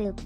soup.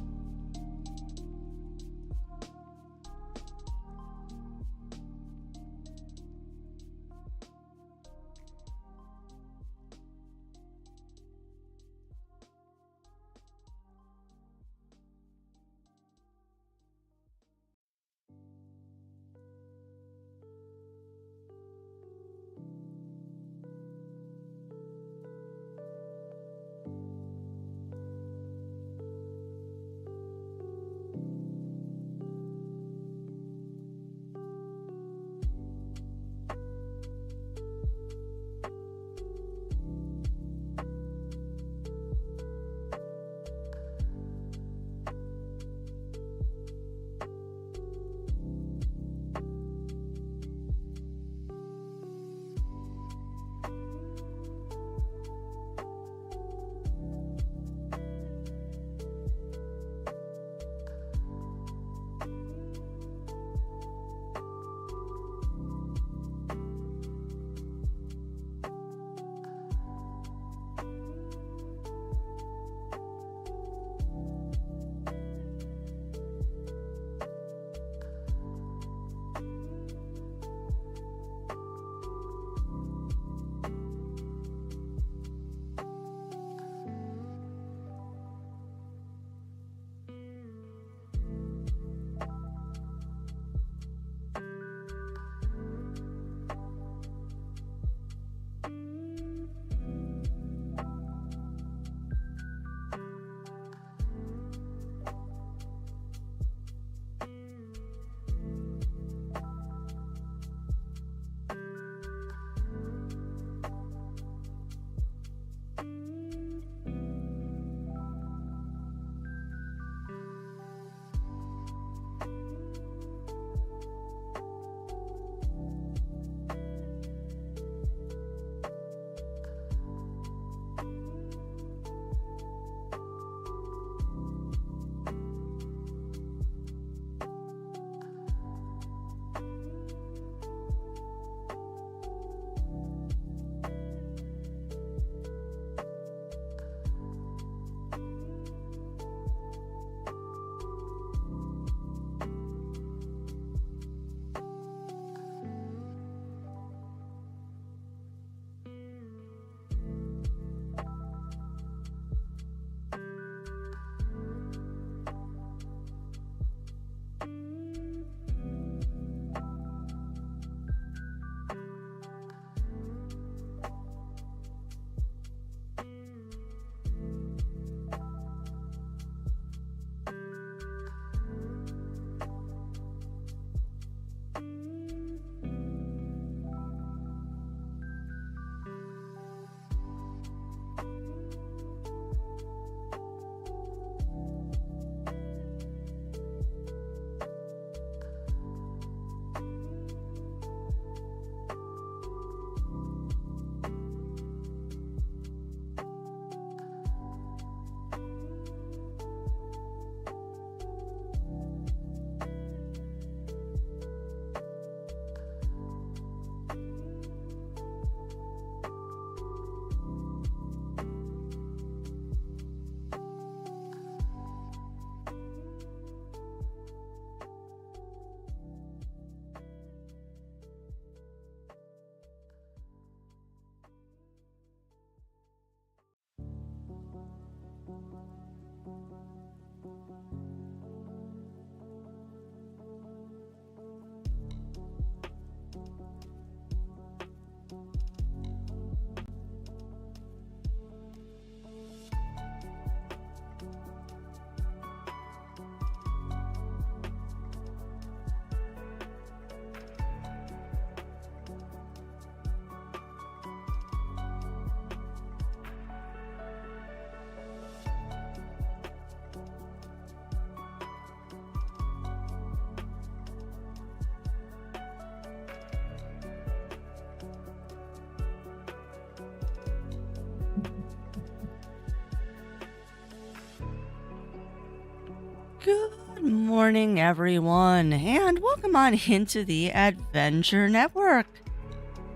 Good morning, everyone, and welcome on into the Adventure Network.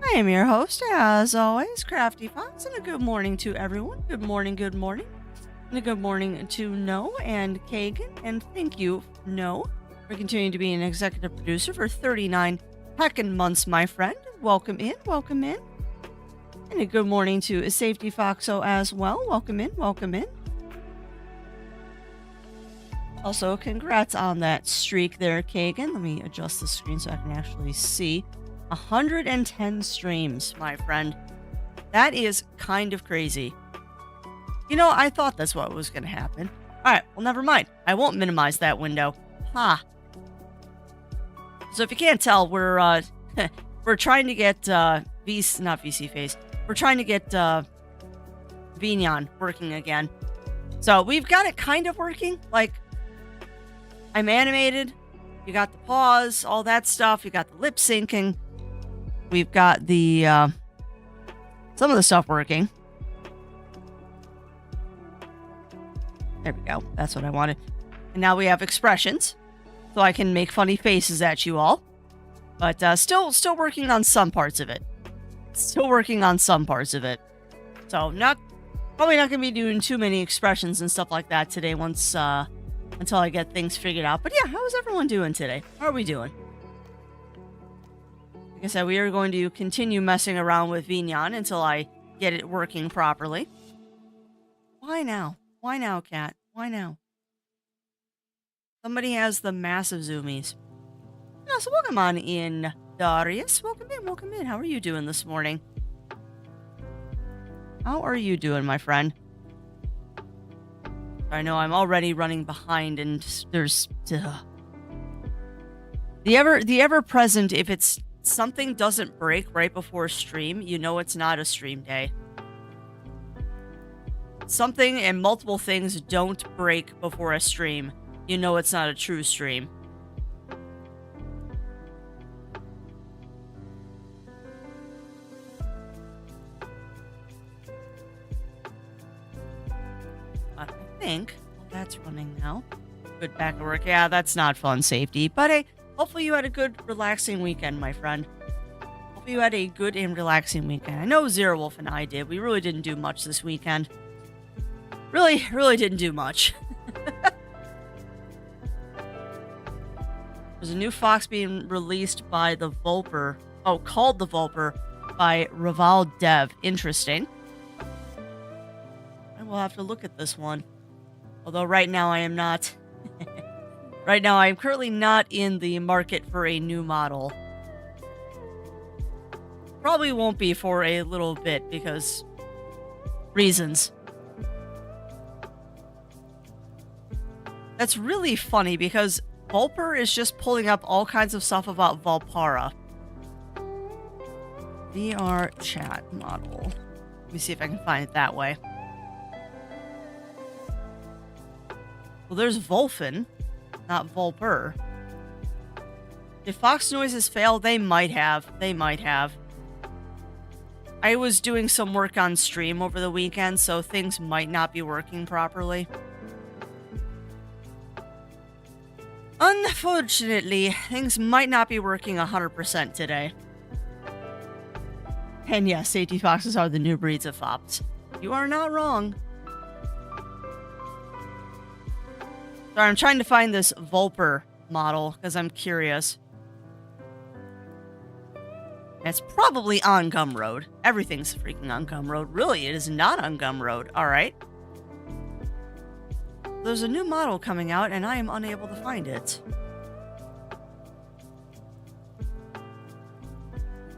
I am your host, as always, Crafty Fox, and a good morning to everyone. Good morning, good morning. And a good morning to No and Kagan. And thank you, No, for continuing to be an executive producer for 39 heckin' months, my friend. Welcome in, welcome in. And a good morning to Safety Foxo as well. Welcome in, welcome in. Also, congrats on that streak there, Kagan. Let me adjust the screen so I can actually see. 110 streams, my friend. That is kind of crazy. You know, I thought that's what was going to happen. All right, well, never mind. I won't minimize that window. Ha. So if you can't tell, we're trying to get not VC Face. We're trying to get Vignon working again. So we've got it kind of working. Like, I'm animated. You got the pause, all that stuff. You got the lip syncing. We've got the some of the stuff working. There we go. That's what I wanted. And now we have expressions, so I can make funny faces at you all. But still working on some parts of it. Still working on some parts of it. So probably not going to be doing too many expressions and stuff like that today until I get things figured out. But yeah, how is everyone doing today? How are we doing? Like I said, we are going to continue messing around with Vignon until I get it working properly. Why now? Why now, Cat? Why now? Somebody has the massive zoomies. Yeah, so welcome on in, Darius. Welcome in, welcome in. How are you doing this morning? How are you doing, my friend? I know I'm already running behind, and there's the ever present. If it's something doesn't break right before stream, you know it's not a stream day. Something and multiple things don't break before a stream, you know it's not a true stream. I think that's running now. Good back to work. Yeah, that's not fun, Safety. But hey, hopefully you had a good, relaxing weekend, my friend. Hope you had a good and relaxing weekend. I know Zero Wolf and I did. We really didn't do much this weekend. Really didn't do much. There's a new fox being released by the Vulper. Oh, called the Vulper by Raval Dev. Interesting. I will have to look at this one. Although right now I am not. Right now I am currently not in the market for a new model. Probably won't be for a little bit because reasons. That's really funny because Vulper is just pulling up all kinds of stuff about Valpara. VR chat model. Let me see if I can find it that way. Well, there's Volfin, not Vulper. Did Fox noises fail? They might have. They might have. I was doing some work on stream over the weekend, so things might not be working properly. Unfortunately, things might not be working 100% today. And yes, safety foxes are the new breeds of fops. You are not wrong. Sorry, I'm trying to find this Vulper model because I'm curious. It's probably on Gumroad. Everything's freaking on Gumroad. Really, it is not on Gumroad. Alright. There's a new model coming out, and I am unable to find it.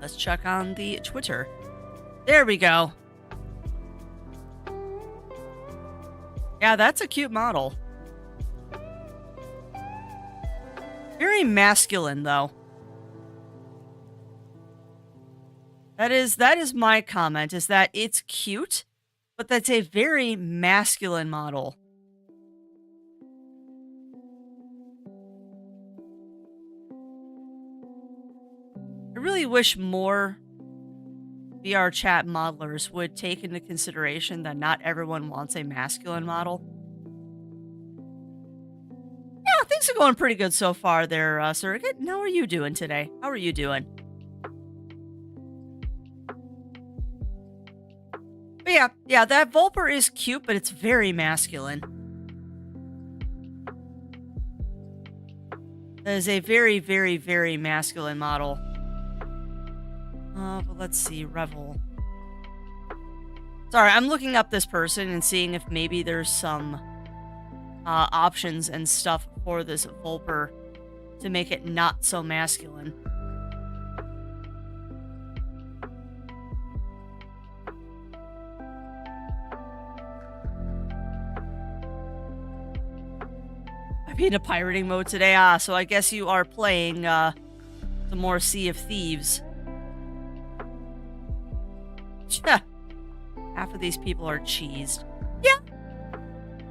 Let's check on the Twitter. There we go. Yeah, that's a cute model. Very masculine, though. That is my comment, is that it's cute, but that's a very masculine model. I really wish more VR chat modelers would take into consideration that not everyone wants a masculine model. Yeah, things are going pretty good so far there, Surrogate. How are you doing today? How are you doing? But Yeah, yeah, that Vulpur is cute, but it's very masculine. That is a very, very, very masculine model. But let's see, Revel. Sorry, I'm looking up this person and seeing if maybe there's some options and stuff for this Vulpur to make it not so masculine. I've been in pirating mode today, so I guess you are playing some more Sea of Thieves. Half of these people are cheesed. Yeah.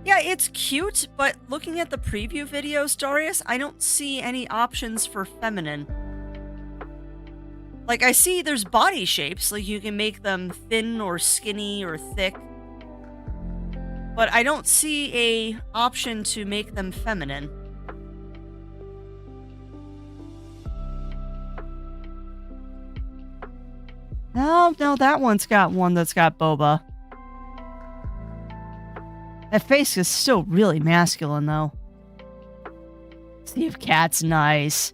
Yeah, it's cute, but looking at the preview videos, Darius, I don't see any options for feminine. Like, I see there's body shapes, like you can make them thin or skinny or thick. But I don't see a option to make them feminine. No, that one's got one that's got boba. That face is still really masculine, though. Steve Cat's nice.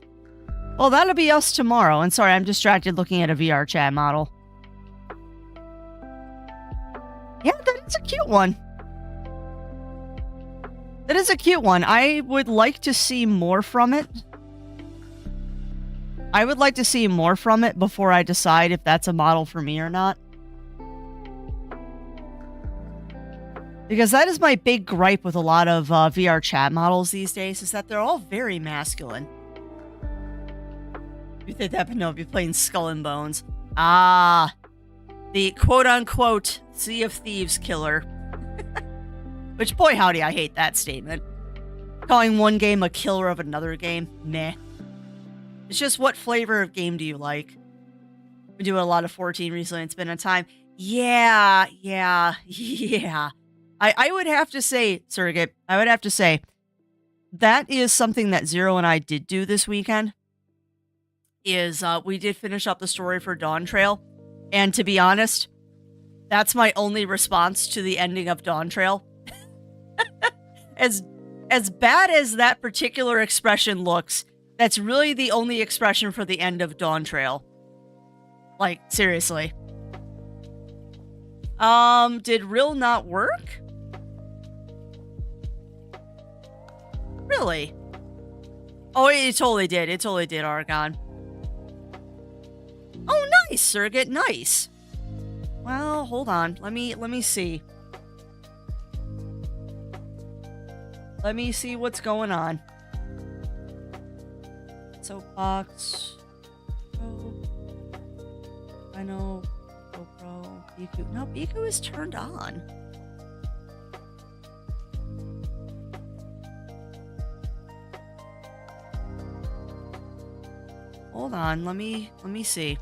Well, that'll be us tomorrow. And sorry, I'm distracted looking at a VR chat model. Yeah, that is a cute one. That is a cute one. I would like to see more from it. I would like to see more from it before I decide if that's a model for me or not. Because that is my big gripe with a lot of VR chat models these days, is that they're all very masculine. You think that, but no, if you're playing Skull and Bones. Ah, the quote-unquote Sea of Thieves killer. Which, boy howdy, I hate that statement. Calling one game a killer of another game, meh. It's just, what flavor of game do you like? Been doing a lot of 14 recently. It's been a time. Yeah. I would have to say, Surrogate, I would have to say, that is something that Zero and I did do this weekend. Is we did finish up the story for Dawn Trail. And to be honest, that's my only response to the ending of Dawn Trail. As bad as that particular expression looks, that's really the only expression for the end of Dawn Trail. Like, seriously. Did Rill not work? Really? Oh, it totally did. It totally did, Argon. Oh, nice, Surrogate, nice. Well, hold on. Let me see. Let me see what's going on. Soapbox. Oh, I know. GoPro. Biku. No, Biku is turned on. Hold on. Let me see.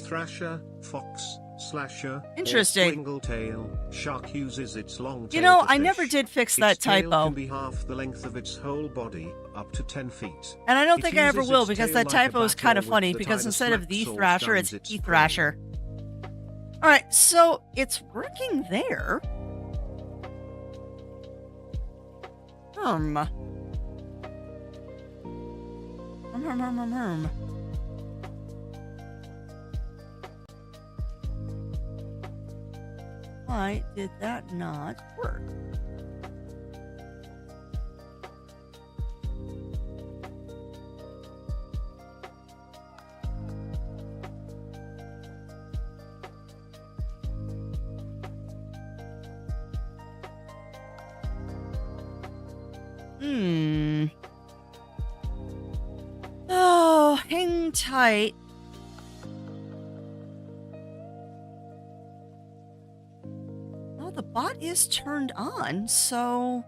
Thrasher, fox, slasher, interesting. Tail, shark uses its long tail. You know, I never did fix that typo. Tail can be half the length of its whole body, up to 10 feet. And I don't think I ever will, because that typo is kind of funny, because instead of the Thrasher, it's the Thrasher. Alright, so it's working there. Why did that not work? Oh, hang tight. The bot is turned on, so...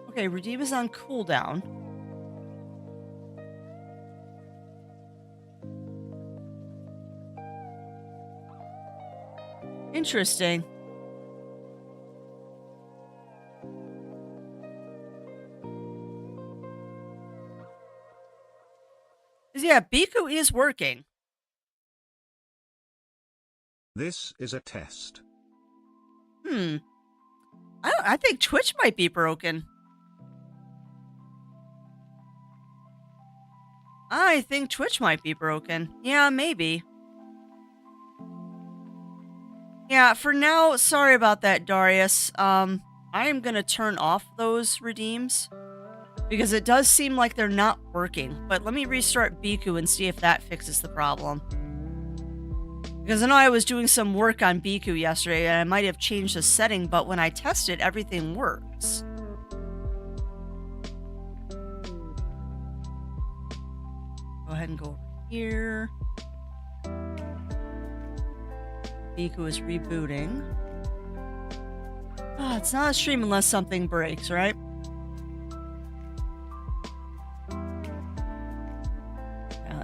Okay, Redeem is on cooldown. Interesting. yeah, Biku is working. This is a test. I think Twitch might be broken. I think Twitch might be broken. Yeah, maybe. Yeah, for now, sorry about that, Darius. I am gonna turn off those redeems because it does seem like they're not working. But let me restart Biku and see if that fixes the problem. Because I know I was doing some work on Biku yesterday and I might have changed the setting, but when I tested, everything works. Go ahead and go over here. Biku is rebooting. Oh, it's not a stream unless something breaks, right?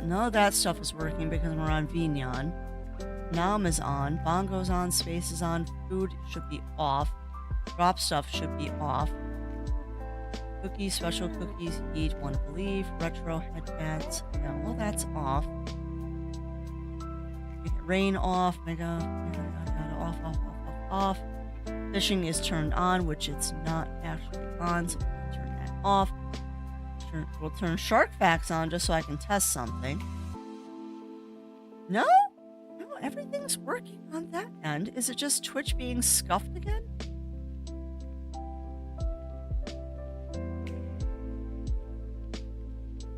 None of that stuff is working because we're on Vignon. Nam is on, Bongo's on, Space is on, food should be off, drop stuff should be off. Cookies, special cookies, eat, want to believe, retro headbands, yeah, well that's off. Rain off, mega, off. Fishing is turned on, which it's not actually on, so we'll turn that off. We'll turn Shark Facts on just so I can test something. No? Everything's working on that end. Is it just Twitch being scuffed again?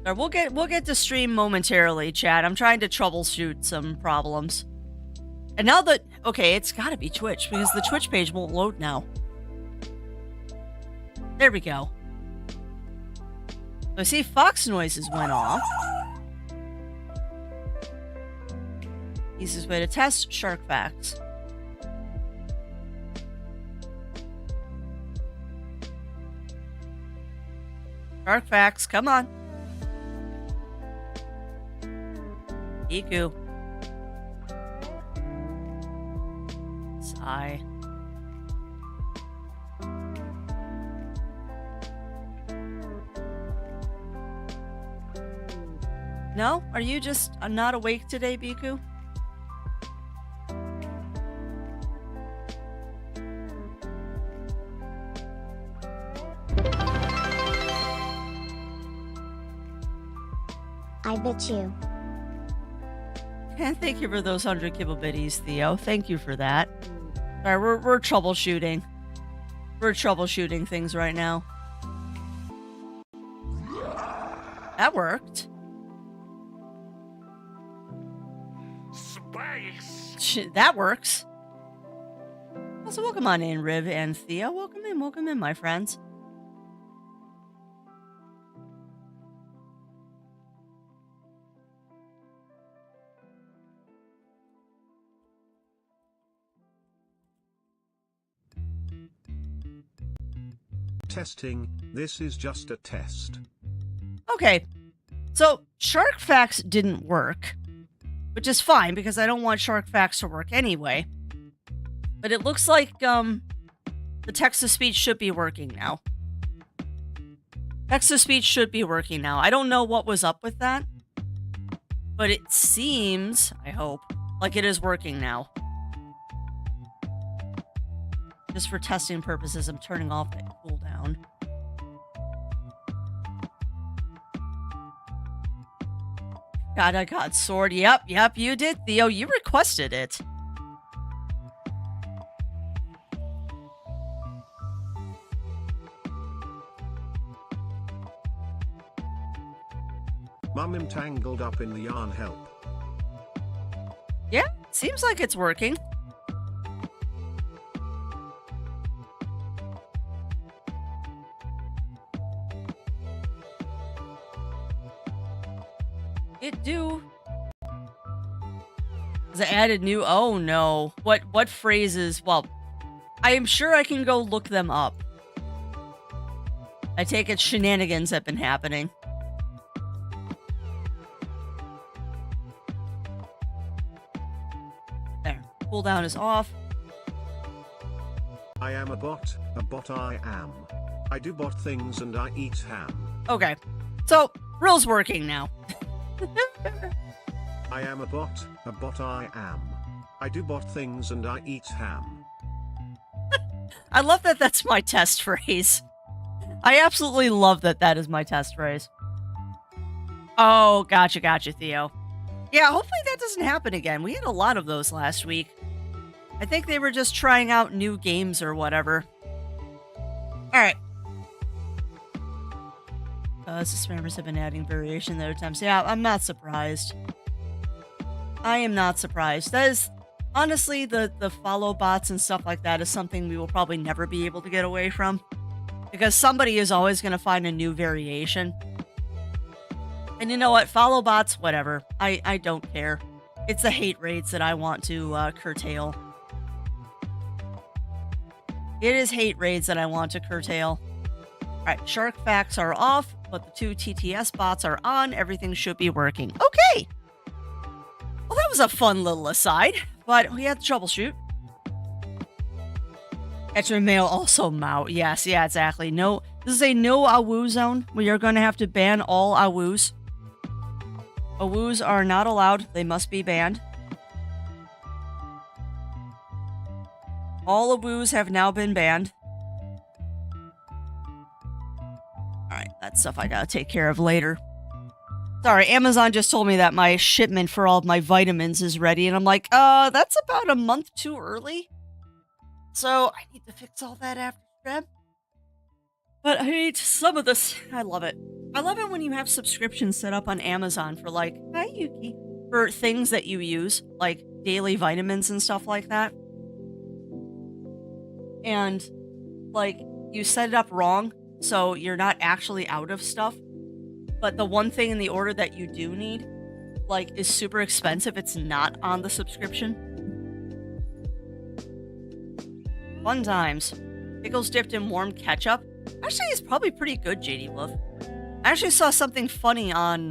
Right, we'll get to stream momentarily, chat. I'm trying to troubleshoot some problems. And now that okay, it's gotta be Twitch because the Twitch page won't load now. There we go. So I see Fox noises went off. Easiest way to test Shark Facts. Shark Facts, come on. Biku. Sigh. No? Are you just not awake today, Biku? I bet you. And thank you for those 100 kibble biddies, Theo. Thank you for that. Alright, we're troubleshooting. We're troubleshooting things right now. That worked. Space. That works. Also, welcome on in, Riv and Theo. Welcome in, my friends. Testing, this is just a test. Okay, so Shark Facts didn't work, which is fine because I don't want Shark Facts to work anyway. But it looks like the text-to-speech should be working now. Text-to-speech should be working now. I don't know what was up with that, but it seems, I hope, like it is working now. Just for testing purposes, I'm turning off that cooldown. God, I got sword. Yep, you did, Theo. You requested it. Mum, I'm tangled up in the yarn, help. Yeah, seems like it's working. It do. Has it added new? Oh no. What phrases? Well, I am sure I can go look them up. I take it shenanigans have been happening. There. Cooldown is off. I am a bot I am. I do bot things and I eat ham. Okay. So, Rill's working now. I am a bot I am. I do bot things and I eat ham. I love that that's my test phrase. I absolutely love that that is my test phrase. Oh, gotcha, Theo. Yeah, hopefully that doesn't happen again. We had a lot of those last week. I think they were just trying out new games or whatever. Alright. Spammers have been adding variation at other times. Yeah, I'm not surprised. I am not surprised. That is, honestly, the follow bots and stuff like that is something we will probably never be able to get away from. Because somebody is always going to find a new variation. And you know what? Follow bots, whatever. I don't care. It's the hate rates that I want to curtail. It is hate raids that I want to curtail. Alright, shark facts are off, but the 2 TTS bots are on. Everything should be working. Okay! Well, that was a fun little aside, but we had to troubleshoot. Extra mail also Mao. Yes, yeah, exactly. No, this is a no AWU zone. We are going to have to ban all AWUs. AWUs are not allowed. They must be banned. All AWUs have now been banned. Alright, that's stuff I gotta take care of later. Sorry, Amazon just told me that my shipment for all of my vitamins is ready, and I'm like, that's about a month too early. So, I need to fix all that after Feb. But I hate some of this. I love it. I love it when you have subscriptions set up on Amazon for, like, hi Yuki, for things that you use, like daily vitamins and stuff like that. And, like, you set it up wrong, so you're not actually out of stuff. But the one thing in the order that you do need, like, is super expensive. It's not on the subscription. Fun times. Pickles dipped in warm ketchup. Actually, it's probably pretty good, JD Wolf. I actually saw something funny on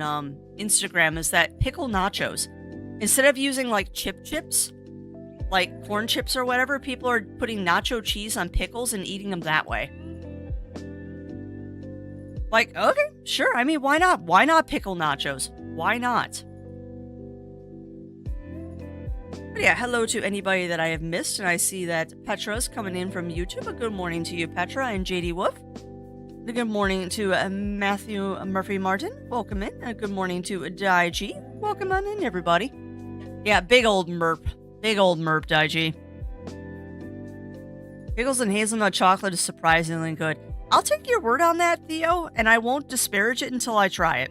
Instagram, is that pickle nachos, instead of using, like, chips, like corn chips or whatever, people are putting nacho cheese on pickles and eating them that way. Like, okay, sure. I mean, why not? Why not pickle nachos? Why not? But yeah, hello to anybody that I have missed, and I see that Petra's coming in from YouTube. A good morning to you, Petra, and JD Wolf. A good morning to Matthew Murphy Martin. Welcome in. A good morning to Dai G. Welcome on in, everybody. Yeah, big old merp. Big old merp, Dai G. Pickles and hazelnut chocolate is surprisingly good. I'll take your word on that, Theo, and I won't disparage it until I try it.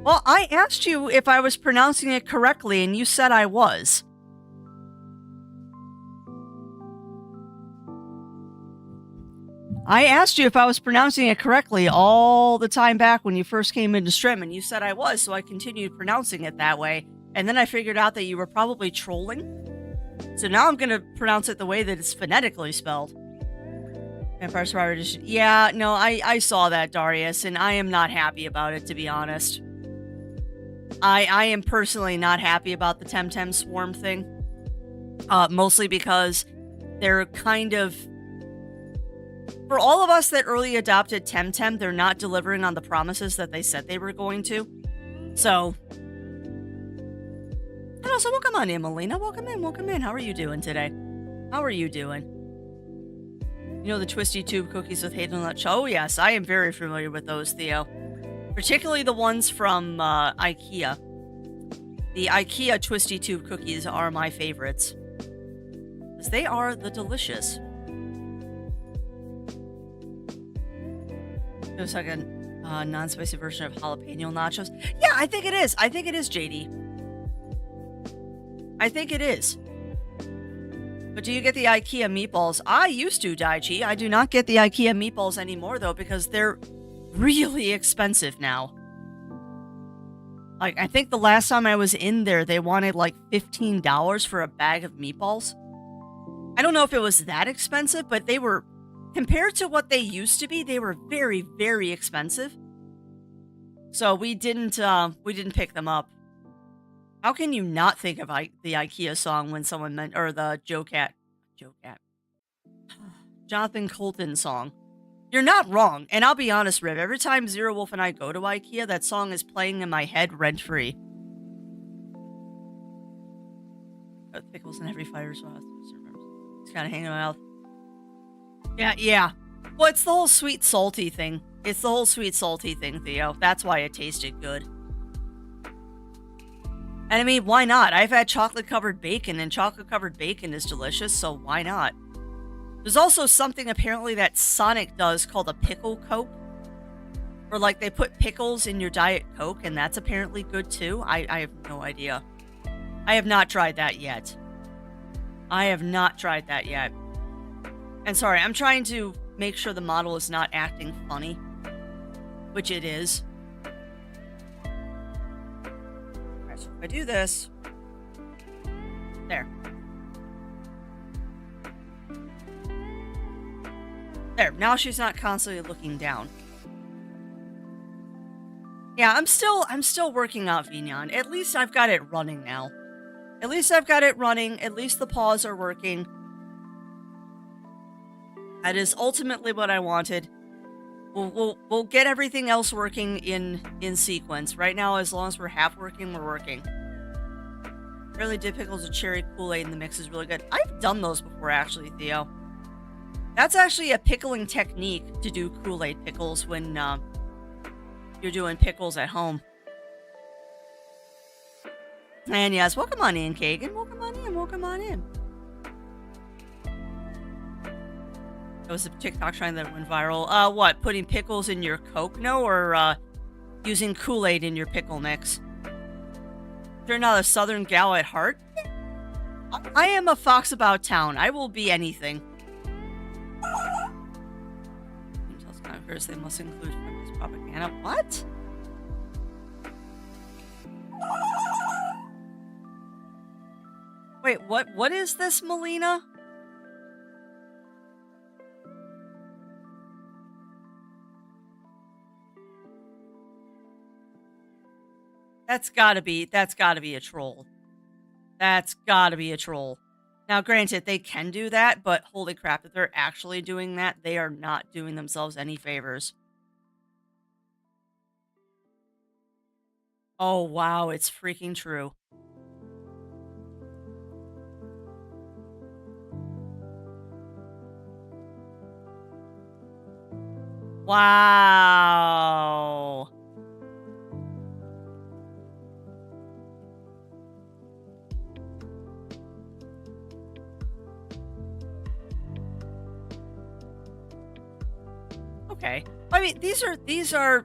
Well, I asked you if I was pronouncing it correctly, and you said I was. I asked you if I was pronouncing it correctly all the time back when you first came into stream, and you said I was, so I continued pronouncing it that way. And then I figured out that you were probably trolling. So now I'm going to pronounce it the way that it's phonetically spelled. Vampire Survivor Edition. Yeah, no, I saw that, Darius, and I am not happy about it, to be honest. I am personally not happy about the Temtem Swarm thing. Mostly because they're kind of... For all of us that early adopted Temtem, they're not delivering on the promises that they said they were going to. So... And also, welcome on in, Melina. Welcome in. How are you doing today? How are you doing? You know the Twisty Tube cookies with hazelnut? Oh, yes, I am very familiar with those, Theo. Particularly the ones from IKEA. The IKEA Twisty Tube cookies are my favorites. Because they are the delicious. There's like a non-spicy version of jalapeno nachos. Yeah, I think it is. I think it is, JD. I think it is. But do you get the IKEA meatballs? I used to, Daichi. I do not get the IKEA meatballs anymore, though, because they're really expensive now. Like, I think the last time I was in there, they wanted like $15 for a bag of meatballs. I don't know if it was that expensive, but they were, compared to what they used to be, they were very, very expensive. So we didn't pick them up. How can you not think of the IKEA song when someone or the Joe Cat, Jonathan Colton song You're not wrong. And I'll be honest, Riv, every time Zero Wolf and I go to IKEA, that song is playing in my head rent-free. Pickles in every fire sauce. It's kind of hanging in my mouth. Yeah. Well, it's the whole sweet salty thing. It's the whole sweet salty thing, Theo. That's why it tasted good. And I mean, why not? I've had chocolate-covered bacon, and chocolate-covered bacon is delicious, so why not? There's also something apparently that Sonic does called a pickle Coke. Where, like, they put pickles in your Diet Coke, and that's apparently good, too. I have no idea. I have not tried that yet. And sorry, I'm trying to make sure the model is not acting funny. Which it is. Alright, so if I do this... There. There, now she's not constantly looking down. Yeah, I'm still working out Vignon. At least I've got it running now. At least the paws are working. That is ultimately what I wanted. We'll get everything else working in sequence. Right now, as long as we're half working, we're working. Really dip pickles with cherry Kool-Aid in the mix is really good. I've done those before, actually, Theo. That's actually a pickling technique to do Kool-Aid pickles when you're doing pickles at home. And yes, welcome on in, Kagan. Welcome on in. It was a TikTok trend that went viral. What? Putting pickles in your Coke? No, or using Kool-Aid in your pickle mix? You're not a Southern gal at heart? I am a fox about town. I will be anything. They must include feminist propaganda. What? Wait, what is this, Melina? That's gotta be a troll. That's gotta be a troll. Now, granted, they can do that, but holy crap, if they're actually doing that, they are not doing themselves any favors. Oh, wow, it's freaking true. Wow. Okay. I mean, these are...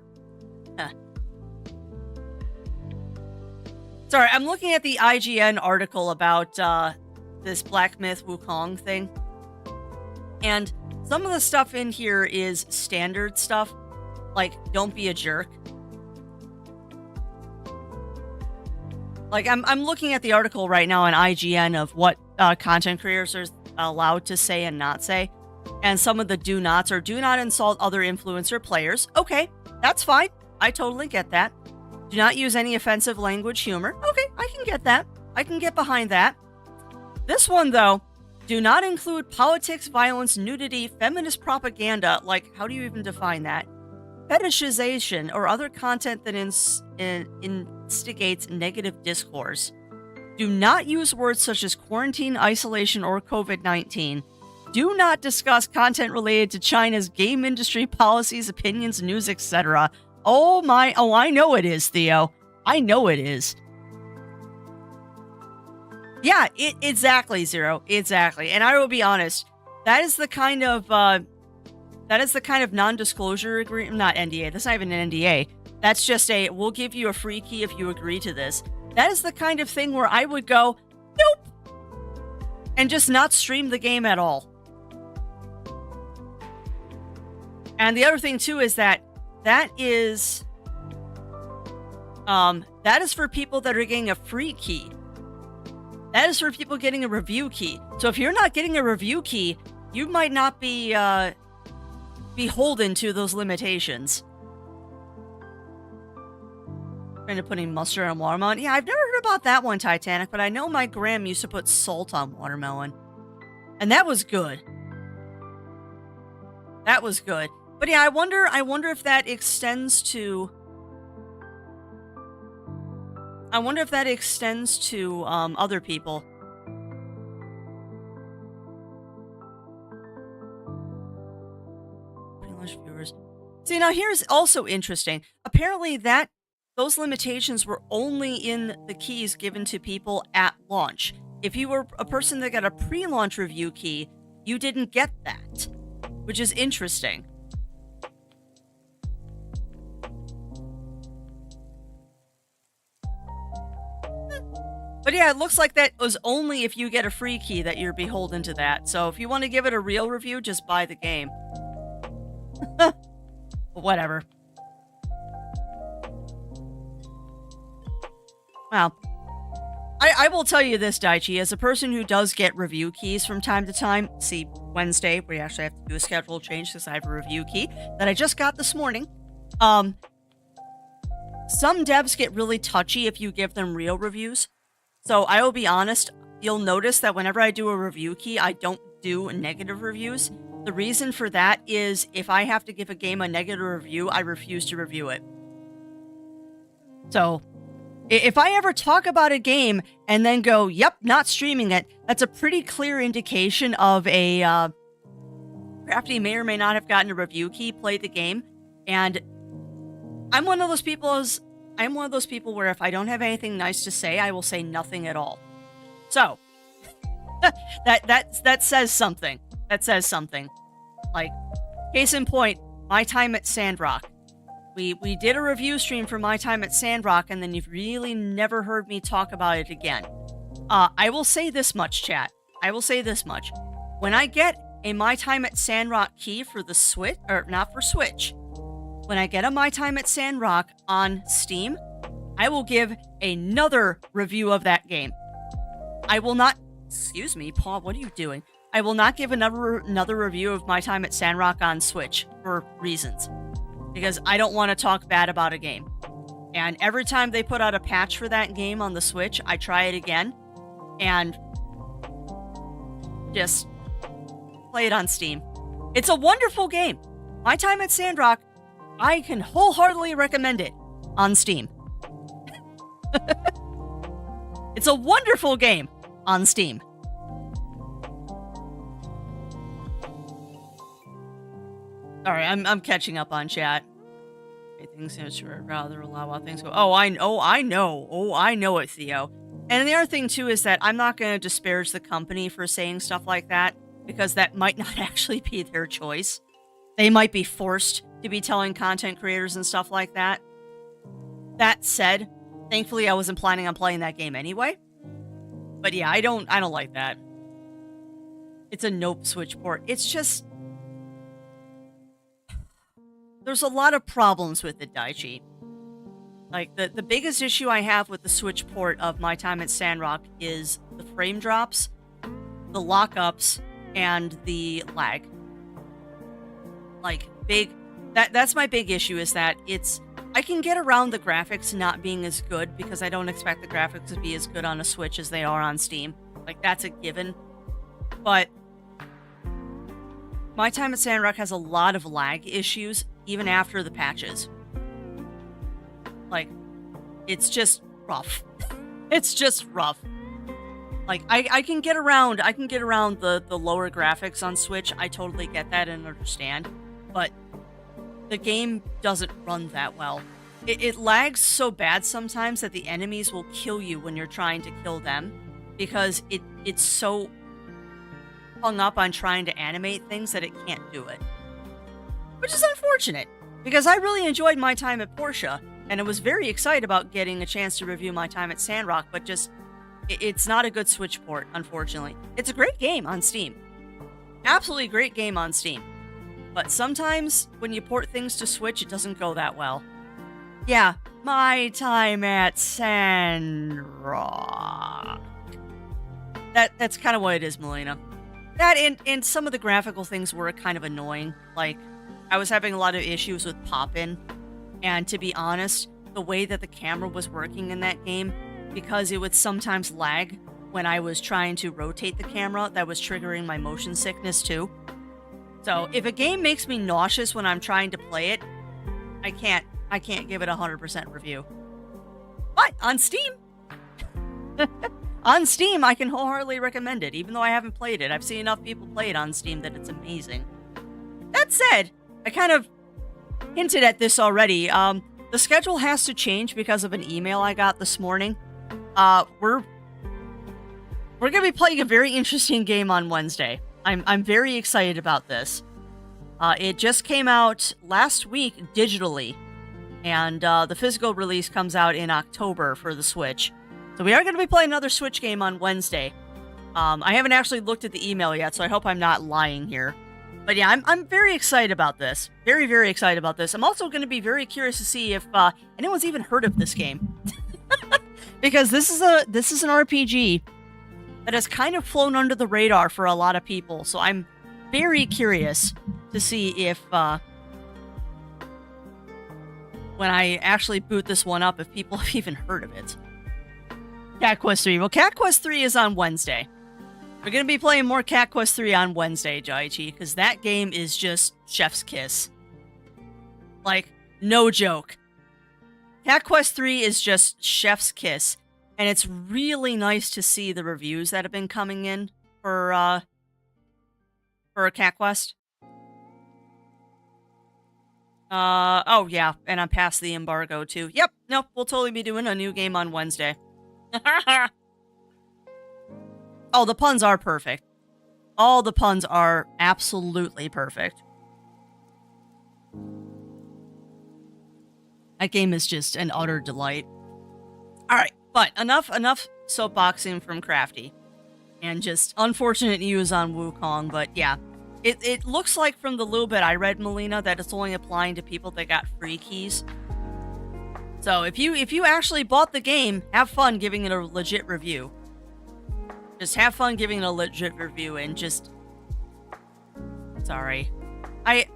Sorry, I'm looking at the IGN article about this Black Myth Wukong thing. And some of the stuff in here is standard stuff. Like, don't be a jerk. Like, I'm looking at the article right now on IGN of what content creators are allowed to say and not say. And some of the do nots are do not insult other influencer players. Okay, that's fine. I totally get that. Do not use any offensive language, humor. Okay, I can get that. I can get behind that. This one, though, do not include politics, violence, nudity, feminist propaganda. Like, how do you even define that? Fetishization or other content that instigates negative discourse. Do not use words such as quarantine, isolation, or COVID-19. Do not discuss content related to China's game industry policies, opinions, news, etc. Oh, I know it is, Theo. I know it is. Yeah, exactly, Zero. Exactly. And I will be honest, that is the kind of non-disclosure agreement, not NDA. That's not even an NDA. That's just we'll give you a free key if you agree to this. That is the kind of thing where I would go, nope, and just not stream the game at all. And the other thing too is that is for people that are getting a free key. That is for people getting a review key. So if you're not getting a review key, you might not be beholden to those limitations. Trying to putting mustard on watermelon. Yeah, I've never heard about that one, Titanic, but I know my gram used to put salt on watermelon. And that was good. That was good. But yeah, I wonder if that extends to other people. English viewers. See, now here's also interesting. Apparently those limitations were only in the keys given to people at launch. If you were a person that got a pre-launch review key, you didn't get that, which is interesting. But yeah, it looks like that was only if you get a free key that you're beholden to that. So if you want to give it a real review, just buy the game. Whatever. Well, I will tell you this, Daichi, as a person who does get review keys from time to time, see Wednesday, we actually have to do a schedule change because I have a review key that I just got this morning. Some devs get really touchy if you give them real reviews. So I will be honest, you'll notice that whenever I do a review key, I don't do negative reviews. The reason for that is if I have to give a game a negative review, I refuse to review it. So if I ever talk about a game and then go, yep, not streaming it, that's a pretty clear indication of a Crafty may or may not have gotten a review key, played the game, and I'm one of those people where if I don't have anything nice to say, I will say nothing at all. So that says something. That says something. Like, case in point, my time at Sandrock. We did a review stream for my time at Sandrock, and then you've really never heard me talk about it again. I will say this much, chat. I will say this much. When I get a My Time at Sandrock key for the Switch, or not for Switch, when I get a My Time at Sandrock on Steam, I will give another review of that game. I will not... Excuse me, Paul, what are you doing? I will not give another review of My Time at Sandrock on Switch for reasons. Because I don't want to talk bad about a game. And every time they put out a patch for that game on the Switch, I try it again. And just play it on Steam. It's a wonderful game. My Time at Sandrock, I can wholeheartedly recommend it on Steam. It's a wonderful game on Steam. Sorry, I'm catching up on chat. Things seem to rather allow how things go. I know it, Theo. And the other thing too is that I'm not going to disparage the company for saying stuff like that, because that might not actually be their choice. They might be forced to be telling content creators and stuff like that. That said, thankfully I wasn't planning on playing that game anyway. But yeah, I don't like that. It's a nope Switch port. It's just... There's a lot of problems with it, Daichi. Like, the biggest issue I have with the Switch port of My Time at Sandrock is the frame drops, the lockups, and the lag. Like, that's my big issue, is that I can get around the graphics not being as good, because I don't expect the graphics to be as good on a Switch as they are on Steam. Like, that's a given. But My Time at Sandrock has a lot of lag issues, even after the patches. Like, it's just rough. It's just rough. Like, I can get around the lower graphics on Switch. I totally get that and understand. But the game doesn't run that well. It lags so bad sometimes that the enemies will kill you when you're trying to kill them, because it's so hung up on trying to animate things that it can't do it. Which is unfortunate, because I really enjoyed my time at Porsche, and I was very excited about getting a chance to review My Time at Sandrock, but just, it's not a good Switch port, unfortunately. It's a great game on Steam. Absolutely great game on Steam. But sometimes, when you port things to Switch, it doesn't go that well. Yeah, My Time at Sandrock. That's kind of what it is, Melina. That and some of the graphical things were kind of annoying. Like, I was having a lot of issues with pop-in, and to be honest, the way that the camera was working in that game, because it would sometimes lag when I was trying to rotate the camera, that was triggering my motion sickness too. So if a game makes me nauseous when I'm trying to play it, I can't give it a 100% review. But on Steam, I can wholeheartedly recommend it, even though I haven't played it. I've seen enough people play it on Steam that it's amazing. That said, I kind of hinted at this already. The schedule has to change because of an email I got this morning. We're gonna be playing a very interesting game on Wednesday. I'm very excited about this. It just came out last week digitally, and the physical release comes out in October for the Switch. So we are going to be playing another Switch game on Wednesday. I haven't actually looked at the email yet, so I hope I'm not lying here. But yeah, I'm very excited about this. Very, very excited about this. I'm also going to be very curious to see if anyone's even heard of this game. Because this is an RPG that has kind of flown under the radar for a lot of people. So I'm very curious to see if when I actually boot this one up, if people have even heard of it. Cat Quest 3. Well, Cat Quest 3 is on Wednesday. We're going to be playing more Cat Quest 3 on Wednesday, Jaichi, because that game is just chef's kiss. Like, no joke. Cat Quest 3 is just chef's kiss, and it's really nice to see the reviews that have been coming in for a Cat Quest. Oh yeah, and I'm past the embargo too. Yep, nope, we'll totally be doing a new game on Wednesday. Oh, the puns are perfect. All the puns are absolutely perfect. That game is just an utter delight. Alright, but enough soapboxing from Crafty. And just unfortunate news on Wukong, but yeah. It looks like from the little bit I read, Melina, that it's only applying to people that got free keys. So if you actually bought the game, have fun giving it a legit review. Just have fun giving it a legit review and just... Sorry. I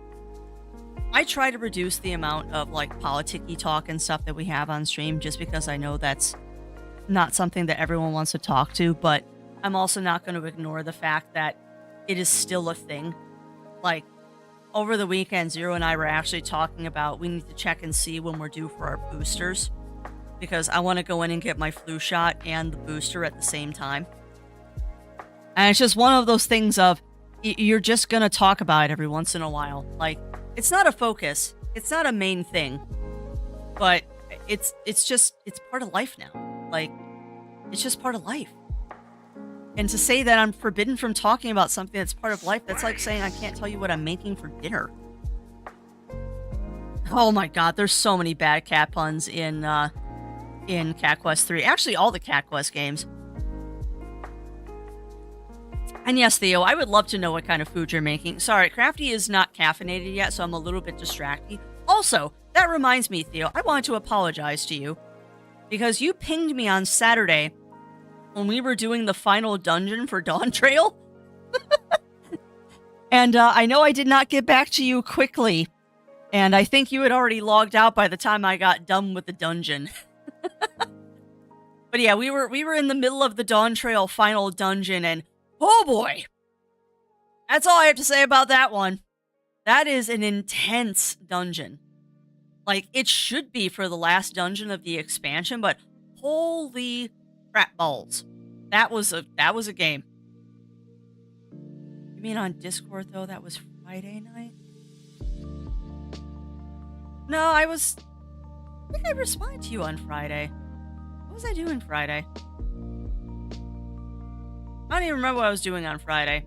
try to reduce the amount of, like, politic-y talk and stuff that we have on stream just because I know that's not something that everyone wants to talk to, but I'm also not going to ignore the fact that it is still a thing. Like, over the weekend, Zero and I were actually talking about we need to check and see when we're due for our boosters because I want to go in and get my flu shot and the booster at the same time. And it's just one of those things of you're just going to talk about it every once in a while. Like, it's not a focus. It's not a main thing. But it's part of life now. Like, it's just part of life. And to say that I'm forbidden from talking about something that's part of life, that's like saying I can't tell you what I'm making for dinner. Oh my god, there's so many bad cat puns in Cat Quest 3. Actually, all the Cat Quest games. And yes, Theo, I would love to know what kind of food you're making. Sorry, Crafty is not caffeinated yet, so I'm a little bit distracted. Also, that reminds me, Theo, I wanted to apologize to you. Because you pinged me on Saturday when we were doing the final dungeon for Dawn Trail. And I know I did not get back to you quickly. And I think you had already logged out by the time I got done with the dungeon. But yeah, we were in the middle of the Dawn Trail final dungeon, and oh boy! That's all I have to say about that one. That is an intense dungeon. Like, it should be for the last dungeon of the expansion, but holy crap balls. That was a game. You mean on Discord, though? That was Friday night? No, I think I responded to you on Friday. What was I doing Friday? I don't even remember what I was doing on Friday.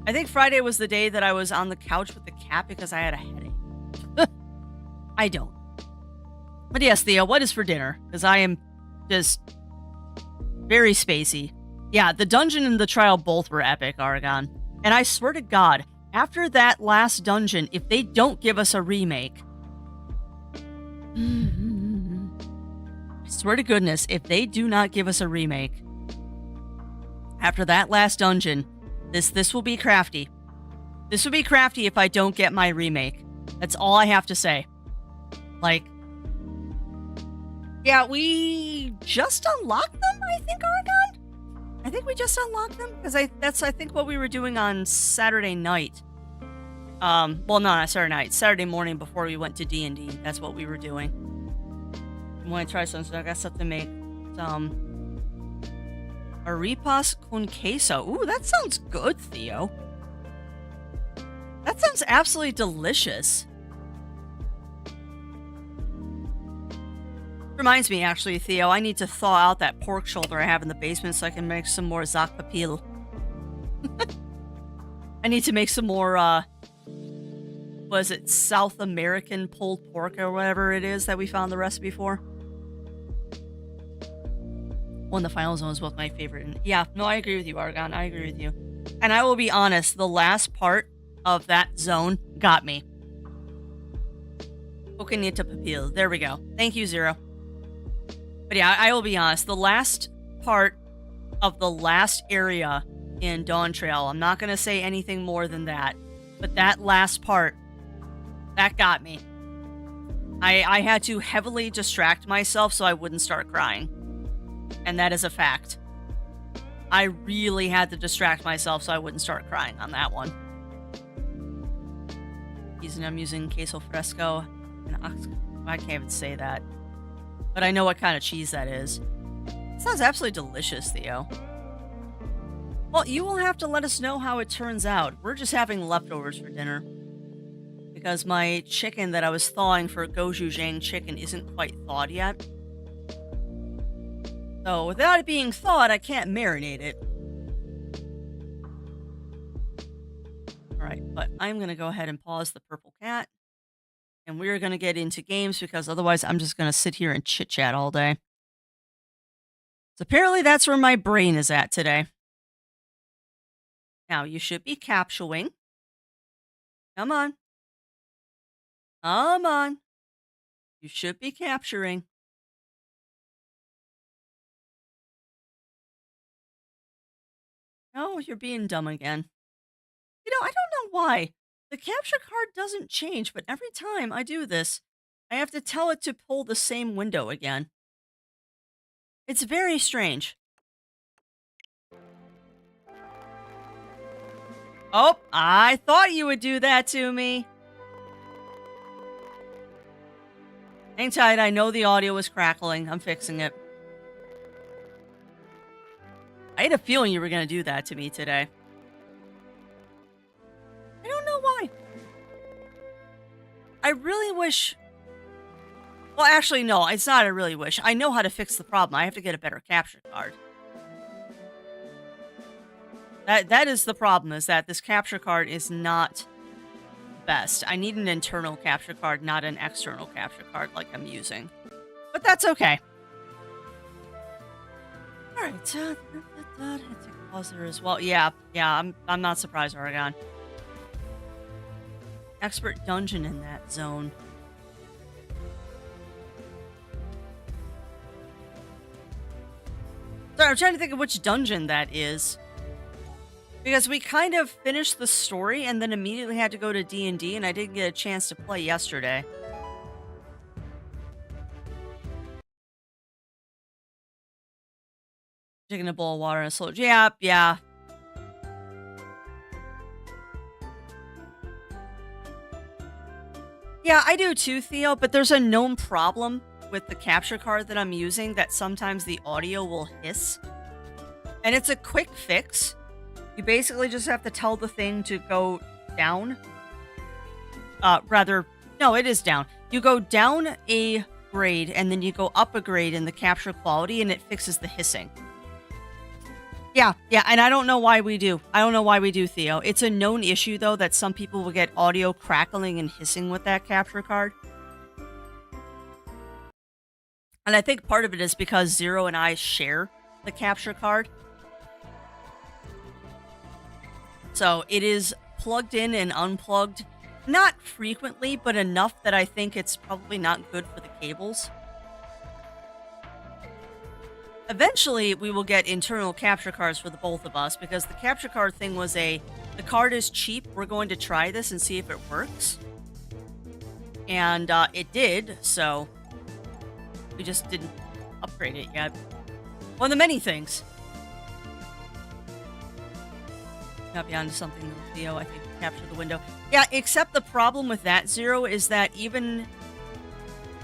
I think Friday was the day that I was on the couch with the cat because I had a headache. I don't. But yes, Theo, what is for dinner? Because I am just very spacey. Yeah, the dungeon and the trial both were epic, Aragon. And I swear to God, after that last dungeon, if they don't give us a remake... I swear to goodness, if they do not give us a remake... After that last dungeon, this will be Crafty. This will be Crafty if I don't get my remake. That's all I have to say. Like... Yeah, we just unlocked them, I think, Aragon? I think we just unlocked them, because that's, I think, what we were doing on Saturday night. Well, no, not Saturday night. Saturday morning before we went to D&D. That's what we were doing. I want to try something, so I got stuff to make. Some arepas con queso. Ooh, that sounds good, Theo. That sounds absolutely delicious. Reminds me, actually, Theo, I need to thaw out that pork shoulder I have in the basement so I can make some more zac papil. I need to make some more, was it South American pulled pork or whatever it is that we found the recipe for? One of the final zones was my favorite. And yeah, no, I agree with you, Argon. I agree with you. And I will be honest, the last part of that zone got me. Coconita papil. There we go. Thank you, Zero. But yeah, I will be honest, the last part of the last area in Dawn Trail, I'm not going to say anything more than that, but that last part, that got me. I had to heavily distract myself so I wouldn't start crying. And that is a fact. I really had to distract myself so I wouldn't start crying on that one. I'm using queso fresco and I can't even say that. But I know what kind of cheese that is. It sounds absolutely delicious, Theo. Well, you will have to let us know how it turns out. We're just having leftovers for dinner. Because my chicken that I was thawing for gochujang chicken isn't quite thawed yet. So without it being thawed, I can't marinate it. Alright, but I'm going to go ahead and pause the purple cat. And we're going to get into games because otherwise I'm just going to sit here and chit-chat all day. So apparently that's where my brain is at today. Now, you should be capturing. Come on. Come on. You should be capturing. No, you're being dumb again. You know, I don't know why. The capture card doesn't change, but every time I do this, I have to tell it to pull the same window again. It's very strange. Oh, I thought you would do that to me. Hang tight, I know the audio was crackling. I'm fixing it. I had a feeling you were going to do that to me today. I don't know why. I really wish... Well, actually, no, it's not a really wish. I know how to fix the problem. I have to get a better capture card. That is the problem, is that this capture card is not best. I need an internal capture card, not an external capture card like I'm using. But that's okay. Alright, take a pause there as well. Yeah, I'm not surprised, Oregon. Expert dungeon in that zone. Sorry, I'm trying to think of which dungeon that is. Because we kind of finished the story and then immediately had to go to D&D, and I didn't get a chance to play yesterday. Taking a bowl of water and a slow... Yeah. Yeah, I do too, Theo, but there's a known problem with the capture card that I'm using that sometimes the audio will hiss. And it's a quick fix. You basically just have to tell the thing to go down. No, it is down. You go down a grade and then you go up a grade in the capture quality and it fixes the hissing. Yeah, and I don't know why we do. I don't know why we do, Theo. It's a known issue, though, that some people will get audio crackling and hissing with that capture card. And I think part of it is because Zero and I share the capture card. So it is plugged in and unplugged, not frequently, but enough that I think it's probably not good for the cables. Eventually, we will get internal capture cards for the both of us, because the capture card thing was the card is cheap, we're going to try this and see if it works. And it did, so we just didn't upgrade it yet. One of the many things. Got beyond something, Theo, I think. capture the window. Yeah, except the problem with that, Zero, is that even...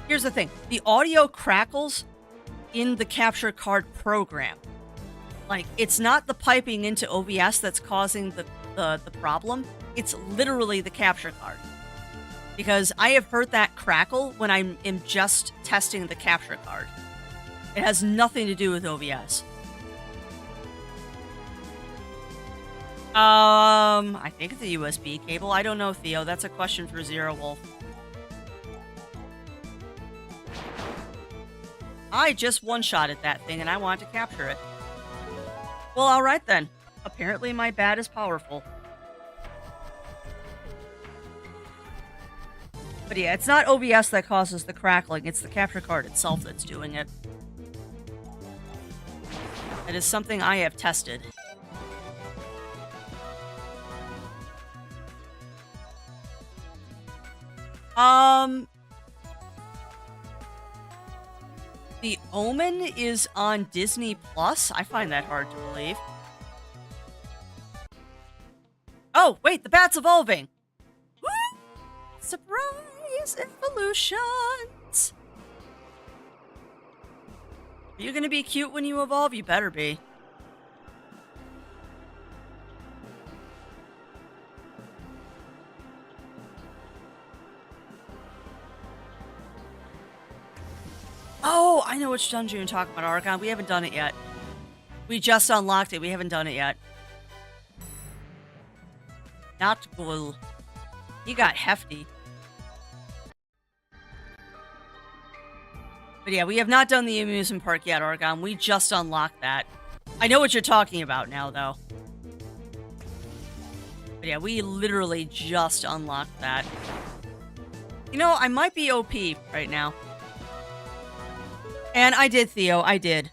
Here's the thing. The audio crackles in the capture card program. Like, it's not the piping into OBS that's causing the problem. It's literally the capture card. Because I have heard that crackle when I am just testing the capture card. It has nothing to do with OBS. I think it's a USB cable. I don't know, Theo. That's a question for Zero Wolf. I just one-shotted that thing and I wanted to capture it. Well, alright then. Apparently my bat is powerful. But yeah, it's not OBS that causes the crackling. It's the capture card itself that's doing it. It is something I have tested. The Omen is on Disney Plus? I find that hard to believe. Oh, wait, the bat's evolving! Woo! Surprise evolutions! Are you gonna be cute when you evolve? You better be. Oh, I know which dungeon you're talking about, Archon. We haven't done it yet. We just unlocked it. We haven't done it yet. Not cool. He got hefty. But yeah, we have not done the amusement park yet, Archon. We just unlocked that. I know what you're talking about now, though. But yeah, we literally just unlocked that. You know, I might be OP right now. And I did, Theo. I did.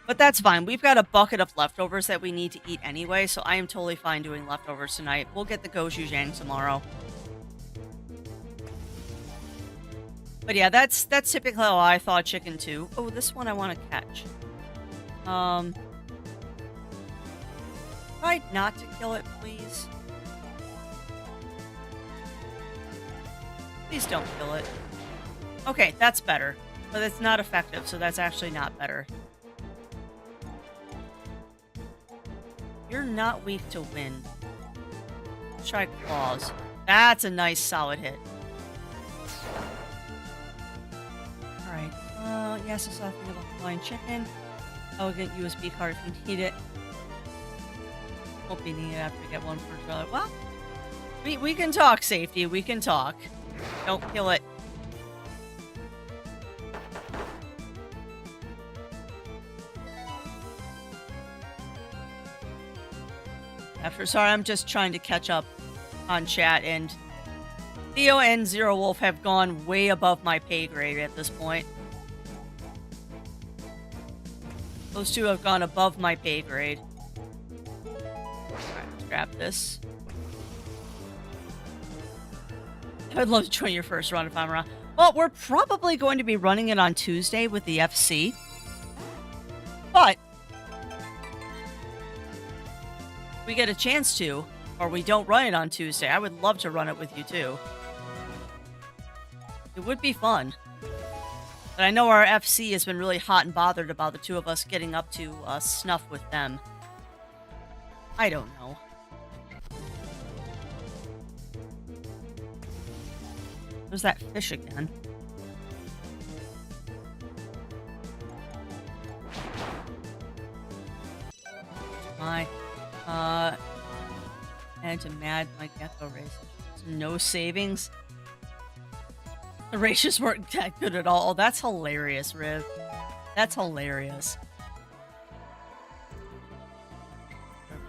But that's fine. We've got a bucket of leftovers that we need to eat anyway, so I am totally fine doing leftovers tonight. We'll get the Goju Zhang tomorrow. But yeah, that's typically how I thought chicken too. Oh, this one I want to catch. Try not to kill it, please. Please don't kill it. Okay, that's better. But it's not effective, so that's actually not better. You're not weak to wind. Try claws. That's a nice solid hit. Alright. Yes, I saw a thing about flying chicken. Elegant USB card if you need it. Won't be needed after we get one for each other. Well, we can talk, Safety. We can talk. Don't kill it. Sorry, I'm just trying to catch up on chat, and Theo and Zero Wolf have gone way above my pay grade at this point. Those two have gone above my pay grade. Alright, let's grab this. I'd love to join your first run if I'm around. Well, we're probably going to be running it on Tuesday with the FC. But if we get a chance to, or we don't run it on Tuesday, I would love to run it with you too. It would be fun. But I know our FC has been really hot and bothered about the two of us getting up to snuff with them. I don't know. There's that fish again. My, and to mad my gecko race. No savings. The races weren't that good at all. Oh, that's hilarious, Riv. That's hilarious.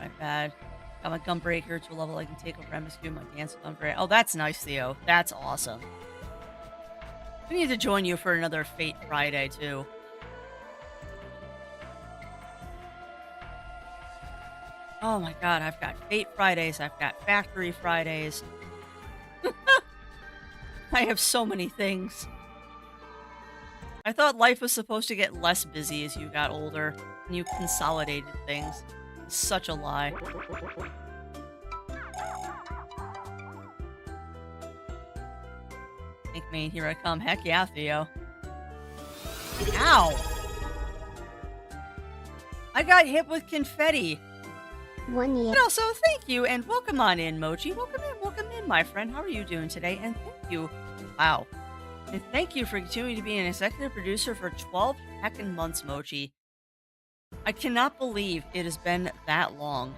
My bad. Got my Gunbreaker to a level I can take over MSQ, my dance Gunbreaker. Oh, that's nice, Theo. That's awesome. We need to join you for another Fate Friday, too. Oh my god, I've got Fate Fridays, I've got Factory Fridays. I have so many things. I thought life was supposed to get less busy as you got older, and you consolidated things. Such a lie. Think me, here I come. Heck yeah, Theo. Ow! I got hit with confetti. 1 year. But also, thank you, and welcome on in, Mochi. Welcome in, my friend. How are you doing today? And thank you. Wow. And thank you for continuing to be an executive producer for 12 heckin' months, Mochi. I cannot believe it has been that long.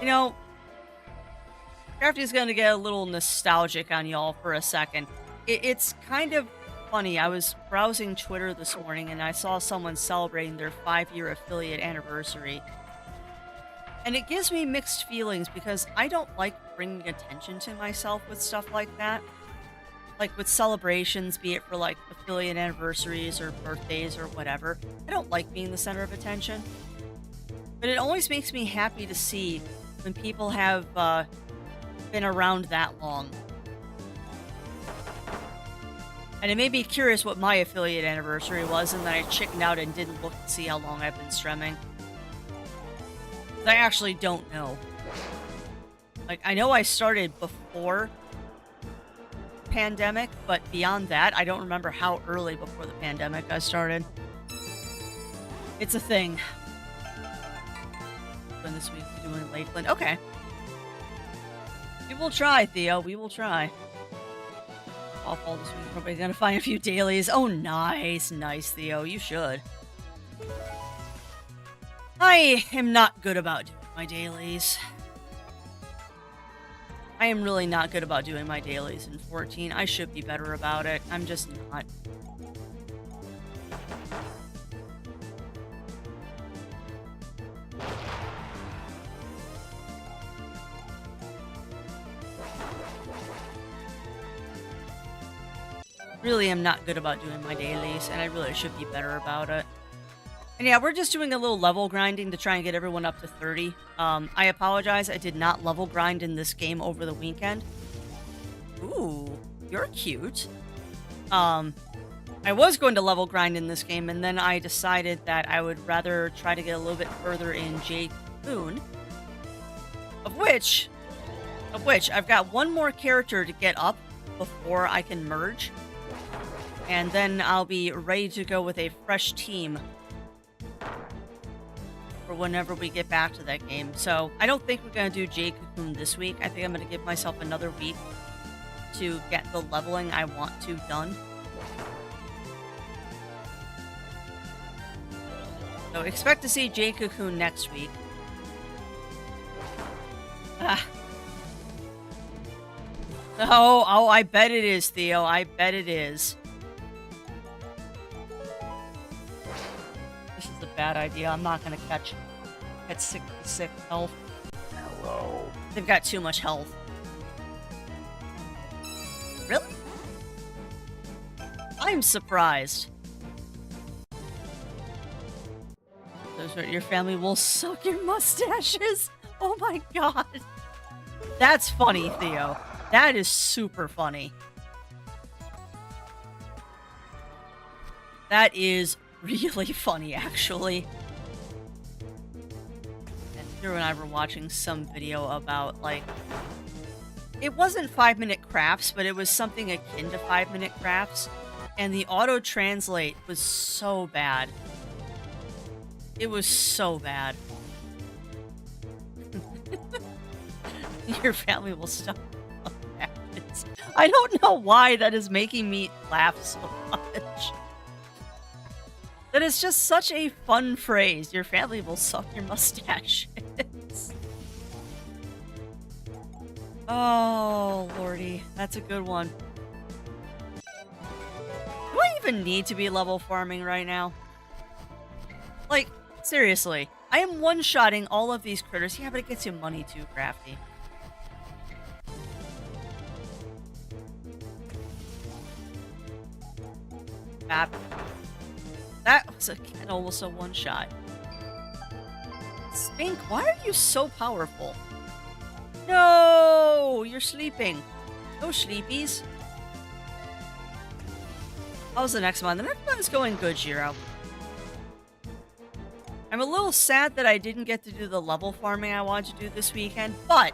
You know, Crafty's gonna get a little nostalgic on y'all for a second. It's kind of funny. I was browsing Twitter this morning and I saw someone celebrating their 5-year affiliate anniversary. And it gives me mixed feelings because I don't like bringing attention to myself with stuff like that. Like with celebrations, be it for like affiliate anniversaries or birthdays or whatever. I don't like being the center of attention. But it always makes me happy to see when people have been around that long. And it made me curious what my affiliate anniversary was, and then I chickened out and didn't look to see how long I've been streaming. I actually don't know. Like, I know I started before pandemic, but beyond that, I don't remember how early before the pandemic I started. It's a thing. When this week we're doing Lakeland. Okay. We will try, Theo. We will try. Awful this week. Probably gonna find a few dailies. Oh, nice. Nice, Theo. You should. I am not good about doing my dailies. I am really not good about doing my dailies in 14. I should be better about it. I'm just not. Really am not good about doing my dailies, and I really should be better about it. And yeah, we're just doing a little level grinding to try and get everyone up to 30. I apologize, I did not level grind in this game over the weekend. Ooh, you're cute. I was going to level grind in this game, and then I decided that I would rather try to get a little bit further in Jade Cocoon. Of which I've got one more character to get up before I can merge. And then I'll be ready to go with a fresh team for whenever we get back to that game. So I don't think we're going to do Jade Cocoon this week. I think I'm going to give myself another week to get the leveling I want to done. So expect to see Jade Cocoon next week. Oh, I bet it is, Theo. I bet it is. This is a bad idea. I'm not gonna catch 66 health. Hello. They've got too much health. Really? I'm surprised. Your family will suck your mustaches. Oh my god. That's funny, Theo. That is super funny. That is really funny, actually. And Drew and I were watching some video about, like... It wasn't 5-minute crafts, but it was something akin to 5-minute crafts. And the auto-translate was so bad. It was so bad. Your family will stop. I don't know why that is making me laugh so much. That is just such a fun phrase. Your family will suck your mustaches. Oh, lordy. That's a good one. Do I even need to be level farming right now? Like, seriously. I am one-shotting all of these critters. Yeah, but it gets you money too, Crafty. That was almost a one-shot. Spink, why are you so powerful? No! You're sleeping. No sleepies. How's the next one? The next one's going good, Shiro. I'm a little sad that I didn't get to do the level farming I wanted to do this weekend, but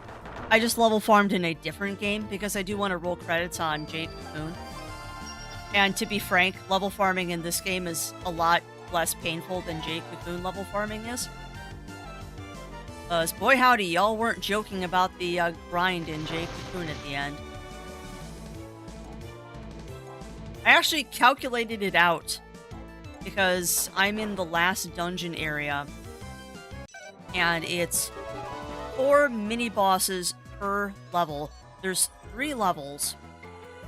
I just level farmed in a different game because I do want to roll credits on Jade Cocoon. And to be frank, level farming in this game is a lot less painful than Jade Cocoon level farming is. Boy howdy, y'all weren't joking about the grind in Jade Cocoon at the end. I actually calculated it out because I'm in the last dungeon area and it's 4 mini bosses per level. There's 3 levels.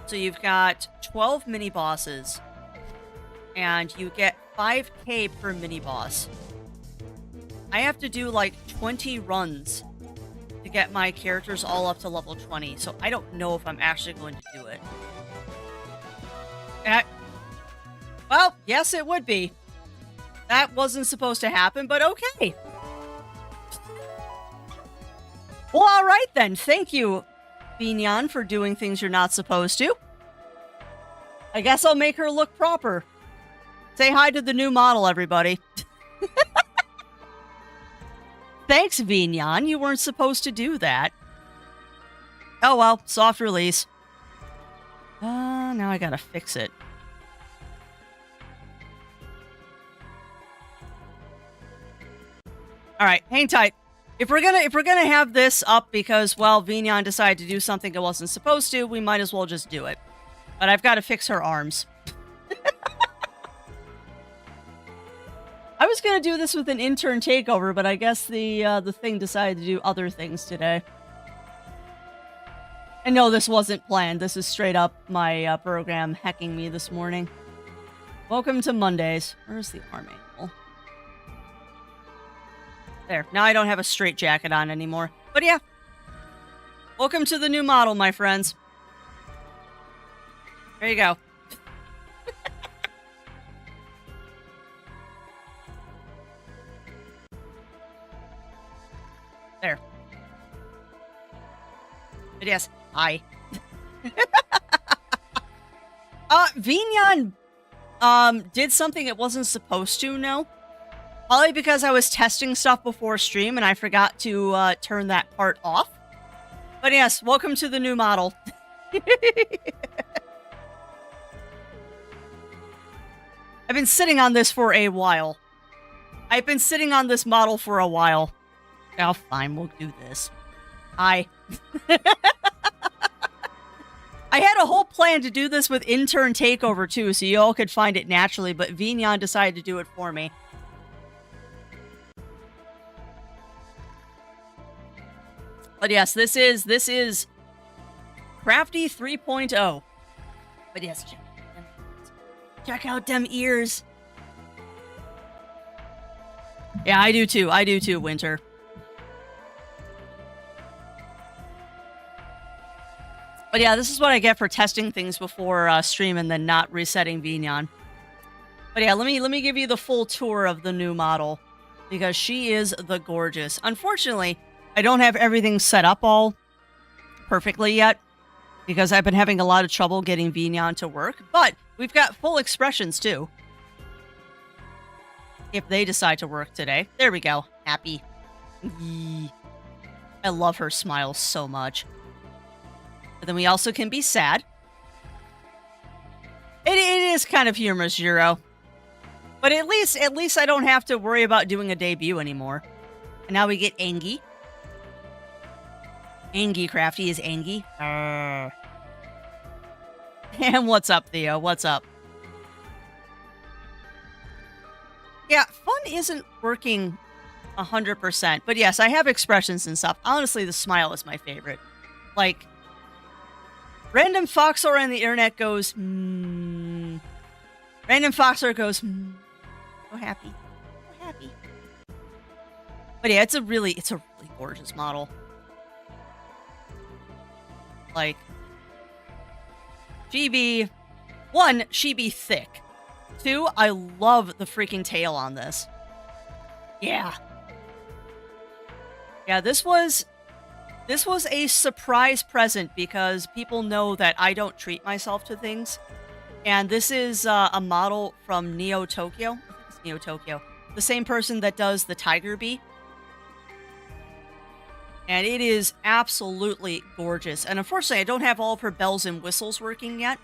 So you've got 12 mini bosses and you get 5k per mini boss. I have to do like 20 runs to get my characters all up to level 20, so I don't know if I'm actually going to do it. Well, yes, it would be. That wasn't supposed to happen, but okay. Well, all right then. Thank you, Binyan, for doing things you're not supposed to. I guess I'll make her look proper. Say hi to the new model, everybody. Thanks, Binyan. You weren't supposed to do that. Oh well, soft release. Now I gotta fix it. All right, hang tight. If we're gonna have this up because, well, Vignan decided to do something it wasn't supposed to, we might as well just do it. But I've got to fix her arms. I was gonna do this with an intern takeover, but I guess the thing decided to do other things today. And no, this wasn't planned. This is straight up my program hacking me this morning. Welcome to Mondays. Where's the arm angle? There. Now I don't have a straight jacket on anymore. But yeah. Welcome to the new model, my friends. There you go. There. But yes, hi. Vignan did something it wasn't supposed to, no? Probably because I was testing stuff before stream and I forgot to turn that part off. But yes, welcome to the new model. I've been sitting on this for a while. I've been sitting on this model for a while. Oh, fine, we'll do this. Hi. I had a whole plan to do this with intern takeover too, so you all could find it naturally, but Vignan decided to do it for me. But yes, this is Crafty 3.0. But yes, check out them ears. Yeah, I do too, Winter. But yeah, this is what I get for testing things before stream and then not resetting Vignan. But yeah, let me give you the full tour of the new model because she is the gorgeous. Unfortunately, I don't have everything set up all perfectly yet because I've been having a lot of trouble getting Vignan to work. But we've got full expressions too. If they decide to work today. There we go. Happy. Yee. I love her smile so much. But then we also can be sad. It is kind of humorous, Jiro. But at least I don't have to worry about doing a debut anymore. And now we get Angie. Angie Crafty is Angie. And what's up, Theo? What's up? Yeah, fun isn't working 100%. But yes, I have expressions and stuff. Honestly, the smile is my favorite. Like, random Foxor on the internet goes, Random Foxor goes, So happy. So happy. But yeah, it's a really gorgeous model. Like, she be thick. 2, I love the freaking tail on this. Yeah. Yeah, this was a surprise present because people know that I don't treat myself to things. And this is a model from Neo Tokyo. I think it's Neo Tokyo. The same person that does the Tiger Bee. And it is absolutely gorgeous. And unfortunately, I don't have all of her bells and whistles working yet.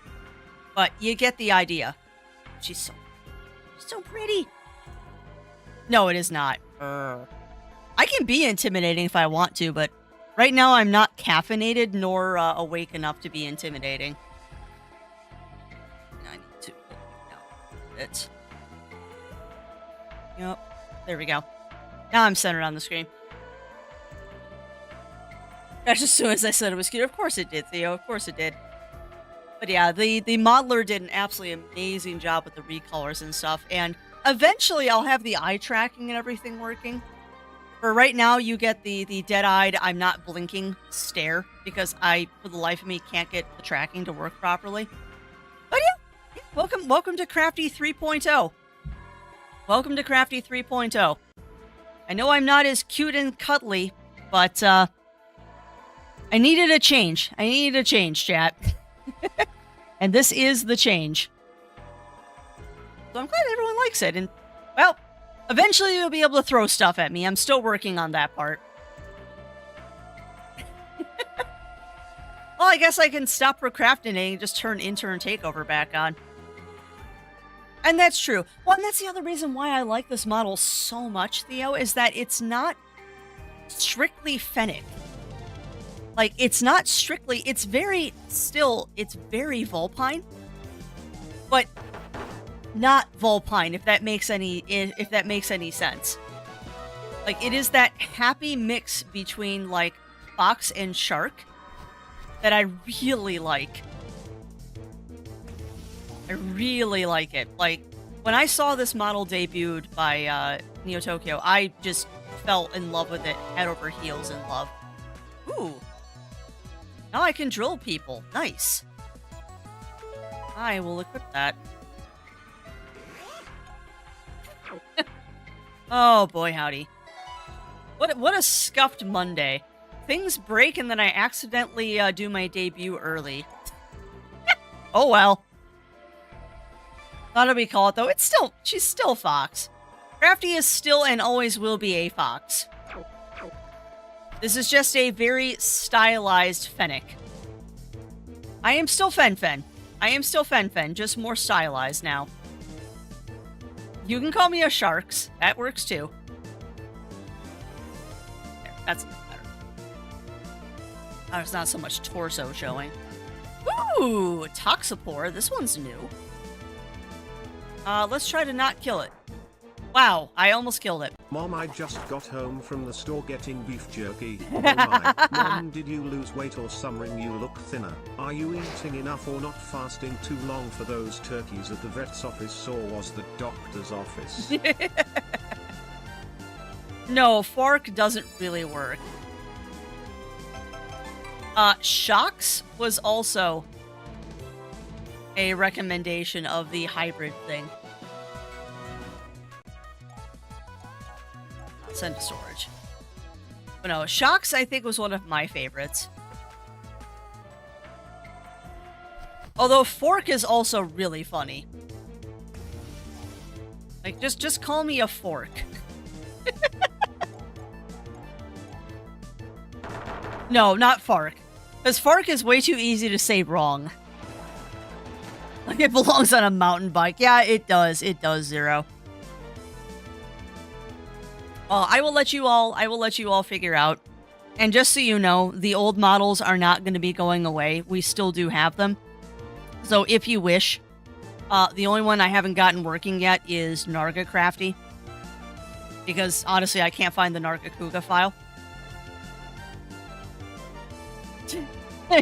But you get the idea. She's so pretty. No, it is not. I can be intimidating if I want to, but right now I'm not caffeinated nor awake enough to be intimidating. I need to pull it down a bit. Yep. There we go. Now I'm centered on the screen. Gosh, as soon as I said it was cute, of course it did, Theo. Of course it did. But yeah, the modeler did an absolutely amazing job with the recolors and stuff. And eventually I'll have the eye tracking and everything working. For right now, you get the dead-eyed, I'm not blinking stare because I, for the life of me, can't get the tracking to work properly. But yeah, welcome to Crafty 3.0. Welcome to Crafty 3.0. I know I'm not as cute and cuddly, but I needed a change. I needed a change, chat. And this is the change. So I'm glad everyone likes it. And, well, eventually you'll be able to throw stuff at me. I'm still working on that part. Well, I guess I can stop procrastinating and just turn intern takeover back on. And that's true. Well, and that's the other reason why I like this model so much, Theo, is that it's not strictly Fennec. Like, it's not strictly, it's very Vulpine, but not Vulpine, if that makes any sense. Like, it is that happy mix between, like, fox and shark that I really like. I really like it. Like, when I saw this model debuted by Neo Tokyo, I just fell in love with it, head over heels in love. Ooh. Now I can drill people. Nice. I will equip that. Oh boy, howdy. What a scuffed Monday. Things break and then I accidentally do my debut early. Oh well. Not what we call it though. She's still Fox. Crafty is still and always will be a Fox. This is just a very stylized Fennec. I am still Fen. I am still Fen, just more stylized now. You can call me a Sharks. That works too. There, that's better. There's not so much torso showing. Ooh, Toxipore. This one's new. Let's try to not kill it. Wow, I almost killed it. Mom, I just got home from the store getting beef jerky. Oh my. Mom, did you lose weight or something? You look thinner. Are you eating enough or not fasting too long for those turkeys at the vet's office, or was the doctor's office? No, fork doesn't really work. Shocks was also a recommendation of the hybrid thing. Send to storage. But no, Shocks I think was one of my favorites. Although Fork is also really funny. Like, just call me a fork. No, not Fark. Because Fark is way too easy to say wrong. Like, it belongs on a mountain bike. Yeah, it does. It does, Zero. I will let you all figure out. And just so you know, the old models are not going to be going away. We still do have them. So if you wish, the only one I haven't gotten working yet is Narga Crafty. Because honestly, I can't find the Narga Kuga file.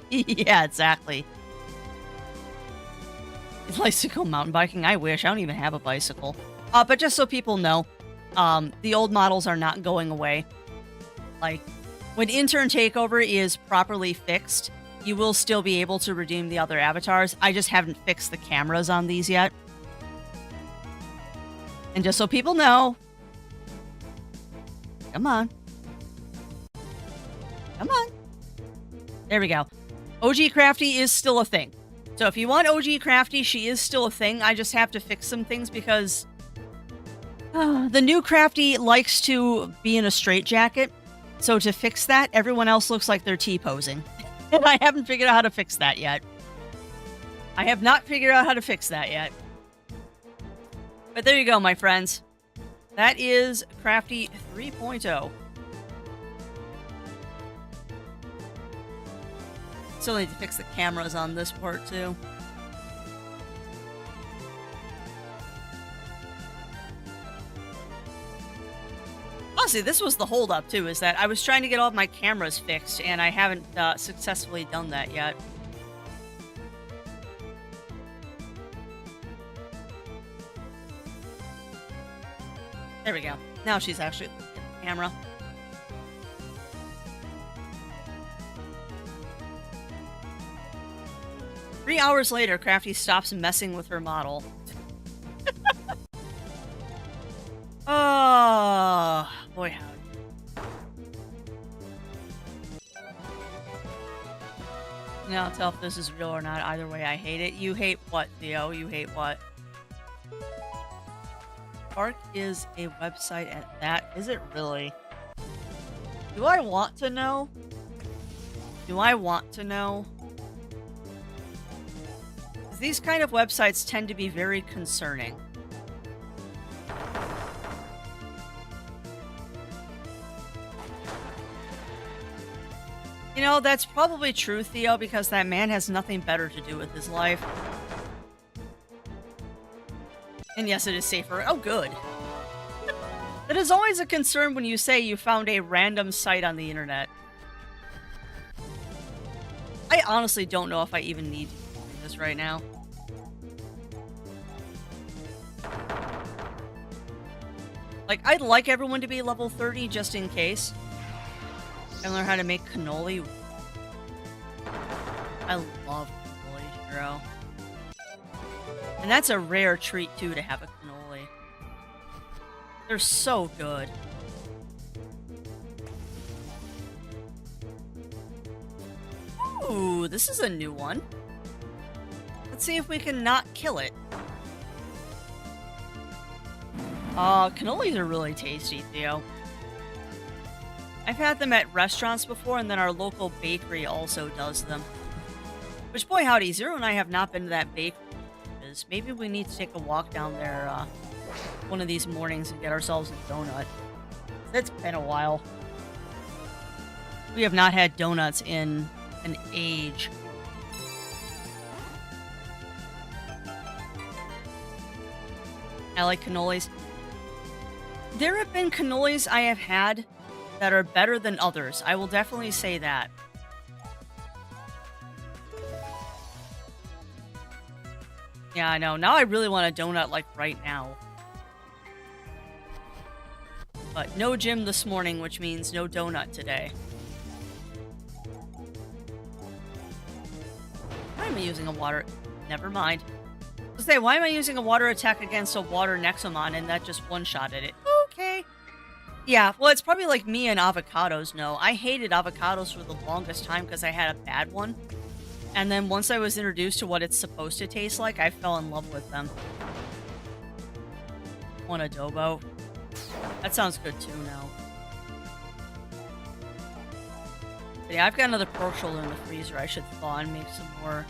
Yeah, exactly. It likes to go mountain biking. I wish. I don't even have a bicycle. But just so people know, the old models are not going away. Like, when Intern Takeover is properly fixed, you will still be able to redeem the other avatars. I just haven't fixed the cameras on these yet. And just so people know... Come on. Come on. There we go. OG Crafty is still a thing. So if you want OG Crafty, she is still a thing. I just have to fix some things because the new Crafty likes to be in a straitjacket. So to fix that, everyone else looks like they're T-posing. And I haven't figured out how to fix that yet. I have not figured out how to fix that yet. But there you go, my friends. That is Crafty 3.0. Still need to fix the cameras on this part, too. Honestly, this was the holdup, too, is that I was trying to get all of my cameras fixed, and I haven't successfully done that yet. There we go. Now she's actually looking at the camera. Three hours later, Crafty stops messing with her model. Oh, boy howdy. Now I'll tell if this is real or not. Either way, I hate it. You hate what, Theo? You hate what? Park is a website at that. Is it really? Do I want to know? Do I want to know? These kind of websites tend to be very concerning. You know, that's probably true, Theo, because that man has nothing better to do with his life. And yes, it is safer. Oh, good. It is always a concern when you say you found a random site on the internet. I honestly don't know if I even need to do this right now. Like, I'd like everyone to be level 30 just in case. And learn how to make cannoli. I love cannoli, Shiro. And that's a rare treat, too, to have a cannoli. They're so good. Ooh, this is a new one. Let's see if we can not kill it. Cannolis are really tasty, Theo. I've had them at restaurants before, and then our local bakery also does them. Which, boy howdy, Zero and I have not been to that bakery. Maybe we need to take a walk down there one of these mornings and get ourselves a donut. It's been a while. We have not had donuts in an age. I like cannolis. There have been cannolis I have had that are better than others. I will definitely say that. Yeah, I know. Now I really want a donut, like, right now. But no gym this morning, which means no donut today. Why am I using a water... Never mind. I was gonna say, why am I using a water attack against a water Nexomon and that just one-shotted it? Okay. Yeah, well, it's probably like me and avocados, no. I hated avocados for the longest time because I had a bad one. And then once I was introduced to what it's supposed to taste like, I fell in love with them. One adobo. That sounds good too now. But yeah, I've got another pork shoulder in the freezer. I should thaw and make some more.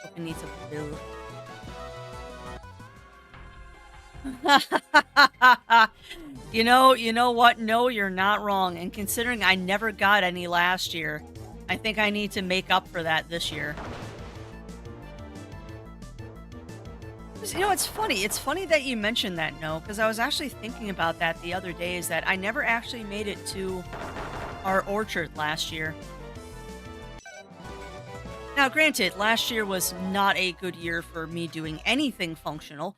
Hope it needs a bill. You know what? No, you're not wrong. And considering I never got any last year, I think I need to make up for that this year. You know, it's funny. It's funny that you mentioned that, No, because I was actually thinking about that the other day, is that I never actually made it to our orchard last year. Now, granted, last year was not a good year for me doing anything functional.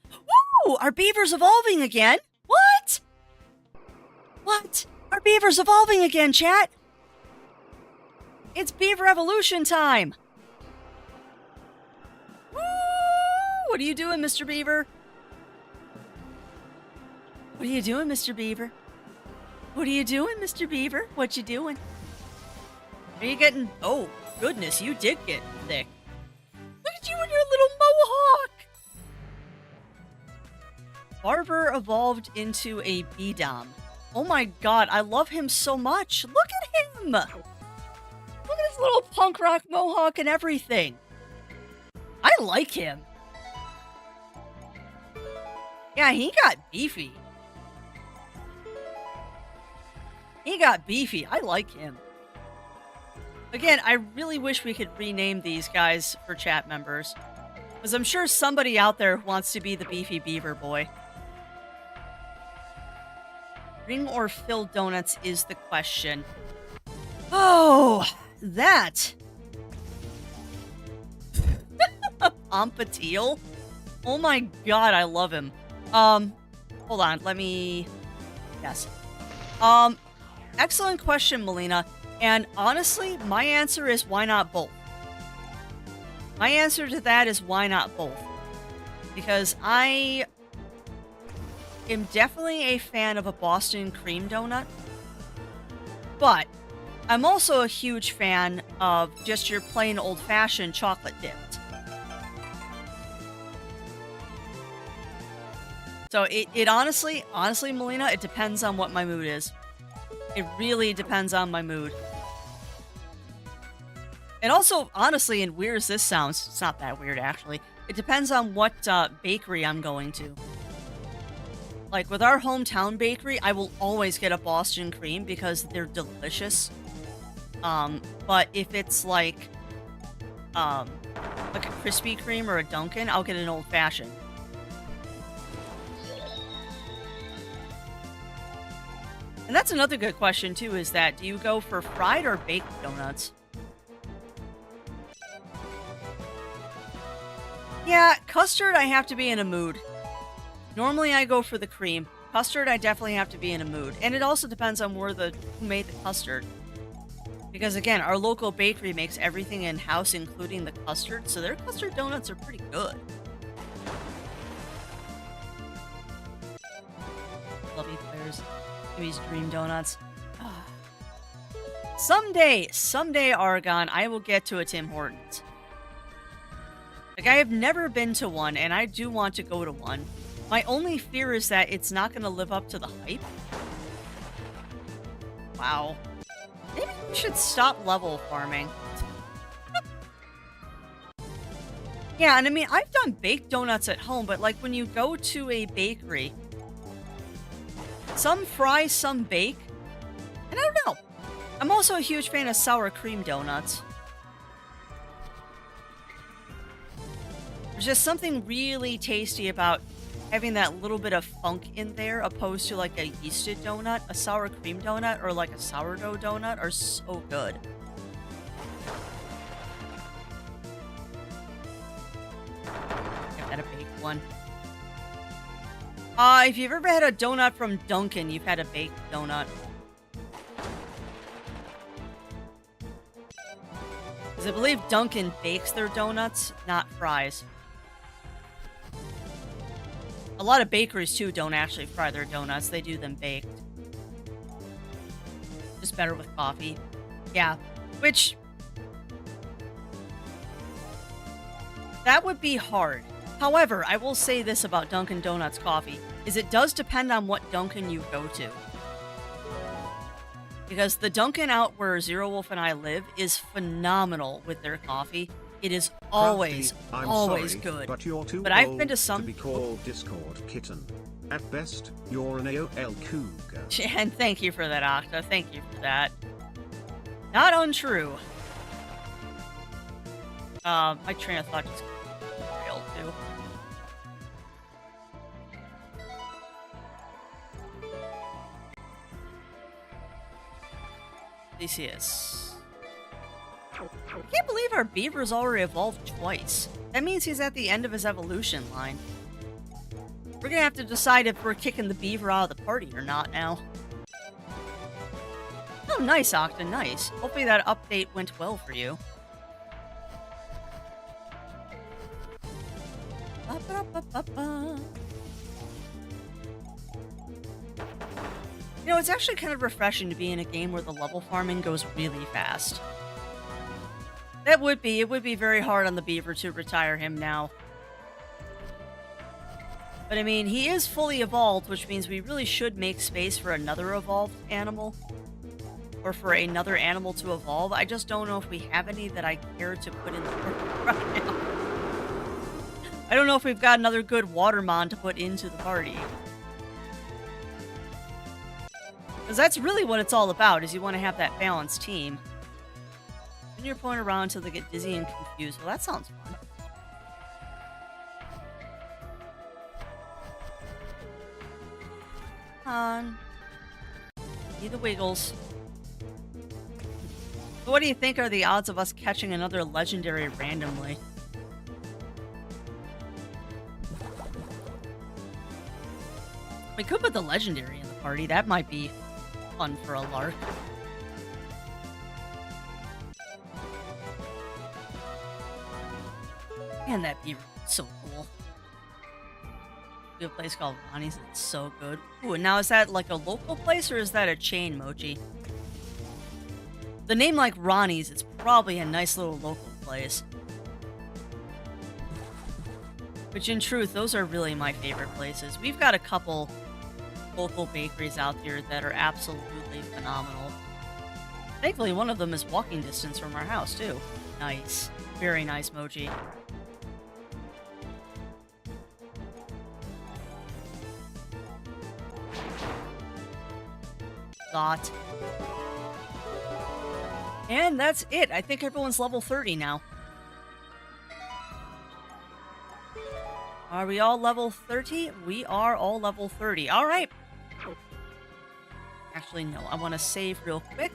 Woo! Our beaver's evolving again? What? What? Our beaver's evolving again, chat! It's beaver evolution time! Woo! What are you doing, Mr. Beaver? What are you doing, Mr. Beaver? What are you doing, Mr. Beaver? What you doing? Are you getting... Oh, goodness, you did get thick. Look at you and your Barber evolved into a Beedom. Oh my god, I love him so much. Look at him! Look at his little punk rock mohawk and everything. I like him. Yeah, he got beefy. He got beefy. I like him. Again, I really wish we could rename these guys for chat members. Because I'm sure somebody out there wants to be the beefy beaver boy. Ring or filled donuts is the question. Oh, that. Pompateel? Oh my god, I love him. Hold on, let me... Yes. Excellent question, Melina. And honestly, my answer is why not both? My answer to that is why not both? Because I am definitely a fan of a Boston cream donut. But I'm also a huge fan of just your plain old-fashioned chocolate dipped. So it honestly, Melina, it depends on what my mood is. It really depends on my mood. And also, honestly, and weird as this sounds, it's not that weird actually, it depends on what bakery I'm going to. Like with our hometown bakery, I will always get a Boston cream because they're delicious. But if it's like a Krispy Kreme or a Dunkin', I'll get an old fashioned. And that's another good question too, is that do you go for fried or baked donuts? Yeah, custard I have to be in a mood. Normally I go for the cream. Custard I definitely have to be in a mood. And it also depends on who made the custard. Because again, our local bakery makes everything in-house, including the custard, so their custard donuts are pretty good. Love you, players. Jimmy's Dream Donuts. Someday, Argon, I will get to a Tim Hortons. Like, I have never been to one, and I do want to go to one. My only fear is that it's not going to live up to the hype. Wow. Maybe we should stop level farming. Yeah, and I mean, I've done baked donuts at home, but like when you go to a bakery, some fry, some bake, and I don't know. I'm also a huge fan of sour cream donuts. There's just something really tasty about having that little bit of funk in there opposed to like a yeasted donut. A sour cream donut or like a sourdough donut are so good. I've had a baked one. If you've ever had a donut from Dunkin', you've had a baked donut. Because I believe Dunkin' bakes their donuts, not fries. A lot of bakeries, too, don't actually fry their donuts. They do them baked. Just better with coffee. Yeah. Which... that would be hard. However, I will say this about Dunkin' Donuts coffee, is it does depend on what Dunkin' you go to. Because the Dunkin' out where Zero Wolf and I live is phenomenal with their coffee. It is always good. But you're too I've old been to some... to be called Discord Kitten. At best, you're an AOL cougar. And thank you for that, Octa. Thank you for that. Not untrue. My train of thought just failed too. Theseus. I can't believe our beaver's already evolved twice. That means he's at the end of his evolution line. We're gonna have to decide if we're kicking the beaver out of the party or not now. Oh, nice, Octa, nice. Hopefully that update went well for you. You know, it's actually kind of refreshing to be in a game where the level farming goes really fast. It would be very hard on the beaver to retire him now. But I mean, he is fully evolved, which means we really should make space for another evolved animal. Or for another animal to evolve. I just don't know if we have any that I care to put in the party right now. I don't know if we've got another good Watermon to put into the party. Because that's really what it's all about, is you want to have that balanced team. Spin your point around until they get dizzy and confused. Well, that sounds fun. Come on. Need the wiggles. So what do you think are the odds of us catching another legendary randomly? We could put the legendary in the party. That might be fun for a lark. Man, that'd be so cool. We have a place called Ronnie's. It's so good. Ooh, and now is that like a local place or is that a chain, Mochi? The name like Ronnie's, it's probably a nice little local place. Which in truth, those are really my favorite places. We've got a couple local bakeries out here that are absolutely phenomenal. Thankfully, one of them is walking distance from our house, too. Nice. Very nice, Mochi. Got. And that's it. I think everyone's level 30 now. Are we all level 30? We are all level 30. All right. Actually, no. I want to save real quick.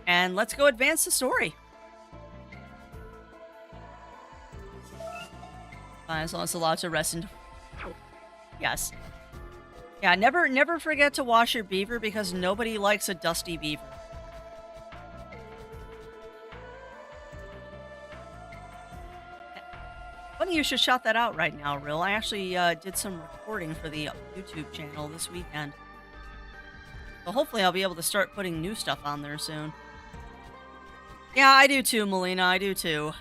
And let's go advance the story. Fine, as long as it's allowed to rest in... Yes. Yeah, never forget to wash your beaver because nobody likes a dusty beaver. Funny you should shout that out right now, Rill. I actually did some recording for the YouTube channel this weekend. So hopefully I'll be able to start putting new stuff on there soon. Yeah, I do too, Melina. I do too.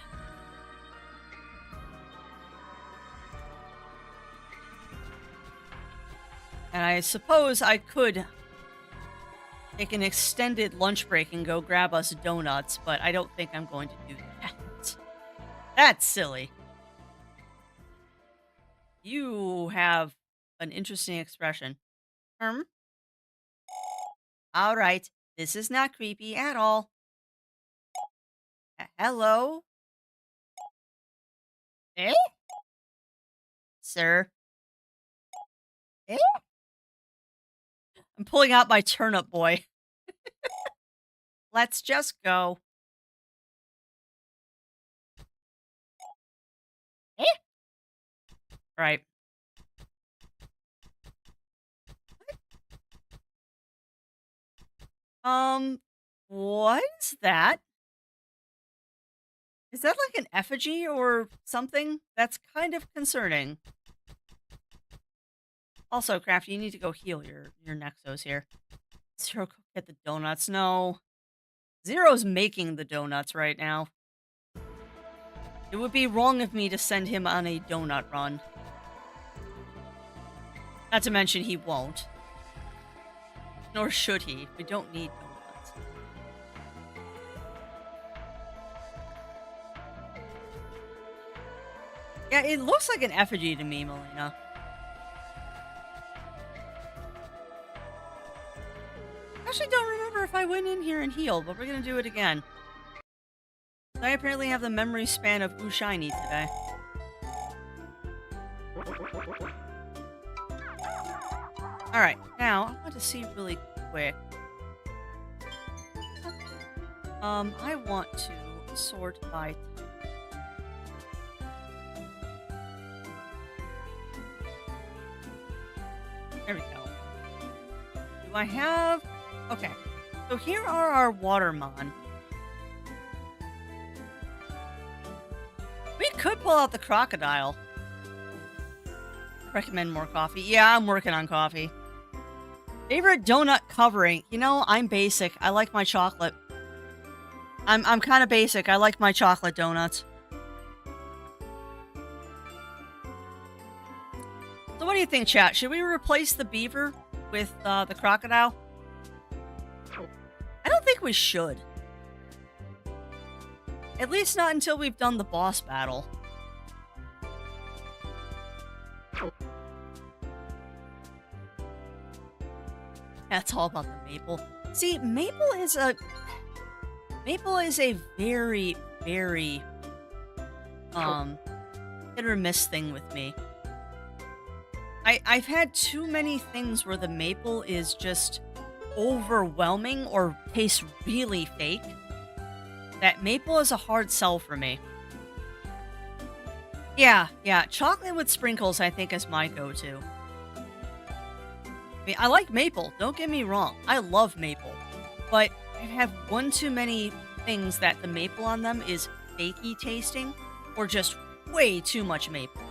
And I suppose I could take an extended lunch break and go grab us donuts, but I don't think I'm going to do that. That's silly. You have an interesting expression. All right. This is not creepy at all. Hello? Eh? Sir? Eh? I'm pulling out my turnip boy. Let's just go. Eh? Right. What is that? Is that like an effigy or something? That's kind of concerning. Also, Crafty, you need to go heal your Nexos here. Zero, go get the donuts. No. Zero's making the donuts right now. It would be wrong of me to send him on a donut run. Not to mention he won't. Nor should he. We don't need donuts. Yeah, it looks like an effigy to me, Melina. Actually, don't remember if I went in here and healed, but we're gonna do it again. I apparently have the memory span of Ooh Shiny today. Alright, now, I want to see really quick. I want to sort by type. There we go. Do I have... Okay, so here are our Watermon. We could pull out the crocodile. Recommend more coffee. Yeah, I'm working on coffee. Favorite donut covering. You know, I'm basic. I like my chocolate. I'm kind of basic. I like my chocolate donuts. So what do do you think, chat? Should we replace the beaver with the crocodile? I don't think we should. At least not until we've done the boss battle. That's all about the maple. See, maple is a very, very hit or miss thing with me. I've had too many things where the maple is just overwhelming or tastes really fake. That maple is a hard sell for me. Yeah, chocolate with sprinkles I think is my go-to. I mean, I like maple, don't get me wrong. I love maple. But I have one too many things that the maple on them is fakey tasting or just way too much maple.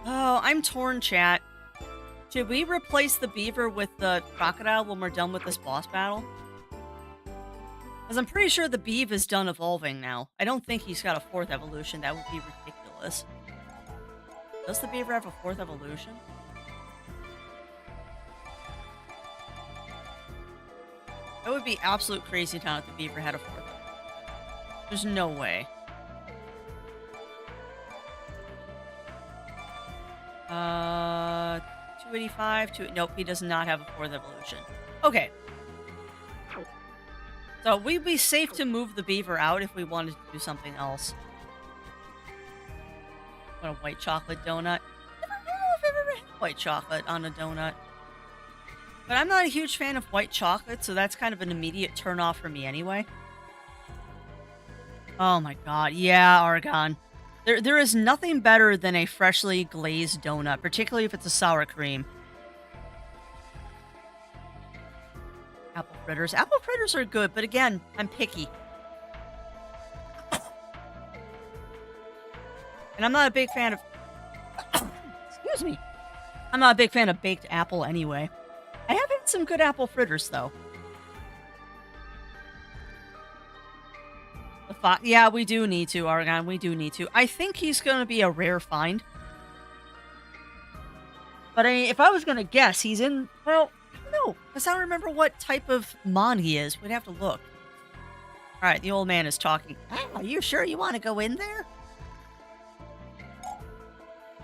Oh, I'm torn, chat. Should we replace the beaver with the crocodile when we're done with this boss battle? Because I'm pretty sure the beav is done evolving now. I don't think he's got a 4th evolution. That would be ridiculous. Does the beaver have a 4th evolution? That would be absolute crazy town if the beaver had a 4th evolution. There's no way. 285. Nope, he does not have a 4th evolution. Okay. So we'd be safe to move the beaver out if we wanted to do something else. What, a white chocolate donut? I don't know if I've ever had white chocolate on a donut. But I'm not a huge fan of white chocolate, so that's kind of an immediate turnoff for me anyway. Oh my god, yeah, Argon. There is nothing better than a freshly glazed donut, particularly if it's a sour cream. Apple fritters. Apple fritters are good, but again, I'm picky. And I'm not a big fan of... Excuse me. I'm not a big fan of baked apple anyway. I have had some good apple fritters, though. Yeah, we do need to, Argon. We do need to. I think he's going to be a rare find. But I mean, if I was going to guess, he's in... Well, I don't know. Because I don't remember what type of mon he is. We'd have to look. Alright, the old man is talking. Oh, are you sure you want to go in there?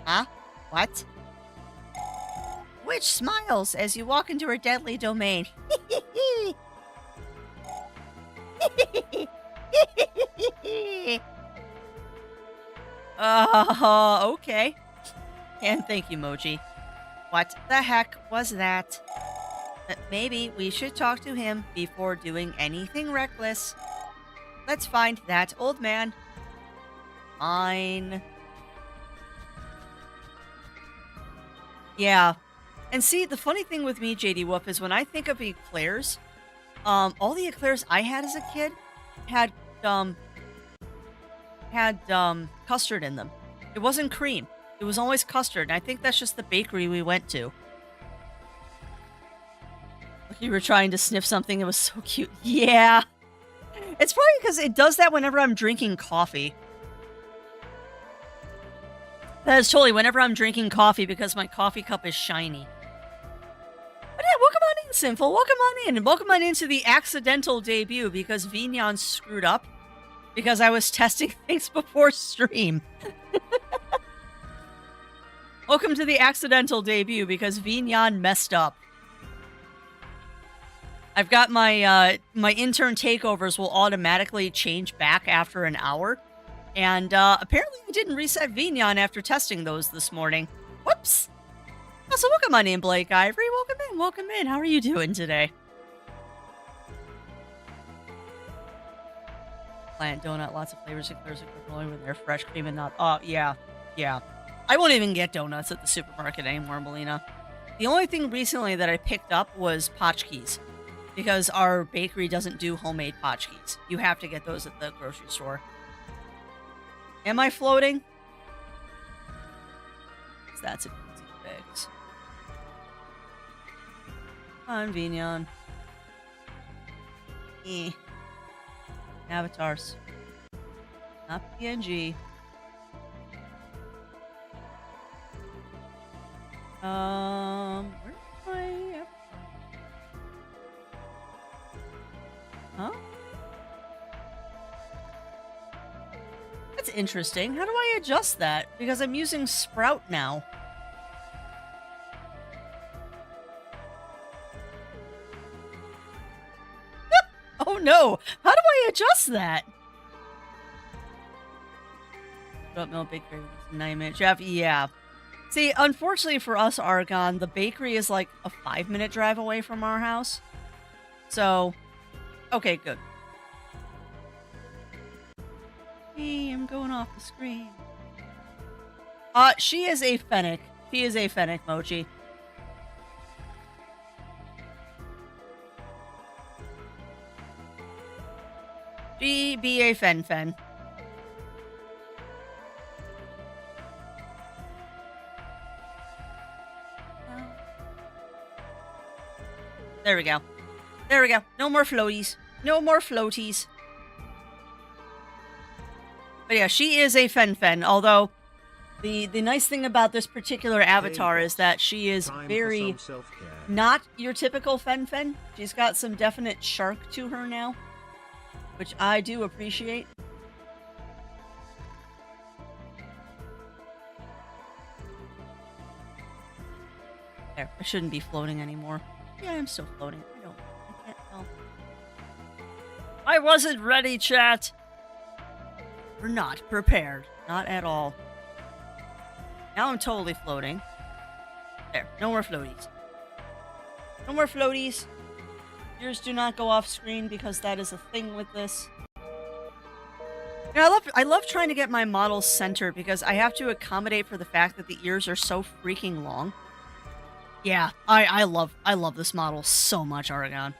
Huh? What? Witch smiles as you walk into her deadly domain. Okay. And thank you, Moji. What the heck was that? Maybe we should talk to him before doing anything reckless. Let's find that old man. Fine. Yeah. And see, the funny thing with me, JD Whoop, is when I think of eclairs, all the eclairs I had as a kid had custard in them. It wasn't cream. It was always custard. And I think that's just the bakery we went to. You were trying to sniff something that was so cute. Yeah. It's probably because it does that whenever I'm drinking coffee. That is totally whenever I'm drinking coffee because my coffee cup is shiny. But yeah, welcome on in, Sinful. Welcome on in. And welcome on into the accidental debut because Vignon screwed up. Because I was testing things before stream. Welcome to the accidental debut because Vignon messed up. I've got my my intern takeovers will automatically change back after an hour. And apparently we didn't reset Vignon after testing those this morning. Whoops! Oh, so welcome on in, Blake Ivory. Welcome in, welcome in. How are you doing today? Plant donut, lots of flavors, eclairs, glowing with their fresh cream and nut. Oh, yeah. I won't even get donuts at the supermarket anymore, Melina. The only thing recently that I picked up was potchkis. Because our bakery doesn't do homemade potchkis. You have to get those at the grocery store. Am I floating? That's a easy fix. I'm Vignon. Avatars. Not PNG. Where am I? Huh? That's interesting. How do I adjust that? Because I'm using Sprout now. Oh no! How do I adjust that? Don't know, bakery was a nightmare. Jeff, yeah. See, unfortunately for us, Argon, the bakery is like a 5-minute drive away from our house. So, okay, good. Hey, I'm going off the screen. She is a Fennec. She is a Fennec, Mochi. She be a Fen. There we go. There we go. No more floaties. No more floaties. But yeah, she is a Fen, although the nice thing about this particular avatar is that she is very not your typical Fen. She's got some definite shark to her now, which I do appreciate. There, I shouldn't be floating anymore. Yeah, I'm still floating. I can't tell. I wasn't ready, chat. We're not prepared. Not at all. Now I'm totally floating. There, no more floaties. No more floaties. Yours do not go off screen because that is a thing with this. You know, I love trying to get my models centered because I have to accommodate for the fact that the ears are so freaking long. Yeah, I love this model so much, Argon.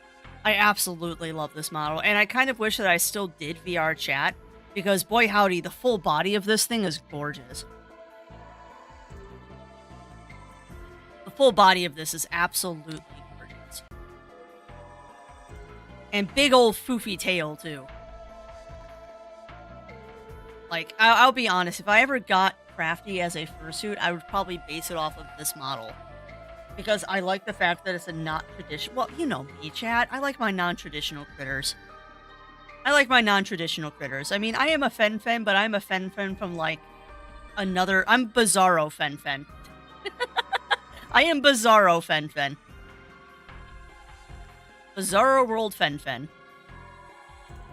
I absolutely love this model, and I kind of wish that I still did VR chat, because boy howdy, the full body of this thing is gorgeous. The full body of this is absolutely gorgeous. And big old foofy tail, too. Like, I'll be honest, if I ever got Crafty as a fursuit, I would probably base it off of this model. Because I like the fact that it's a not traditional. Well, you know me, chat. I like my non-traditional critters. I mean, I am a Fen, but I'm a Fen from like another. I'm Bizarro Fen. I am Bizarro Fen. Bizarro World Fen.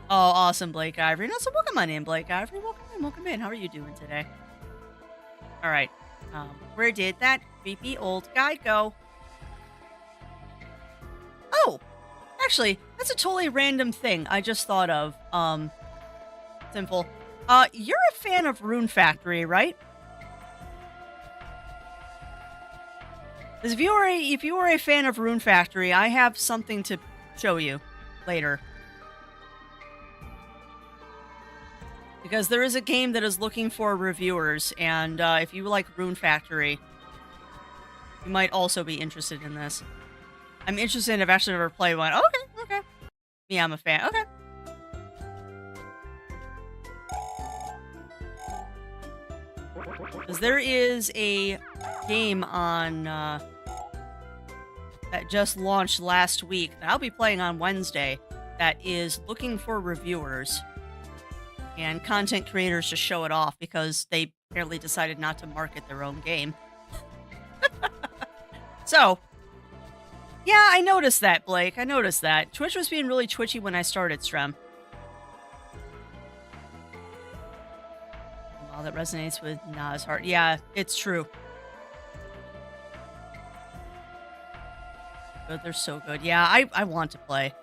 Oh, awesome, Blake Ivory. No, so welcome on in, Blake Ivory. Welcome in. How are you doing today? All right. Where did that creepy old guy go? Oh, actually, that's a totally random thing I just thought of. Simple. You're a fan of Rune Factory, right? Because if you are a fan of Rune Factory, I have something to show you later. Because there is a game that is looking for reviewers, and if you like Rune Factory, you might also be interested in this. I'm interested in. I've actually never played one. Okay. Yeah, I'm a fan. Okay. Because there is a game on that just launched last week that I'll be playing on Wednesday that is looking for reviewers and content creators to show it off because they apparently decided not to market their own game. So, yeah, I noticed that, Blake. I noticed that. Twitch was being really twitchy when I started Strem. All that resonates with Na's heart. Yeah, it's true. Good, they're so good. Yeah, I want to play.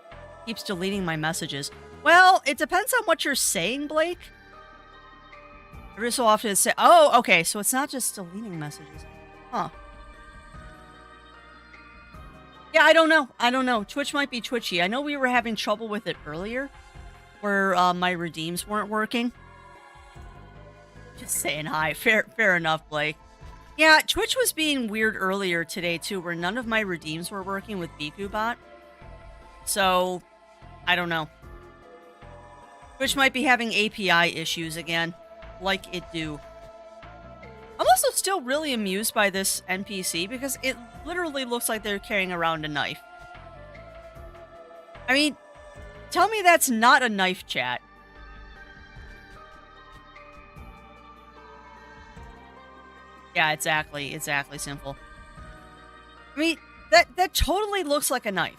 Keeps deleting my messages. Well, it depends on what you're saying, Blake. Every so often it's oh, okay, so it's not just deleting messages. Huh. Yeah, I don't know. Twitch might be twitchy. I know we were having trouble with it earlier, where my redeems weren't working. Just saying hi. Fair enough, Blake. Yeah, Twitch was being weird earlier today, too, where none of my redeems were working with BikuBot. So, I don't know. Twitch might be having API issues again, like it do. I'm also still really amused by this NPC because it literally looks like they're carrying around a knife. I mean, tell me that's not a knife, chat. Yeah, exactly, simple. I mean, that totally looks like a knife.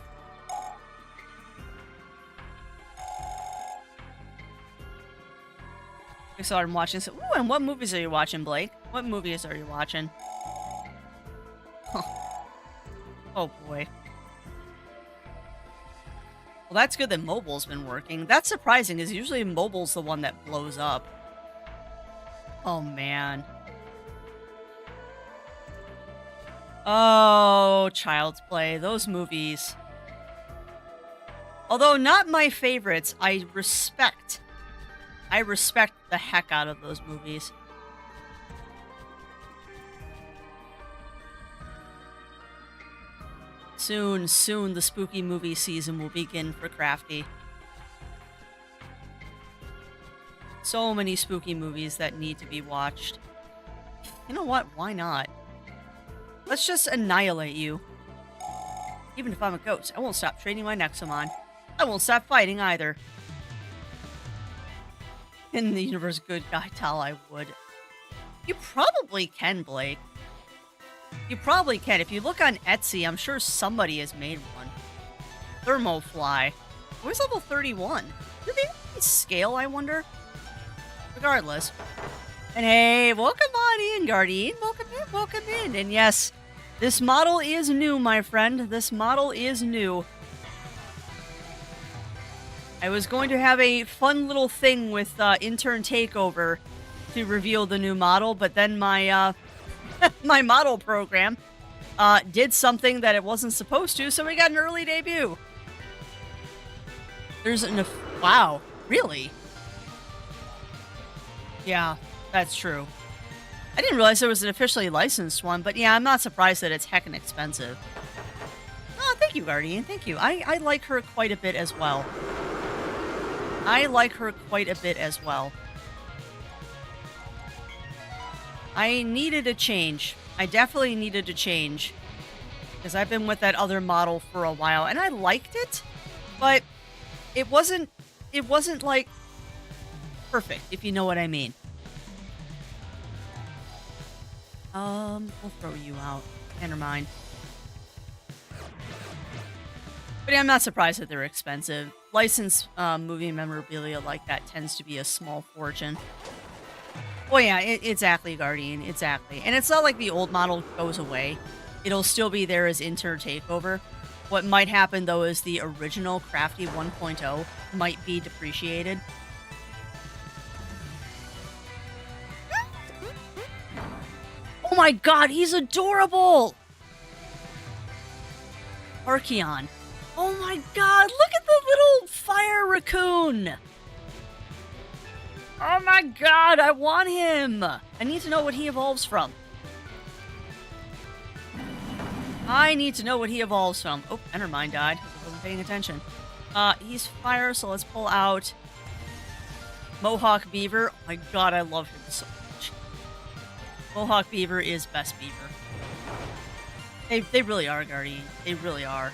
So I'm watching. Ooh, and what movies are you watching, Blake? What movies are you watching? Huh. Oh boy. Well, that's good that mobile's been working. That's surprising, because usually mobile's the one that blows up. Oh man. Oh, Child's Play. Those movies. Although not my favorites, I respect the heck out of those movies. Soon the spooky movie season will begin for Crafty. So many spooky movies that need to be watched. You know what? Why not? Let's just annihilate you. Even if I'm a ghost, I won't stop training my Nexomon. I won't stop fighting either. In the universe, good guy tell I would. You probably can, Blake. You probably can. If you look on Etsy, I'm sure somebody has made one. Thermofly. Where's level 31? Do they scale, I wonder? Regardless. And hey, welcome on in, Guardian. Welcome in. And yes, this model is new, my friend. This model is new. I was going to have a fun little thing with Intern Takeover to reveal the new model, but then my my model program did something that it wasn't supposed to, so we got an early debut. There's an... Wow, really? Yeah, that's true. I didn't realize there was an officially licensed one, but yeah, I'm not surprised that it's heckin' expensive. Oh, thank you, Guardian, thank you. I like her quite a bit as well. I needed a change. I definitely needed a change. Because I've been with that other model for a while, and I liked it, but it wasn't like perfect, if you know what I mean. We'll throw you out. Never mind. But yeah, I'm not surprised that they're expensive. Licensed movie memorabilia like that tends to be a small fortune. Well, yeah, exactly, Guardian, exactly. And it's not like the old model goes away. It'll still be there as Intern Takeover. What might happen, though, is the original Crafty 1.0 might be depreciated. Oh my god, he's adorable! Archeon. Oh my god, look at the little fire raccoon! Oh my god, I want him! I need to know what he evolves from. Oh, Endermine died because I wasn't paying attention. He's fire, so let's pull out Mohawk Beaver. Oh my god, I love him so much. Mohawk Beaver is best beaver. They really are, Guardian. They really are.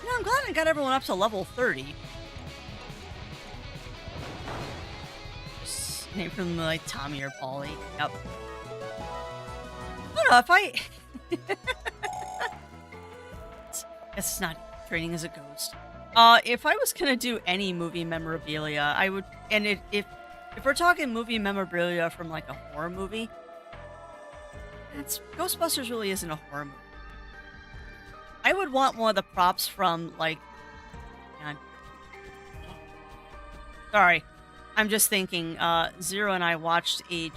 You know, I'm glad I got everyone up to level 30. Name from like Tommy or Polly. Yep. I don't know if I... It's not training as a ghost. If I was gonna do any movie memorabilia, I would... And if we're talking movie memorabilia from like a horror movie, Ghostbusters really isn't a horror movie. I would want one of the props from like... Man. Sorry. I'm just thinking, Zero and I watched a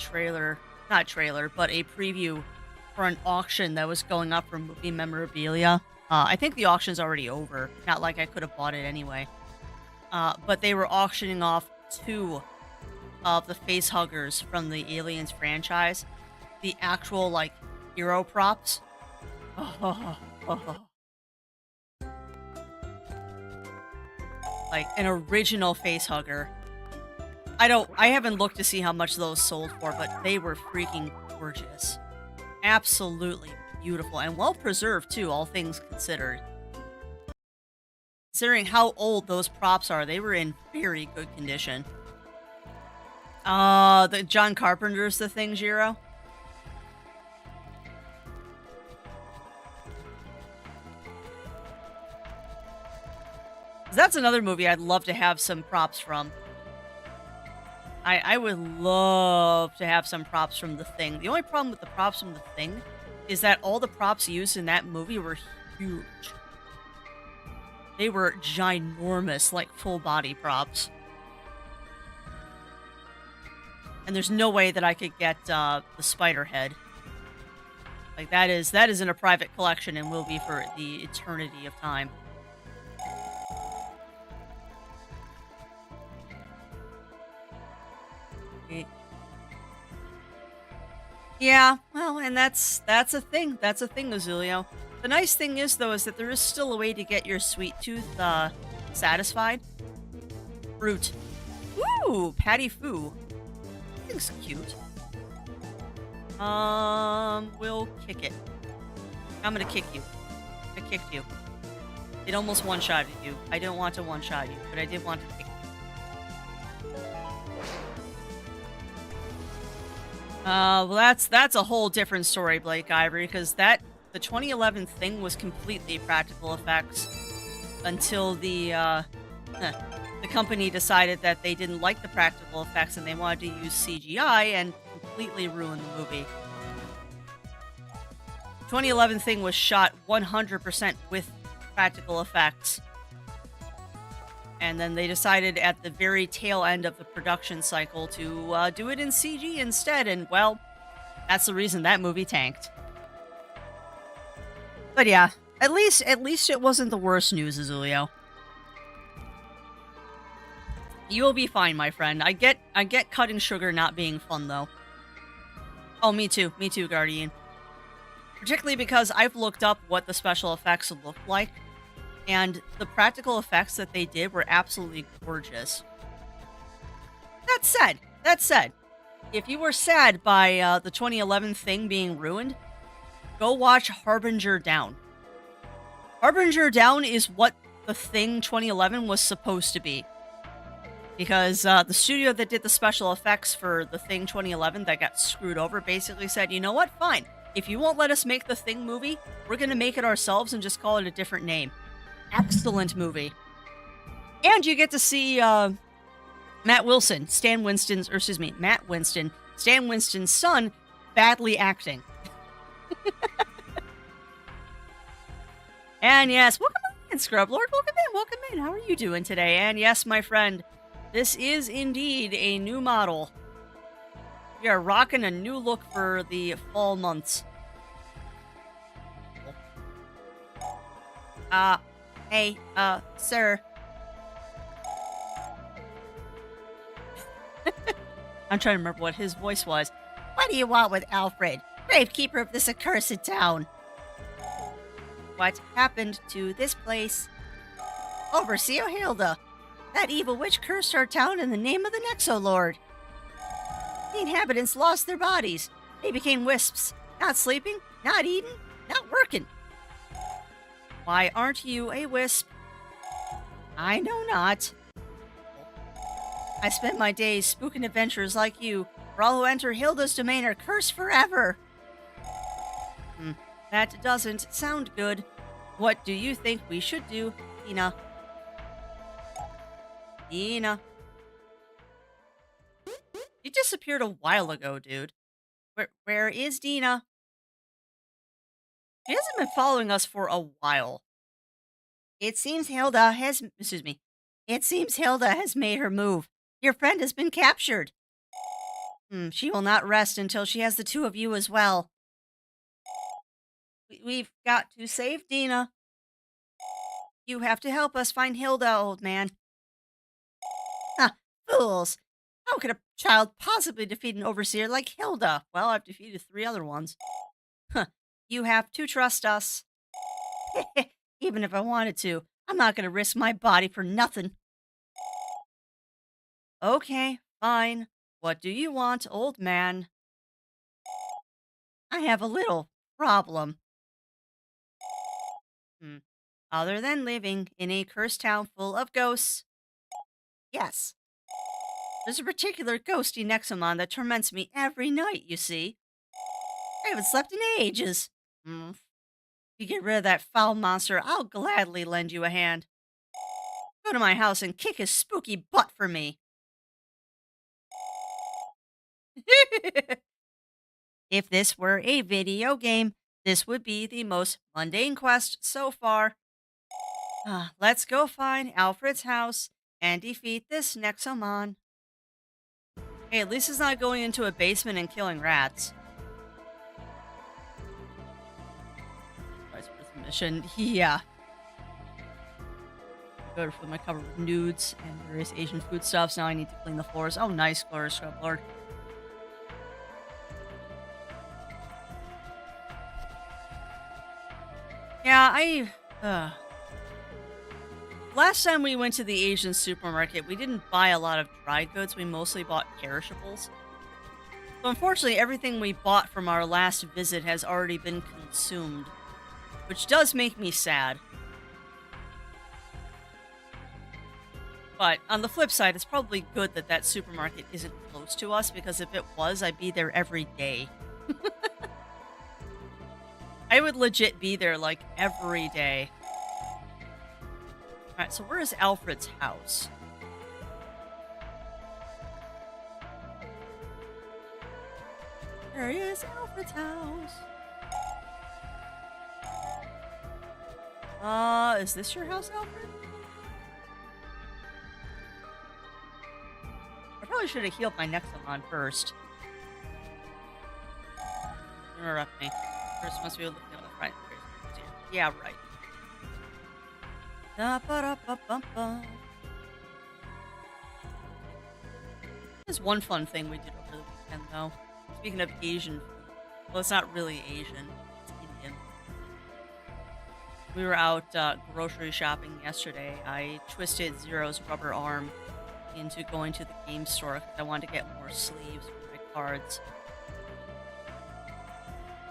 not trailer, but a preview for an auction that was going up for movie memorabilia. I think the auction's already over. Not like I could have bought it anyway. But they were auctioning off 2 of the face huggers from the Aliens franchise. The actual, like, hero props. Like, an original face hugger. I haven't looked to see how much those sold for, but they were freaking gorgeous. Absolutely beautiful and well preserved too, all things considered. Considering how old those props are, they were in very good condition. The John Carpenter's The Thing, Jiro. That's another movie I'd love to have some props from. I would love to have some props from The Thing. The only problem with the props from The Thing is that all the props used in that movie were huge. They were ginormous, like full body props. And there's no way that I could get the spider head. Like that is in a private collection and will be for the eternity of time. Yeah, well, and that's a thing. That's a thing, Azulio. The nice thing is, though, is that there is still a way to get your sweet tooth satisfied. Fruit. Ooh, Patty Foo. Thing's cute. We'll kick it. I'm gonna kick you. I kicked you. It almost one-shotted you. I didn't want to one-shot you, but I did want to kick you. Well, that's a whole different story, Blake Ivory, because the 2011 thing was completely practical effects until the company decided that they didn't like the practical effects and they wanted to use CGI and completely ruin the movie. 2011 thing was shot 100% with practical effects. And then they decided at the very tail end of the production cycle to do it in CG instead. And, well, that's the reason that movie tanked. But yeah, at least it wasn't the worst news, Azulio. You will be fine, my friend. I get cutting sugar not being fun, though. Oh, me too, Guardian. Particularly because I've looked up what the special effects looked like. And the practical effects that they did were absolutely gorgeous. That said, if you were sad by the 2011 thing being ruined, go watch Harbinger Down. Harbinger Down is what the Thing 2011 was supposed to be. Because the studio that did the special effects for the Thing 2011 that got screwed over basically said, you know what, fine. If you won't let us make the Thing movie, we're going to make it ourselves and just call it a different name. Excellent movie. And you get to see Matt Winston, Stan Winston's son, badly acting. And yes, welcome in, Scrub Lord. Welcome in. How are you doing today? And yes, my friend, this is indeed a new model. We are rocking a new look for the fall months. Hey, sir. I'm trying to remember what his voice was. What do you want with Alfred, gravekeeper of this accursed town? What happened to this place? Overseer Hilda. That evil witch cursed our town in the name of the Nexolord. The inhabitants lost their bodies. They became wisps. Not sleeping, not eating, not working. Why aren't you a wisp? I know not. I spend my days spooking adventurers like you, for all who enter Hilda's domain are cursed forever. That doesn't sound good. What do you think we should do, Dina? Dina. You disappeared a while ago, dude. Where is Dina? She hasn't been following us for a while. It seems Hilda has made her move. Your friend has been captured. She will not rest until she has the two of you as well. We've got to save Dina. You have to help us find Hilda, old man. Fools. How could a child possibly defeat an overseer like Hilda? Well, I've defeated 3 other ones. You have to trust us. Even if I wanted to, I'm not going to risk my body for nothing. Okay, Fine. What do you want, old man? I have a little problem. Hmm. Other than living in a cursed town full of ghosts. Yes. There's a particular ghosty Nexomon that torments me every night, you see. I haven't slept in ages. Hmm. If you get rid of that foul monster, I'll gladly lend you a hand. Go to my house and kick his spooky butt for me. If this were a video game, this would be the most mundane quest so far. Let's go find Alfred's house and defeat this Nexomon. Hey, at least it's not going into a basement and killing rats. Vice versa mission. Yeah. Go for my cover with nudes and various Asian foodstuffs. Now I need to clean the floors. Oh, nice, Gloria Scrub Lord. Yeah, last time we went to the Asian supermarket, we didn't buy a lot of dry goods. We mostly bought perishables. So unfortunately, everything we bought from our last visit has already been consumed, which does make me sad. But on the flip side, it's probably good that that supermarket isn't close to us, because if it was, I'd be there every day. I would legit be there like every day. Alright, so where is Alfred's house? Where is Alfred's house? Is this your house, Alfred? I probably should have healed my Nexomon first. Interrupt me. First, must be looking on the front. Yeah, right. Da-ba-da-ba-bum-bum. There's one fun thing we did over the weekend, though. Speaking of Asian food. Well, it's not really Asian. It's Indian. We were out grocery shopping yesterday. I twisted Zero's rubber arm into going to the game store because I wanted to get more sleeves for my cards.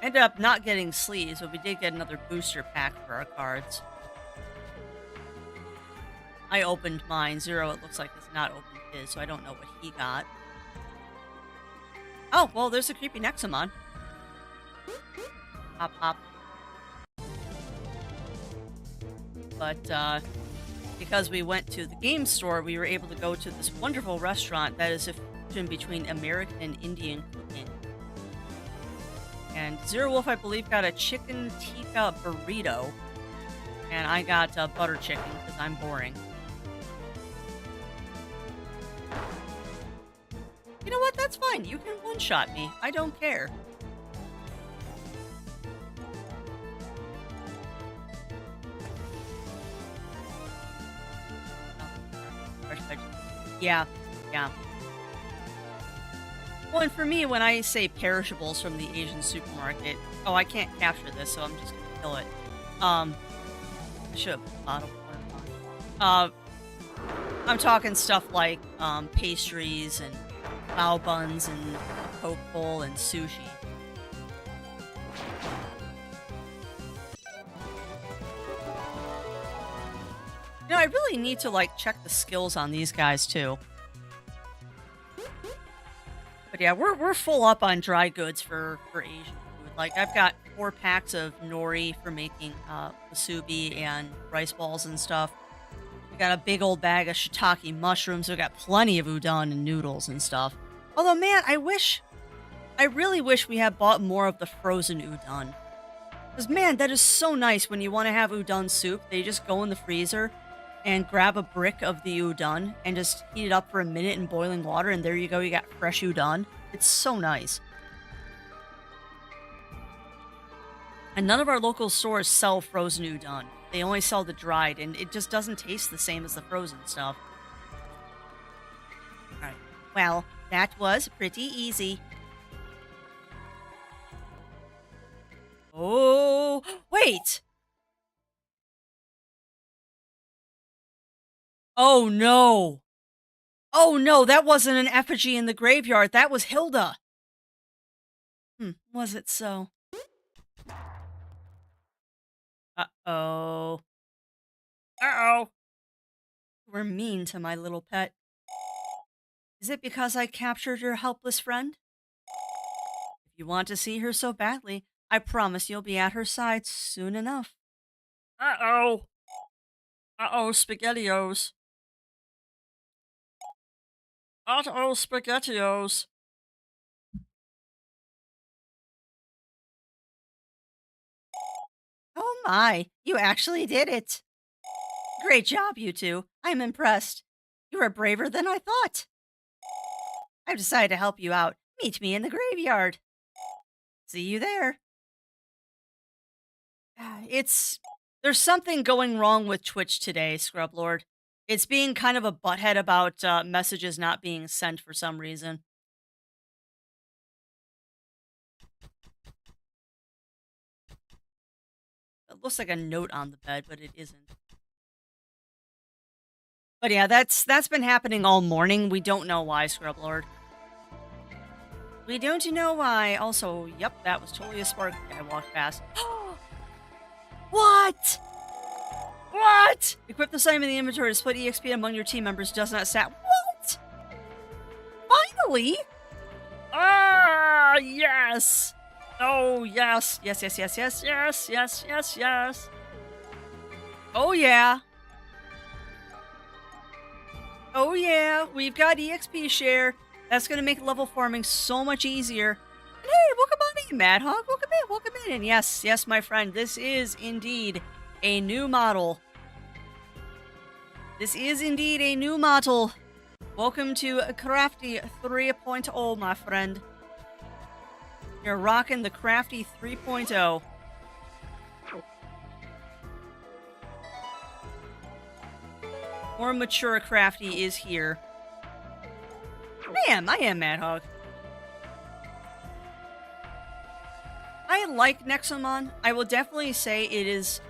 Ended up not getting sleeves, but we did get another booster pack for our cards. I opened mine. Zero, it looks like, has not opened his, so I don't know what he got. Oh, well, there's a creepy Nexomon. Hop, hop. But, because we went to the game store, we were able to go to this wonderful restaurant that is a fusion between American and Indian cooking. And Zero Wolf, I believe, got a chicken tikka burrito. And I got butter chicken because I'm boring. You know what? That's fine. You can one-shot me. I don't care. Yeah, yeah. Well, and for me, when I say perishables from the Asian supermarket, oh, I can't capture this, so I'm just gonna kill it. I should have put the bottle on. I'm talking stuff like pastries and bao buns and a Coke bowl and sushi. You know, I really need to like check the skills on these guys too. But yeah, we're full up on dry goods for Asian food. Like I've got 4 packs of nori for making musubi and rice balls and stuff. We got a big old bag of shiitake mushrooms. We got plenty of udon and noodles and stuff. Although, man, I really wish we had bought more of the frozen udon. Because, man, that is so nice when you want to have udon soup. They just go in the freezer and grab a brick of the udon and just heat it up for a minute in boiling water, and there you go, you got fresh udon. It's so nice. And none of our local stores sell frozen udon. They only sell the dried, and it just doesn't taste the same as the frozen stuff. Alright, well, that was pretty easy. Oh, wait! Oh no! Oh no, that wasn't an effigy in the graveyard. That was Hilda. Was it so? Uh-oh. Uh-oh. We're mean to my little pet. Is it because I captured your helpless friend? If you want to see her so badly, I promise you'll be at her side soon enough. Uh-oh. Uh-oh, SpaghettiOs. Uh-oh, SpaghettiOs. Oh my, you actually did it. Great job, you two. I'm impressed. You are braver than I thought. I've decided to help you out. Meet me in the graveyard. See you there. It's there's something going wrong with Twitch today, Scrub Lord. It's being kind of a butthead about messages not being sent for some reason. It looks like a note on the bed, but it isn't. But yeah, that's been happening all morning. We don't know why, Scrub Lord. We don't know why. Also, yep, that was totally a spark I walked past. What? What? Equip the item in the inventory to split EXP among your team members does not sat. What? Finally? Ah, yes. Oh, yes. Yes, yes, yes, yes, yes, yes, yes, yes. Oh, yeah. Oh, yeah. We've got EXP share. That's going to make level farming so much easier. And hey, welcome on in, Mad Hog. Welcome in, welcome in. And yes, yes, my friend, this is indeed a new model. This is indeed a new model. Welcome to Crafty 3.0, my friend. You're rocking the Crafty 3.0. More mature Crafty is here. I am Mad Hog. I like Nexomon. I will definitely say it is...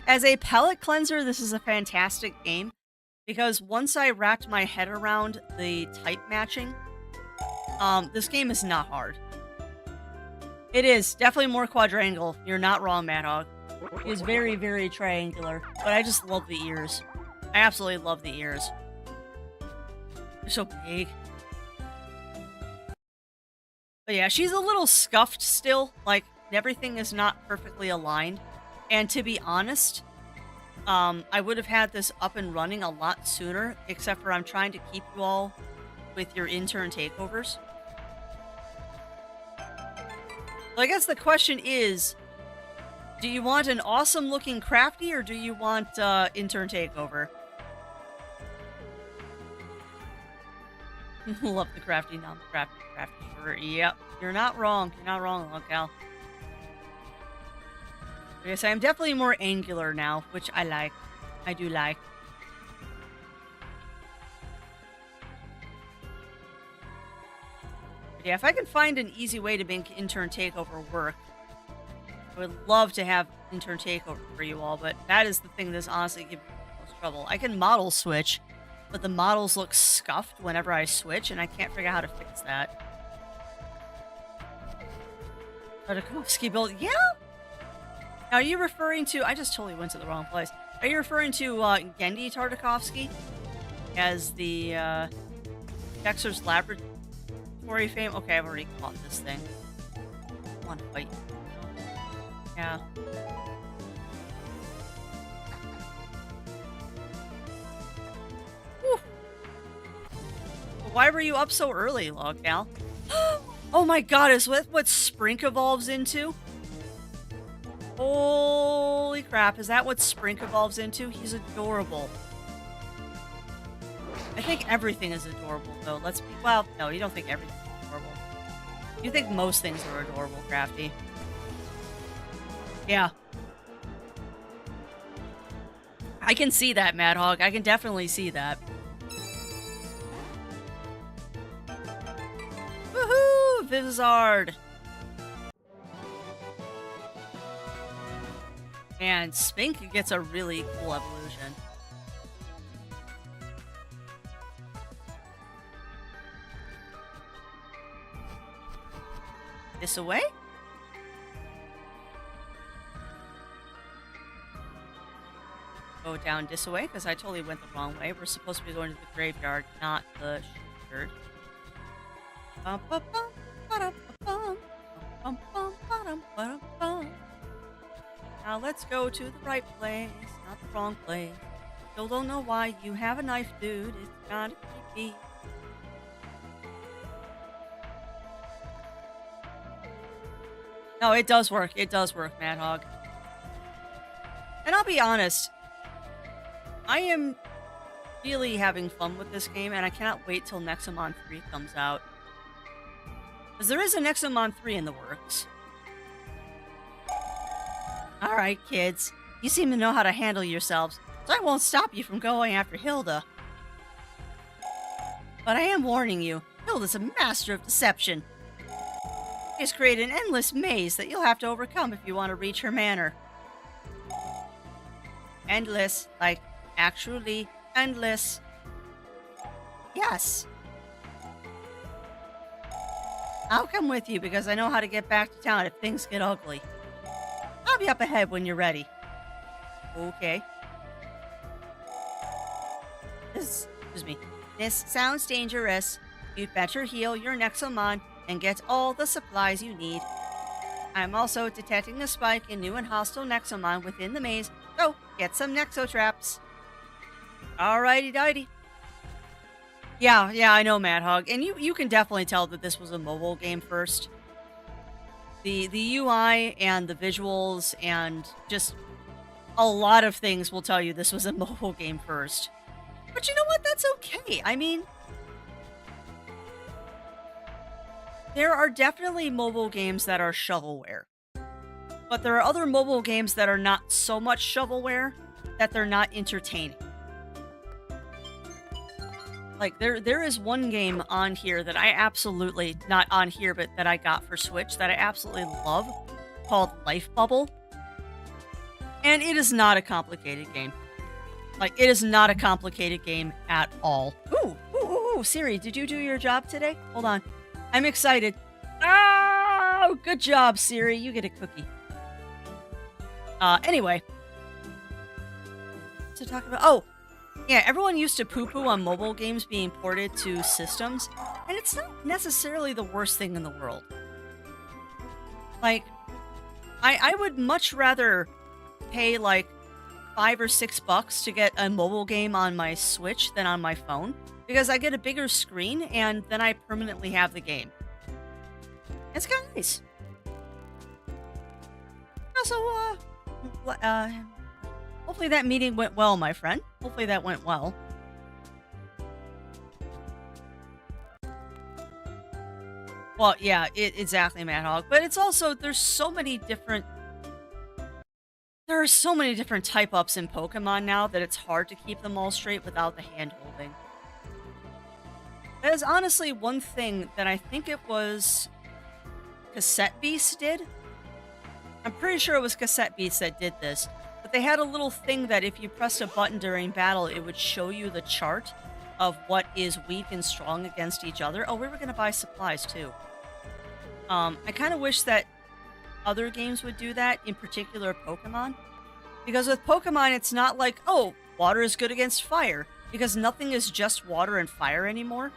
As a palette cleanser, this is a fantastic game. Because once I wrapped my head around the type matching, this game is not hard. It is definitely more quadrangle. You're not wrong, Mad Hog. It is very, very triangular. But I just love the ears. I absolutely love the ears. They're so big. But yeah, she's a little scuffed still. Like, everything is not perfectly aligned. And to be honest, I would have had this up and running a lot sooner, except for I'm trying to keep you all with your intern takeovers. Well, I guess the question is, do you want an awesome looking Crafty or do you want intern takeover? Love the Crafty, non-Crafty, Crafty. Sure. Yep, you're not wrong. You're not wrong, Locale. I guess I'm definitely more angular now, which I like. I do like. But yeah, if I can find an easy way to make intern takeover work, I would love to have intern takeover for you all, but that is the thing that's honestly giving me the most trouble. I can model switch, but the models look scuffed whenever I switch, and I can't figure out how to fix that. Tartakovsky build, yeah? Now, are you referring to... I just totally went to the wrong place. Are you referring to Gendy Tartakovsky as the Dexter's Laboratory fame? Okay, I've already caught this thing. I want to fight. Yeah. Whew. Why were you up so early, Logcal? Oh my god, is what Sprink evolves into? Holy crap, is that what Sprink evolves into? He's adorable. I think everything is adorable, though. Let's be... Well, no, you don't think everything is adorable. You think most things are adorable, Crafty. Yeah. I can see that, Mad Hog. I can definitely see that. Woohoo! Vivizard! And Spink gets a really cool evolution. this away. Go down this way, because I totally went the wrong way. We're supposed to be going to the graveyard, not the church. Bum, bum, bum, ba-dum, bum, bum, bum, ba-dum, ba-dum, bum. Now let's go to the right place, not the wrong place. Still don't know why you have a knife, dude. It's kinda creepy. No, it does work. It does work, Mad Hog. And I'll be honest, I am really having fun with this game, and I cannot wait till Nexomon 3 comes out. Because there is a Nexomon 3 in the works. Alright, kids. You seem to know how to handle yourselves, so I won't stop you from going after Hilda. But I am warning you, Hilda's a master of deception. She has created an endless maze that you'll have to overcome if you want to reach her manor. Endless, like actually endless. Yes. I'll come with you because I know how to get back to town if things get ugly. I'll be up ahead when you're ready. Okay. Excuse me. This sounds dangerous. You'd better heal your Nexomon and get all the supplies you need. I'm also detecting a spike in new and hostile Nexomon within the maze, so get some Nexo traps. Alrighty dighty. Yeah, I know, Mad Hog. And you can definitely tell that this was a mobile game first. The UI and the visuals and just a lot of things will tell you this was a mobile game first. But you know what? That's okay. I mean, there are definitely mobile games that are shovelware. But there are other mobile games that are not so much shovelware that they're not entertaining. Like, there is one game on here that I absolutely, not on here, but that I got for Switch that I absolutely love, called Life Bubble. And it is not a complicated game. Like, it is not a complicated game at all. Ooh, Siri, did you do your job today? Hold on. I'm excited. Oh, good job, Siri. You get a cookie. Anyway. To talk about... Oh, yeah, everyone used to poo-poo on mobile games being ported to systems, and it's not necessarily the worst thing in the world. Like, I would much rather pay, like, $5 or $6 to get a mobile game on my Switch than on my phone, because I get a bigger screen, and then I permanently have the game. It's kind of nice. Also, hopefully that meeting went well, my friend. Hopefully that went well. Well, yeah, exactly, Mad Hog. But it's also, there are so many different type-ups in Pokemon now that it's hard to keep them all straight without the hand-holding. That is honestly one thing that I think it was Cassette Beast did. I'm pretty sure it was Cassette Beast that did this. But they had a little thing that if you pressed a button during battle, it would show you the chart of what is weak and strong against each other. Oh, we were going to buy supplies, too. I kind of wish that other games would do that, in particular Pokemon. Because with Pokemon, it's not like, oh, water is good against fire. Because nothing is just water and fire anymore.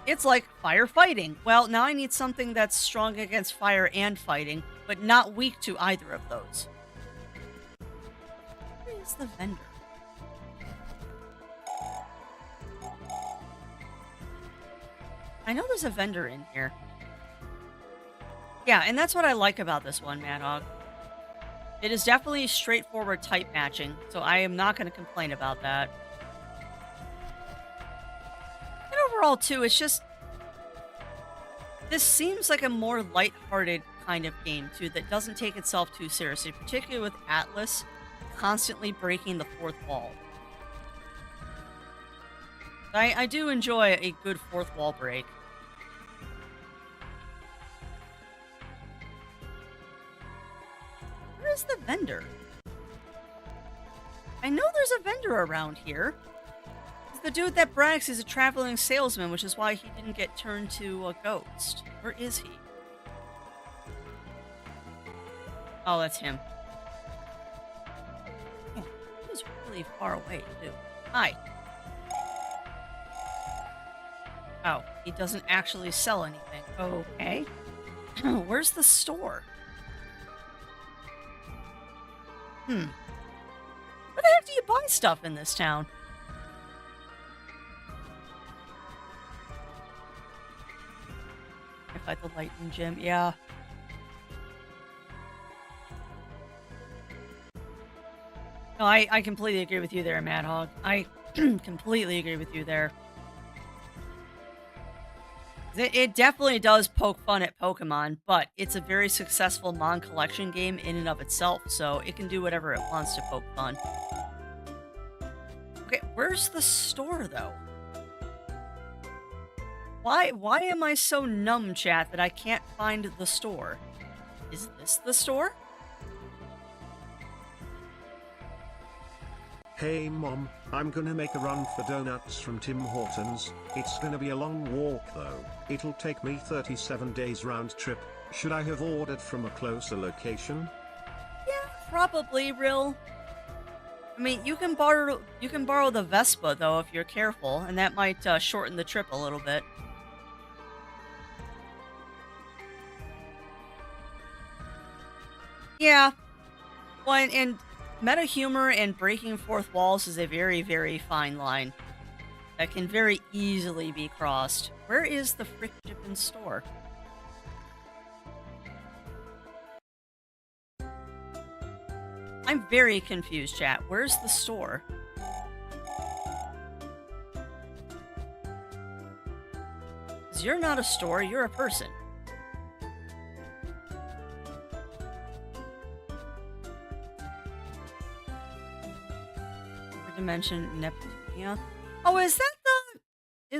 It's like fire fighting. Well, now I need something that's strong against fire and fighting, but not weak to either of those. Where is the vendor? I know there's a vendor in here. Yeah, and that's what I like about this one, Mad Hog. It is definitely straightforward type matching, so I am not going to complain about that. And overall, too, it's just... This seems like a more lighthearted kind of game, too, that doesn't take itself too seriously, particularly with Atlas constantly breaking the fourth wall. I do enjoy a good fourth wall break. Where is the vendor? I know there's a vendor around here. It's the dude that brags he's a traveling salesman, which is why he didn't get turned to a ghost. Where is he? Oh, that's him. Oh, he was really far away, too. Hi. Oh, he doesn't actually sell anything. Okay. Where's the store? Where the heck do you buy stuff in this town? I fight the lightning gym, yeah. No, I completely agree with you there, Mad Hog. I completely agree with you there. It definitely does poke fun at Pokemon, but it's a very successful Mon collection game in and of itself, so it can do whatever it wants to poke fun. Okay, where's the store, though? Why am I so numb, chat, that I can't find the store? Is this the store? Hey mom, I'm gonna make a run for donuts from Tim Hortons. It's gonna be a long walk though. It'll take me 37 days round trip. Should I have ordered from a closer location? Yeah, probably, Rill. I mean, you can borrow the Vespa though if you're careful, and that might shorten the trip a little bit. Yeah. Well, and meta humor and breaking fourth walls is a very, very fine line that can very easily be crossed. Where is the frickin' store? I'm very confused, chat. Where's the store? 'Cause you're not a store, you're a person. Dimension Neptunia. Oh, is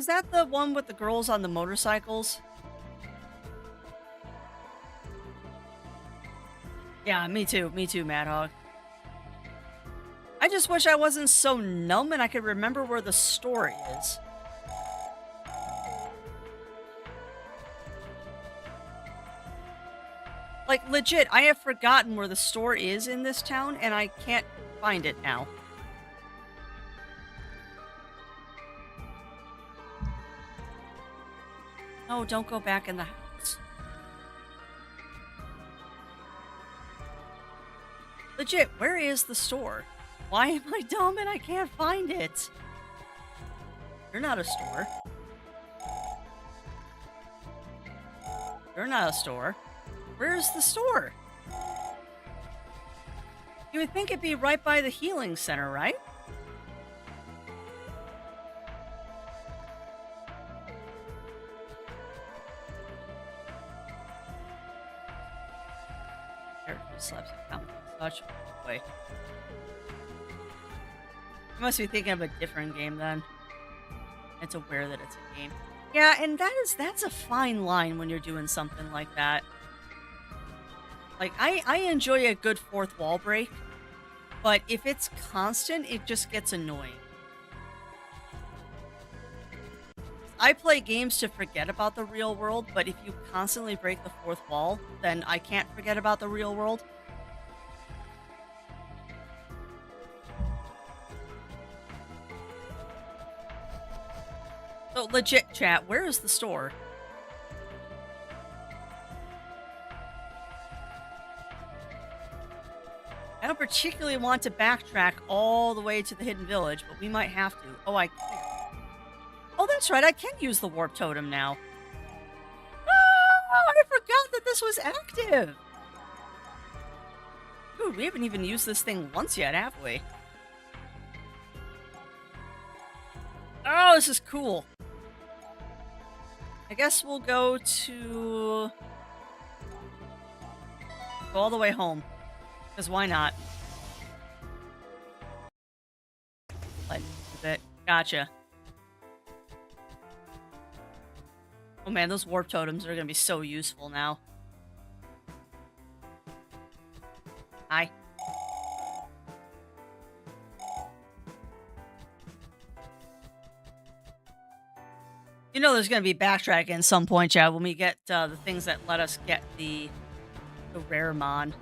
that the one with the girls on the motorcycles? Yeah, me too, Mad Hog. I just wish I wasn't so numb and I could remember where the store is. Like, legit, I have forgotten where the store is in this town, and I can't find it now. No, don't go back in the house. Legit, where is the store? Why am I dumb and I can't find it? You're not a store. You're not a store. Where's the store? You would think it'd be right by the healing center, right? Slaps down such a way. I must be thinking of a different game then. It's aware that it's a game. Yeah, and that's a fine line when you're doing something like that. Like, I enjoy a good fourth wall break, but if it's constant, it just gets annoying. I play games to forget about the real world, but if you constantly break the fourth wall, then I can't forget about the real world. So, legit, chat, where is the store? I don't particularly want to backtrack all the way to the hidden village, but we might have to. Oh, I can. Oh, that's right, I can use the warp totem now. Oh, I forgot that this was active. Dude, we haven't even used this thing once yet, have we? Oh, this is cool. I guess we'll go all the way home. Because why not? Like a bit. Gotcha. Oh man, those warp totems are gonna be so useful now. Hi. You know there's gonna be backtracking at some point, Chad, when we get the things that let us get the rare mon.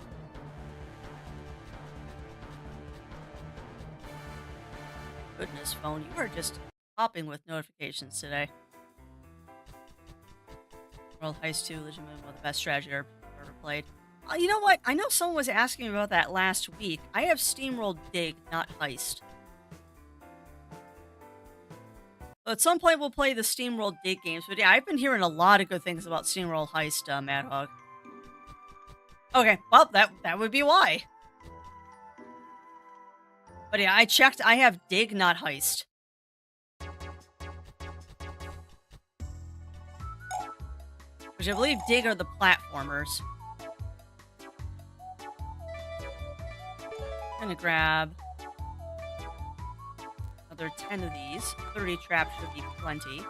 goodness, phone. You are just popping with notifications today. World Heist 2, legitimately one of the best strategy I've ever played. You know what? I know someone was asking me about that last week. I have Steamrolled Dig, not Heist. So at some point, we'll play the Steamrolled Dig games. But yeah, I've been hearing a lot of good things about Steamroll Heist, Mad Hog. Okay, well, that would be why. But yeah, I checked. I have Dig, not Heist. Which I believe Dig are the platformers. I'm gonna grab another 10 of these. 30 traps should be plenty.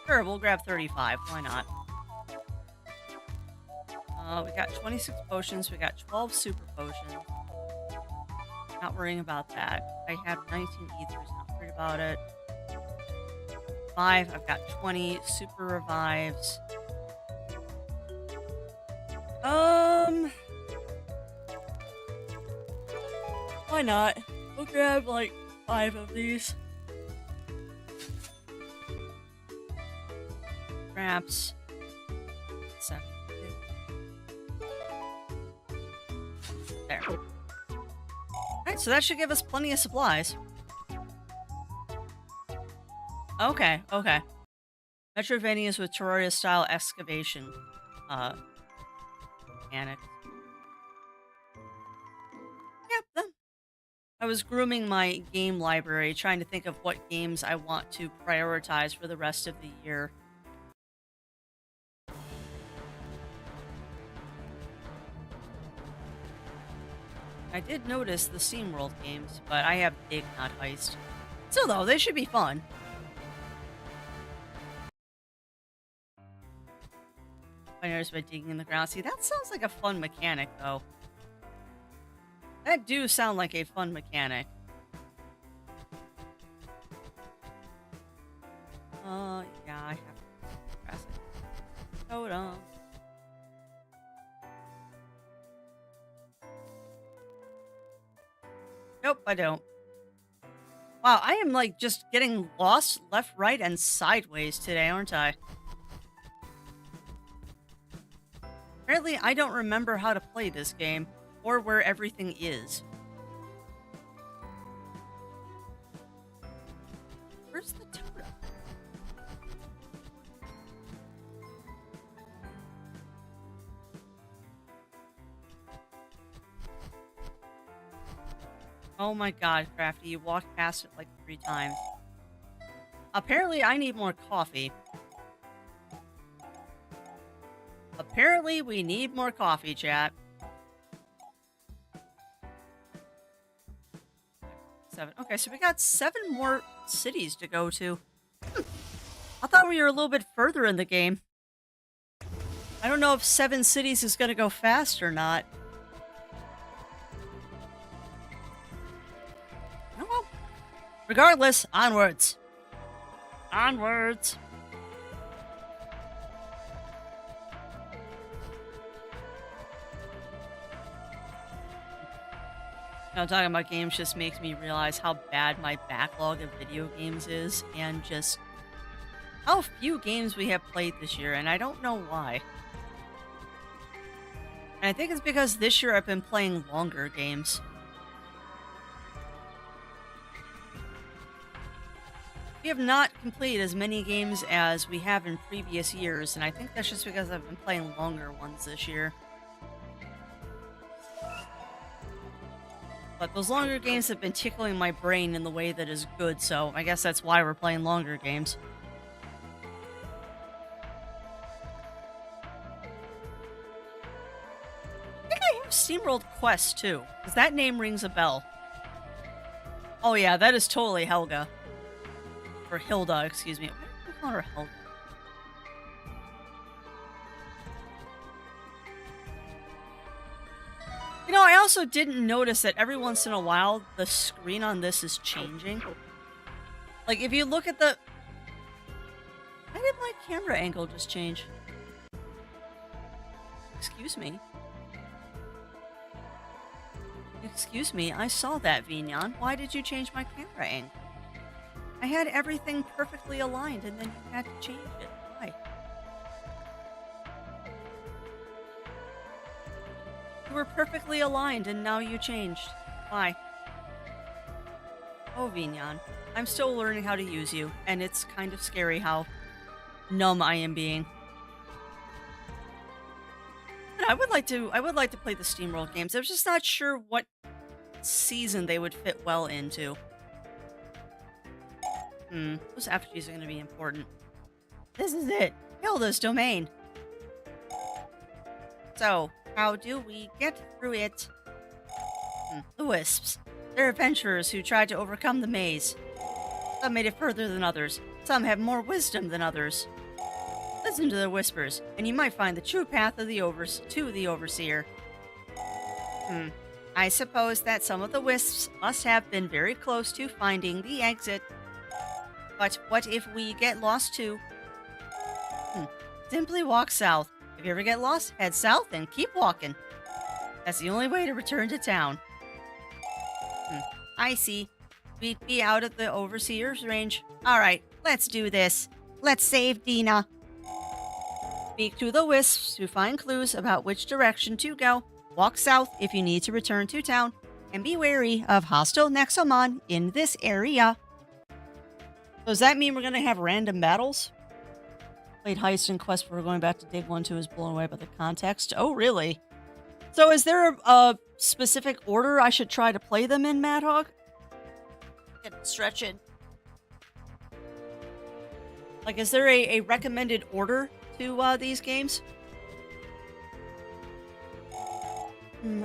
Sure, we'll grab 35. Why not? We got 26 potions. We got 12 super potions. Not worrying about that. I have 19 ethers. Not worried about it. 5. I've got 20 super revives. Why not? We'll grab like 5 of these. Traps. 7. There. Alright, so that should give us plenty of supplies. Okay, okay. Metroidvanias with Terraria-style excavation. Mechanics. Yep, then. I was grooming my game library, trying to think of what games I want to prioritize for the rest of the year. I did notice the SteamWorld games, but I have Dig, not Heist. Still though, they should be fun. Pioneers by digging in the ground. See, that sounds like a fun mechanic, though. That do sound like a fun mechanic. Yeah, I have to press it. Hold on. Nope, I don't. Wow, I am like just getting lost left, right, and sideways today, aren't I? Apparently, I don't remember how to play this game, or where everything is. Where's the totem? Oh my god, Crafty, you walked past it like 3 times. Apparently, I need more coffee. Apparently, we need more coffee, chat. 7. Okay, so we got 7 more cities to go to. I thought we were a little bit further in the game. I don't know if 7 cities is going to go fast or not. Oh well. Regardless, onwards. Onwards. You know, talking about games just makes me realize how bad my backlog of video games is, and just how few games we have played this year, and I don't know why. And I think it's because this year I've been playing longer games. We have not completed as many games as we have in previous years, and I think that's just because I've been playing longer ones this year. But those longer games have been tickling my brain in the way that is good, so I guess that's why we're playing longer games. I think I have Steamrolled Quest, too, because that name rings a bell. Oh yeah, that is totally Helga. Or Hilda, excuse me. Why do I call her Helga? You know, I also didn't notice that every once in a while, the screen on this is changing. Like, if you look at the... Why did my camera angle just change? Excuse me. Excuse me, I saw that, Vignon. Why did you change my camera angle? I had everything perfectly aligned and then you had to change it. Why? You were perfectly aligned and now you changed. Why? Oh, Vignan. I'm still learning how to use you, and it's kind of scary how numb I am being. And I would like to play the SteamWorld games. I was just not sure what season they would fit well into. Those effigies are going to be important. This is it. Hilda's domain. So, how do we get through it? The Wisps. They're adventurers who tried to overcome the maze. Some made it further than others. Some have more wisdom than others. Listen to their whispers, and you might find the true path of the to the Overseer. I suppose that some of the Wisps must have been very close to finding the exit. But what if we get lost too? Simply walk south. If you ever get lost, head south and keep walking. That's the only way to return to town. I see. We'd be out of the Overseer's range. Alright, let's do this. Let's save Dina. Speak to the Wisps to find clues about which direction to go. Walk south if you need to return to town. And be wary of hostile Nexomon in this area. So does that mean we're going to have random battles? Played Heist and Quest before going back to Dig 1 2 is blown away by the context. Oh, really? So is there a specific order I should try to play them in, Mad Hog? Get stretching. Like, is there a recommended order to these games?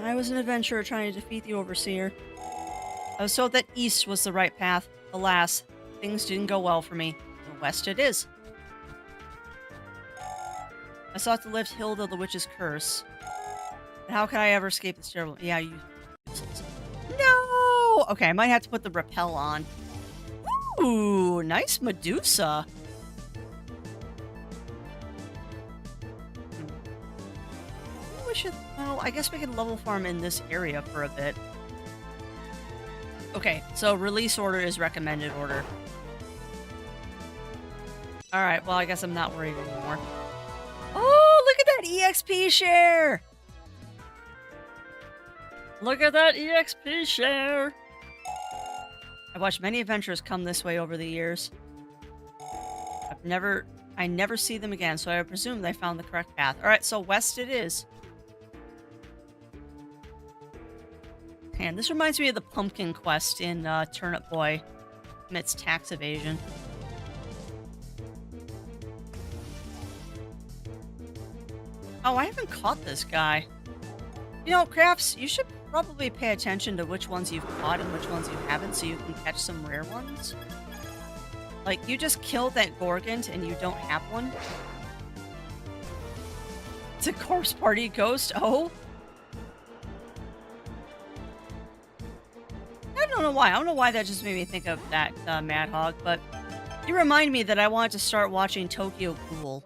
I was an adventurer trying to defeat the Overseer. I was told that east was the right path. Alas, things didn't go well for me. The west it is. I sought to lift Hilda the Witch's curse. But how could I ever escape this terrible... Yeah, you... No! Okay, I might have to put the rappel on. Ooh, nice Medusa. We should... Well, I guess we can level farm in this area for a bit. Okay, so release order is recommended order. Alright, well, I guess I'm not worried anymore. Oh, look at that EXP share! Look at that EXP share! I've watched many adventurers come this way over the years. I never see them again, so I presume they found the correct path. Alright, so west it is. And this reminds me of the pumpkin quest in Turnip Boy. Commits tax evasion. Oh, I haven't caught this guy. You know, Crafts, you should probably pay attention to which ones you've caught and which ones you haven't so you can catch some rare ones. Like, you just killed that Gorgont and you don't have one. It's a corpse party ghost. Oh. I don't know why. I don't know why that just made me think of that Mad Hog, but you remind me that I wanted to start watching Tokyo Ghoul.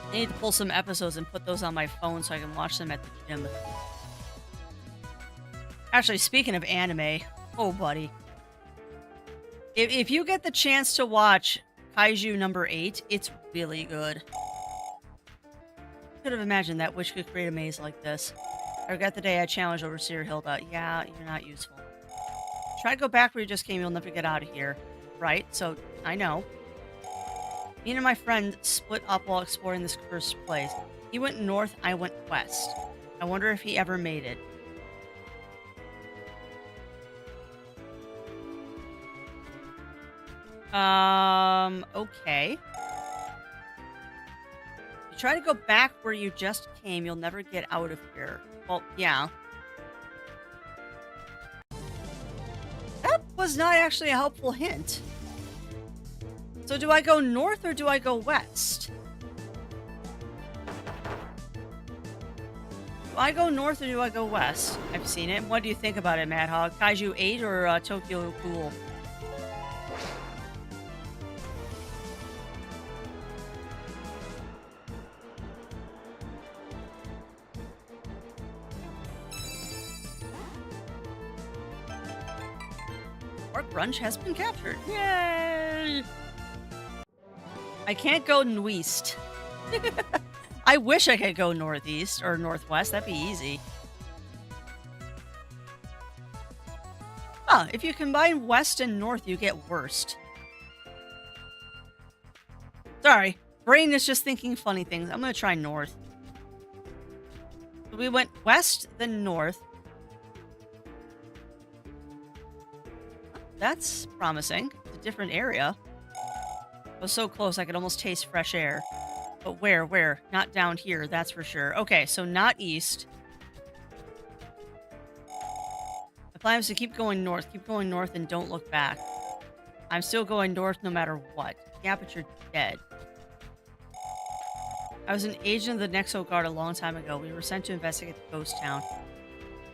I need to pull some episodes and put those on my phone so I can watch them at the gym. Actually, speaking of anime, oh buddy. If you get the chance to watch Kaiju number 8, it's really good. Could have imagined that Witch could create a maze like this. I regret the day I challenged Overseer Hilda. Yeah, you're not useful. Try to go back where you just came, you'll never get out of here. Right? So, I know. Me and my friend split up while exploring this cursed place. He went north, I went west. I wonder if he ever made it. Okay. You try to go back where you just came, you'll never get out of here. Well, yeah. That was not actually a helpful hint. So do I go north or do I go west? Do I go north or do I go west? I've seen it. What do you think about it, Mad Hog? Kaiju 8 or Tokyo Ghoul? Our grunge has been captured. Yay! I can't go northeast. I wish I could go northeast or northwest. That'd be easy. Huh, if you combine west and north, you get worst. Sorry, brain is just thinking funny things. I'm gonna try north. So we went west, then north. That's promising. It's a different area. I was so close I could almost taste fresh air. But where? Where? Not down here, that's for sure. Okay, so not east. The plan is to keep going north, and don't look back. I'm still going north no matter what. Yeah, but you're dead. I was an agent of the Nexo Guard a long time ago. We were sent to investigate the ghost town.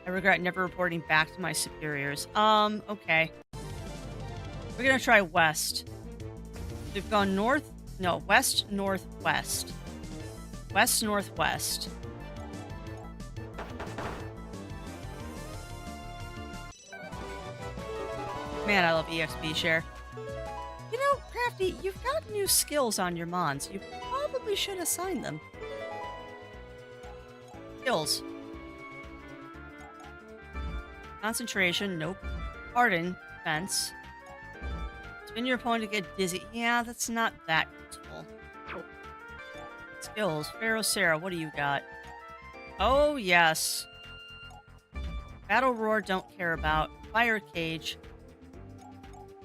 I regret never reporting back to my superiors. Okay. We're gonna try west. We've gone north, no, west, northwest. West, northwest. Man, I love EXP share. You know, Crafty, you've got new skills on your mons. You probably should assign them. Skills. Concentration, nope. Harden, defense. Spin your opponent to get dizzy. Yeah, that's not that useful. Skills. Pharaoh Sarah, what do you got? Oh, yes. Battle Roar, don't care about. Fire Cage.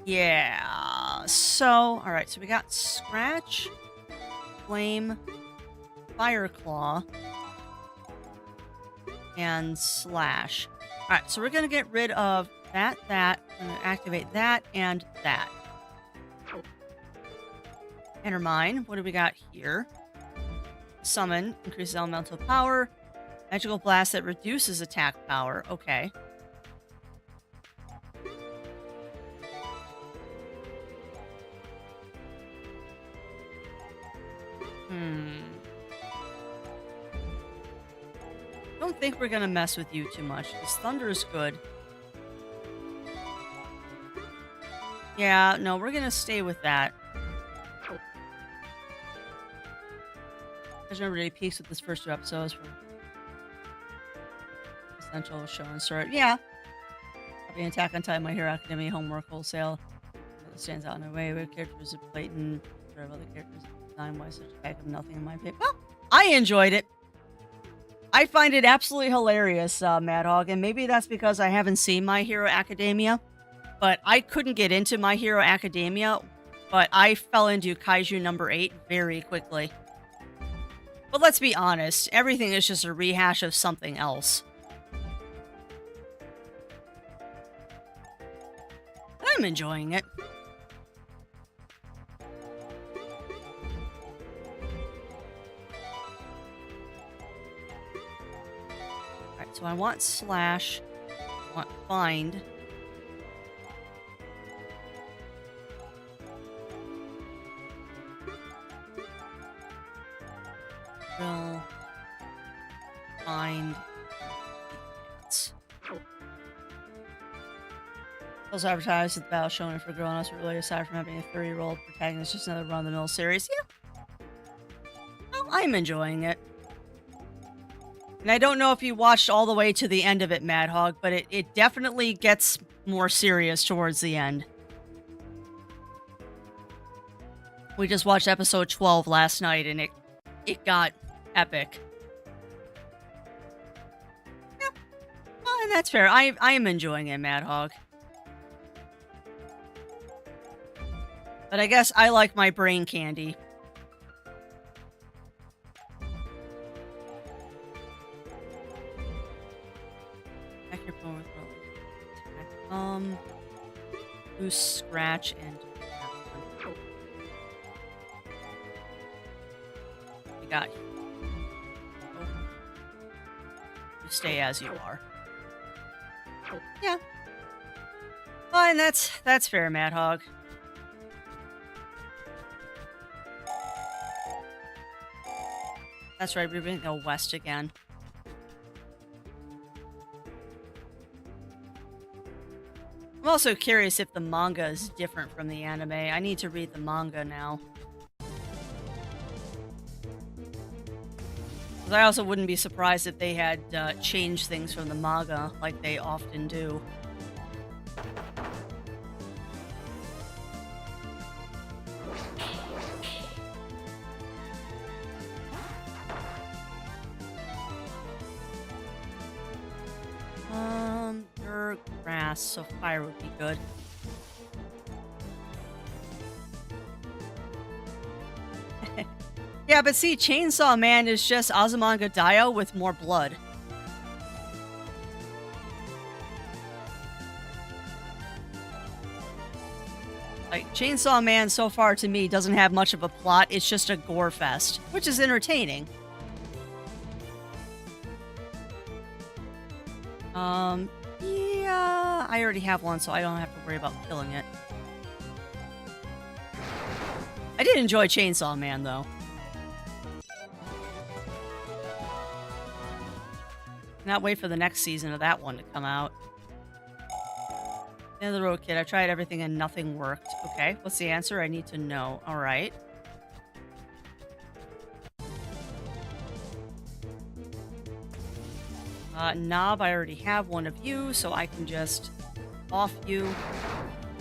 Yeah. So, alright, so we got Scratch, Flame, Fire Claw, and Slash. Alright, so we're going to get rid of that. I'm going to activate that and that. Enter Mine. What do we got here? Summon. Increases elemental power. Magical Blast that reduces attack power. Okay. Don't think we're gonna mess with you too much. This Thunder is good. Yeah, no, we're gonna stay with that. I just remember he peaks with this first 2 episodes for essential show and start. Yeah. The Attack on Titan, My Hero Academia, homework wholesale. That stands out in a way where characters are blatant. There are other characters design why such a bag of nothing in my opinion. Well, I enjoyed it. I find it absolutely hilarious, Mad Hog, and maybe that's because I haven't seen My Hero Academia, but I couldn't get into My Hero Academia, but I fell into Kaiju number 8 very quickly. But let's be honest, everything is just a rehash of something else. I'm enjoying it. Alright, so I want Slash. I want Find. Will Find. Also advertised at the battle shown for growing us really aside from having a 30-year-old protagonist, just another run-of-the-mill series. Yeah. Well, I'm enjoying it. And I don't know if you watched all the way to the end of it, Mad Hog, but it definitely gets more serious towards the end. We just watched episode 12 last night, and it got epic. Yeah. Well, and that's fair. I am enjoying it, Mad Hog. But I guess I like my brain candy. Back your phone with Boost, Scratch, and you got you. You stay as you are. Yeah. Well, and that's fair, Mad Hog. That's right, we're going to go west again. I'm also curious if the manga is different from the anime. I need to read the manga now. 'Cause I also wouldn't be surprised if they had changed things from the manga, like they often do. Dirt, grass, so fire would be good. Yeah, but see, Chainsaw Man is just Azumanga Daioh with more blood. Like, Chainsaw Man so far to me doesn't have much of a plot, it's just a gore fest, which is entertaining. Yeah, I already have one, so I don't have to worry about killing it. I did enjoy Chainsaw Man, though. Not wait for the next season of that one to come out. End of the road, kid. I tried everything and nothing worked. Okay, what's the answer? I need to know. All right. Knob, I already have one of you, so I can just off you.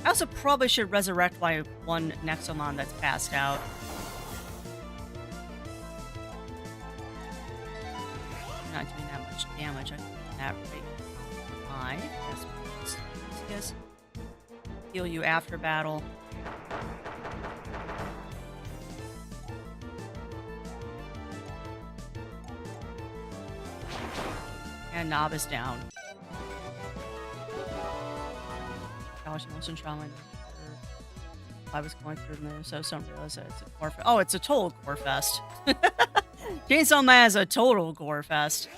I also probably should resurrect my one Nexomon that's passed out. I'm not doing that much damage. I can do that right. Yes. Heal you after battle. And Knob is down. Gosh, emotion trauma. I was going through the so some realize that it's a gore fest. Oh, it's a total gore fest. Chainsaw Man is a total gore fest.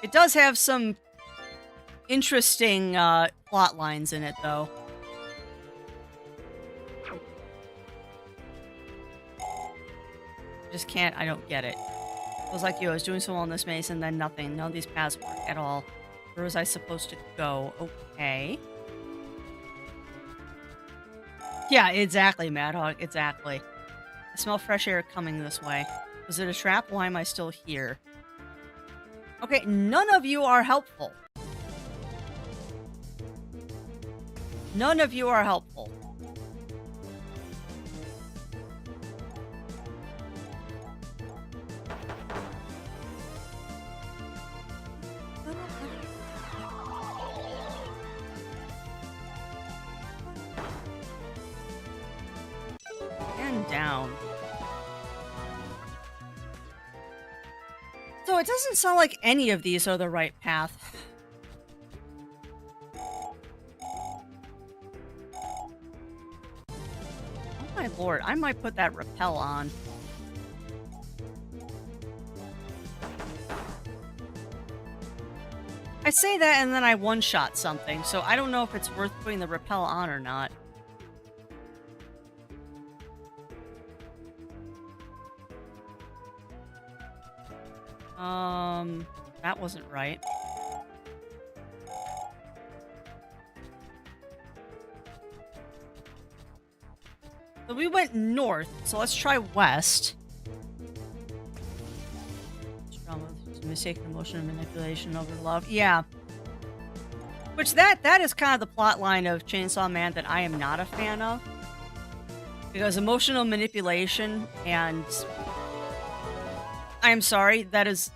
It does have some interesting plot lines in it, though. I don't get it. It was like you, I was doing so well in this maze and then nothing. None of these paths work at all. Where was I supposed to go? Okay. Yeah, exactly, Madhog. Exactly. I smell fresh air coming this way. Was it a trap? Why am I still here? Okay, none of you are helpful. None of you are helpful. And down. So it doesn't sound like any of these are the right path. Oh my lord, I might put that rappel on. I say that and then I one-shot something, so I don't know if it's worth putting the rappel on or not. That wasn't right. So we went north, so let's try west. Mistaken emotion and manipulation over love. Yeah. Which that is kind of the plot line of Chainsaw Man that I am not a fan of. Because emotional manipulation and... I'm sorry, that is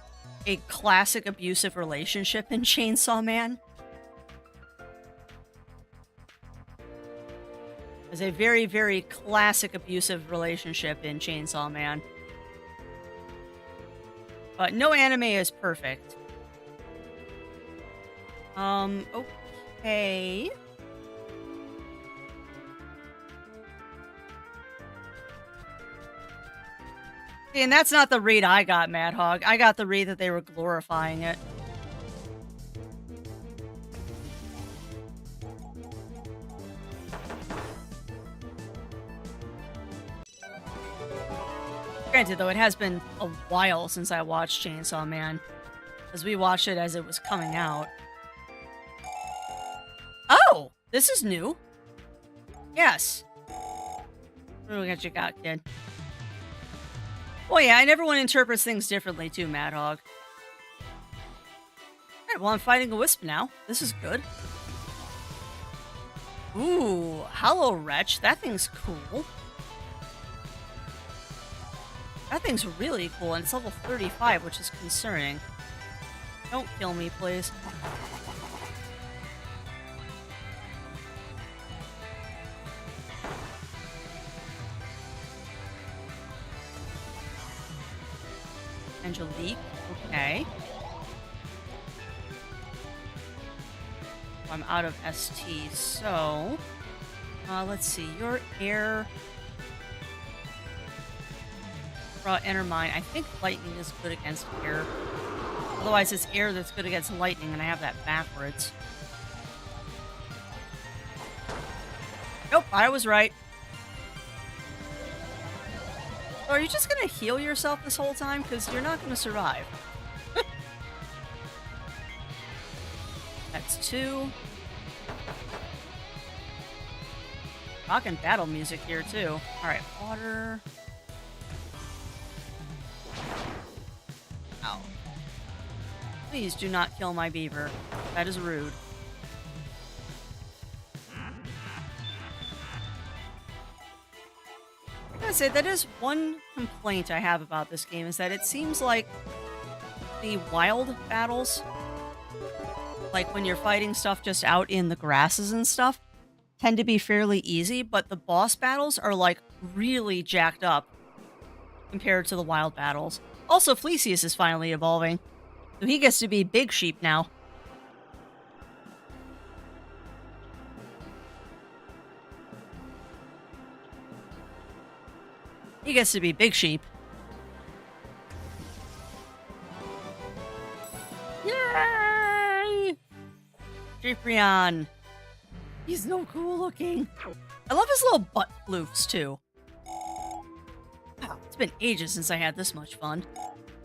a classic abusive relationship in Chainsaw Man. It's a very, very classic abusive relationship in Chainsaw Man. But no anime is perfect. Okay. And that's not the read I got, Madhog. I got the read that they were glorifying it. Granted, though, it has been a while since I watched Chainsaw Man, as we watched it as it was coming out. This is new. Yes. Look at you got, kid. Well, yeah, I never want to interpret things differently too, Mad Hog. Alright, well, I'm fighting a wisp now. This is good. Ooh, Hollow Wretch. That thing's cool. That thing's really cool, and it's level 35, which is concerning. Don't kill me, please. Angelique, okay. I'm out of ST, so... let's see, your air... Enter mine. I think lightning is good against air. Otherwise, it's air that's good against lightning, and I have that backwards. Nope, I was right. So are you just gonna heal yourself this whole time? Because you're not gonna survive. That's 2. Rockin' battle music here, too. Alright, water... Ow. Please do not kill my beaver. That is rude. I gotta say, that is one complaint I have about this game, is that it seems like the wild battles, like when you're fighting stuff just out in the grasses and stuff, tend to be fairly easy, but the boss battles are like really jacked up compared to the wild battles. Also, Fleecius is finally evolving, so he gets to be Big Sheep now. He gets to be Big Sheep. Yay! Ciprian. He's no cool looking. I love his little butt floofs, too. Wow, it's been ages since I had this much fun.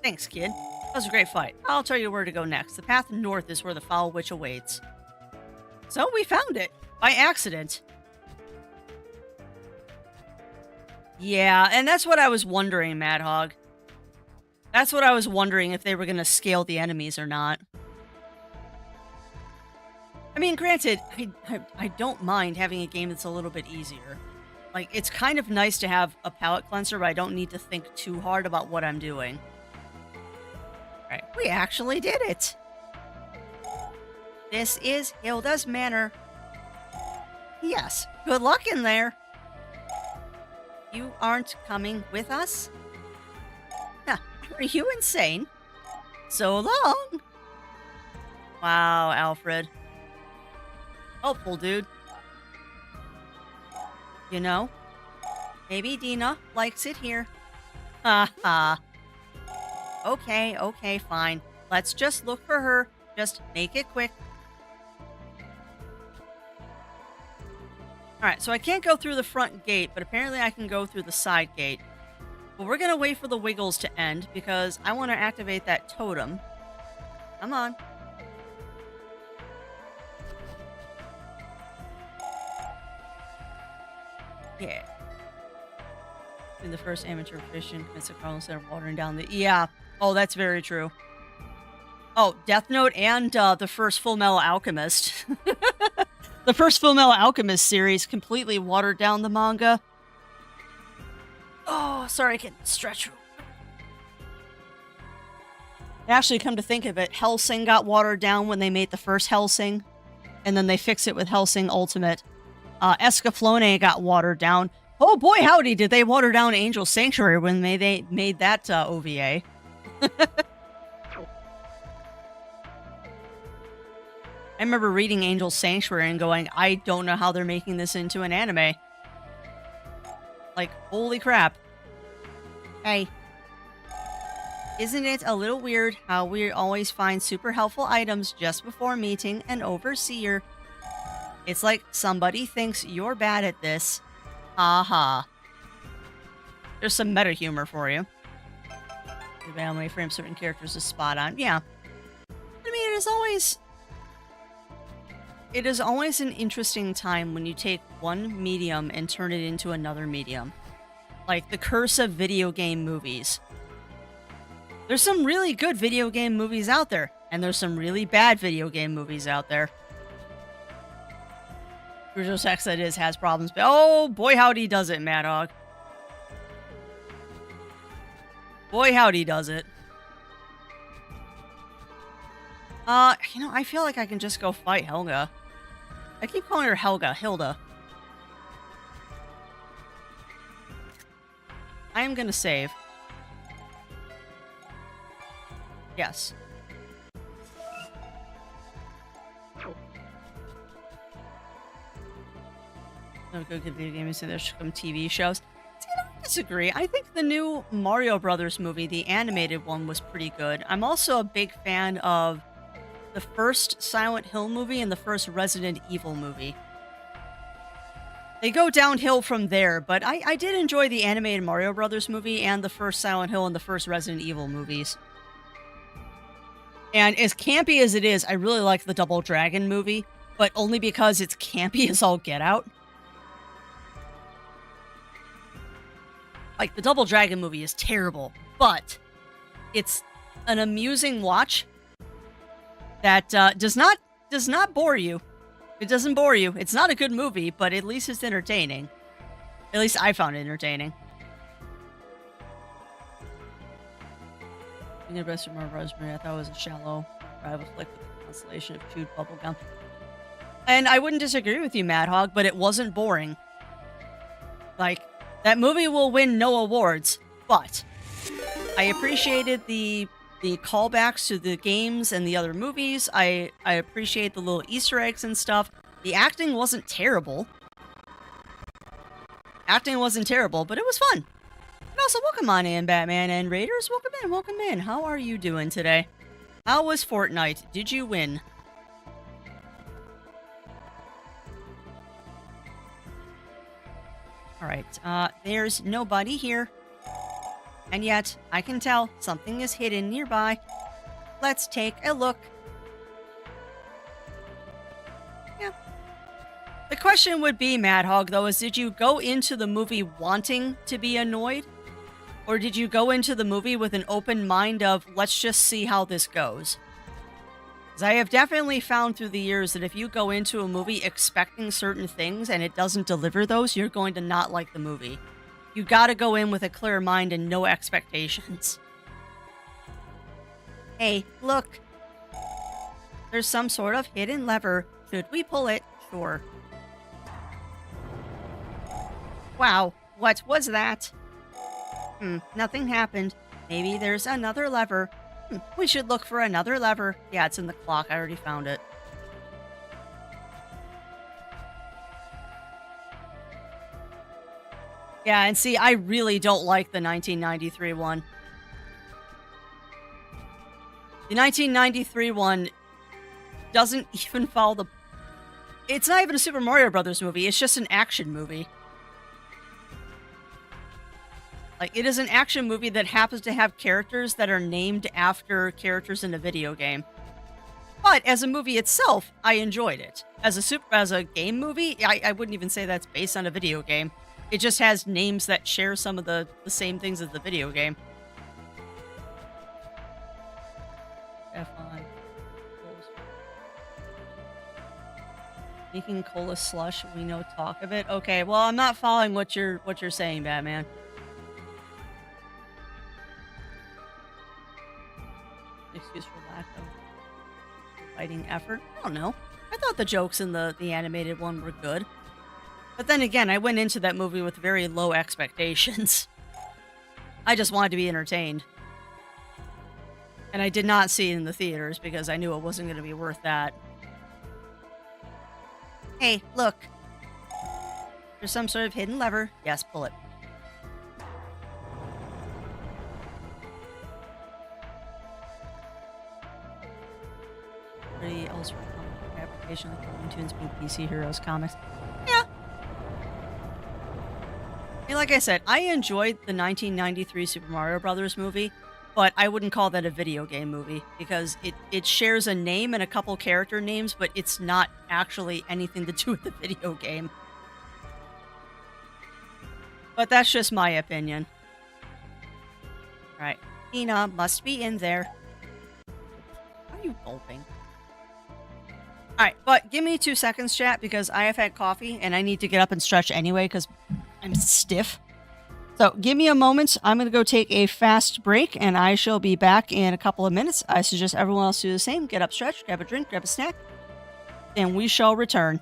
Thanks, kid. That was a great fight. I'll tell you where to go next. The path north is where the Foul Witch awaits. So we found it. By accident. Yeah, and that's what I was wondering, Mad Hog. That's what I was wondering, if they were going to scale the enemies or not. I mean, granted, I don't mind having a game that's a little bit easier. Like, it's kind of nice to have a palate cleanser, but I don't need to think too hard about what I'm doing. Alright, we actually did it! This is Hilda's Manor. Yes, good luck in there. You aren't coming with us? Huh, are you insane? So long! Wow, Alfred. Helpful, dude. You know, maybe Dina likes it here. Ha ha. Okay, fine. Let's just look for her. Just make it quick. Alright, so I can't go through the front gate, but apparently I can go through the side gate. But we're gonna wait for the Wiggles to end, because I want to activate that totem. Come on. Yeah. In the first amateur fishing, it's a Carlos instead of watering down the... Yeah. Oh, that's very true. Oh, Death Note and the first Full Metal Alchemist. The first Full Metal Alchemist series completely watered down the manga. Oh, sorry, I can stretch. Actually, come to think of it, Hellsing got watered down when they made the first Hellsing. And then they fixed it with Hellsing Ultimate. Escaflowne got watered down. Oh boy, howdy, did they water down Angel Sanctuary when they made that OVA. I remember reading Angel Sanctuary and going, I don't know how they're making this into an anime. Like, holy crap. Hey. Isn't it a little weird how we always find super helpful items just before meeting an overseer? It's like somebody thinks you're bad at this. Ha. There's some meta humor for you. The anime frame certain characters is spot on. Yeah. I mean, it is always... it is always an interesting time when you take one medium and turn it into another medium. Like the curse of video game movies. There's some really good video game movies out there, and there's some really bad video game movies out there. Crucial Sex that is has problems, but oh boy howdy does it, Mad Hog. Boy howdy does it. I feel like I can just go fight Helga. I keep calling her Helga, Hilda. I am gonna save. Yes. No good video games, so there should come TV shows. See, I don't disagree. I think the new Mario Brothers movie, the animated one, was pretty good. I'm also a big fan of the first Silent Hill movie and the first Resident Evil movie. They go downhill from there, but I did enjoy the animated Mario Brothers movie and the first Silent Hill and the first Resident Evil movies. And as campy as it is, I really like the Double Dragon movie, but only because it's campy as all get out. Like, the Double Dragon movie is terrible, but it's an amusing watch that does not bore you. It doesn't bore you. It's not a good movie, but at least it's entertaining. At least I found it entertaining. The best of my Rosemary, I thought it was a shallow rival flick with a constellation of chewed bubblegum. And I wouldn't disagree with you, Mad Hog, but it wasn't boring. Like, that movie will win no awards, but I appreciated the callbacks to the games and the other movies. I appreciate the little Easter eggs and stuff. The acting wasn't terrible. Acting wasn't terrible, but it was fun. And also, welcome on in, Batman and Raiders. Welcome in, welcome in. How are you doing today? How was Fortnite? Did you win? Alright, there's nobody here. And yet, I can tell something is hidden nearby. Let's take a look. Yeah. The question would be, Mad Hog, though, is did you go into the movie wanting to be annoyed? Or did you go into the movie with an open mind of, let's just see how this goes? Because I have definitely found through the years that if you go into a movie expecting certain things and it doesn't deliver those, you're going to not like the movie. You gotta go in with a clear mind and no expectations. Hey, look. There's some sort of hidden lever. Should we pull it? Sure. Wow, what was that? Nothing happened. Maybe there's another lever. We should look for another lever. Yeah, it's in the clock. I already found it. Yeah, and see, I really don't like the 1993 one. The 1993 one doesn't even follow the... It's not even a Super Mario Brothers movie. It's just an action movie. Like, it is an action movie that happens to have characters that are named after characters in a video game. But as a movie itself, I enjoyed it. As a game movie, I wouldn't even say that's based on a video game. It just has names that share some of the same things as the video game. F1. Making cola slush, we know talk of it. Okay, well, I'm not following what you're saying, Batman. Excuse for lack of fighting effort. I don't know. I thought the jokes in the animated one were good. But then again, I went into that movie with very low expectations. I just wanted to be entertained. And I did not see it in the theaters because I knew it wasn't going to be worth that. Hey, look. There's some sort of hidden lever. Yes, pull it. Pretty else for application like Looney Tunes being PC Heroes comics. Yeah. I mean, like I said, I enjoyed the 1993 Super Mario Brothers movie, but I wouldn't call that a video game movie because it shares a name and a couple character names, but it's not actually anything to do with the video game. But that's just my opinion. All right. Tina must be in there. Why are you gulping? All right, but give me 2 seconds, chat, because I have had coffee and I need to get up and stretch anyway because I'm stiff. So give me a moment. I'm going to go take a fast break and I shall be back in a couple of minutes. I suggest everyone else do the same. Get up, stretch, grab a drink, grab a snack, and we shall return.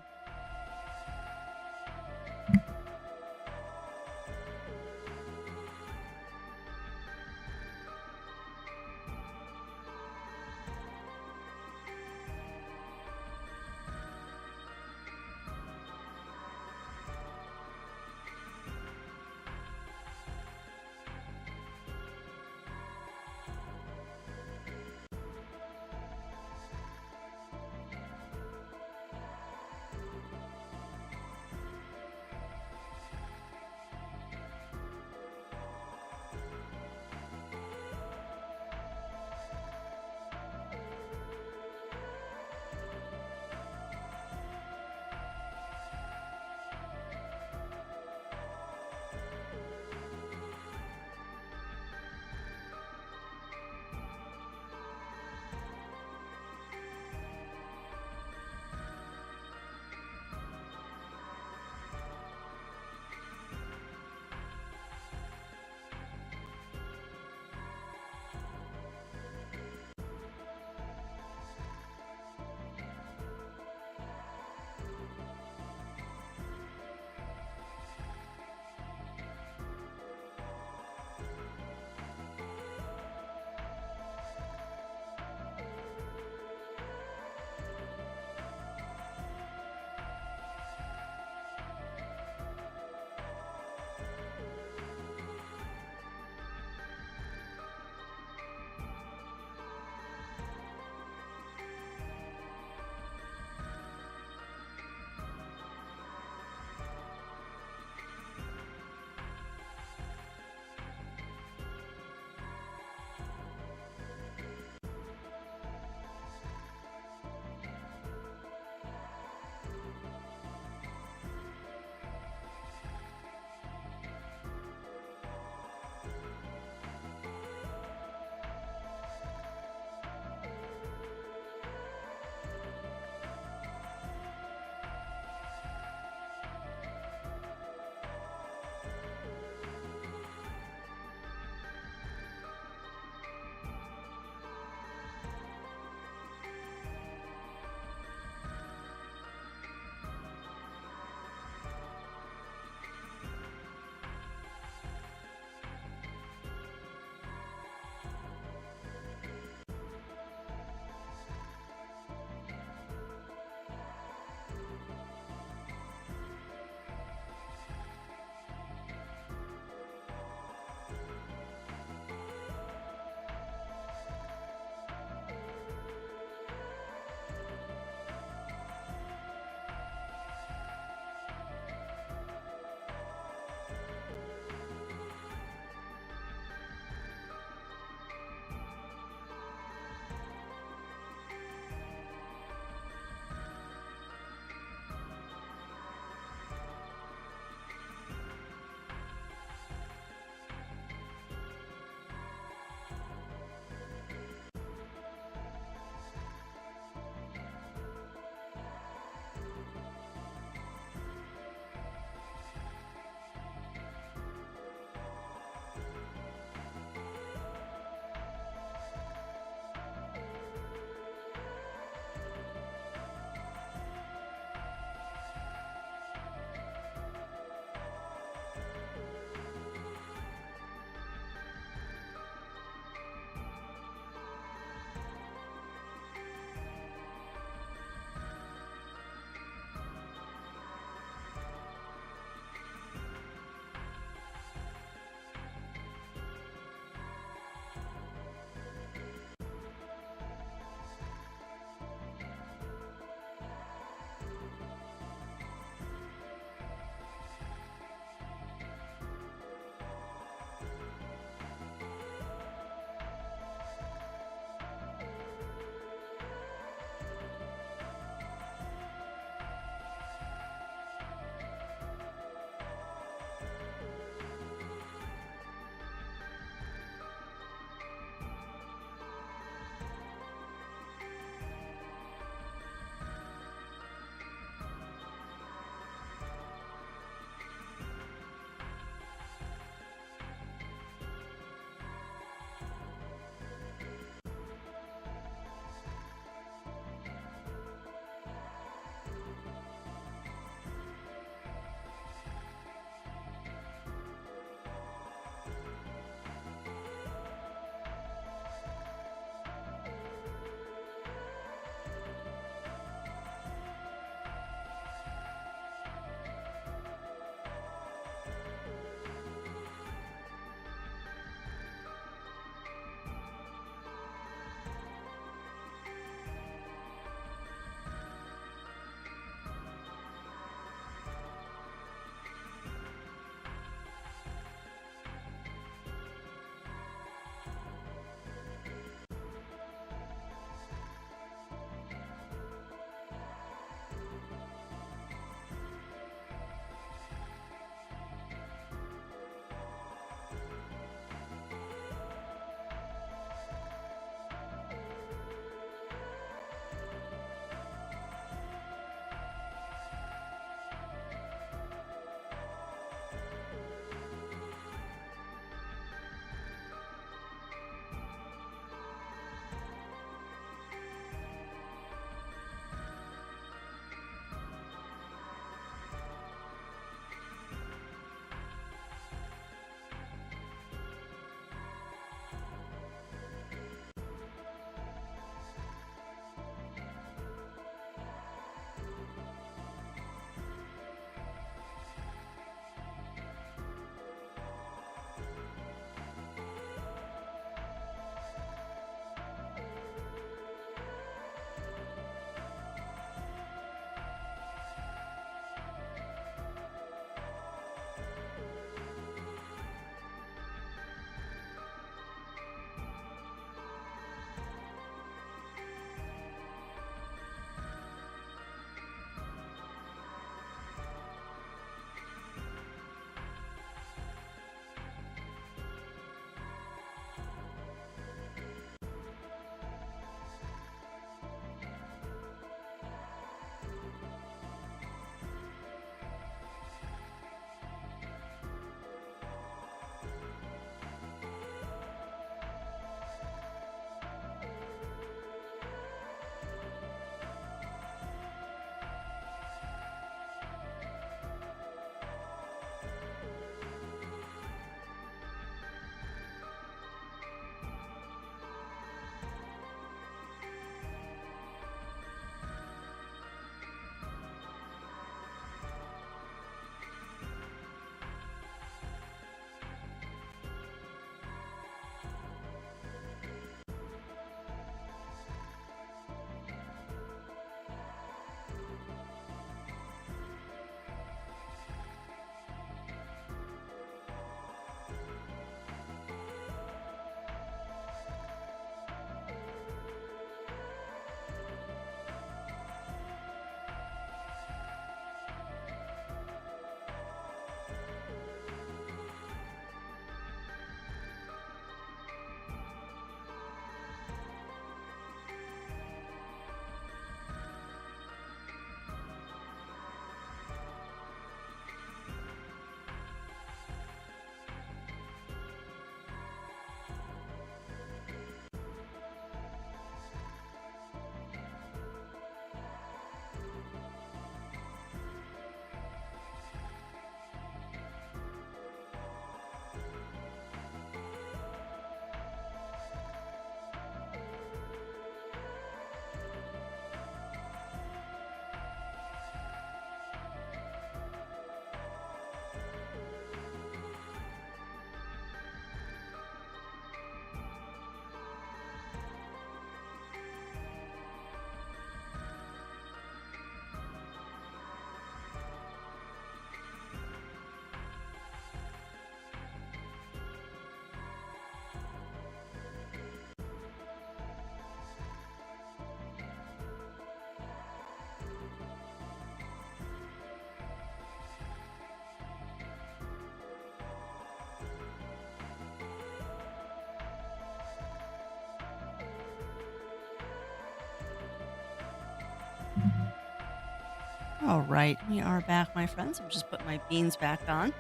All right, we are back, my friends. I'm just putting my beans back on.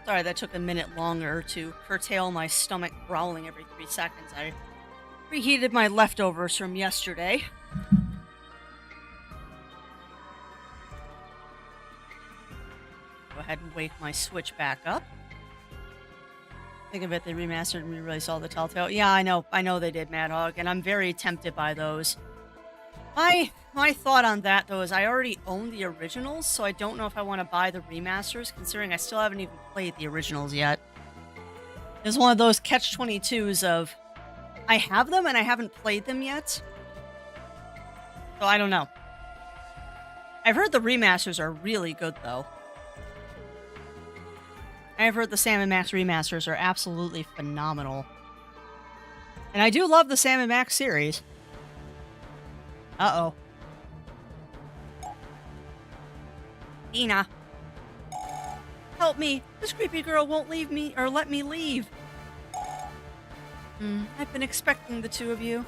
Sorry, that took a minute longer to curtail my stomach growling every 3 seconds. I reheated my leftovers from yesterday. Go ahead and wake my Switch back up. Think of it, they remastered and re-released all the Telltale. Yeah, I know they did, Mad Hog, and I'm very tempted by those. My thought on that, though, is I already own the originals, so I don't know if I want to buy the remasters, considering I still haven't even played the originals yet. It's one of those catch-22s of, I have them and I haven't played them yet. So I don't know. I've heard the remasters are really good, though. I've heard the Sam & Max remasters are absolutely phenomenal. And I do love the Sam & Max series. Uh-oh. Dina. Help me! This creepy girl won't leave me, or let me leave. I've been expecting the two of you.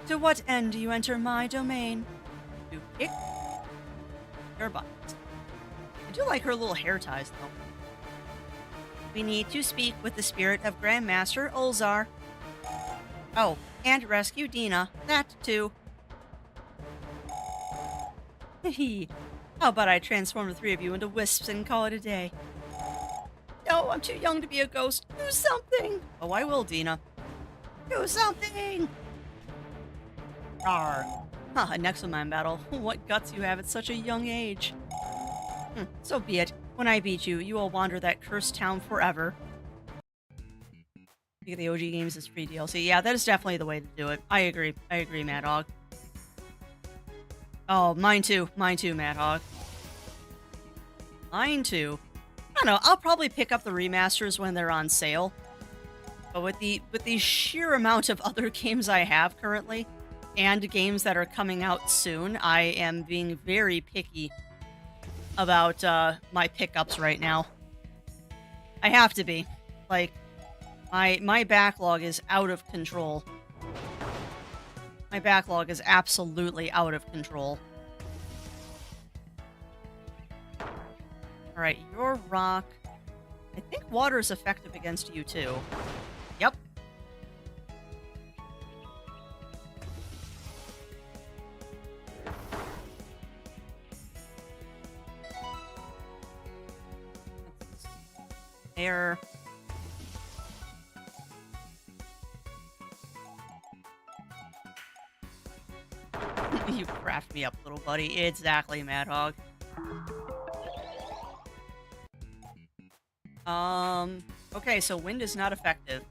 To what end do you enter my domain? To kick your butt. I do like her little hair ties, though. We need to speak with the spirit of Grandmaster Ulzar. Oh, and rescue Dina. That, too. Hee. How about I transform the three of you into wisps and call it a day? No, I'm too young to be a ghost. Do something! Oh, I will, Dina. Do something! Arr. A Nexomon battle. What guts you have at such a young age. So be it. When I beat you, you will wander that cursed town forever. You get the OG games as free DLC. Yeah, that is definitely the way to do it. I agree. I agree, Mad Hog. Oh, mine too. Mine too, Mad Hog. Mine too. I don't know. I'll probably pick up the remasters when they're on sale. But with the sheer amount of other games I have currently, and games that are coming out soon, I am being very picky about my pickups right now. I have to be. Like, my backlog is out of control. My backlog is absolutely out of control. Alright, your rock. I think water is effective against you too. Yep. Air. You craft me up, little buddy. Exactly, Mad Hog. Okay, so wind is not effective.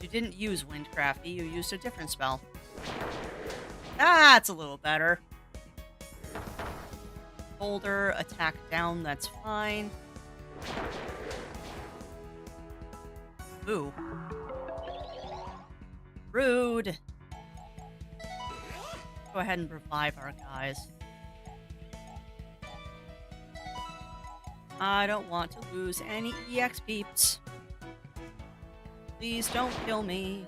You didn't use Wind Crafty, you used a different spell. That's a little better. Boulder, attack down, that's fine. Ooh. Rude. Go ahead and revive our guys. I don't want to lose any EX beeps. Please don't kill me.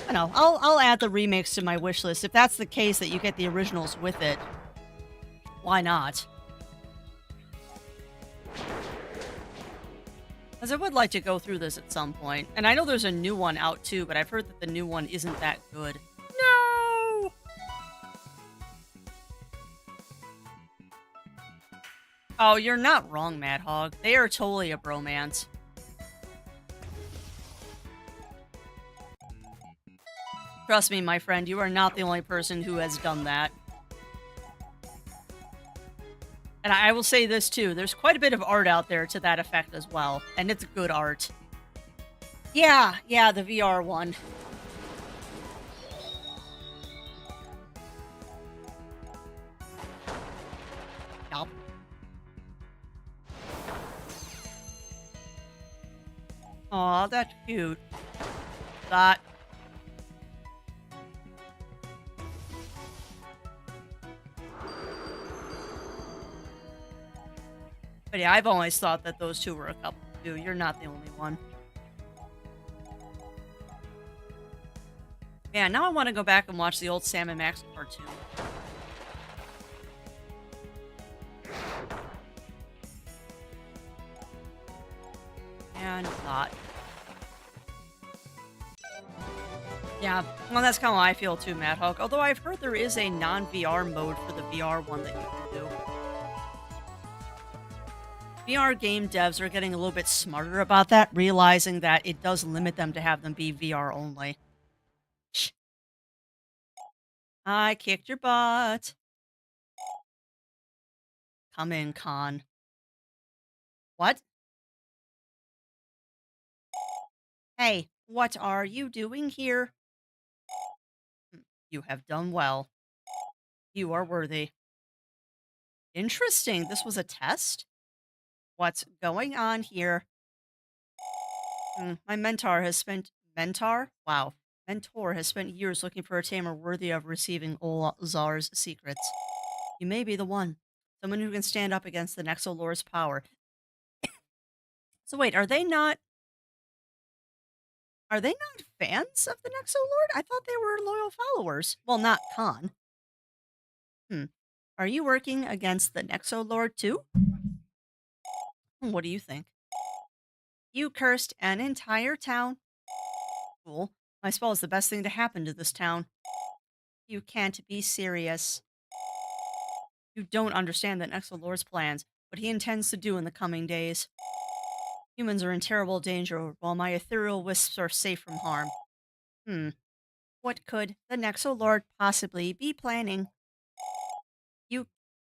I know. I'll add the remakes to my wish list. If that's the case that you get the originals with it, why not? Because I would like to go through this at some point. And I know there's a new one out too, but I've heard that the new one isn't that good. No! Oh, you're not wrong, Mad Hog. They are totally a bromance. Trust me, my friend, you are not the only person who has done that. And I will say this too, there's quite a bit of art out there to that effect as well, and it's good art. Yeah, the VR one. Yup. Aw, that's cute. That. But yeah, I've always thought that those two were a couple too. You're not the only one. Yeah, now I want to go back and watch the old Sam and Max cartoon. And not. Yeah, well, that's kind of how I feel too, Mad Hog. Although I've heard there is a non-VR mode for the VR one that you can do. VR game devs are getting a little bit smarter about that, realizing that it does limit them to have them be VR only. Shh. I kicked your butt. Come in, Con. What? Hey, what are you doing here? You have done well. You are worthy. Interesting. This was a test? What's going on here? My mentor has spent mentor? Wow. Mentor has spent years looking for a tamer worthy of receiving Olzar's secrets. You may be the one. Someone who can stand up against the Nexolord's power. So wait, are they not fans of the Nexolord? I thought they were loyal followers. Well, not Khan. Are you working against the Nexolord too? What do you think? You cursed an entire town. Cool. My spell is the best thing to happen to this town. You can't be serious. You don't understand the Nexolord's plans, what he intends to do in the coming days. Humans are in terrible danger, while my ethereal wisps are safe from harm. What could the Nexolord possibly be planning?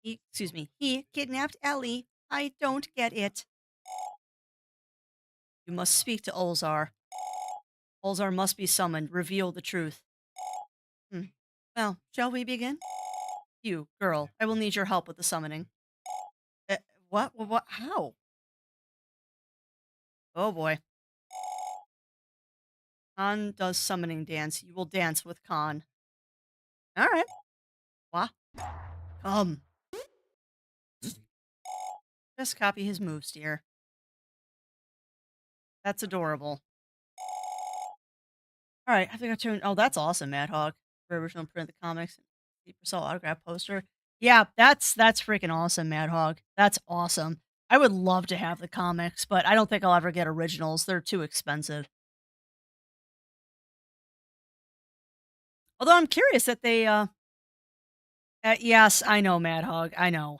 He kidnapped Ellie. I don't get it. You must speak to Olzar. Olzar must be summoned. Reveal the truth. Well, shall we begin? You, girl, I will need your help with the summoning. What? What? How? Oh boy. Khan does summoning dance. You will dance with Khan. All right. What? Come. Just copy his moves, dear. That's adorable. All right, I think I turned. Oh, that's awesome, Mad Hog. For original print of the comics, 8% autograph poster. Yeah, that's freaking awesome, Mad Hog. That's awesome. I would love to have the comics, but I don't think I'll ever get originals. They're too expensive. Although I'm curious that they. Yes, I know, Mad Hog. I know.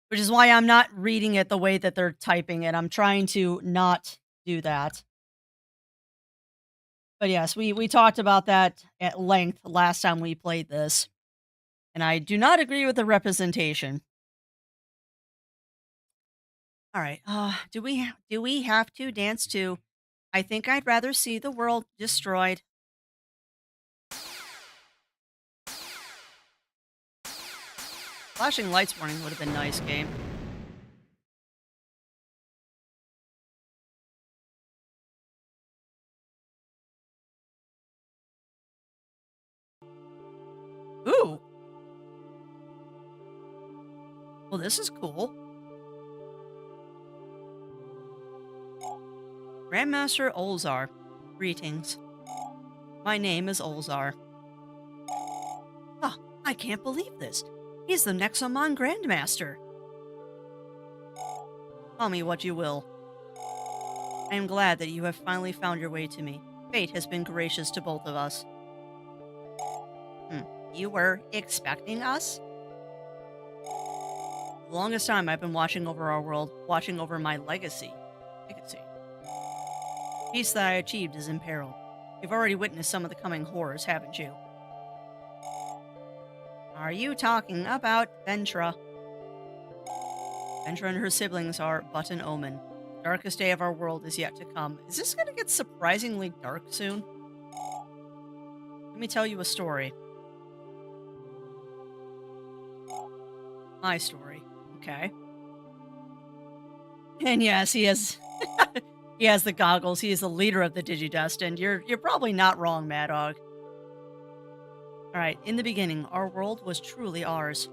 Which is why I'm not reading it the way that they're typing it. I'm trying to not do that. But yes, we talked about that at length last time we played this. And I do not agree with the representation. All right. Do we have to dance too? I think I'd rather see the world destroyed. Flashing lights warning would have been nice, game. Ooh. Well, this is cool. Grandmaster Olzar. Greetings. My name is Olzar. I can't believe this. He's the Nexomon Grandmaster. Call me what you will. I am glad that you have finally found your way to me. Fate has been gracious to both of us. You were expecting us? The longest time I've been watching over our world, watching over my legacy. Peace that I achieved is in peril. You've already witnessed some of the coming horrors, haven't you? Are you talking about Ventra? Ventra and her siblings are but an omen. The darkest day of our world is yet to come. Is this going to get surprisingly dark soon? Let me tell you a story. My story. Okay. And yes, he has he has the goggles. He is the leader of the Digidestined. You're probably not wrong, Mad Dog. Alright, in the beginning, our world was truly ours.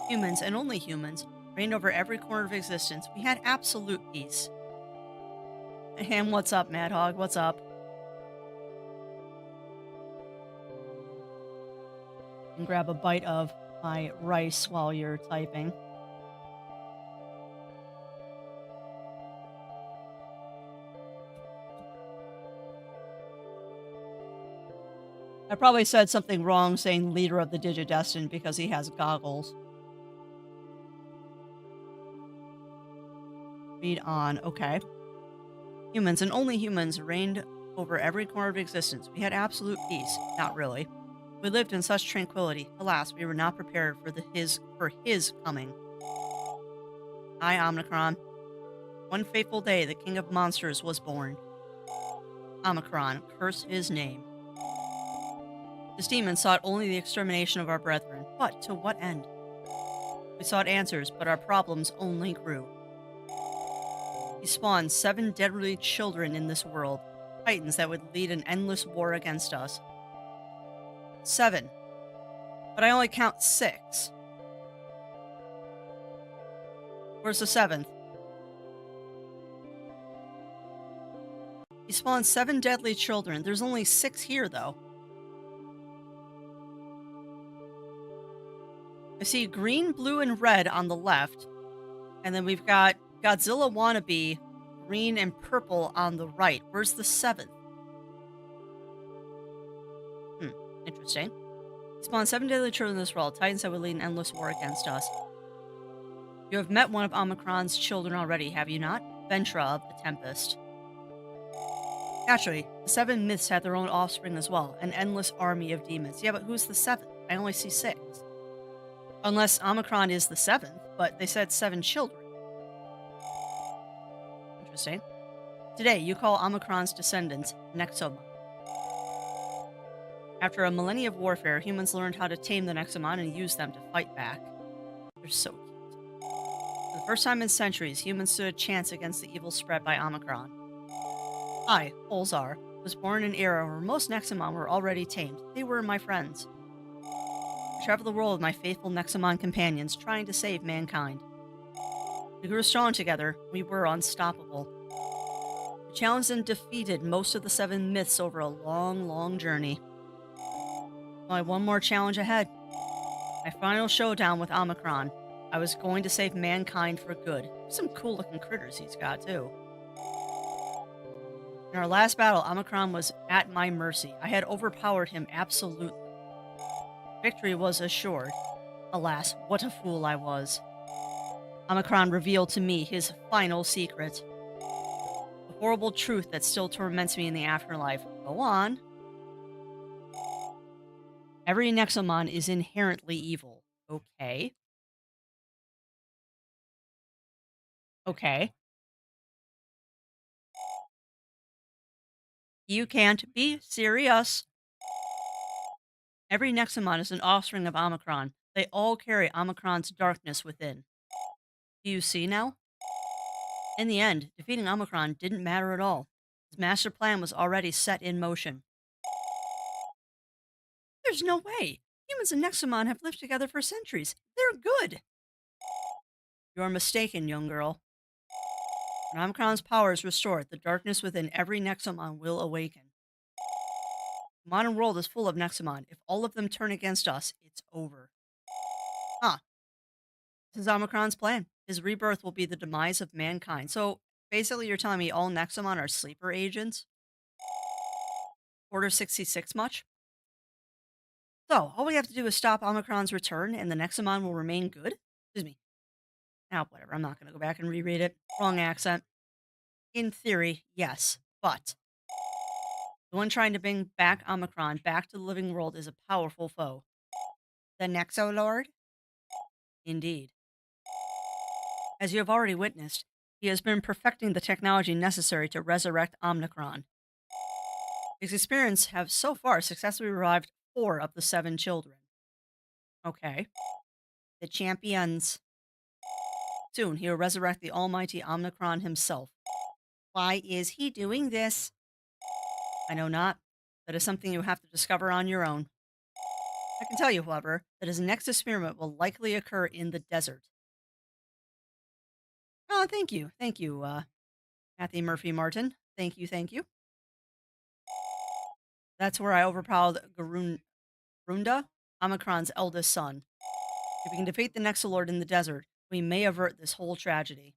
Humans, and only humans, reigned over every corner of existence. We had absolute peace. And what's up, Mad Hog? What's up? and grab a bite of my rice while you're typing. I probably said something wrong saying leader of the Digidestined because he has goggles. Read on. Okay. Humans and only humans reigned over every corner of existence. We had absolute peace. Not really. We lived in such tranquility. Alas, we were not prepared for his coming. I, Omicron. One fateful day, the king of monsters was born. Omicron, curse his name. This demon sought only the extermination of our brethren. But to what end? We sought answers, but our problems only grew. He spawned 7 deadly children in this world, titans that would lead an endless war against us. 7. But I only count 6. Where's the 7th? He spawned 7 deadly children. There's only 6 here, though. I see green, blue, and red on the left. And then we've got Godzilla wannabe, green and purple on the right. Where's the 7th? Interesting. He spawned 7 deadly children in this world, titans that would lead an endless war against us. You have met one of Omicron's children already, have you not? Ventra of the Tempest. Naturally, the 7 myths had their own offspring as well, an endless army of demons. Yeah, but who's the 7th? I only see 6. Unless Omicron is the 7th, but they said 7 children. Interesting. Today, you call Omicron's descendants Nexomon. After a millennia of warfare, humans learned how to tame the Nexomon and use them to fight back. They're so cute. For the first time in centuries, humans stood a chance against the evil spread by Omicron. I, Olzar, was born in an era where most Nexomon were already tamed. They were my friends. I traveled the world with my faithful Nexomon companions, trying to save mankind. We grew strong together. We were unstoppable. We challenged and defeated most of the 7 myths over a long, long journey. Only one more challenge ahead. My final showdown with Omicron. I was going to save mankind for good. Some cool looking critters he's got, too. In our last battle, Omicron was at my mercy. I had overpowered him absolutely. Victory was assured. Alas, what a fool I was. Omicron revealed to me his final secret. The horrible truth that still torments me in the afterlife. Go on. Every Nexomon is inherently evil. Okay. Okay. You can't be serious. Every Nexomon is an offspring of Omicron. They all carry Omicron's darkness within. Do you see now? In the end, defeating Omicron didn't matter at all. His master plan was already set in motion. There's no way. Humans and Nexomon have lived together for centuries. They're good. You're mistaken, young girl. When Omicron's power is restored, the darkness within every Nexomon will awaken. The modern world is full of Nexomon. If all of them turn against us, it's over. Huh. This is Omicron's plan. His rebirth will be the demise of mankind. So basically, you're telling me all Nexomon are sleeper agents? Order 66 much? So, all we have to do is stop Omicron's return and the Nexomon will remain good? Excuse me. Now, whatever. I'm not going to go back and reread it. Wrong accent. In theory, yes. But the one trying to bring back Omicron back to the living world is a powerful foe. The Nexo Lord? Indeed. As you have already witnessed, he has been perfecting the technology necessary to resurrect Omicron. His experiments have so far successfully revived 4 of the 7 children. Okay. The champions. Soon he will resurrect the almighty Omicron himself. Why is he doing this? I know not. That is something you have to discover on your own. I can tell you, however, that his next experiment will likely occur in the desert. Oh, thank you. Thank you, Kathy Murphy Martin. Thank you, thank you. That's where I overpowered Garunda. Omicron's eldest son. If we can defeat the Nexolord in the desert, we may avert this whole tragedy.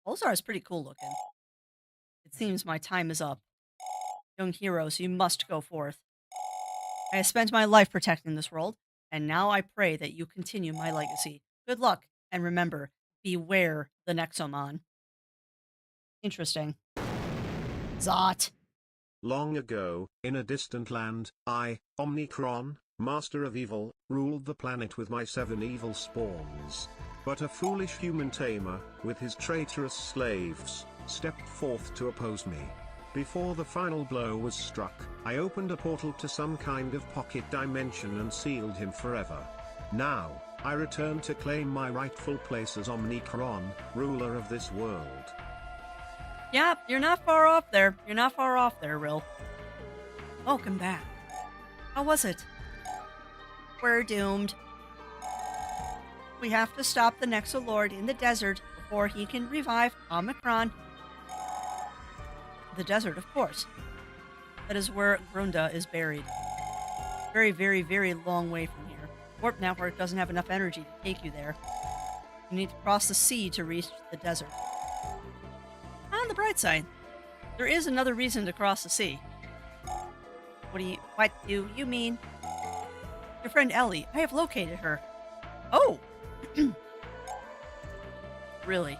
Pulsar is pretty cool looking. It seems my time is up. Young heroes, you must go forth. I have spent my life protecting this world, and now I pray that you continue my legacy. Good luck, and remember, beware the Nexomon. Interesting. Zot. Long ago, in a distant land, I, Omnicron, master of evil, ruled the planet with my 7 evil spawns. But a foolish human tamer, with his traitorous slaves, stepped forth to oppose me. Before the final blow was struck, I opened a portal to some kind of pocket dimension and sealed him forever. Now, I return to claim my rightful place as Omnicron, ruler of this world. Yeah, you're not far off there. You're not far off there, Rill. Welcome back. How was it? We're doomed. We have to stop the Nexolord in the desert before he can revive Omicron. The desert, of course. That is where Grunda is buried. Very, very, very long way from here. Warp Network doesn't have enough energy to take you there. You need to cross the sea to reach the desert. On the bright side, there is another reason to cross the sea. What do you mean? Your friend Ellie, I have located her. Oh! Really?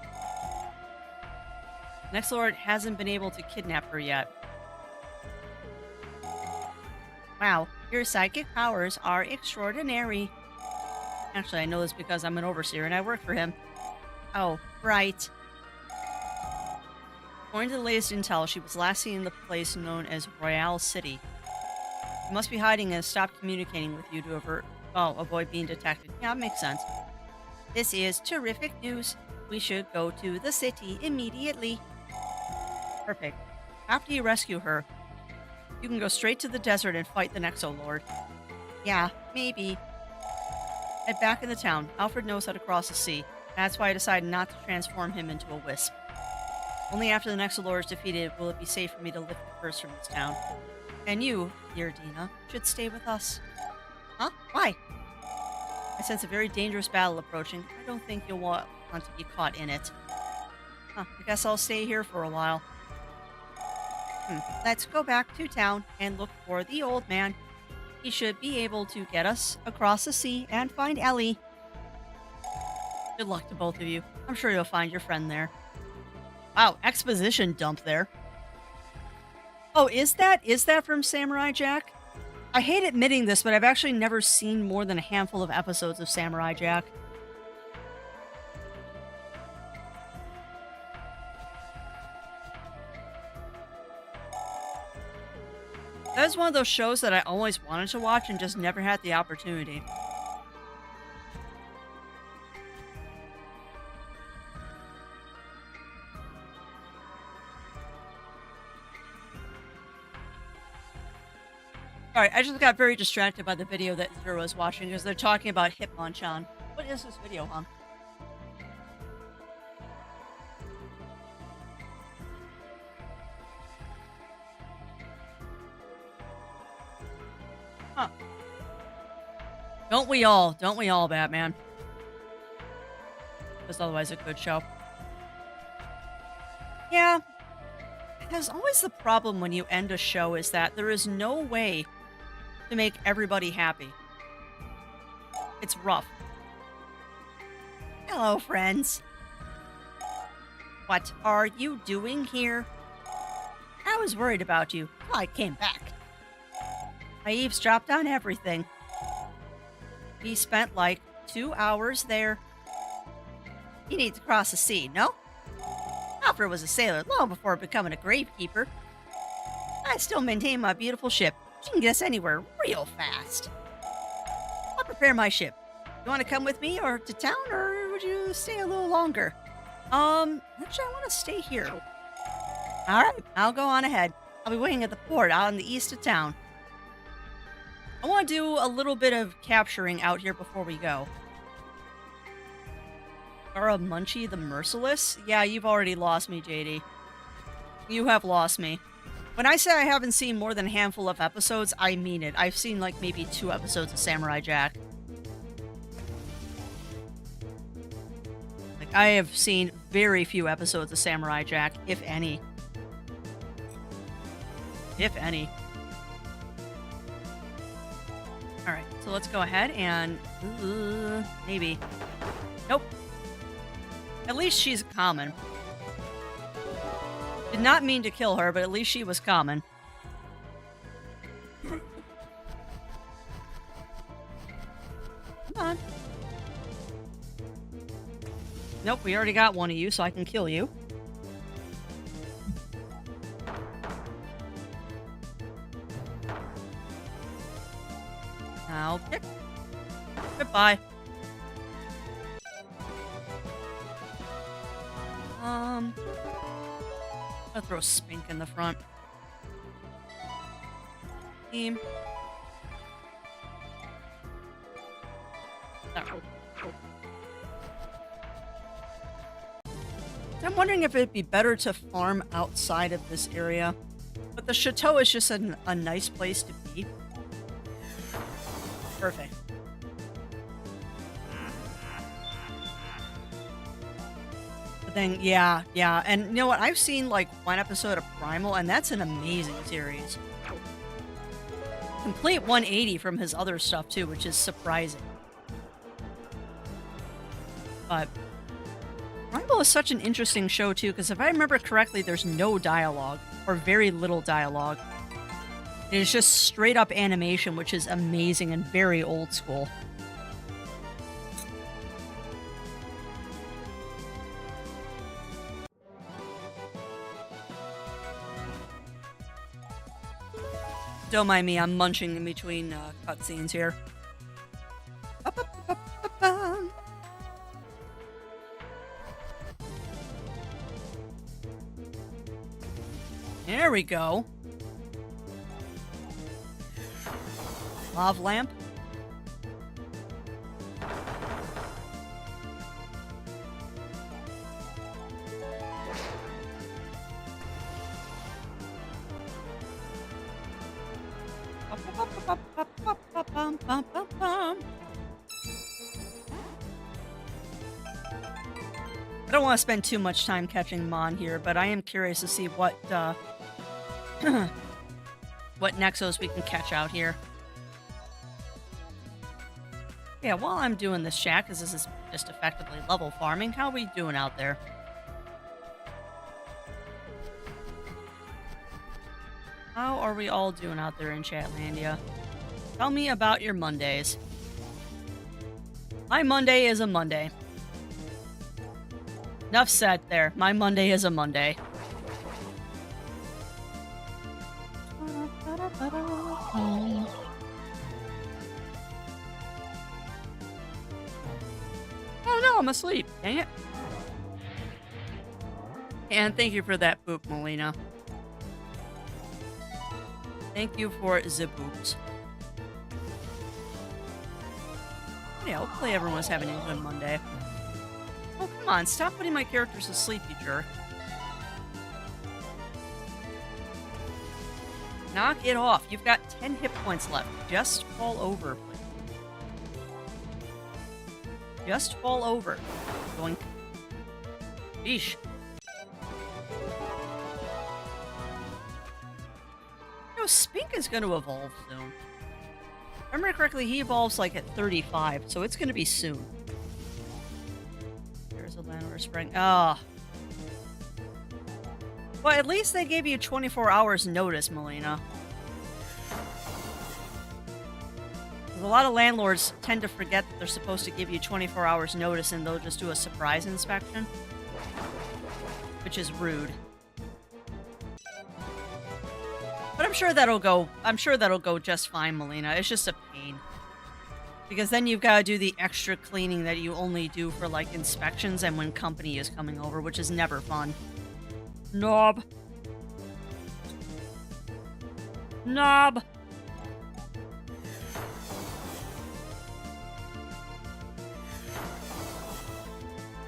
Nexolord hasn't been able to kidnap her yet. Wow, your psychic powers are extraordinary. Actually, I know this because I'm an overseer and I work for him. Oh, right. According to the latest intel, she was last seen in the place known as Royale City. She must be hiding and stopped communicating with you to avoid being detected. Yeah, makes sense. This is terrific news. We should go to the city immediately. Perfect. After you rescue her, you can go straight to the desert and fight the Nexolord. Yeah, maybe. Head back in the town. Alfred knows how to cross the sea. That's why I decided not to transform him into a wisp. Only after the Nexolord is defeated will it be safe for me to lift the curse from this town. And you, dear Dina, should stay with us. Huh? Why? I sense a very dangerous battle approaching. I don't think you'll want to be caught in it. Huh, I guess I'll stay here for a while. Let's go back to town and look for the old man. He should be able to get us across the sea and find Ellie. Good luck to both of you. I'm sure you'll find your friend there. Wow, exposition dump there. Oh, is that from Samurai Jack? I hate admitting this, but I've actually never seen more than a handful of episodes of Samurai Jack. That was one of those shows that I always wanted to watch and just never had the opportunity. Alright, I just got very distracted by the video that Zero was watching because they're talking about Hitmonchan. What is this video, huh? Huh. Don't we all, Batman? Because otherwise a good show. Yeah. There's always the problem when you end a show is that there is no way to make everybody happy. It's rough. Hello, friends. What are you doing here? I was worried about you. I came back. I eavesdropped on everything. We spent like 2 hours there. You need to cross the sea, no? Alfred was a sailor long before becoming a gravekeeper. I still maintain my beautiful ship. She can get us anywhere real fast. I'll prepare my ship. You want to come with me or to town, or would you stay a little longer? Actually, I want to stay here. All right, I'll go on ahead. I'll be waiting at the port out in the east of town. I want to do a little bit of capturing out here before we go. Gara Munchie the Merciless? Yeah, you've already lost me, JD. You have lost me. When I say I haven't seen more than a handful of episodes, I mean it. I've seen like maybe 2 episodes of Samurai Jack. Like, I have seen very few episodes of Samurai Jack, if any. If any. Alright, so let's go ahead and... maybe. Nope. At least she's common. Did not mean to kill her, but at least she was common. Come on. Nope, we already got one of you, so I can kill you. Now pick. Goodbye. I'll throw Spink in the front. Team. I'm wondering if it'd be better to farm outside of this area. But the chateau is just a nice place to be. Perfect. But then, yeah. And you know what? I've seen like one episode of Primal, and that's an amazing series. Complete 180 from his other stuff, too, which is surprising. But Primal is such an interesting show, too, because if I remember correctly, there's no dialogue, or very little dialogue. It is just straight up animation, which is amazing and very old school. Don't mind me, I'm munching in between cutscenes here. There we go. Lava lamp. I don't want to spend too much time catching Mon here, but I am curious to see what what Nexos we can catch out here. Yeah, while I'm doing this chat, because this is just effectively level farming, how are we doing out there? How are we all doing out there in Chatlandia? Tell me about your Mondays. My Monday is a Monday. Enough said there. My Monday is a Monday. Oh no, I'm asleep. Dang it. And thank you for that boop, Melina. Thank you for the boops. Yeah, hopefully everyone's having a good Monday. Oh, come on. Stop putting my characters to sleep, you jerk. Knock it off. You've got 10 hit points left. Just fall over, please. Just fall over. Going. Yeesh. No, Spink is going to evolve soon. If I remember correctly, he evolves like at 35, so it's going to be soon. There's a landlord spring. Ah. Well, at least they gave you 24 hours notice, Melina. A lot of landlords tend to forget that they're supposed to give you 24 hours notice and they'll just do a surprise inspection. Which is rude. But I'm sure that'll go just fine, Melina. It's just a pain. Because then you've got to do the extra cleaning that you only do for, like, inspections and when company is coming over, which is never fun. Knob. Knob.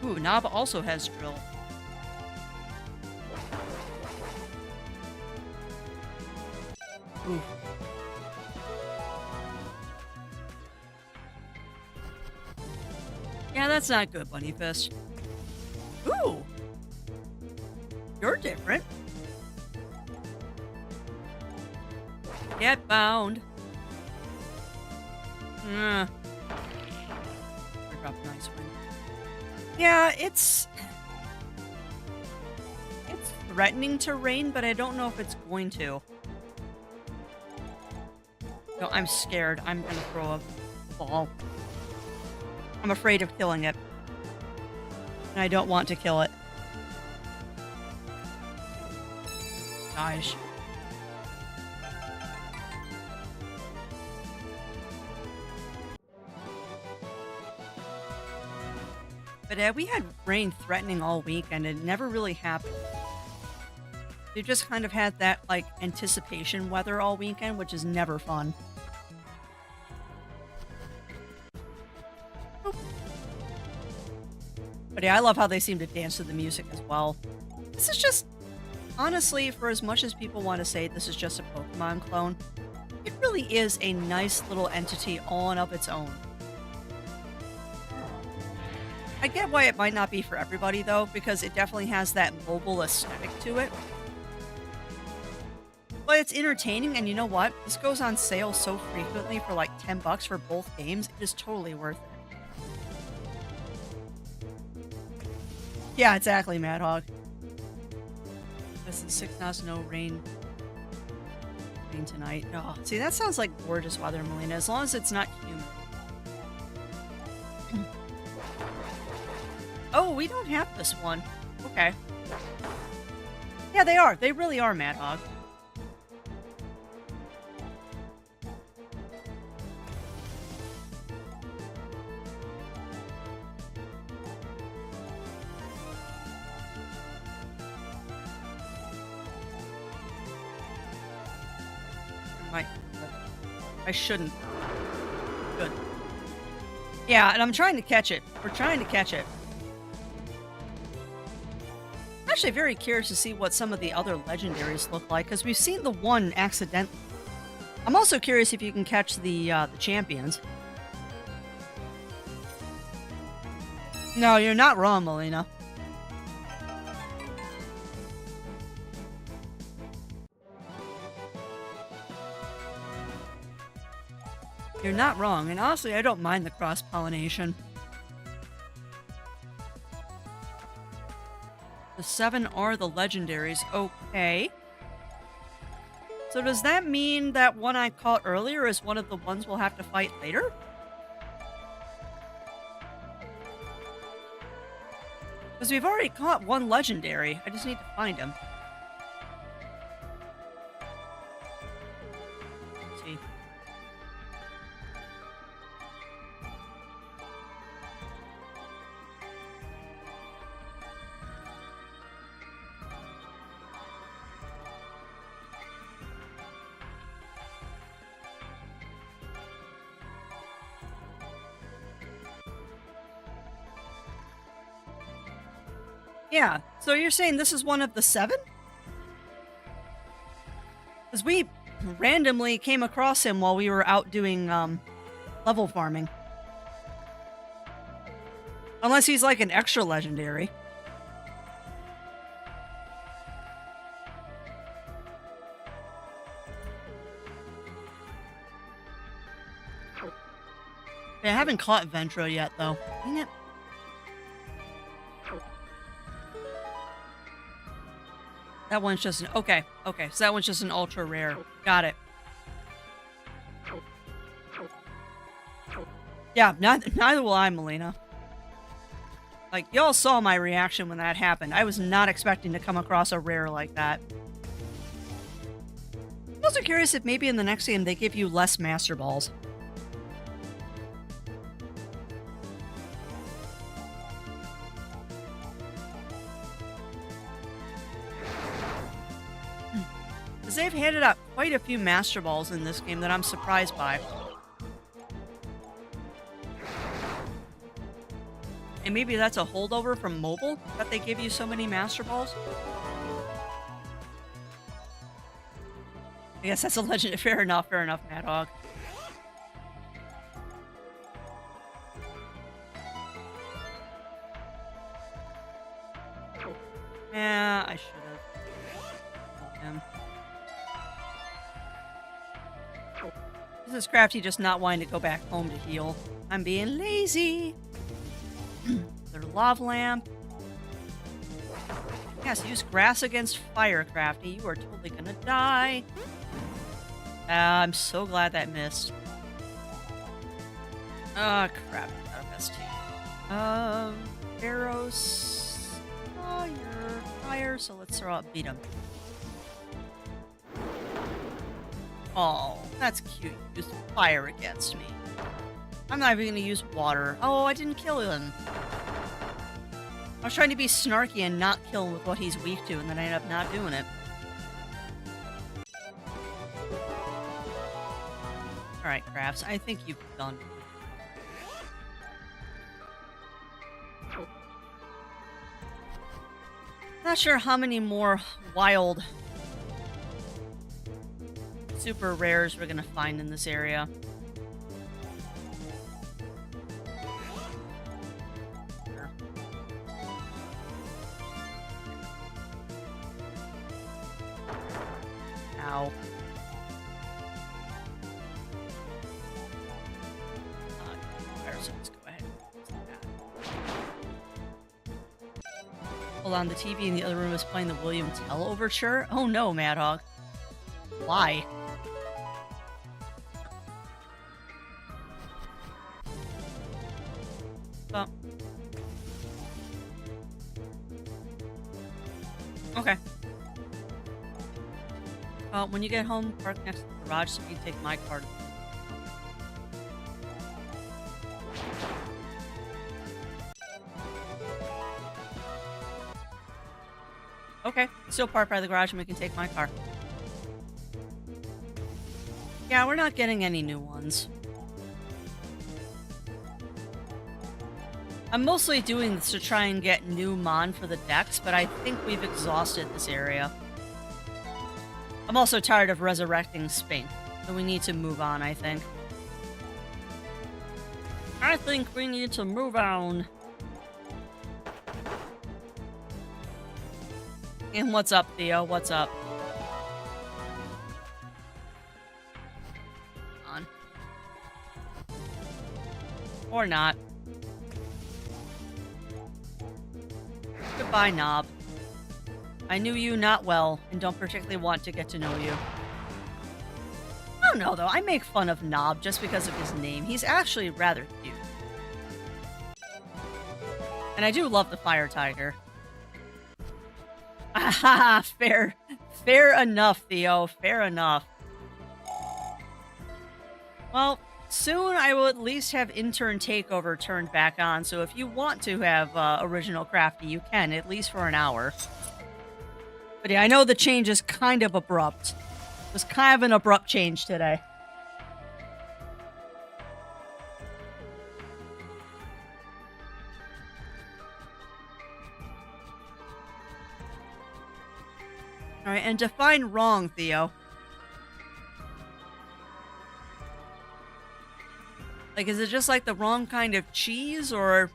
Ooh, Knob also has drill. Ooh. Yeah, that's not good, Bunny Fist. Ooh! You're different. Get bound. Pick up nice one. Yeah, it's threatening to rain, but I don't know if it's going to. No, I'm scared. I'm gonna throw a ball. I'm afraid of killing it. And I don't want to kill it. Gosh. But we had rain threatening all week, and it never really happened. They just kind of had that, like, anticipation weather all weekend, which is never fun. Oop. But yeah, I love how they seem to dance to the music as well. This is just, honestly, for as much as people want to say this is just a Pokemon clone, it really is a nice little entity all and of its own. I get why it might not be for everybody, though, because it definitely has that mobile aesthetic to it. But it's entertaining, and you know what? This goes on sale so frequently for like $10 for both games. It is totally worth it. Yeah, exactly, Mad Hog. This is 6 knots, no rain. Rain tonight. Oh, see, that sounds like gorgeous weather, Melina, as long as it's not humid. Oh, we don't have this one. Okay. Yeah, they are. They really are, Mad Hog. I shouldn't. Good. Yeah, and I'm trying to catch it. We're trying to catch it. I'm actually very curious to see what some of the other legendaries look like, because we've seen the one accidentally. I'm also curious if you can catch the champions. No, you're not wrong, Melina. You're not wrong, and honestly, I don't mind the cross-pollination. The 7 are the legendaries. Okay. So does that mean that one I caught earlier is one of the ones we'll have to fight later? Because we've already caught one legendary. I just need to find him. Let's see. Yeah, so you're saying this is one of the 7? Because we randomly came across him while we were out doing level farming. Unless he's like an extra legendary. I haven't caught Ventro yet, though. Dang it. That one's just an... Okay, okay. So that one's just an ultra rare. Got it. Yeah, neither will I, Melina. Like, y'all saw my reaction when that happened. I was not expecting to come across a rare like that. I'm also curious if maybe in the next game they give you less Master Balls. Because they've handed out quite a few Master Balls in this game that I'm surprised by. And maybe that's a holdover from mobile, that they give you so many Master Balls? I guess that's a legend. Fair enough, Mad Hog. Yeah, I should have. Him. This is Crafty just not wanting to go back home to heal. I'm being lazy. Their lava lamp. Yes, use grass against fire, Crafty. You are totally gonna die. I'm so glad that missed. Oh, crap. Not a ST. Arrows. Oh, you're fire, so let's throw out beat 'em. Oh, that's cute. Use fire against me. I'm not even gonna use water. Oh, I didn't kill him. I was trying to be snarky and not kill him with what he's weak to, and then I ended up not doing it. Alright, Crafts, I think you've done. Not sure how many more wild super rares we're gonna find in this area. Ow. So let's go ahead. Hold on, the TV in the other room is playing the William Tell overture? Oh no, Mad Hog. Why? Oh. Okay. When you get home, park next to the garage so you can take my car. Okay, still park by the garage and we can take my car. Yeah, we're not getting any new ones. I'm mostly doing this to try and get new Mon for the decks, but I think we've exhausted this area. I'm also tired of resurrecting Spink, so we need to move on, I think. I think we need to move on. And what's up, Theo? What's up? On. Or not. Goodbye, Knob. I knew you not well, and don't particularly want to get to know you. I don't know, though. I make fun of Knob just because of his name. He's actually rather cute. And I do love the Fire Tiger. Ah, fair. Fair enough, Theo. Fair enough. Well, soon I will at least have Intern Takeover turned back on, so if you want to have Original Crafty, you can, at least for an hour. But yeah, I know the change is kind of abrupt. It was kind of an abrupt change today. Alright, and define wrong, Theo. Like, is it just like the wrong kind of cheese, or...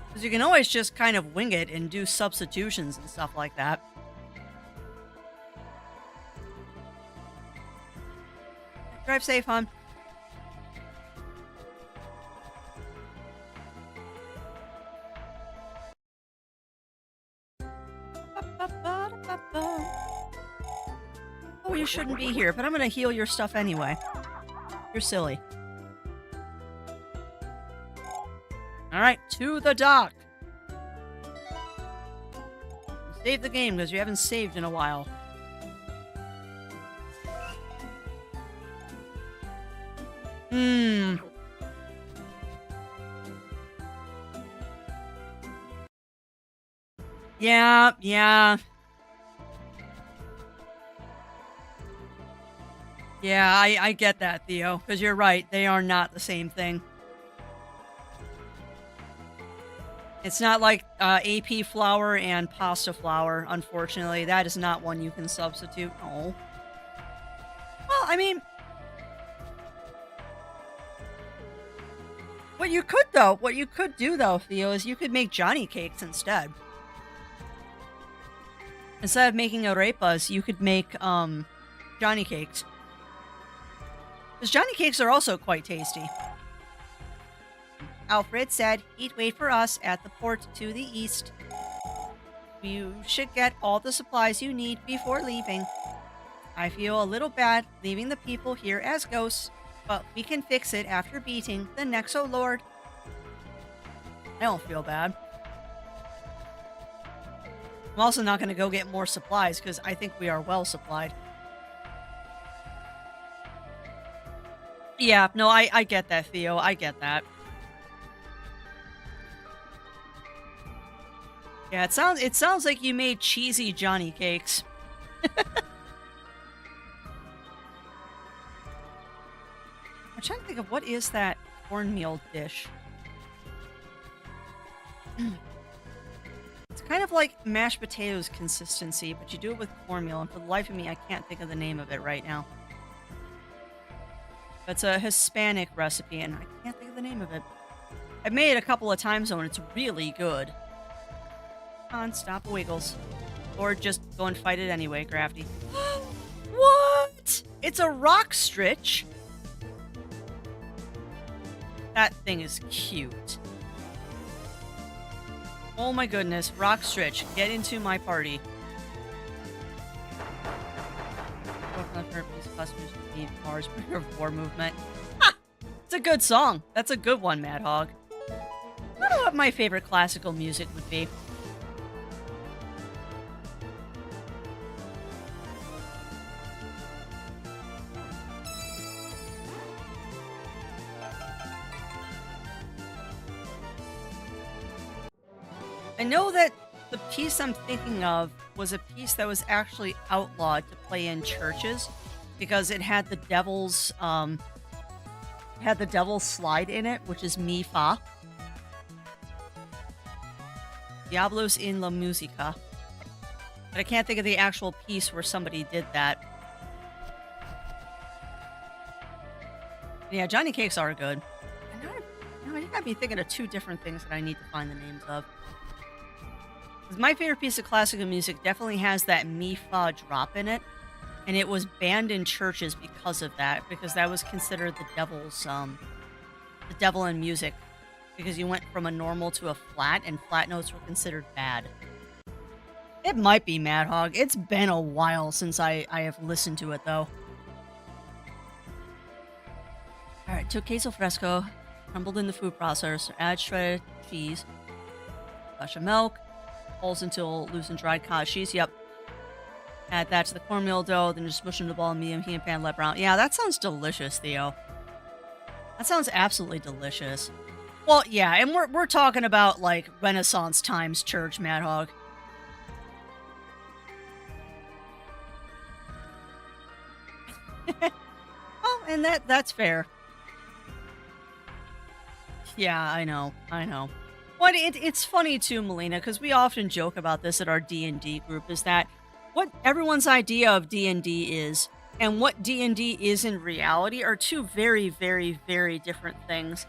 Because you can always just kind of wing it and do substitutions and stuff like that. Drive safe, hon. Oh, you shouldn't be here, but I'm gonna heal your stuff anyway. You're silly. Alright, to the dock! Save the game, because you haven't saved in a while. Yeah. Yeah, I get that, Theo, because you're right. They are not the same thing. It's not like AP flour and pasta flour, unfortunately. That is not one you can substitute. Oh. Well, I mean, what you could do though, Theo, is you could make Johnny cakes instead. Instead of making arepas, you could make Johnny cakes. Because Johnny cakes are also quite tasty. Alfred said he'd wait for us at the port to the east. You should get all the supplies you need before leaving. I feel a little bad leaving the people here as ghosts, but we can fix it after beating the Nexo Lord. I don't feel bad. I'm also not going to go get more supplies because I think we are well supplied. Yeah, no, I get that, Theo. I get that. Yeah, it sounds like you made cheesy Johnny cakes. I'm trying to think of what is that cornmeal dish. It's kind of like mashed potatoes consistency, but you do it with cornmeal, and for the life of me, I can't think of the name of it right now. It's a Hispanic recipe, and I can't think of the name of it. I've made it a couple of times, though, and it's really good. Come on, stop wiggles. Or just go and fight it anyway, Crafty. What? It's a rock stritch? That thing is cute. Oh my goodness, rock stritch, get into my party. Mars War movement. Ha! It's a good song. That's a good one, Mad Hog. I don't know what my favorite classical music would be. I know that the piece I'm thinking of was a piece that was actually outlawed to play in churches because it had the devil's slide in it, which is mi fa. Diablos in la musica. But I can't think of the actual piece where somebody did that. Yeah, Johnny cakes are good. I think I'd be thinking of two different things that I need to find the names of. My favorite piece of classical music definitely has that mi-fa drop in it, and it was banned in churches because of that, because that was considered the devil in music, because you went from a normal to a flat, and flat notes were considered bad. It might be Mad Hog. It's been a while since I have listened to it, though. Alright, took queso fresco, crumbled in the food processor, add shredded cheese, dash of milk, pulls until loose and dried cottage cheese. Yep. Add that to the cornmeal dough, then just smush into the ball in medium heat and pan, let brown. Yeah, that sounds delicious, Theo. That sounds absolutely delicious. Well, yeah, and we're talking about like Renaissance times church, Mad Hog. Oh, and that's fair. Yeah, I know. Well, it's funny too, Melina, because we often joke about this at our D&D group, is that what everyone's idea of D&D is and what D&D is in reality are two very, very, very different things.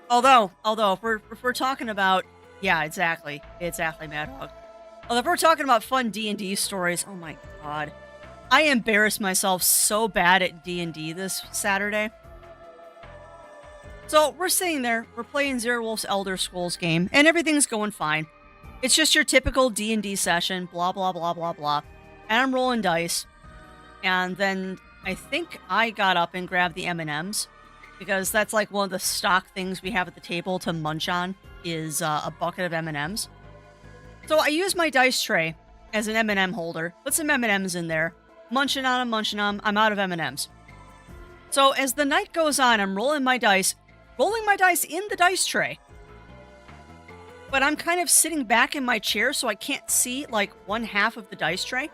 Although if we're talking about, yeah, exactly, Mad Hog. Although if we're talking about fun D&D stories, oh my god, I embarrassed myself so bad at D&D this Saturday. So we're sitting there, we're playing Zero Wolf's Elder Scrolls game, and everything's going fine. It's just your typical D&D session, blah, blah, blah, blah, blah. And I'm rolling dice. And then I think I got up and grabbed the M&Ms, because that's like one of the stock things we have at the table to munch on, is a bucket of M&Ms. So I use my dice tray as an M&M holder, put some M&Ms in there, munching on them, I'm out of M&Ms. So as the night goes on, I'm rolling my dice in the dice tray. But I'm kind of sitting back in my chair so I can't see like one half of the dice tray.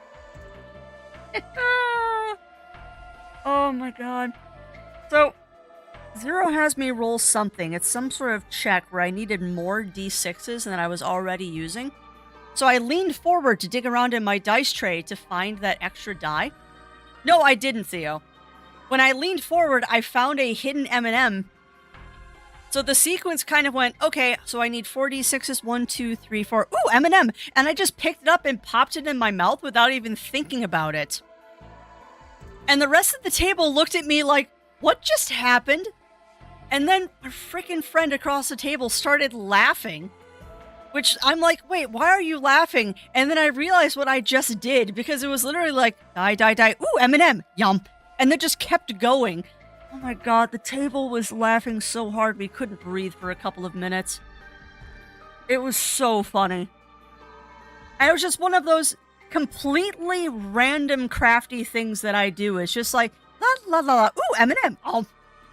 Oh my god. So Zero has me roll something. It's some sort of check where I needed more d6s than I was already using. So I leaned forward to dig around in my dice tray to find that extra die. No, I didn't, Theo. When I leaned forward, I found a hidden M&M. So the sequence kind of went, okay, so I need 4d6s, 1, 2, 3, 4. Ooh, M&M! And I just picked it up and popped it in my mouth without even thinking about it. And the rest of the table looked at me like, what just happened? And then my freaking friend across the table started laughing. Which I'm like, wait, why are you laughing? And then I realized what I just did, because it was literally like, die, die, die. Ooh, M&M, yum. And it just kept going. Oh my god, the table was laughing so hard we couldn't breathe for a couple of minutes. It was so funny. And it was just one of those completely random crafty things that I do. It's just like, la la la la, ooh, M&M. Oh,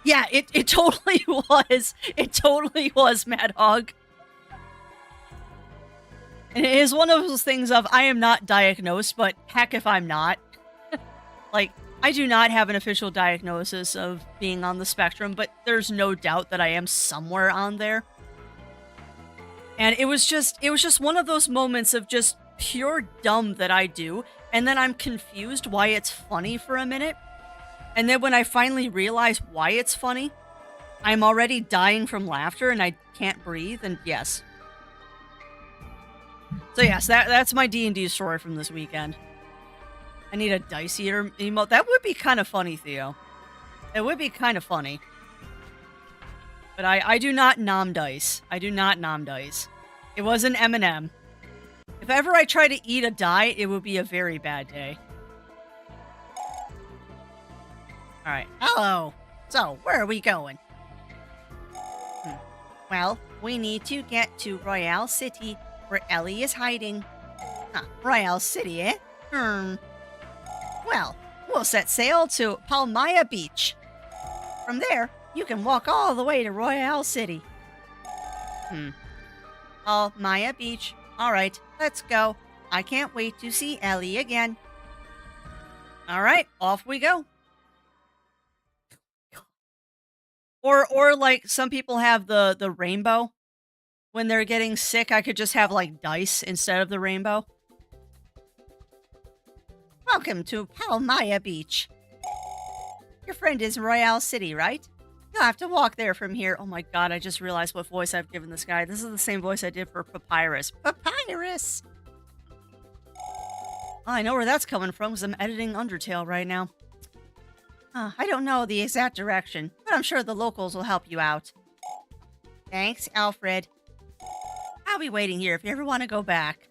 yeah, it totally was. It totally was, Mad Hog. And it is one of those things of, I am not diagnosed, but heck if I'm not. Like, I do not have an official diagnosis of being on the spectrum, but there's no doubt that I am somewhere on there. And it was just one of those moments of just pure dumb that I do, and then I'm confused why it's funny for a minute. And then when I finally realize why it's funny, I'm already dying from laughter and I can't breathe, and yes. So yes, that's my D&D story from this weekend. I need a Dice Eater emote. That would be kind of funny, Theo. It would be kind of funny. But I do not nom dice. I do not nom dice. It was an M&M. If ever I try to eat a die, it would be a very bad day. Alright. Hello. So, where are we going? Well, we need to get to Royale City, where Ellie is hiding. Huh, Royale City, eh? Well, we'll set sail to Palmyra Beach. From there, you can walk all the way to Royale City. Palmyra Beach. Alright, let's go. I can't wait to see Ellie again. Alright, off we go. Or like some people have the rainbow. When they're getting sick, I could just have like dice instead of the rainbow. Welcome to Palmyra Beach. Your friend is in Royale City, right? You'll have to walk there from here. Oh my god, I just realized what voice I've given this guy. This is the same voice I did for Papyrus. Papyrus! Oh, I know where that's coming from because I'm editing Undertale right now. I don't know the exact direction, but I'm sure the locals will help you out. Thanks, Alfred. I'll be waiting here if you ever want to go back.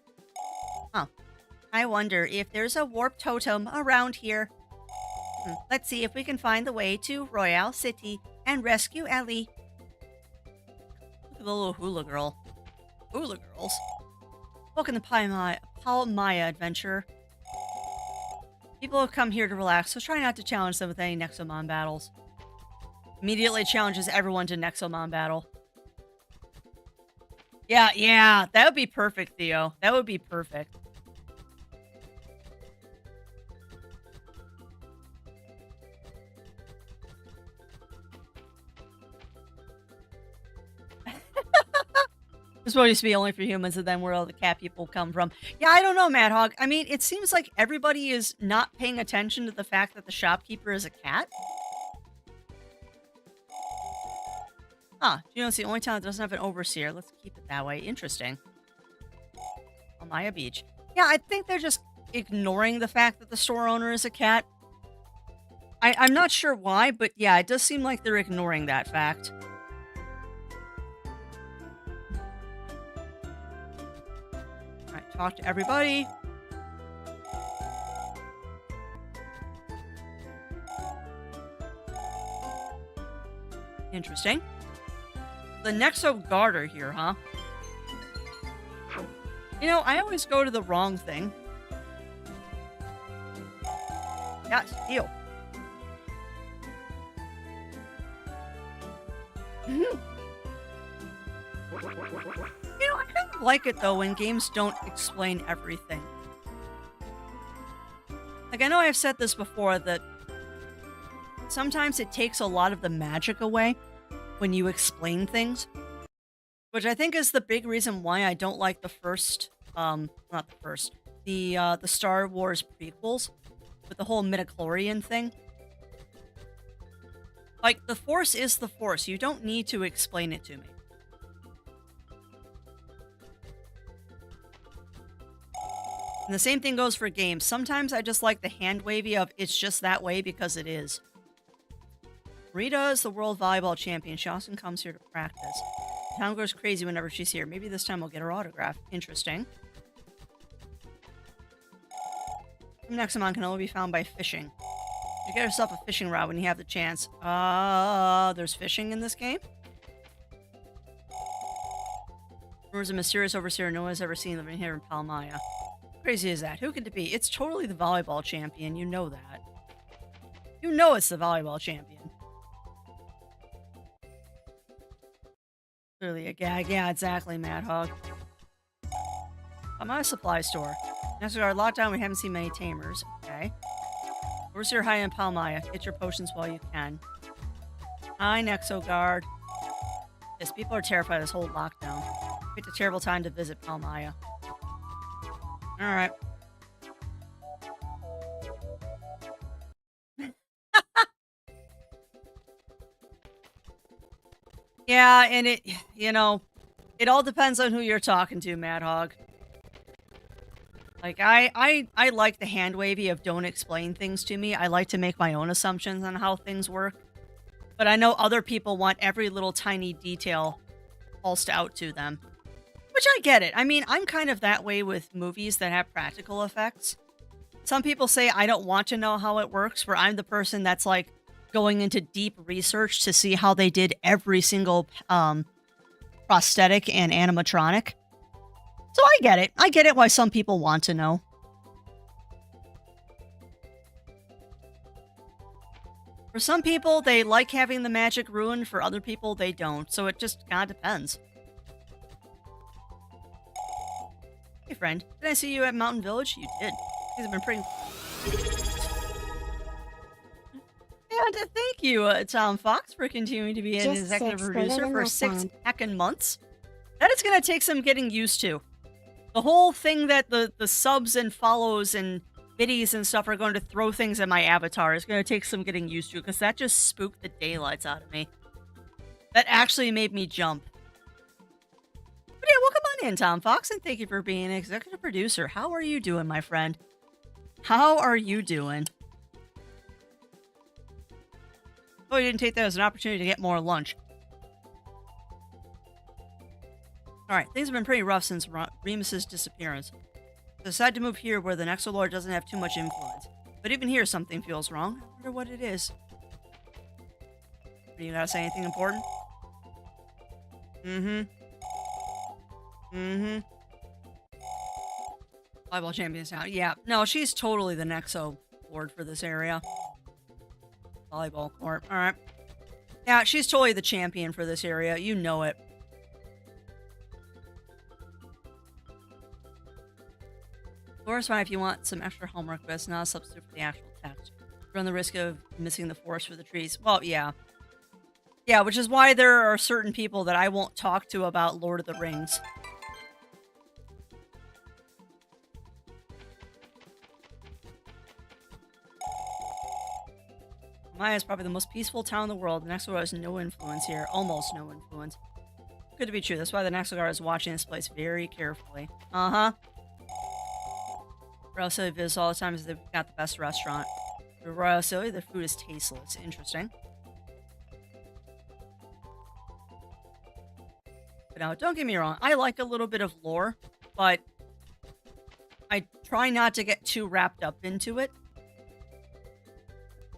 I wonder if there's a warp totem around here. Let's see if we can find the way to Royale City and rescue Ellie. Look at the little hula girl. Hula girls? Welcome to Palmyra adventure. People have come here to relax, so try not to challenge them with any Nexomon battles. Immediately challenges everyone to Nexomon battle. Yeah, that would be perfect, Theo. That would be perfect. This one used to be only for humans, and then where all the cat people come from. Yeah, I don't know, Mad Hog. I mean, it seems like everybody is not paying attention to the fact that the shopkeeper is a cat. You know, it's the only town that doesn't have an overseer. Let's keep it that way. Interesting. Palmyra Beach. Yeah, I think they're just ignoring the fact that the store owner is a cat. I'm not sure why, but yeah, it does seem like they're ignoring that fact. Alright, talk to everybody. Interesting. The Nexo Garter here, huh? You know, I always go to the wrong thing. Yes, ew. You know, I kind of like it, though, when games don't explain everything. Like, I know I've said this before, that sometimes it takes a lot of the magic away when you explain things, which I think is the big reason why I don't like the first, not the first, the Star Wars prequels with the whole midichlorian thing. Like, the Force is the Force. You don't need to explain it to me. And the same thing goes for games. Sometimes I just like the hand wavy of it's just that way because it is. Rita is the world volleyball champion. She often comes here to practice. The town goes crazy whenever she's here. Maybe this time we'll get her autograph. Interesting. Nexomon can only be found by fishing. You get yourself a fishing rod when you have the chance. There's fishing in this game? Rumors a mysterious overseer no one has ever seen living here in Palmaya. Crazy is that? Who could it be? It's totally the volleyball champion. You know that. You know it's the volleyball champion. Clearly a gag. Yeah, exactly, Mad Hog. I'm at a supply store. Next to our lockdown, we haven't seen many tamers. Okay. Overseer high in Palmaya. Get your potions while you can. Hi, Nexoguard. Yes, people are terrified of this whole lockdown. Picked a terrible time to visit Palmaya. Alright. Yeah, and it, it all depends on who you're talking to, Mad Hog. Like, I like the hand wavy of don't explain things to me. I like to make my own assumptions on how things work. But I know other people want every little tiny detail pulsed out to them. Which I get it. I mean, I'm kind of that way with movies that have practical effects. Some people say I don't want to know how it works, where I'm the person that's like going into deep research to see how they did every single prosthetic and animatronic. So I get it. I get it why some people want to know. For some people, they like having the magic ruined. For other people, they don't. So it just kind of depends. Hey, friend. Did I see you at Mountain Village? You did. These have been pretty... And thank you, Tom Fox, for continuing to be an executive producer for 6 heckin' months. That is going to take some getting used to. The whole thing that the subs and follows and biddies and stuff are going to throw things at my avatar is going to take some getting used to, because that just spooked the daylights out of me. That actually made me jump. But yeah, welcome on in, Tom Fox, and thank you for being an executive producer. How are you doing, my friend? How are you doing? Oh, you didn't take that as an opportunity to get more lunch. Alright, things have been pretty rough since Remus's disappearance. I decided to move here where the Nexolord doesn't have too much influence. But even here, something feels wrong. I wonder what it is. You gotta say anything important? Volleyball champions now. Yeah, no, she's totally the Nexo Lord for this area. Volleyball court. Alright. Yeah, she's totally the champion for this area. You know it. Of course, fine if you want some extra homework, but it's not a substitute for the actual text. You run the risk of missing the forest for the trees. Well, yeah. Yeah, which is why there are certain people that I won't talk to about Lord of the Rings. Maya is probably the most peaceful town in the world. The Nexoguard has no influence here. Almost no influence. Good to be true. That's why the Nexoguard is watching this place very carefully. Uh-huh. Royal Silly visits all the time because they've got the best restaurant. The Royal Silly, the food is tasteless. Interesting. But now, don't get me wrong. I like a little bit of lore, but I try not to get too wrapped up into it.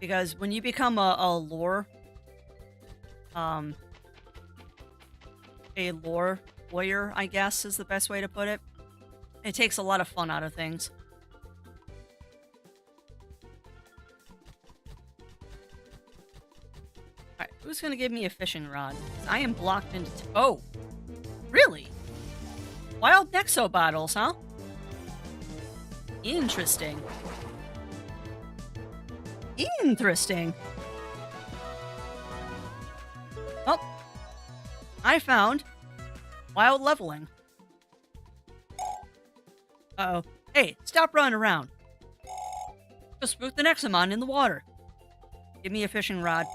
Because when you become a lore warrior, I guess is the best way to put it, it takes a lot of fun out of things. Alright, who's gonna give me a fishing rod? I am blocked into... Oh! Really? Wild Nexo bottles, huh? Interesting. Interesting. I found wild leveling. Uh-oh. Hey, stop running around. Just spook the Nexomon in the water. Give me a fishing rod.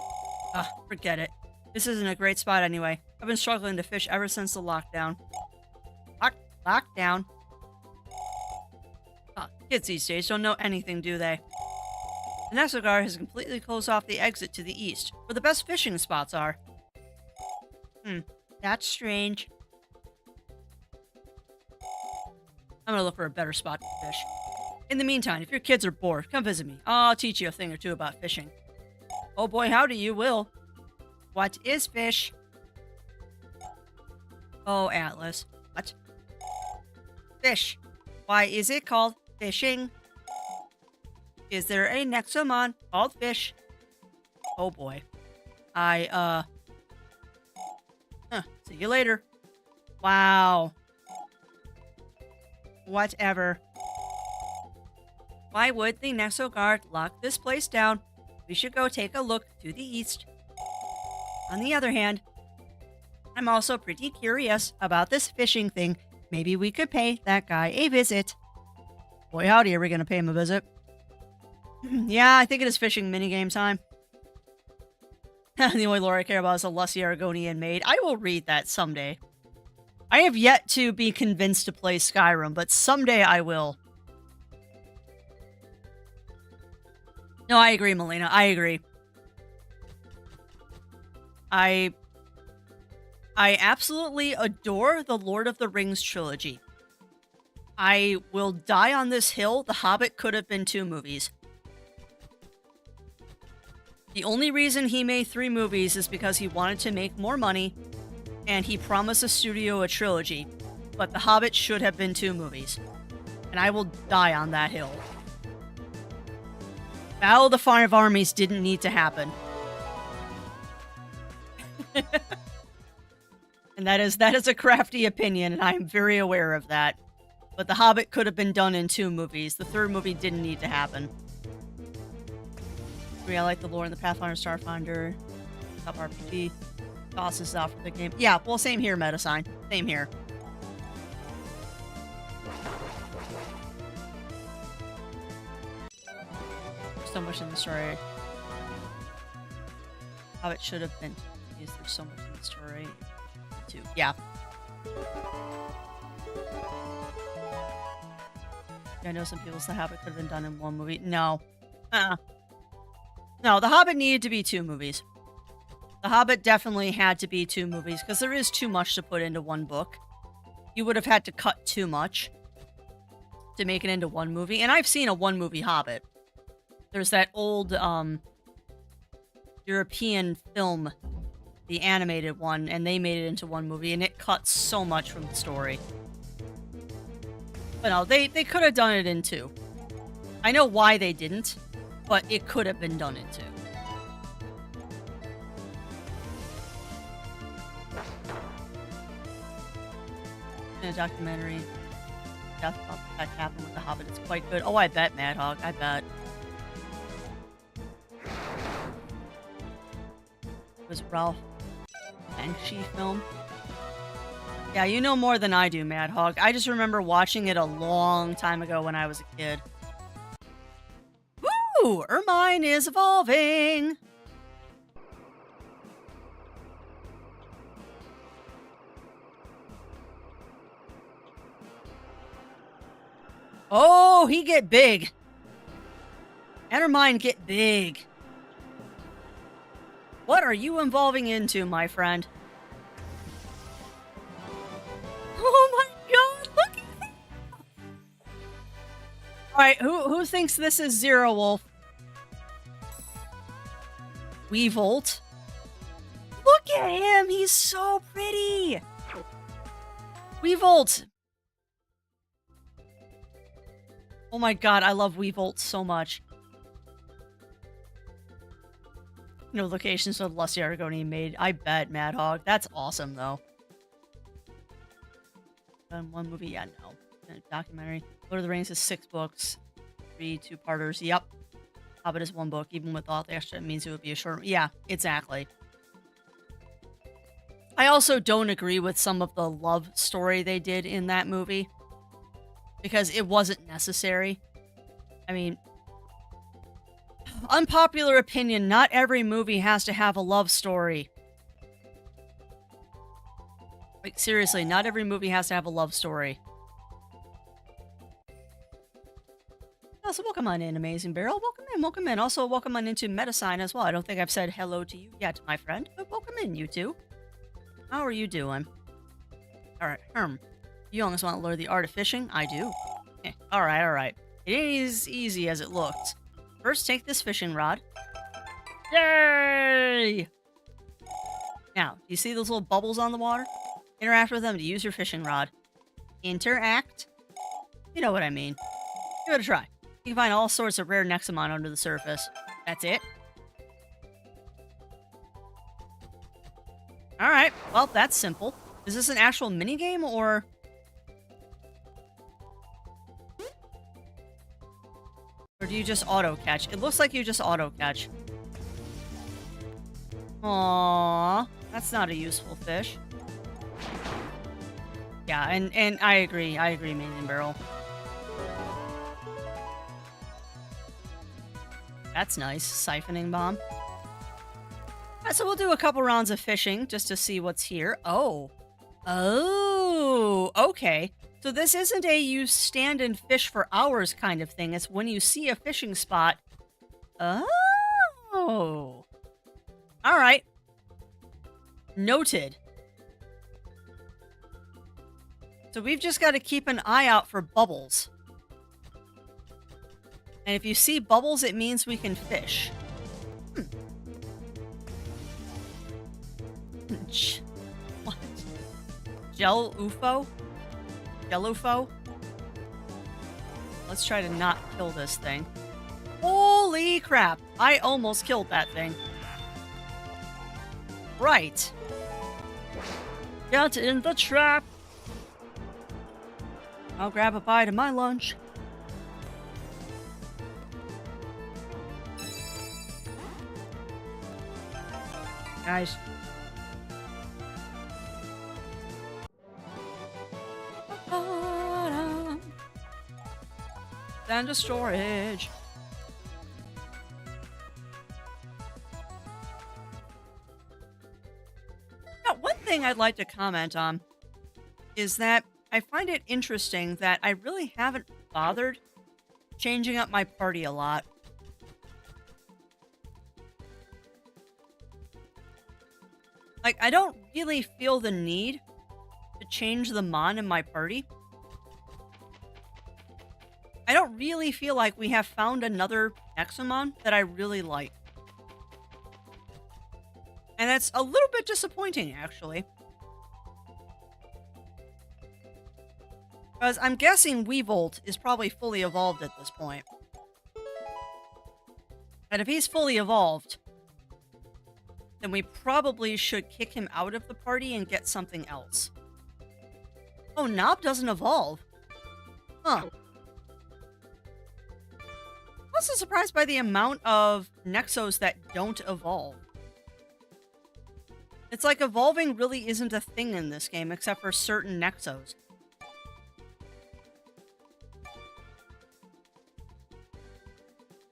Ugh, forget it. This isn't a great spot anyway. I've been struggling to fish ever since the lockdown. Lockdown? Kids these days don't know anything, do they? The Nexogar has completely closed off the exit to the east, where the best fishing spots are. That's strange. I'm gonna look for a better spot to fish. In the meantime, if your kids are bored, come visit me. I'll teach you a thing or two about fishing. Oh boy, howdy, you will. What is fish? Oh, Atlas. What? Fish. Why is it called fishing? Is there a Nexomon called fish? Oh boy. See you later. Wow. Whatever. Why would the Nexoguard lock this place down? We should go take a look to the east. On the other hand, I'm also pretty curious about this fishing thing. Maybe we could pay that guy a visit. Boy, howdy, are we going to pay him a visit? Yeah, I think it is fishing minigame time. The only lore I care about is a Lusty Argonian maid. I will read that someday. I have yet to be convinced to play Skyrim, but someday I will. No, I agree, Melina. I agree. I absolutely adore the Lord of the Rings trilogy. I will die on this hill. The Hobbit could have been 2 movies. The only reason he made 3 movies is because he wanted to make more money, and he promised the studio a trilogy. But The Hobbit should have been 2 movies. And I will die on that hill. Battle of the Five Armies didn't need to happen. And that is a crafty opinion, and I am very aware of that. But The Hobbit could have been done in 2 movies. The 3rd movie didn't need to happen. I like the lore in the Pathfinder Starfinder. Top RPG. Tosses out for the game. Yeah, well, same here, Metasign. Same here. So much in the story. How it should have been. There's so much in the story. Too. Yeah. I know some people say The Hobbit could have been done in 1 movie. No. No, The Hobbit needed to be 2 movies. The Hobbit definitely had to be 2 movies, because there is too much to put into 1 book. You would have had to cut too much to make it into 1 movie. And I've seen a 1-movie Hobbit. There's that old European film, the animated one, and they made it into 1 movie, and it cuts so much from the story. But no, they could have done it in 2. I know why they didn't, but it could have been done in 2. In a documentary, death that happened with the Hobbit. It's quite good. Oh, I bet, Mad Hog. I bet. It was Ralph Bakshi film. Yeah, you know more than I do, Mad Hog. I just remember watching it a long time ago when I was a kid. Woo! Ermine is evolving! Oh, he get big. And Ermine get big. What are you evolving into, my friend? Oh my god, look at that! Alright, who thinks this is Zero Wolf? Weevolt. Look at him, he's so pretty! Weevolt! Oh my god, I love Weevolt so much. No locations of Lusty Argonian made. I bet, Mad Hog. That's awesome, though. Done 1 movie? Yeah, no. A documentary. Lord of the Rings is 6 books. 3 2-parters. Yep. Hobbit is 1 book. Even with all the extra, it means it would be a short... Yeah, exactly. I also don't agree with some of the love story they did in that movie because it wasn't necessary. I mean, unpopular opinion, not every movie has to have a love story. Like, seriously, not every movie has to have a love story. Also, welcome on in, Amazing Barrel. Welcome in, welcome in. Also, welcome on into Metasign as well. I don't think I've said hello to you yet, my friend, but welcome in, you two. How are you doing? Alright, you almost want to learn the art of fishing? I do. Alright. It ain't as easy as it looks. First, take this fishing rod. Yay! Now, do you see those little bubbles on the water? Interact with them to use your fishing rod. Interact? You know what I mean. Give it a try. You can find all sorts of rare Nexomon under the surface. That's it. Alright, well, that's simple. Is this an actual minigame, or... Or do you just auto-catch? It looks like you just auto-catch. Aww, that's not a useful fish. Yeah, and I agree, Maiden Barrel. That's nice. Siphoning bomb. Alright, so we'll do a couple rounds of fishing just to see what's here. Oh, okay. So this isn't a you stand and fish for hours kind of thing. It's when you see a fishing spot. Oh. Alright. Noted. So we've just got to keep an eye out for bubbles. And if you see bubbles, it means we can fish. What? Gel UFO? Gelufo? Let's try to not kill this thing. Holy crap! I almost killed that thing. Right. Get in the trap! I'll grab a bite of my lunch. Guys. Down to storage. Now, one thing I'd like to comment on is that I find it interesting that I really haven't bothered changing up my party a lot. Like, I don't really feel the need to change the mon in my party. I don't really feel like we have found another Nexomon that I really like. And that's a little bit disappointing, actually. Because I'm guessing Weevolt is probably fully evolved at this point. And if he's fully evolved, then we probably should kick him out of the party and get something else. Oh, Knob doesn't evolve. Huh. I'm also surprised by the amount of Nexos that don't evolve. It's like evolving really isn't a thing in this game, except for certain Nexos.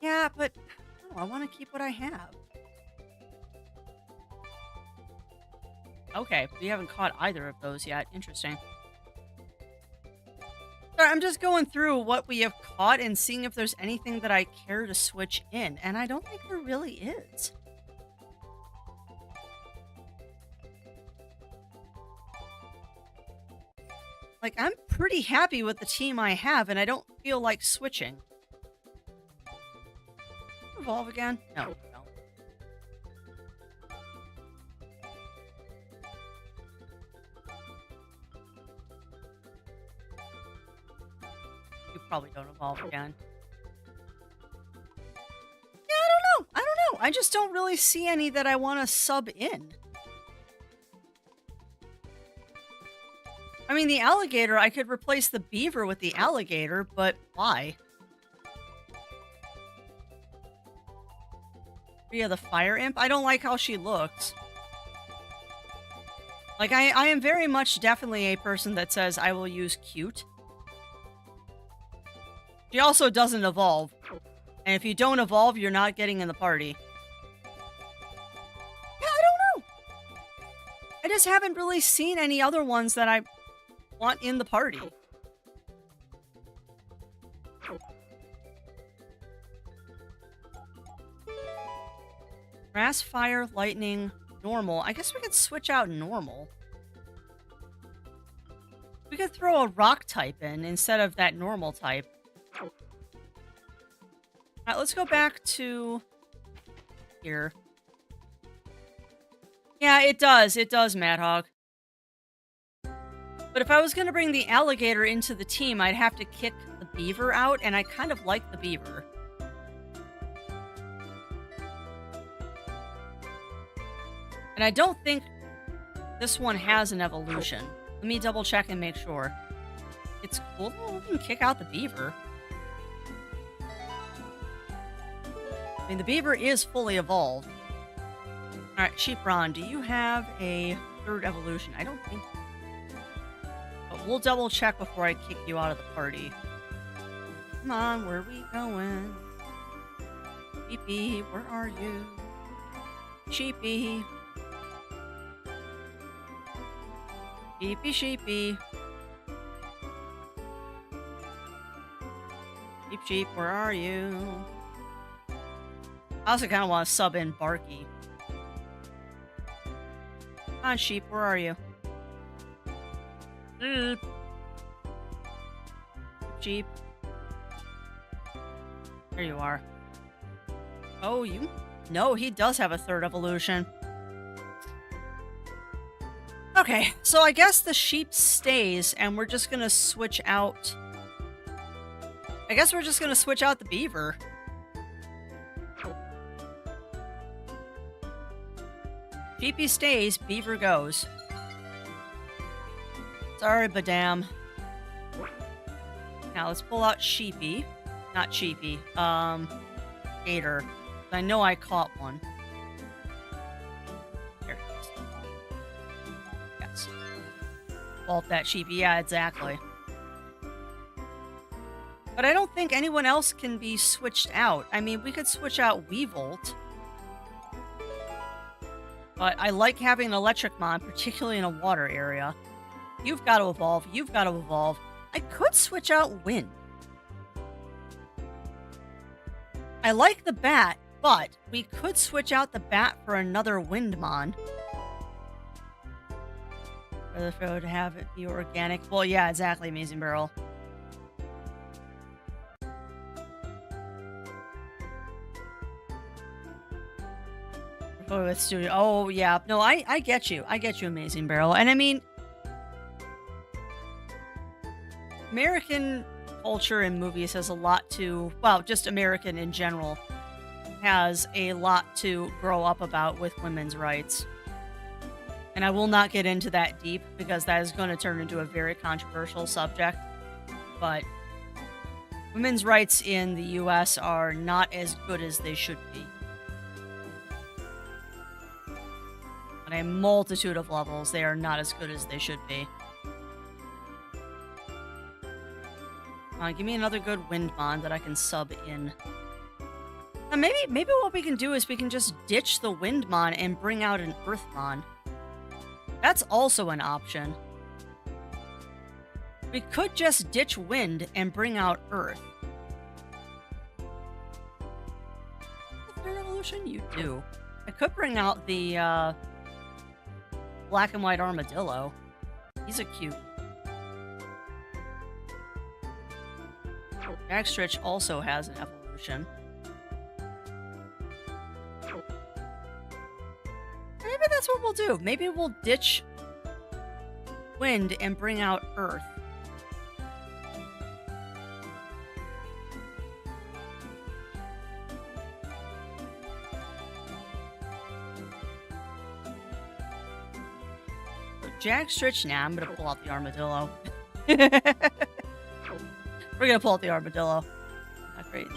Yeah, but I want to keep what I have. Okay, we haven't caught either of those yet. Interesting. Sorry, I'm just going through what we have caught and seeing if there's anything that I care to switch in, and I don't think there really is. Like, I'm pretty happy with the team I have, and I don't feel like switching. Evolve again? No. You probably don't evolve again. Yeah, I don't know. I just don't really see any that I want to sub in. I mean, the alligator, I could replace the beaver with the alligator, but why? Yeah, the fire imp? I don't like how she looks. Like, I am very much definitely a person that says I will use cute. She also doesn't evolve. And if you don't evolve, you're not getting in the party. Yeah, I don't know. I just haven't really seen any other ones that I want in the party. Grass, fire, lightning, normal. I guess we could switch out normal. We could throw a rock type in instead of that normal type. Alright, let's go back to here. Yeah, it does. It does, Mad Hog. But if I was going to bring the alligator into the team, I'd have to kick the beaver out, and I kind of like the beaver. And I don't think this one has an evolution. Let me double check and make sure. It's cool that we can kick out the beaver. I mean, the beaver is fully evolved. Alright, Sheepron, do you have a third evolution? I don't think so. But we'll double check before I kick you out of the party. Come on, where are we going? Sheepy, where are you? Sheepy. Sheepy, sheepy. Sheep, sheep, where are you? I also kind of want to sub in Barky. Come on, sheep, where are you? Sheep. There you are. Oh, you? No, he does have a third evolution. Okay, so I guess the sheep stays, and we're just gonna switch out... I guess we're just gonna switch out the beaver. Sheepy stays, beaver goes. Sorry, Badam. Now let's pull out Sheepy. Not Sheepy. Gator. I know I caught one. Here it is. Yes. Vault that Sheepy. Yeah, exactly. But I don't think anyone else can be switched out. I mean, we could switch out Weevolt. But I like having an Electricmon, particularly in a water area. You've got to evolve. You've got to evolve. I could switch out Wind. I like the Bat, but we could switch out the Bat for another Windmon. Rather if I would have it be organic. Well, yeah, exactly, Amazing Barrel. With studio. Oh, yeah. No, I get you. I get you, Amazing Barrel. And I mean, American culture and movies has a lot to, well, just American in general, has a lot to grow up about with women's rights. And I will not get into that deep because that is going to turn into a very controversial subject. But women's rights in the US are not as good as they should be. On a multitude of levels, they are not as good as they should be. Give me another good Windmon that I can sub in. Now maybe what we can do is we can just ditch the Windmon and bring out an Earthmon. That's also an option. We could just ditch Wind and bring out Earth. What third evolution? You do. I could bring out the black and white armadillo. He's a cute. Jackstretch also has an evolution. Maybe that's what we'll do. Maybe we'll ditch Wind and bring out Earth. Jackstretch, nah, I'm gonna pull out the armadillo. We're gonna pull out the armadillo. Not great.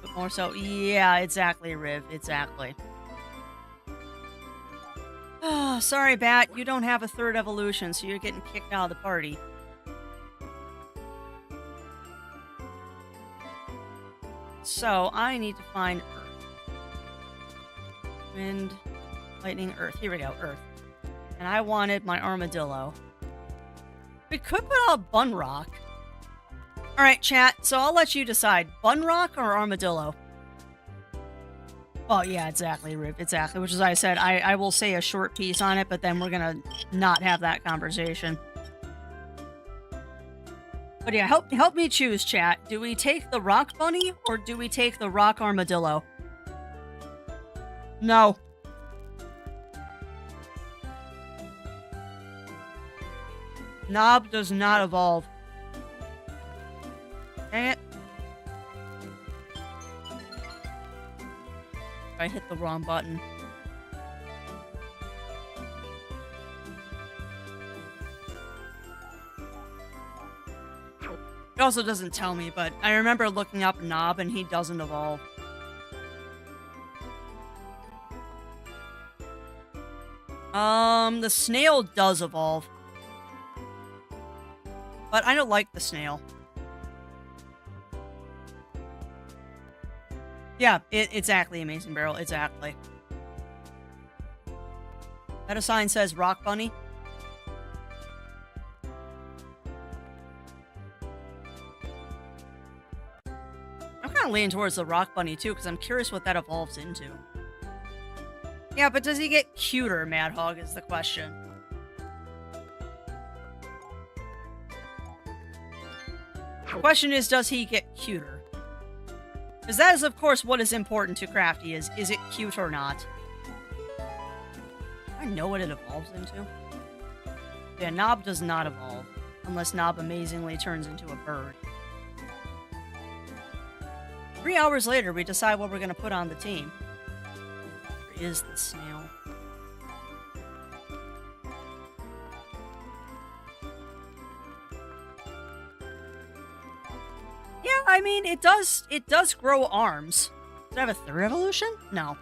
But more so. Yeah, exactly, Riv. Exactly. sorry, Bat. You don't have a third evolution, so you're getting kicked out of the party. So, I need to find Earth. Wind, lightning, Earth. Here we go, Earth. And I wanted my armadillo. We could put out Bun Rock. Alright, chat, so I'll let you decide. Bun Rock or armadillo? Oh, yeah, exactly, Rip. Exactly. Which is why I said I will say a short piece on it, but then we're gonna not have that conversation. But yeah, help me choose, chat. Do we take the rock bunny or do we take the rock armadillo? No. Knob does not evolve. Dang it. I hit the wrong button. It also doesn't tell me, but I remember looking up Knob and he doesn't evolve. The snail does evolve. But I don't like the snail. Yeah, exactly, Amazing Barrel, exactly. That a sign says Rock Bunny. I'm kind of leaning towards the Rock Bunny, too, because I'm curious what that evolves into. Yeah, but does he get cuter, Mad Hog, is the question. The question is, does he get cuter? Because that is, of course, what is important to Crafty, is it cute or not? I know what it evolves into. Yeah, Knob does not evolve, unless Knob amazingly turns into a bird. 3 hours later, we decide what we're going to put on the team. Where is the snail? Yeah, I mean, it does grow arms. Does it have a third evolution? No.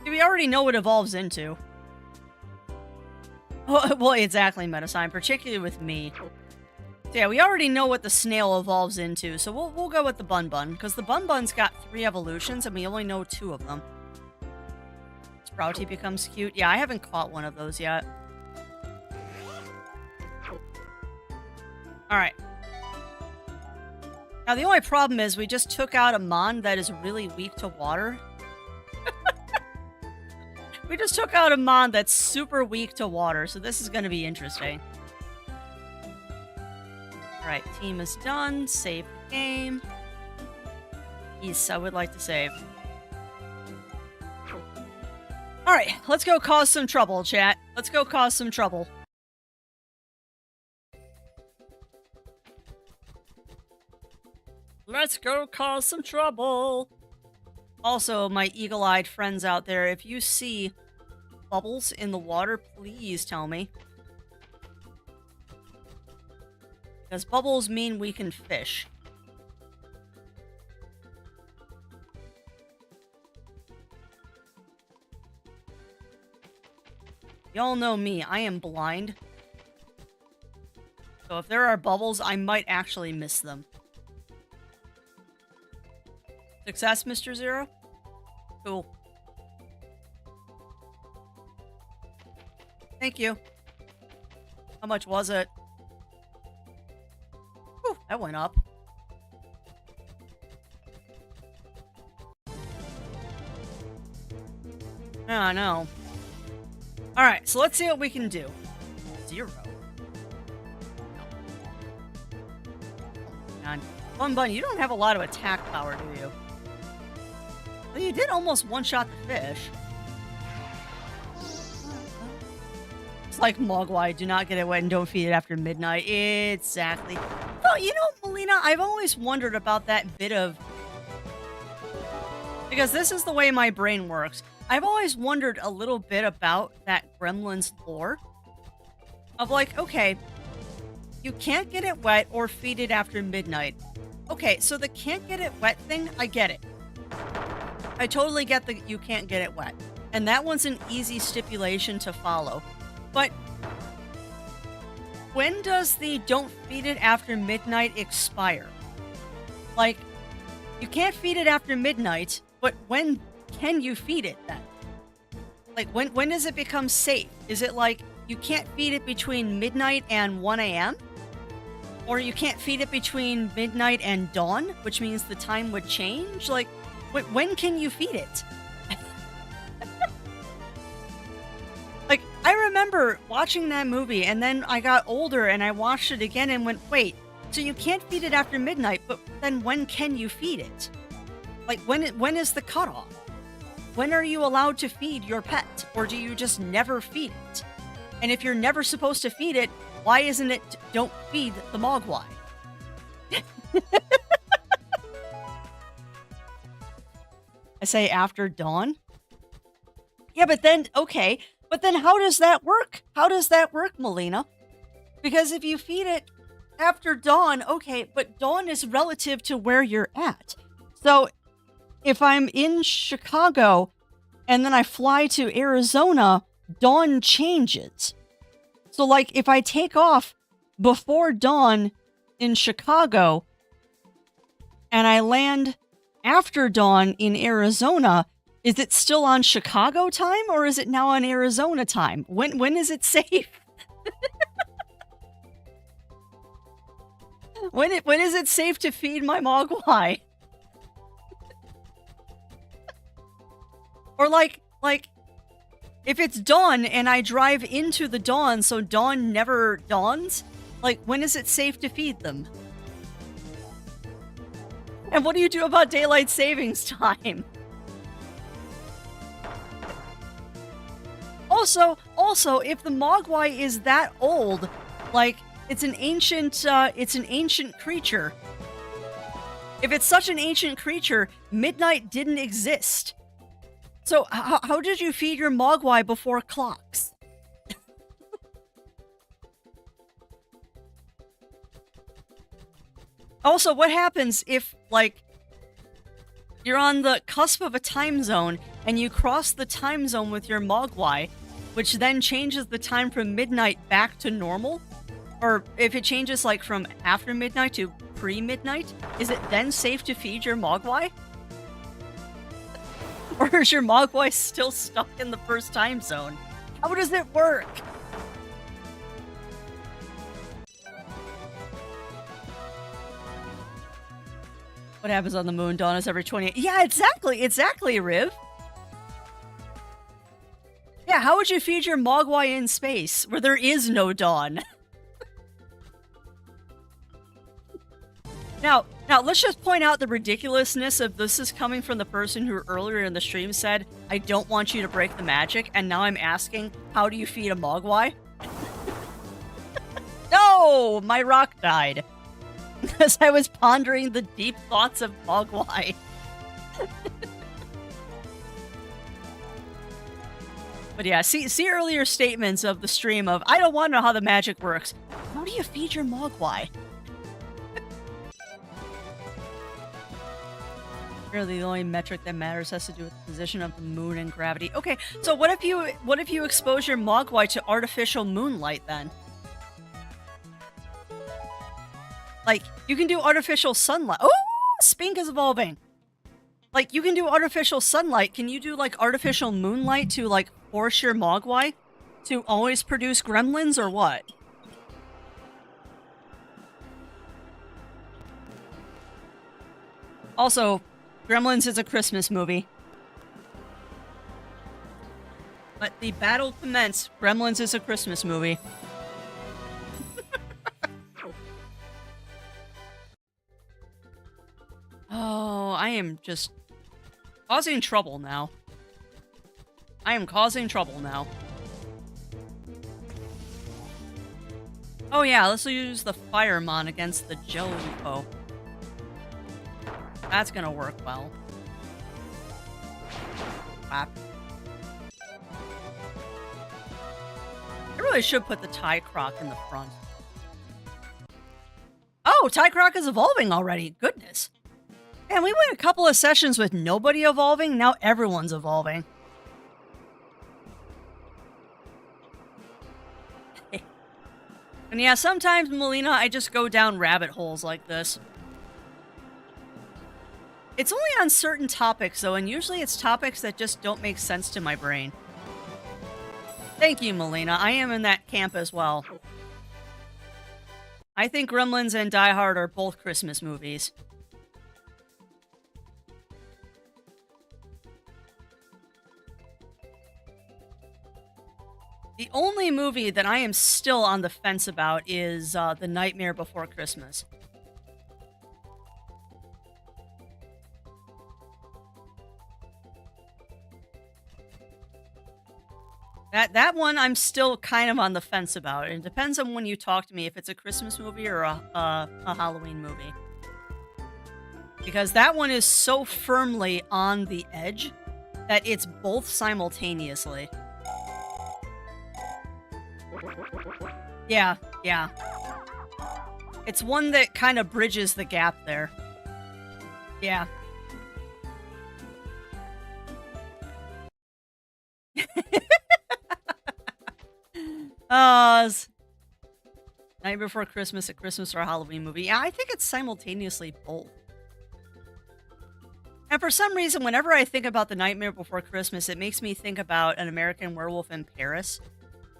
We already know what it evolves into. Well, exactly, Metasign, particularly with me. So yeah, we already know what the snail evolves into, so we'll go with the Bun Bun, because the Bun Bun's got 3 evolutions, and we only know 2 of them. Sprouty becomes cute. Yeah, I haven't caught one of those yet. Alright. Now, the only problem is we just took out a Mon that is really weak to water. We just took out a Mon that's super weak to water, so this is going to be interesting. Alright, team is done. Save the game. Yes, I would like to save. Alright, let's go cause some trouble, chat. Let's go cause some trouble. Let's go cause some trouble. Also, my eagle-eyed friends out there, if you see bubbles in the water, please tell me. Because bubbles mean we can fish. Y'all know me, I am blind. So if there are bubbles, I might actually miss them. Success, Mr. Zero? Cool. Thank you. How much was it? Whew, that went up. Oh, no. Alright, so let's see what we can do. 0. Man. Bun Bun, you don't have a lot of attack power, do you? Well, you did almost one-shot the fish. It's like Mogwai, do not get it wet and don't feed it after midnight. Exactly. Well, you know, Melina, I've always wondered about that bit of... Because this is the way my brain works. I've always wondered a little bit about that Gremlin's lore. Of like, okay, you can't get it wet or feed it after midnight. Okay, so the can't get it wet thing, I get it. I totally get that you can't get it wet. And that one's an easy stipulation to follow. But when does the don't feed it after midnight expire? Like, you can't feed it after midnight, but when can you feed it then? Like, when does it become safe? Is it like you can't feed it between midnight and 1 a.m.? Or you can't feed it between midnight and dawn, which means the time would change? Like, when can you feed it? Like, I remember watching that movie, and then I got older and I watched it again and went, wait, so you can't feed it after midnight, but then when can you feed it? Like, when is the cutoff? When are you allowed to feed your pet? Or do you just never feed it? And if you're never supposed to feed it, why isn't it don't feed the mogwai? I say after dawn? Yeah, but then, okay. But then how does that work? How does that work, Melina? Because if you feed it after dawn, okay, but dawn is relative to where you're at. So if I'm in Chicago and then I fly to Arizona, dawn changes. So, like, if I take off before dawn in Chicago and I land after dawn in Arizona, is it still on Chicago time or is it now on Arizona time? When is it safe? When is it safe to feed my mogwai? Or like if it's dawn and I drive into the dawn, so dawn never dawns, like, when is it safe to feed them? And what do you do about daylight savings time? Also, if the mogwai is that old, like, it's an ancient creature. If it's such an ancient creature, midnight didn't exist. So how did you feed your mogwai before clocks? Also, what happens if, like, you're on the cusp of a time zone and you cross the time zone with your mogwai, which then changes the time from midnight back to normal? Or if it changes, like, from after midnight to pre-midnight, is it then safe to feed your mogwai? Or is your mogwai still stuck in the first time zone? How does it work? What happens on the moon? Dawn is every 28. Yeah, exactly, Riv. Yeah, how would you feed your mogwai in space where there is no dawn? Now, let's just point out the ridiculousness of this is coming from the person who earlier in the stream said, I don't want you to break the magic, and now I'm asking, how do you feed a mogwai? No! My rock died. Because I was pondering the deep thoughts of mogwai. But yeah, see earlier statements of the stream of, I don't want to know how the magic works. How do you feed your mogwai? Really, the only metric that matters has to do with the position of the moon and gravity. Okay, so what if you expose your mogwai to artificial moonlight then? Like, you can do artificial sunlight. Oh, Spink is evolving. Like, you can do artificial sunlight. Can you do, like, artificial moonlight to, like, force your mogwai to always produce gremlins or what? Also, Gremlins is a Christmas movie. Let the battle commence. Gremlins is a Christmas movie. Oh, I am just causing trouble now. I am causing trouble now. Oh yeah, let's use the Firemon against the Jellypo. That's gonna work well. Crap. I really should put the Ty-Croc in the front. Oh, Ty-Croc is evolving already. Goodness. Man, we went a couple of sessions with nobody evolving. Now everyone's evolving. And yeah, sometimes, Melina, I just go down rabbit holes like this. It's only on certain topics, though, and usually it's topics that just don't make sense to my brain. Thank you, Melina. I am in that camp as well. I think Gremlins and Die Hard are both Christmas movies. The only movie that I am still on the fence about is The Nightmare Before Christmas. That one I'm still kind of on the fence about. It depends on when you talk to me if it's a Christmas movie or a Halloween movie. Because that one is so firmly on the edge that it's both simultaneously. Yeah. It's one that kind of bridges the gap there. Yeah. Night Before Christmas, a Christmas or a Halloween movie. Yeah, I think it's simultaneously both. And for some reason, whenever I think about The Nightmare Before Christmas, it makes me think about An American Werewolf in Paris.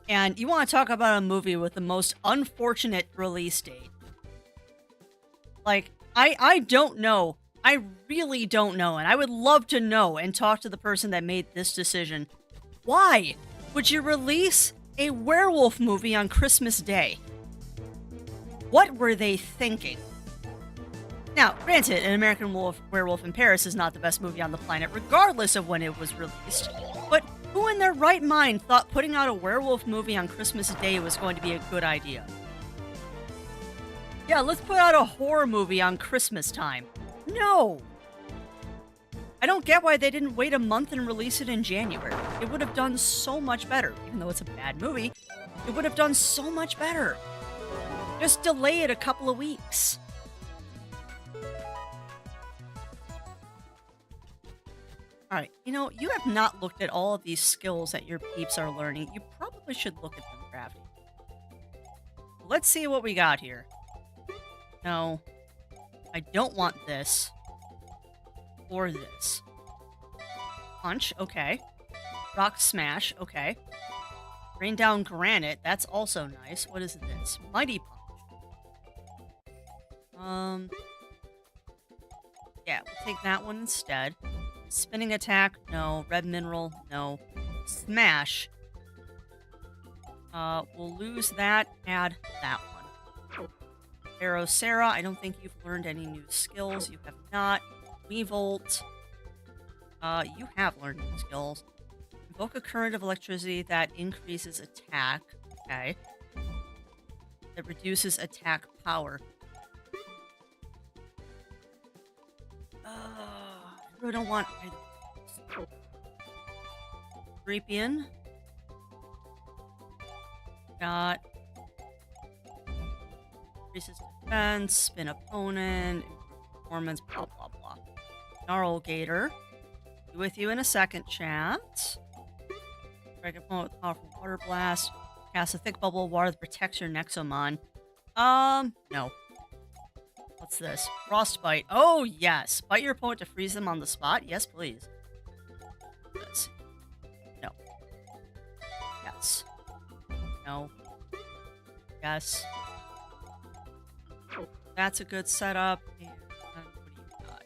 And you want to talk about a movie with the most unfortunate release date. Like, I don't know. I really don't know. And I would love to know and talk to the person that made this decision. Why would you release a werewolf movie on Christmas Day? What were they thinking? Now, granted, An American Werewolf in Paris is not the best movie on the planet, regardless of when it was released. But who in their right mind thought putting out a werewolf movie on Christmas Day was going to be a good idea? Yeah, let's put out a horror movie on Christmas time. No! I don't get why they didn't wait a month and release it in January. It would have done so much better. Even though it's a bad movie, it would have done so much better. Just delay it a couple of weeks. Alright, you know, you have not looked at all of these skills that your peeps are learning. You probably should look at them, Crafty. Let's see what we got here. No. I don't want this. Or this. Punch, okay. Rock smash, okay. Rain down granite, that's also nice. What is this? Mighty punch. Yeah, we'll take that one instead. Spinning attack, no. Red mineral, no. Smash. We'll lose that, add that one. Arrow Sarah, I don't think you've learned any new skills. You have not. Weavolt. You have learned new skills. Invoke a current of electricity that increases attack. Okay. That reduces attack power. I really don't want... Reapian. Got... Increases defense, spin opponent, performance, blah blah blah. Gnarl Gator. Be with you in a second, chat. Strike opponent with powerful water blast. Cast a thick bubble of water that protects your Nexomon. No. What's this? Frostbite. Oh, yes. Bite your opponent to freeze them on the spot. Yes, please. This. No. Yes. No. Yes. That's a good setup. And what do you got?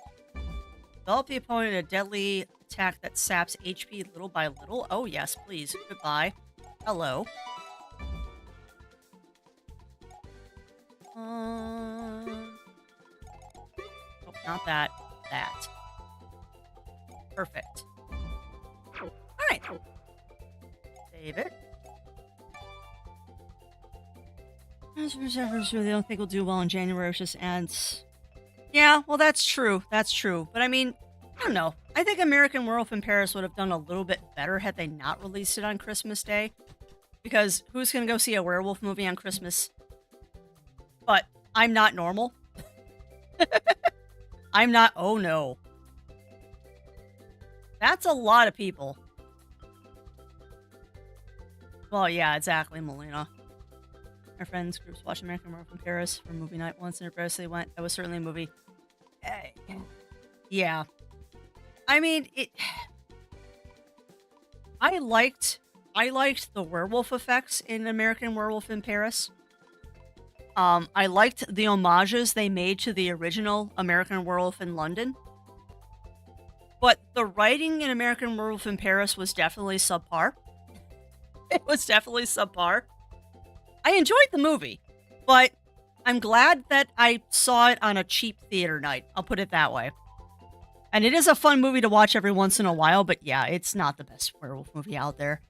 Develop the opponent a deadly attack that saps HP little by little. Oh, yes, please. Goodbye. Hello. Oh, not that. That. Perfect. Alright. Save it. They don't think we'll do well in January. It's just ends. Yeah, well, that's true. That's true. But I mean, I don't know. I think American Werewolf in Paris would have done a little bit better had they not released it on Christmas Day. Because who's going to go see a werewolf movie on Christmas? But I'm not normal. I'm not. Oh, no. That's a lot of people. Well, yeah, exactly, Melina. Our friends groups watch American Werewolf in Paris for movie night once in Paris. They went. That was certainly a movie. Eh, yeah. I mean, it. I liked the werewolf effects in American Werewolf in Paris. I liked the homages they made to the original American Werewolf in London. But the writing in American Werewolf in Paris was definitely subpar. It was definitely subpar. I enjoyed the movie, but I'm glad that I saw it on a cheap theater night. I'll put it that way. And it is a fun movie to watch every once in a while, but yeah, it's not the best werewolf movie out there.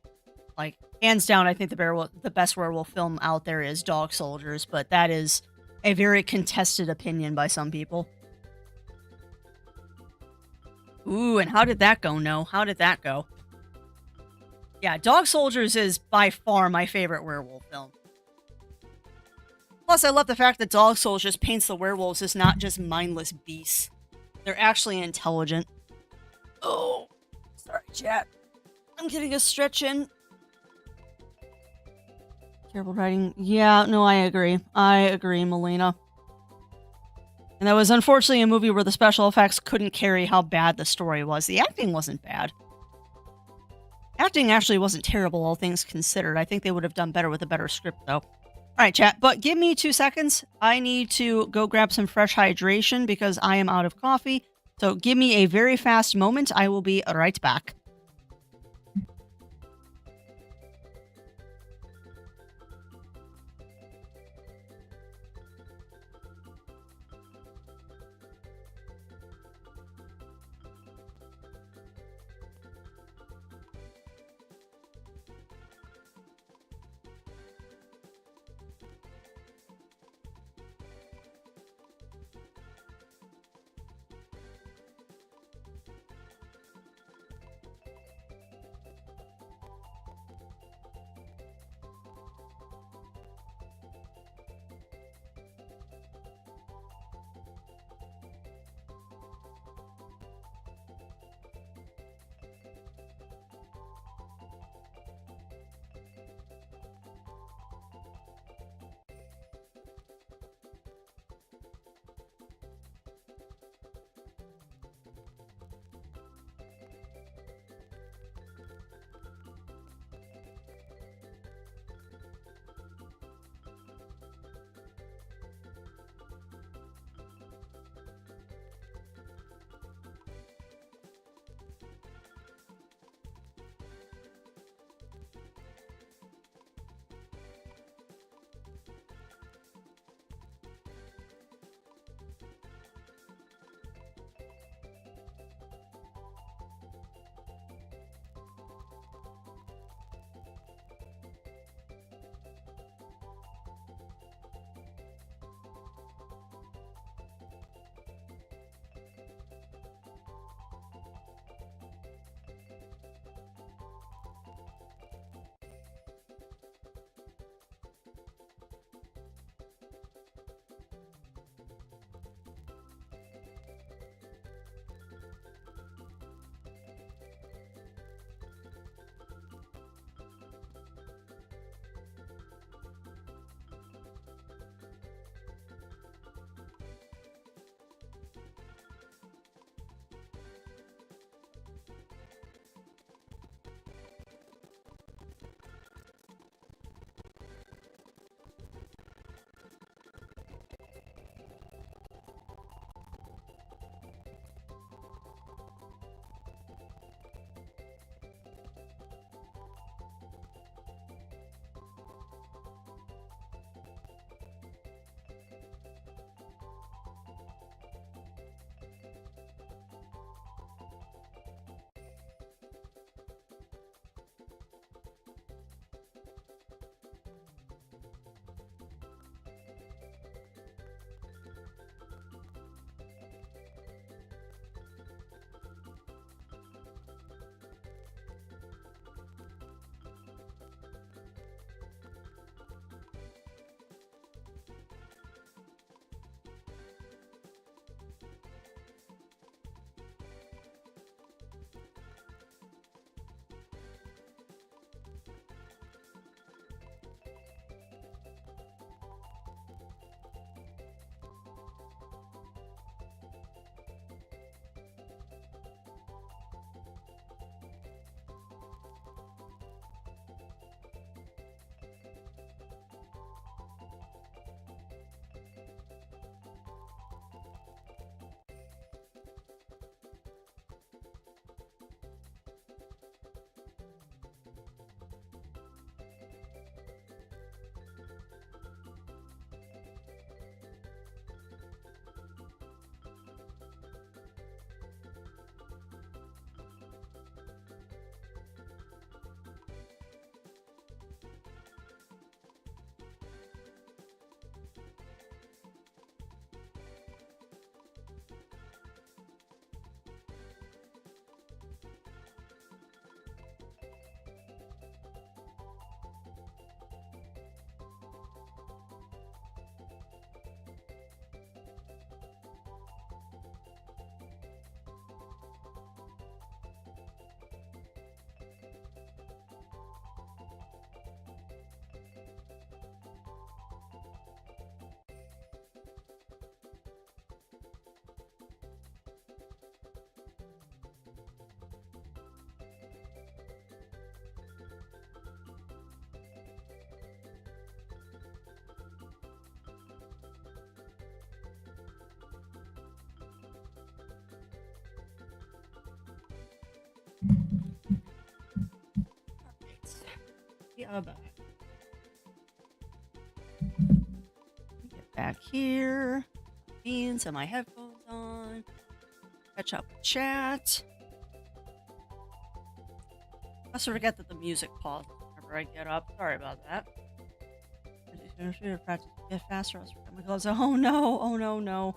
Like, hands down, I think the best werewolf film out there is Dog Soldiers, but that is a very contested opinion by some people. Ooh, and how did that go? No, how did that go? Yeah, Dog Soldiers is by far my favorite werewolf film. Plus, I love the fact that Dog Soldiers paints the werewolves as not just mindless beasts. They're actually intelligent. Oh, sorry, chat. I'm getting a stretch in. Terrible writing. Yeah, no, I agree. I agree, Melina. And that was unfortunately a movie where the special effects couldn't carry how bad the story was. The acting wasn't bad. Acting actually wasn't terrible, all things considered. I think they would have done better with a better script, though. All right, chat, but give me 2 seconds. I need to go grab some fresh hydration because I am out of coffee. So give me a very fast moment. I will be right back. back. Get back here. Beans and my headphones on. Catch up with chat. I also forget that the music pauses whenever I get up. Sorry about that. Practice get faster. I was forgetting my gloves. Oh no! Oh no! No.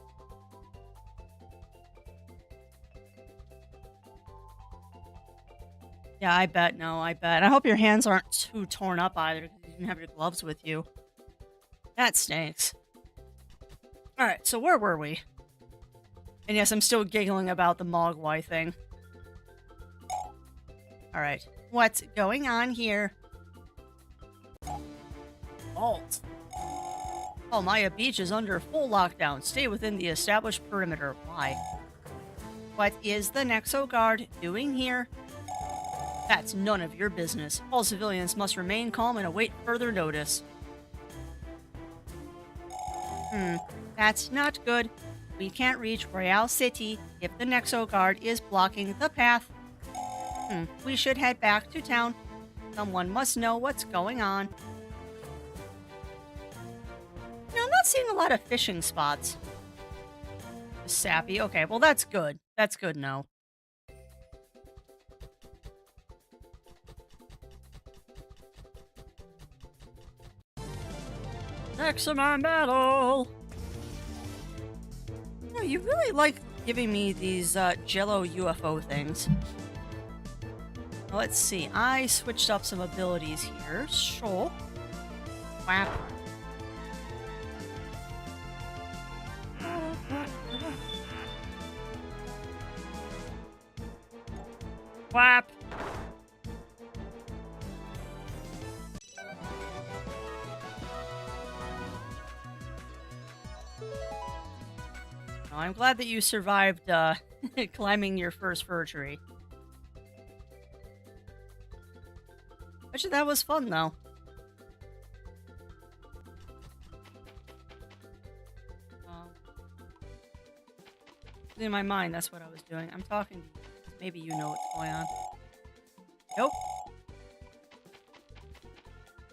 Yeah, I bet. No, I bet. I hope your hands aren't too torn up either because you didn't have your gloves with you. That stinks. Alright, so where were we? And yes, I'm still giggling about the Mogwai thing. Alright, what's going on here? Halt. Almaya Beach is under full lockdown. Stay within the established perimeter. Why? What is the Nexo Guard doing here? That's none of your business. All civilians must remain calm and await further notice. That's not good. We can't reach Royale City if the Nexo Guard is blocking the path. We should head back to town. Someone must know what's going on. You know, I'm not seeing a lot of fishing spots. Sappy. Okay, well that's good. That's good now. Nexomon battle! You know, you really like giving me these Jello UFO things. Let's see. I switched up some abilities here. Sure. Wow. Whap. I'm glad that you survived climbing your first fir tree. Actually, that was fun, though. In my mind, that's what I was doing. I'm talking to you. Maybe you know what's going on. Nope.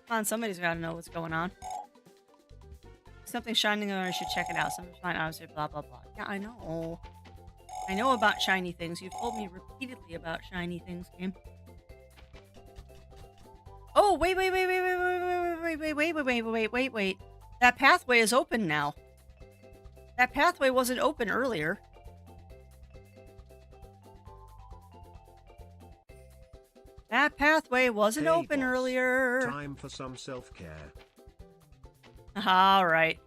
Come on, somebody's got to know what's going on. Something shining on, I should check it out. Something shining, I would say blah, blah, blah. Yeah, I know. I know about shiny things. You've told me repeatedly about shiny things, game. Oh, wait. That pathway is open now. That pathway wasn't open earlier. That pathway wasn't open boss. earlier. Time for some self-care. Alright.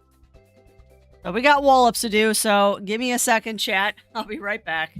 So we got wall-ups to do, so give me a second, chat. I'll be right back.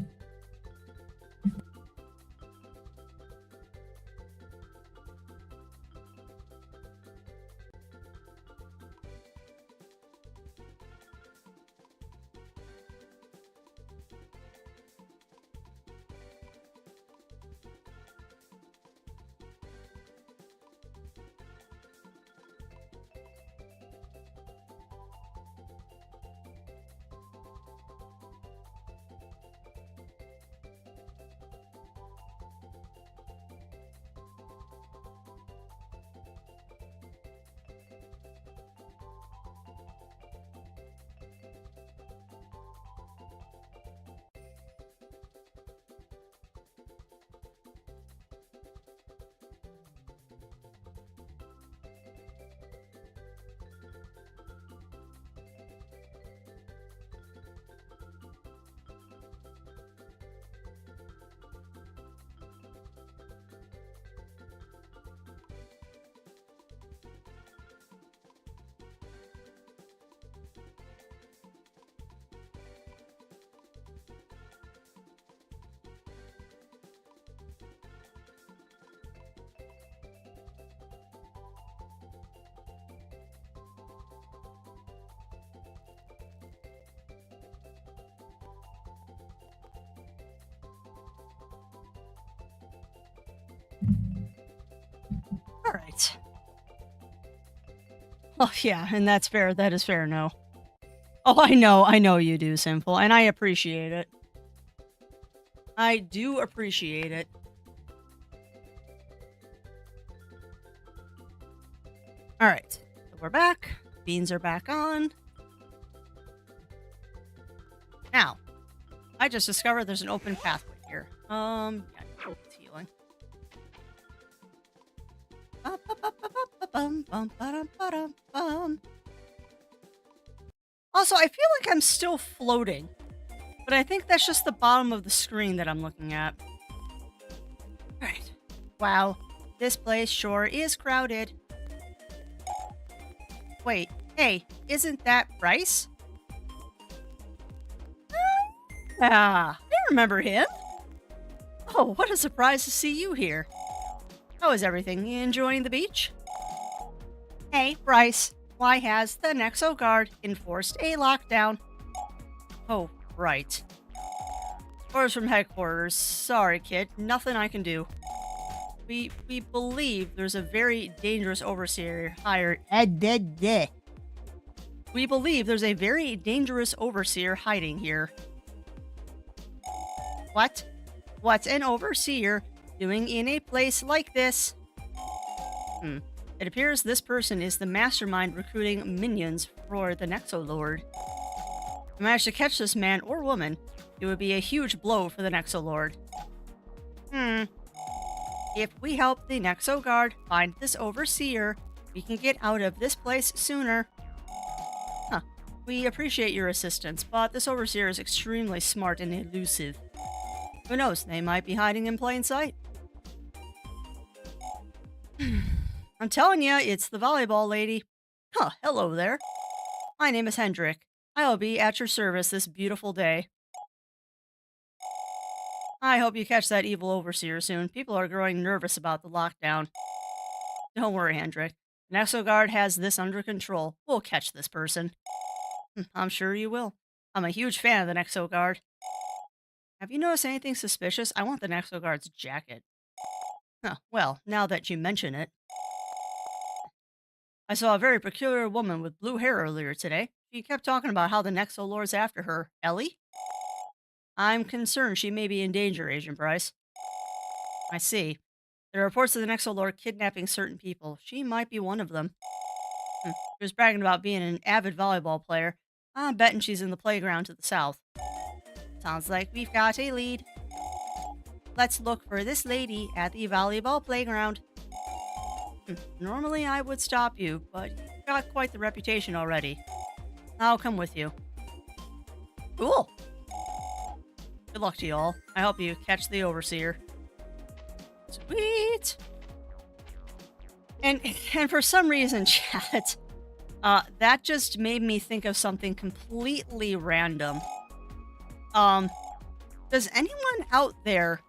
Alright. Oh, yeah, and that's fair. That is fair, no. Oh, I know you do, Simple, and I appreciate it. I do appreciate it. All right. So we're back. Beans are back on. Now, I just discovered there's an open pathway here. Yeah, it's healing. Also, I feel like I'm still floating, but I think that's just the bottom of the screen that I'm looking at. Alright. Wow, this place sure is crowded. Wait, hey, isn't that Bryce? Ah, I remember him. Oh, what a surprise to see you here. How is everything? You enjoying the beach? Hey, Bryce, why has the Nexo Guard enforced a lockdown? Oh, right. Orders from headquarters. Sorry, kid. Nothing I can do. We believe there's a very dangerous overseer hired. We believe there's a very dangerous overseer hiding here. What? What's an overseer doing in a place like this? It appears this person is the mastermind recruiting minions for the Nexo Lord. If I manage to catch this man or woman, it would be a huge blow for the Nexo Lord. If we help the Nexo Guard find this overseer, we can get out of this place sooner. We appreciate your assistance, but this overseer is extremely smart and elusive. Who knows, they might be hiding in plain sight. I'm telling you, it's the volleyball lady. Hello there. My name is Hendrik. I will be at your service this beautiful day. I hope you catch that evil overseer soon. People are growing nervous about the lockdown. Don't worry, Hendrik. The Nexo Guard has this under control. We'll catch this person. I'm sure you will. I'm a huge fan of the Nexo Guard. Have you noticed anything suspicious? I want the Nexo Guard's jacket. Well, now that you mention it. I saw a very peculiar woman with blue hair earlier today. She kept talking about how the Nexo Lord's after her. Ellie? I'm concerned she may be in danger, Agent Bryce. I see. There are reports of the Nexo Lord kidnapping certain people. She might be one of them. She was bragging about being an avid volleyball player. I'm betting she's in the playground to the south. Sounds like we've got a lead. Let's look for this lady at the volleyball playground. Normally I would stop you, but you've got quite the reputation already. I'll come with you. Cool. Good luck to you all. I hope you catch the overseer. Sweet. And for some reason, chat, that just made me think of something completely random. Does anyone out there...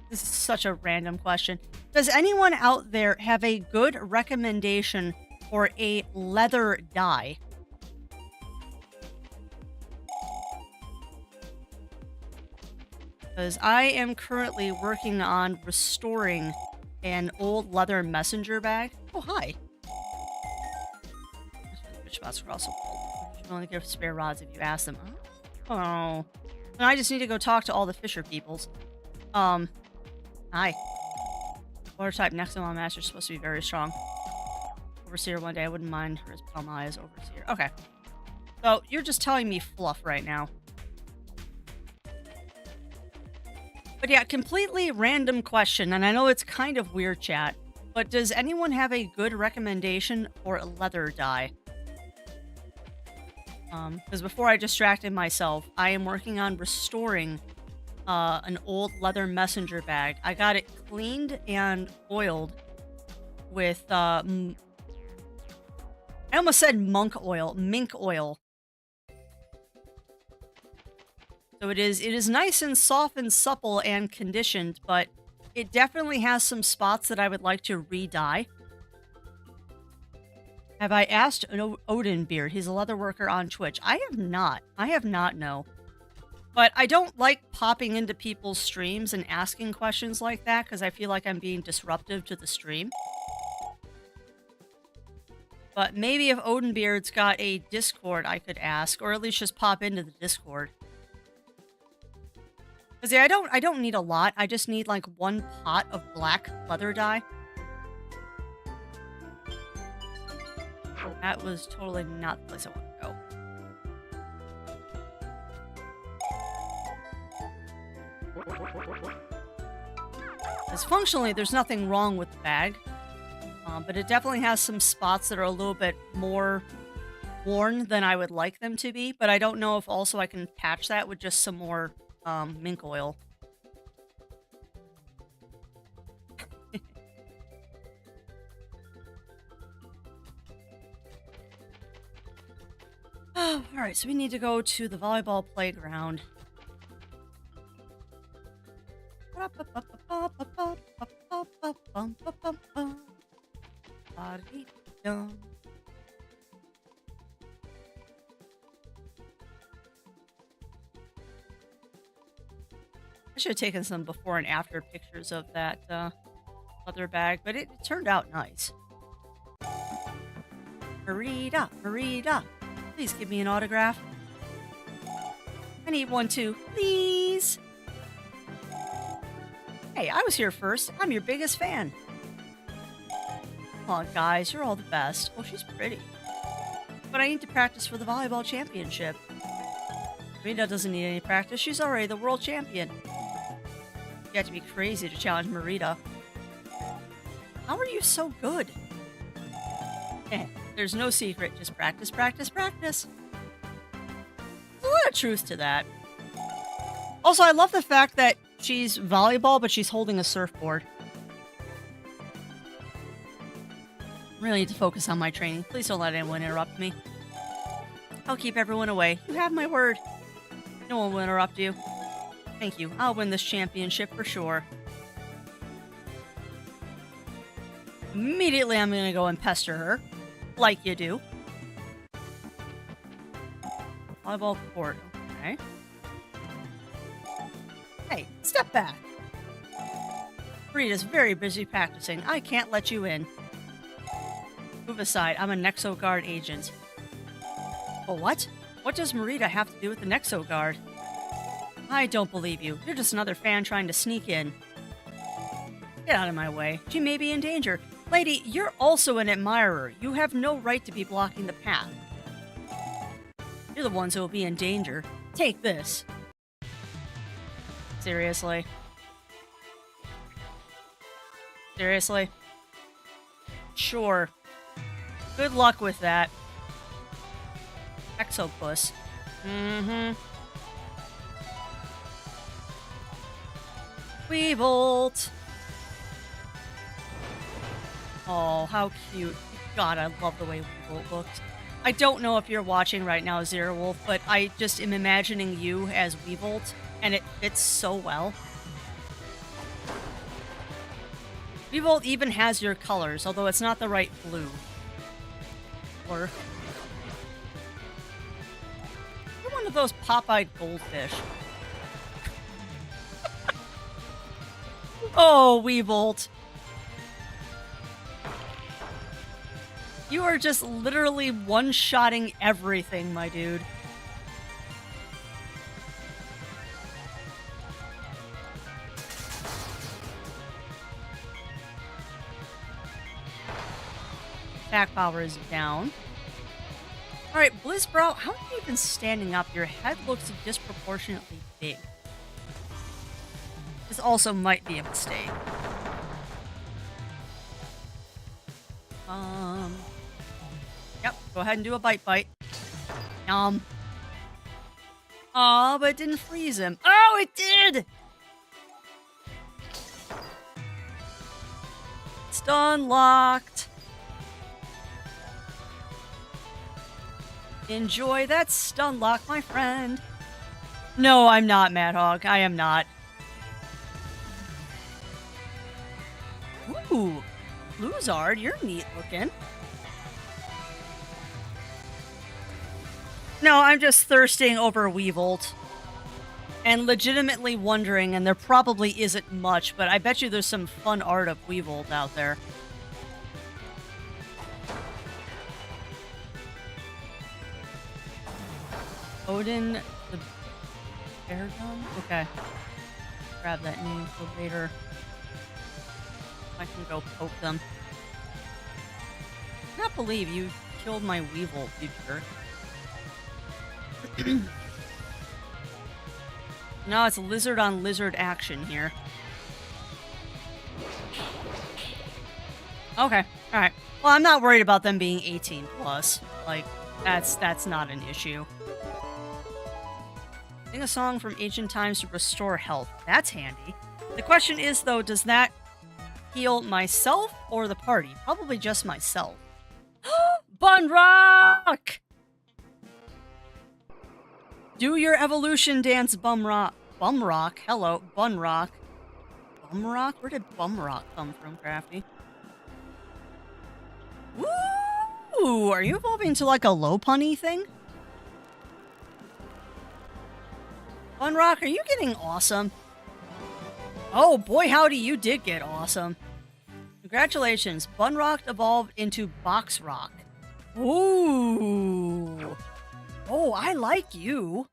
This is such a random question. Does anyone out there have a good recommendation for a leather dye? Because I am currently working on restoring an old leather messenger bag. Oh, hi. Which spots are also cold. You can only give spare rods if you ask them. Oh. And I just need to go talk to all the fisher peoples. Hi. Water type Nexomon master is supposed to be very strong. Overseer one day, I wouldn't mind her as Palmai as overseer. Okay. So, you're just telling me fluff right now. But yeah, completely random question, and I know it's kind of weird, chat, but does anyone have a good recommendation for a leather dye? Because before I distracted myself, I am working on restoring an old leather messenger bag. I got it cleaned and oiled with, I almost said mink oil. So it is nice and soft and supple and conditioned, but it definitely has some spots that I would like to re-dye. Have I asked Odinbeard? He's a leather worker on Twitch. I have not. No. But I don't like popping into people's streams and asking questions like that because I feel like I'm being disruptive to the stream. But maybe if Odinbeard's got a Discord I could ask, or at least just pop into the Discord. Because yeah, I don't need a lot. I just need like one pot of black leather dye. That was totally not the place I want to go. Because functionally, there's nothing wrong with the bag. But it definitely has some spots that are a little bit more worn than I would like them to be. But I don't know if also I can patch that with just some more mink oil. Oh, all right, so we need to go to the volleyball playground. I should have taken some before and after pictures of that other bag, but it turned out nice. Marita, Marita, please give me an autograph. I need one too, please. Hey, I was here first. I'm your biggest fan. Aw, guys, you're all the best. Oh, she's pretty. But I need to practice for the volleyball championship. Marita doesn't need any practice. She's already the world champion. You have to be crazy to challenge Marita. How are you so good? There's no secret. Just practice, practice, practice. There's a lot of truth to that. Also, I love the fact that she's volleyball, but she's holding a surfboard. Really need to focus on my training. Please don't let anyone interrupt me. I'll keep everyone away. You have my word. No one will interrupt you. Thank you. I'll win this championship for sure. Immediately, I'm going to go and pester her. Like you do. Volleyball court. Okay. Hey, step back. Rita's very busy practicing. I can't let you in. Move aside. I'm a Nexoguard agent. Oh, what? What does Marita have to do with the Nexoguard? I don't believe you. You're just another fan trying to sneak in. Get out of my way. She may be in danger. Lady, you're also an admirer. You have no right to be blocking the path. You're the ones who will be in danger. Take this. Seriously? Seriously? Sure. Good luck with that. Exopus. Mm-hmm. Weebolt. Oh, how cute. God, I love the way Weebolt looks. I don't know if you're watching right now, Zero Wolf, but I just am imagining you as Weebolt, and it fits so well. Weebolt even has your colors, although it's not the right blue. Or... you're one of those pop-eyed goldfish. Oh, Weebolt. You are just literally one-shotting everything, my dude. Attack power is down. Alright, Blizzbrow, how are you even standing up? Your head looks disproportionately big. This also might be a mistake. Yep, go ahead and do a bite. Aw, but it didn't freeze him. Oh, it did! Stun locked. Enjoy that stun lock, my friend. No, I'm not, Mad Hog. I am not. Ooh, Luzard, you're neat looking. No, I'm just thirsting over Weebolt. And legitimately wondering, and there probably isn't much, but I bet you there's some fun art of Weebolt out there. Odin the Bear Gun? Okay. Grab that name for later. I can go poke them. I cannot believe you killed my Weevil, you jerk. No, it's lizard on lizard action here. Okay, alright. Well, I'm not worried about them being 18 plus. Like, that's not an issue. Sing a song from ancient times to restore health. That's handy. The question is, though, does that heal myself or the party? Probably just myself. Bun Rock! Do your evolution dance, Bum Rock. Bum Rock? Hello, Bun Rock. Bum Rock? Where did Bum Rock come from, Crafty? Ooh, are you evolving into like a low punny thing? Bun Rock, are you getting awesome? Oh boy, howdy, you did get awesome. Congratulations, Bun Rock evolved into Box Rock. Ooh. Oh, I like you.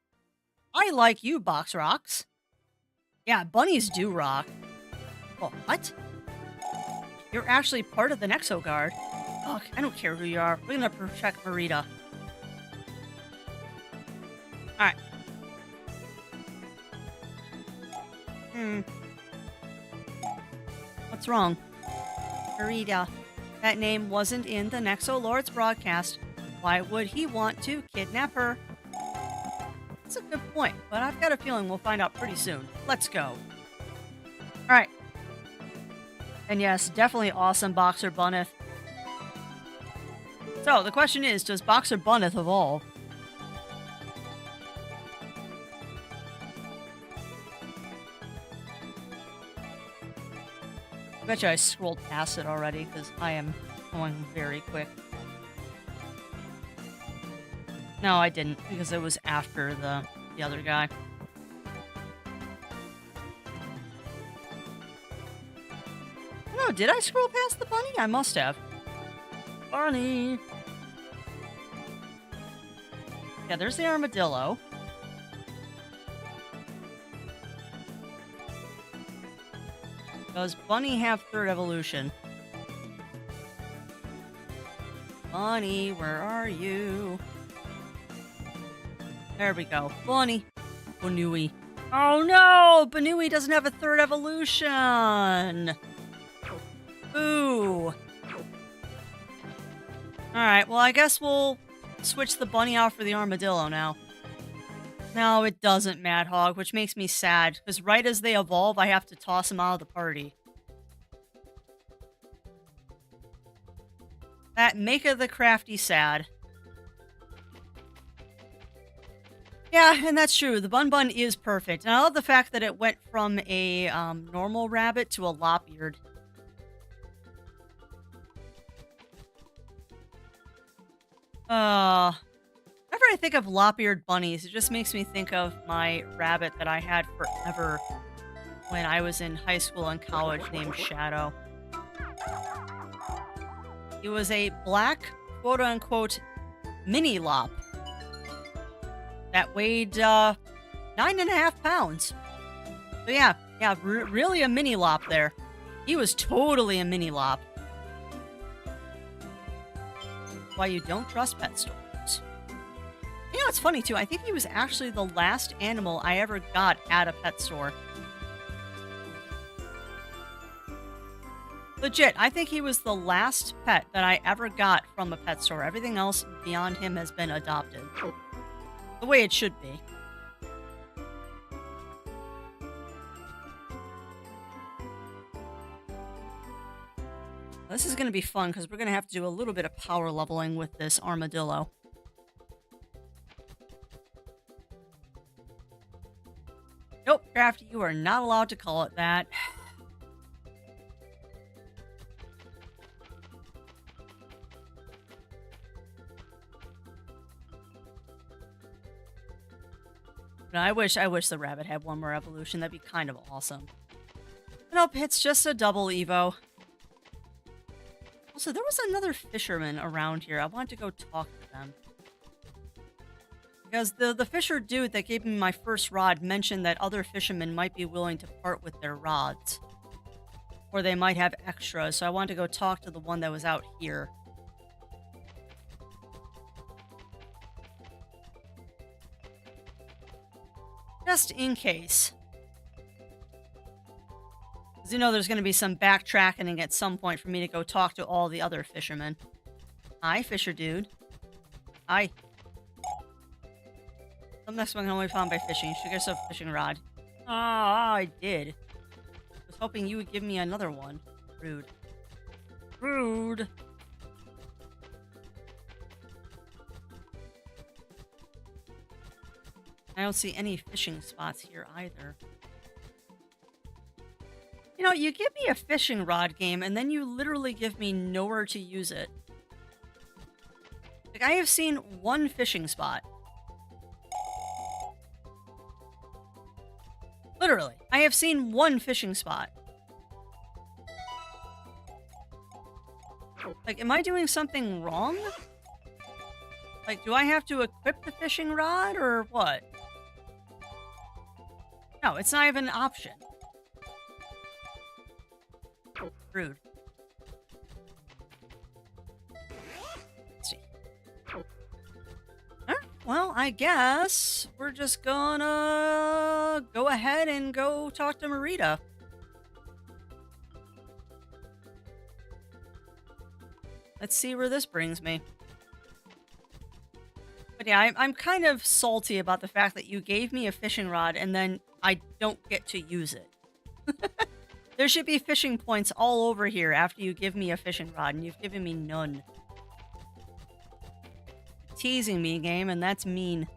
I like you, Box Rocks. Yeah, bunnies do rock. Oh, what? You're actually part of the Nexo Guard. Ugh, I don't care who you are. We're gonna protect Marita. Alright. What's wrong? Marita. That name wasn't in the Nexo Lord's broadcast. Why would he want to kidnap her? That's a good point, but I've got a feeling we'll find out pretty soon. Let's go. Alright. And yes, definitely awesome Boxer Bunneth. So, the question is, does Boxer Bunneth evolve? I bet you I scrolled past it already, because I am going very quick. No, I didn't, because it was after the other guy. No, did I scroll past the bunny? I must have. Bunny! Yeah, there's the armadillo. Does Bunny have third evolution? Bunny, where are you? There we go. Bunny. Banui. Oh no! Banui doesn't have a third evolution! Ooh. Alright, well I guess we'll switch the bunny out for the armadillo now. No, it doesn't, Mad Hog, which makes me sad, because right as they evolve, I have to toss them out of the party. That maketh the crafty sad. Yeah, and that's true. The Bun Bun is perfect. And I love the fact that it went from a normal rabbit to a lop-eared. Whenever I think of lop-eared bunnies, it just makes me think of my rabbit that I had forever when I was in high school and college named Shadow. He was a black, quote-unquote, mini lop that weighed 9.5 pounds. So yeah, really a mini lop there. He was totally a mini lop. Why you don't trust pet stores. You know, it's funny too. I think he was actually the last animal I ever got at a pet store. Legit, I think he was the last pet that I ever got from a pet store. Everything else beyond him has been adopted. The way it should be. This is going to be fun because we're going to have to do a little bit of power leveling with this armadillo. Nope, Crafty, you are not allowed to call it that. No, I wish the rabbit had one more evolution. That'd be kind of awesome. Nope, it's just a double Evo. Also, there was another fisherman around here. I wanted to go talk to them. Because the fisher dude that gave me my first rod mentioned that other fishermen might be willing to part with their rods. Or they might have extras, so I wanted to go talk to the one that was out here. Just in case. Because you know there's going to be some backtracking at some point for me to go talk to all the other fishermen. Hi, fisher dude. Hi. Some Nexomon can only be found by fishing. You should get yourself a fishing rod. Ah, I did. I was hoping you would give me another one. Rude. Rude. I don't see any fishing spots here either. You know, you give me a fishing rod game and then you literally give me nowhere to use it. Like, I have seen one fishing spot. Literally, I have seen one fishing spot. Like, am I doing something wrong? Like, do I have to equip the fishing rod or what? No, it's not even an option. Rude. Let's see. Well, I guess we're just gonna go ahead and go talk to Marita. Let's see where this brings me. But yeah, I'm kind of salty about the fact that you gave me a fishing rod and then I don't get to use it. There should be fishing points all over here after you give me a fishing rod, and you've given me none. Teasing me, game, and that's mean.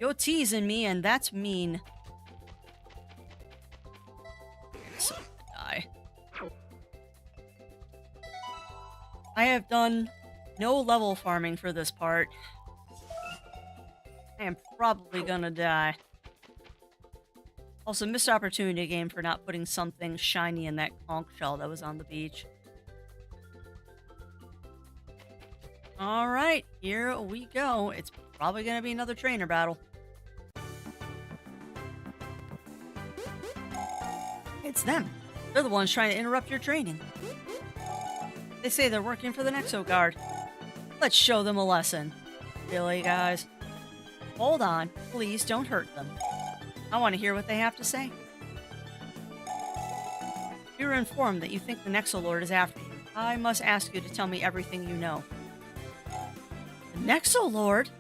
You're teasing me, and that's mean. So die. I have done no level farming for this part. I am probably gonna die. Also, missed opportunity game for not putting something shiny in that conch shell that was on the beach. Alright, here we go. It's probably gonna be another trainer battle. It's them. They're the ones trying to interrupt your training. They say they're working for the Nexo Guard. Let's show them a lesson. Really, guys? Hold on. Please don't hurt them. I want to hear what they have to say. You were informed that you think the Nexo Lord is after you. I must ask you to tell me everything you know. The Nexo Lord?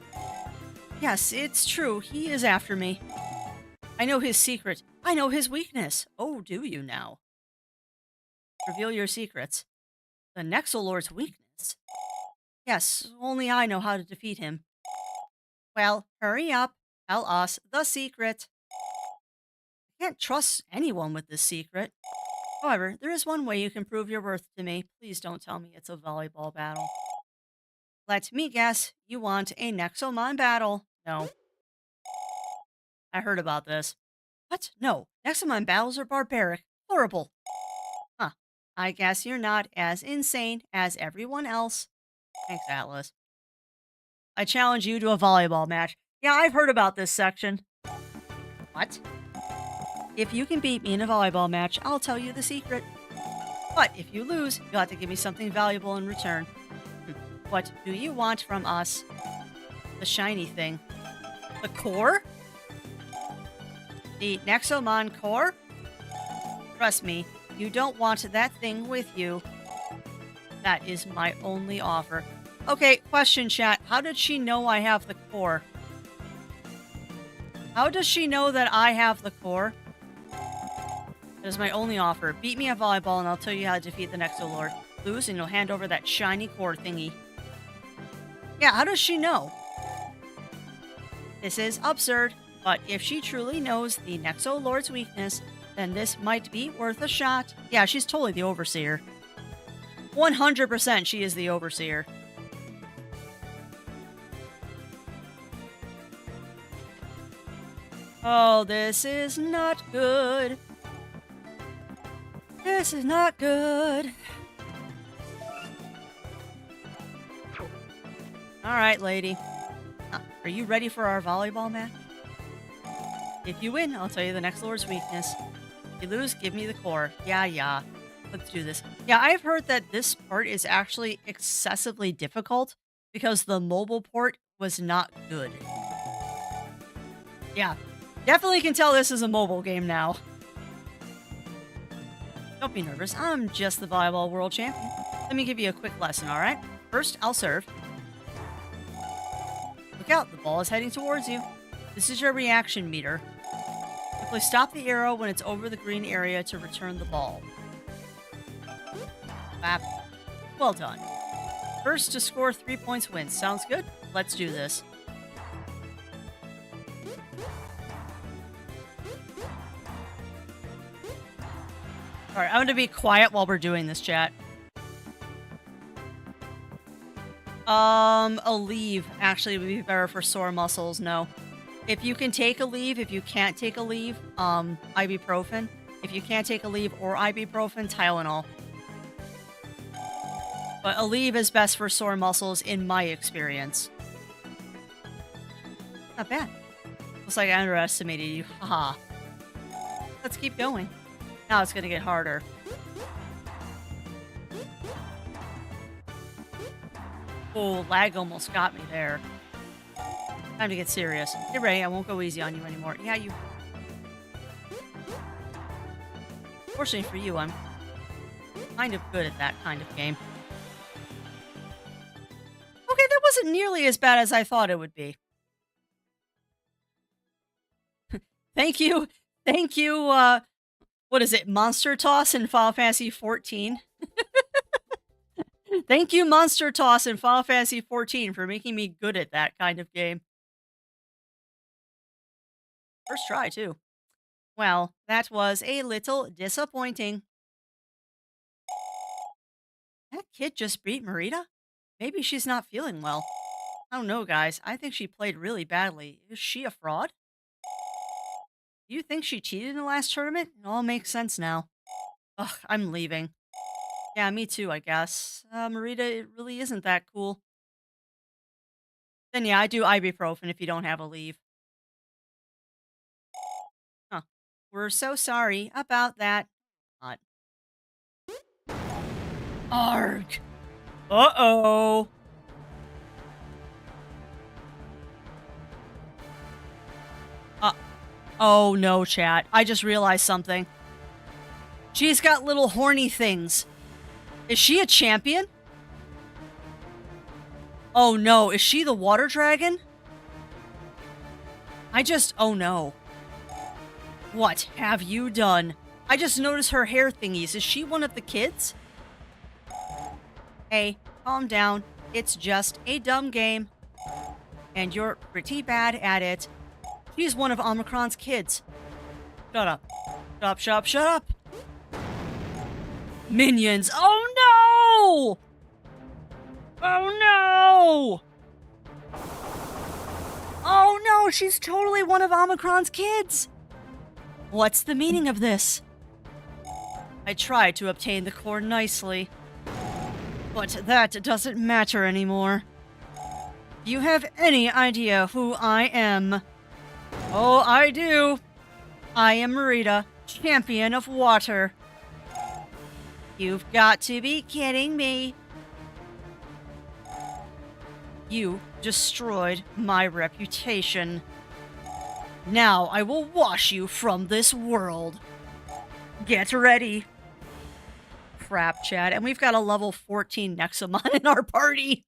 Yes, it's true. He is after me. I know his secret. I know his weakness. Oh, do you now? Reveal your secrets. The Nexo Lord's weakness? Yes, only I know how to defeat him. Well, hurry up. Tell us the secret. I can't trust anyone with this secret. However, there is one way you can prove your worth to me. Please don't tell me it's a volleyball battle. Let me guess, you want a Nexomon battle? No. I heard about this. What? No. Nexomon battles are barbaric. Horrible. Huh. I guess you're not as insane as everyone else. Thanks, Atlas. I challenge you to a volleyball match. Yeah, I've heard about this section. What? If you can beat me in a volleyball match, I'll tell you the secret. But if you lose, you'll have to give me something valuable in return. What do you want from us? The shiny thing. The core? The Nexomon core? Trust me, you don't want that thing with you. That is my only offer. Okay, question chat. How did she know I have the core? How does she know that I have the core? That is my only offer. Beat me at volleyball and I'll tell you how to defeat the Nexo Lord. Lose and you'll hand over that shiny core thingy. Yeah, how does she know? This is absurd, but if she truly knows the Nexo Lord's weakness, then this might be worth a shot. Yeah, she's totally the Overseer. 100% she is the Overseer. Oh, this is not good. This is not good. Alright, lady. Are you ready for our volleyball match? If you win, I'll tell you the Nexo Lord's weakness. If you lose, give me the core. Yeah. Let's do this. Yeah, I've heard that this part is actually excessively difficult because the mobile port was not good. Yeah. Definitely can tell this is a mobile game now. Don't be nervous. I'm just the volleyball world champion. Let me give you a quick lesson, all right? First, I'll serve. Look out, the ball is heading towards you. This is your reaction meter. Simply stop the arrow when it's over the green area to return the ball. Bap. Well done. First to score 3 points wins. Sounds good? Let's do this. Alright, I'm going to be quiet while we're doing this, chat. A leave actually would be better for sore muscles, no. If you can take a leave, if you can't take a leave, ibuprofen. If you can't take a leave or ibuprofen, Tylenol. But a leave is best for sore muscles in my experience. Not bad. Looks like I underestimated you. Haha. Let's keep going. Now it's gonna get harder. Oh, lag almost got me there. Time to get serious. Get ready, I won't go easy on you anymore. Yeah, you... Fortunately for you, I'm kind of good at that kind of game. Okay, that wasn't nearly as bad as I thought it would be. Thank you. Thank you, what is it? Monster Toss in Final Fantasy XIV? Thank you, Monster Toss in Final Fantasy XIV, for making me good at that kind of game. First try, too. Well, that was a little disappointing. That kid just beat Marita? Maybe she's not feeling well. I don't know, guys. I think she played really badly. Is she a fraud? Do you think she cheated in the last tournament? It all makes sense now. Ugh, I'm leaving. Yeah, me too, I guess. Marita, it really isn't that cool. Then yeah, I do ibuprofen if you don't have a leave. Huh. We're so sorry about that. Not. Arg! Uh-oh! Oh no, chat. I just realized something. She's got little horny things. Is she a champion? Oh no, is she the water dragon? Oh no. What have you done? I just noticed her hair thingies. Is she one of the kids? Hey, calm down. It's just a dumb game. And you're pretty bad at it. She's one of Omicron's kids. Shut up. Shut up, shut up, shut up! Minions! Oh no! Oh no! Oh no, she's totally one of Omicron's kids! What's the meaning of this? I tried to obtain the core nicely, but that doesn't matter anymore. Do you have any idea who I am? Oh, I do. I am Marita, champion of water. You've got to be kidding me. You destroyed my reputation. Now I will wash you from this world. Get ready. Crap, Chad. And we've got a level 14 Nexomon in our party.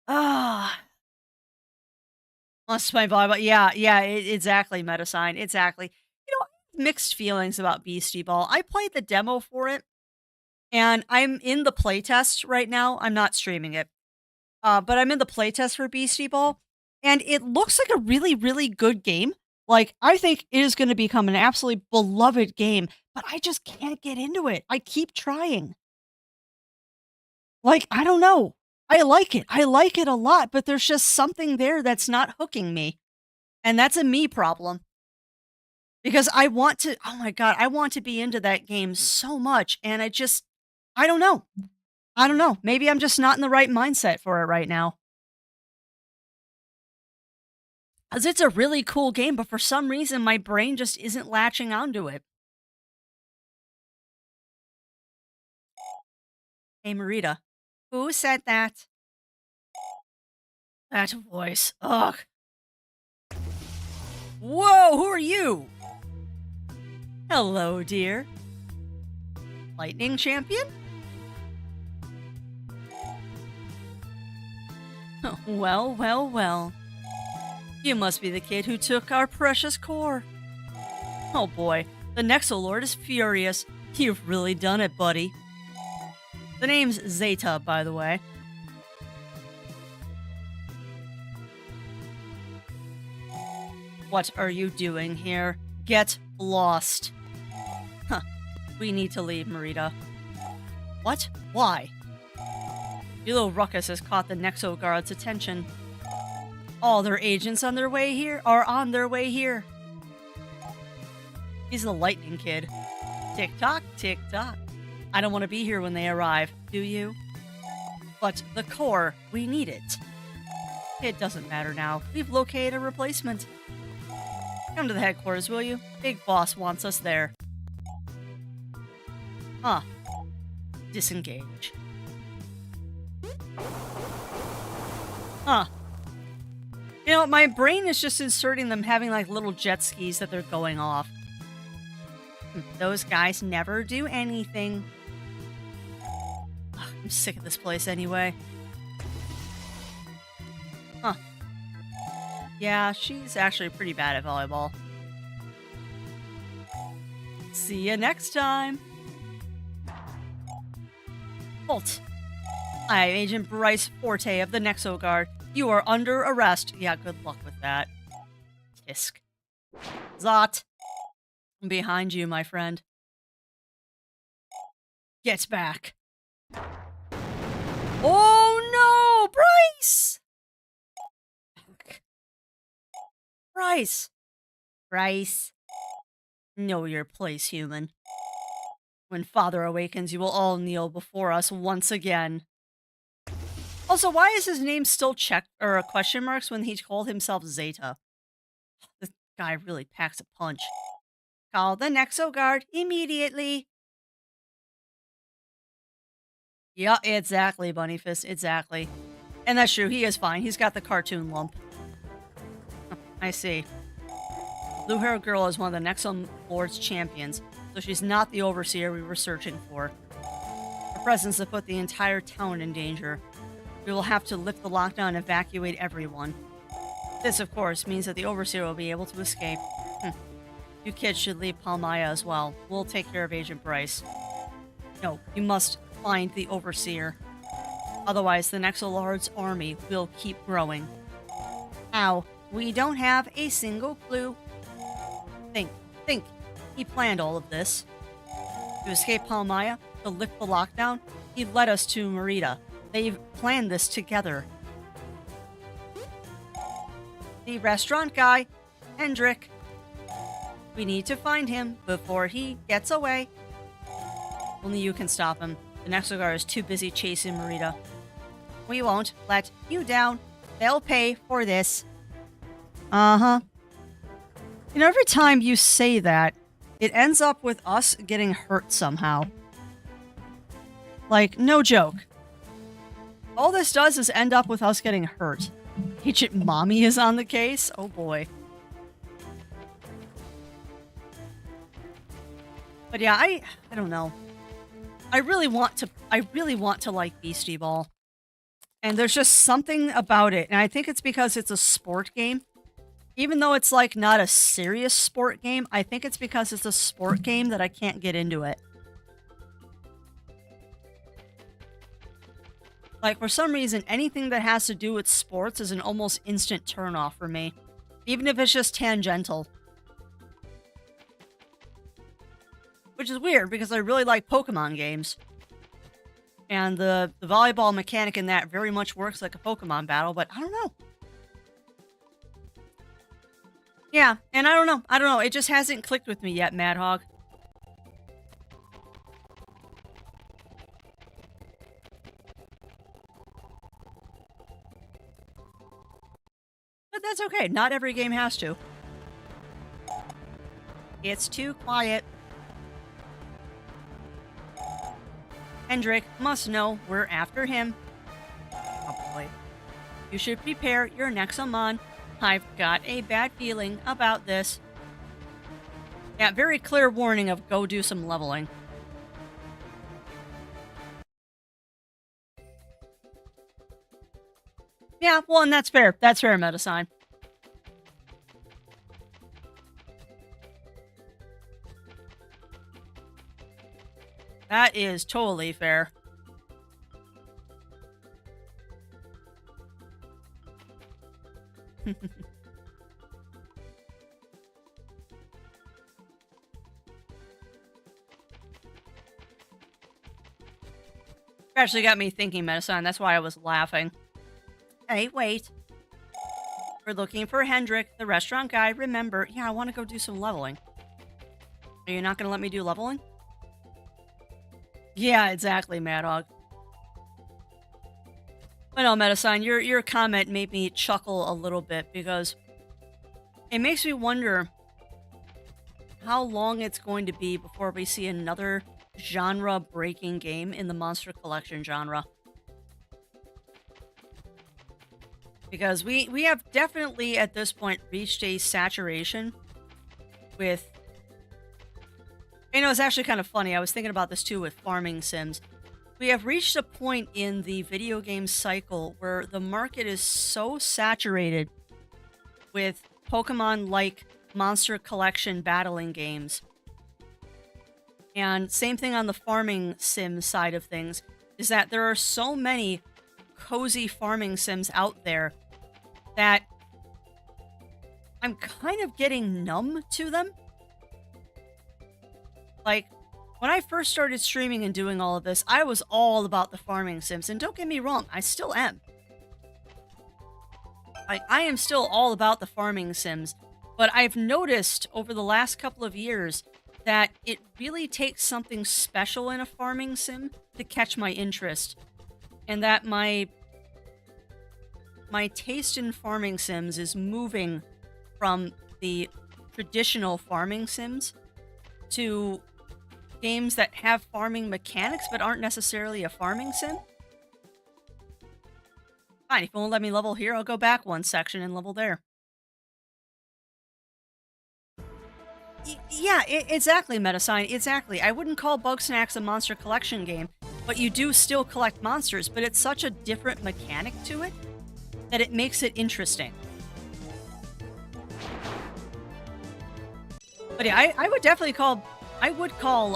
Ah. Must my volleyball. Yeah, exactly, Metasign. Exactly. You know, I have mixed feelings about Beastie Ball. I played the demo for it, and I'm in the playtest right now. I'm not streaming it. But I'm in the playtest for Beastie Ball, and it looks like a really, really good game. Like, I think it is going to become an absolutely beloved game, but I just can't get into it. I keep trying. Like, I don't know. I like it. I like it a lot, but there's just something there that's not hooking me. And that's a me problem. Because I want to, oh my God, I want to be into that game so much. And I don't know. I don't know. Maybe I'm just not in the right mindset for it right now. Because it's a really cool game, but for some reason, my brain just isn't latching onto it. Hey, Marita. Who said that? That voice. Ugh. Whoa, who are you? Hello, dear. Lightning champion? Well, well, well. You must be the kid who took our precious core. Oh boy, the Nexolord is furious. You've really done it, buddy. The name's Zeta, by the way. What are you doing here? Get lost. Huh. We need to leave, Marita. What? Why? Your little ruckus has caught the Nexo Guard's attention. All their agents on their way here are on their way here. He's the lightning kid. Tick-tock, tick-tock. I don't want to be here when they arrive, do you? But the core, we need it. It doesn't matter now. We've located a replacement. Come to the headquarters, will you? Big boss wants us there. Huh. Disengage. Huh. You know, my brain is just inserting them having like little jet skis that they're going off. Those guys never do anything. Ugh, I'm sick of this place anyway. Huh. Yeah, she's actually pretty bad at volleyball. See ya next time. Halt. I am Agent Bryce Forte of the Nexo Guard. You are under arrest. Yeah, good luck with that. Tisk. Zot. I'm behind you, my friend. Get back. Oh no, Bryce! Bryce. Bryce. Know your place, human. When Father awakens, you will all kneel before us once again. Also, why is his name still check or question marks when he called himself Zeta? This guy really packs a punch. Call the Nexo Guard immediately. Yeah, exactly, Bunnyfist, exactly. And that's true, he is fine. He's got the cartoon lump. I see. Blue-haired girl is one of the Nexomon Lord's champions, so she's not the overseer we were searching for. Her presence has put the entire town in danger. We will have to lift the lockdown and evacuate everyone. This, of course, means that the overseer will be able to escape. You kids should leave Palmaya as well. We'll take care of Agent Bryce. No, you must find the overseer. Otherwise, the Nexolord's army will keep growing. How? We don't have a single clue. Think. He planned all of this. To escape Palmaya, to lift the lockdown, he led us to Marita. They've planned this together. The restaurant guy, Hendrik. We need to find him before he gets away. Only you can stop him. The Nexogar is too busy chasing Marita. We won't let you down. They'll pay for this. Uh-huh. You know, every time you say that, it ends up with us getting hurt somehow. Like, no joke. All this does is end up with us getting hurt. Agent Mommy is on the case? Oh boy. But yeah, I don't know. I really want to like Beastie Ball. And there's just something about it. And I think it's because it's a sport game. Even though it's like not a serious sport game, I think it's because it's a sport game that I can't get into it. Like, for some reason, anything that has to do with sports is an almost instant turnoff for me. Even if it's just tangential. Which is weird, because I really like Pokemon games. And the volleyball mechanic in that very much works like a Pokemon battle, but I don't know. Yeah, and I don't know. It just hasn't clicked with me yet, Mad Hog. But that's okay. Not every game has to. It's too quiet. Hendrik must know we're after him. Oh boy. You should prepare your Nexomon. I've got a bad feeling about this. Yeah, very clear warning of go do some leveling. Yeah, well, and that's fair. That's fair, Metasign. That is totally fair. Actually got me thinking, Metasign. That's why I was laughing. Hey, wait. We're looking for Hendrik, the restaurant guy. Remember, yeah, I want to go do some leveling. Are you not going to let me do leveling? Yeah, exactly, Mad Hog. But no, Metasign, your comment made me chuckle a little bit because it makes me wonder how long it's going to be before we see another genre-breaking game in the Monster Collection genre. Because we have definitely, at this point, reached a saturation with... You know, it's actually kind of funny. I was thinking about this, too, with farming sims. We have reached a point in the video game cycle where the market is so saturated with Pokemon-like Monster Collection battling games. And same thing on the farming sim side of things, is that there are so many cozy farming sims out there that I'm kind of getting numb to them. Like, when I first started streaming and doing all of this, I was all about the farming sims, and don't get me wrong, I still am. I am still all about the farming sims, but I've noticed over the last couple of years that it really takes something special in a farming sim to catch my interest, and that my taste in farming sims is moving from the traditional farming sims to games that have farming mechanics but aren't necessarily a farming sim. Fine, if you won't let me level here, I'll go back one section and level there. Yeah, exactly, Metasign, exactly. I wouldn't call Bugsnax a Monster Collection game, but you do still collect monsters, but it's such a different mechanic to it that it makes it interesting. But yeah, I would definitely call... I would call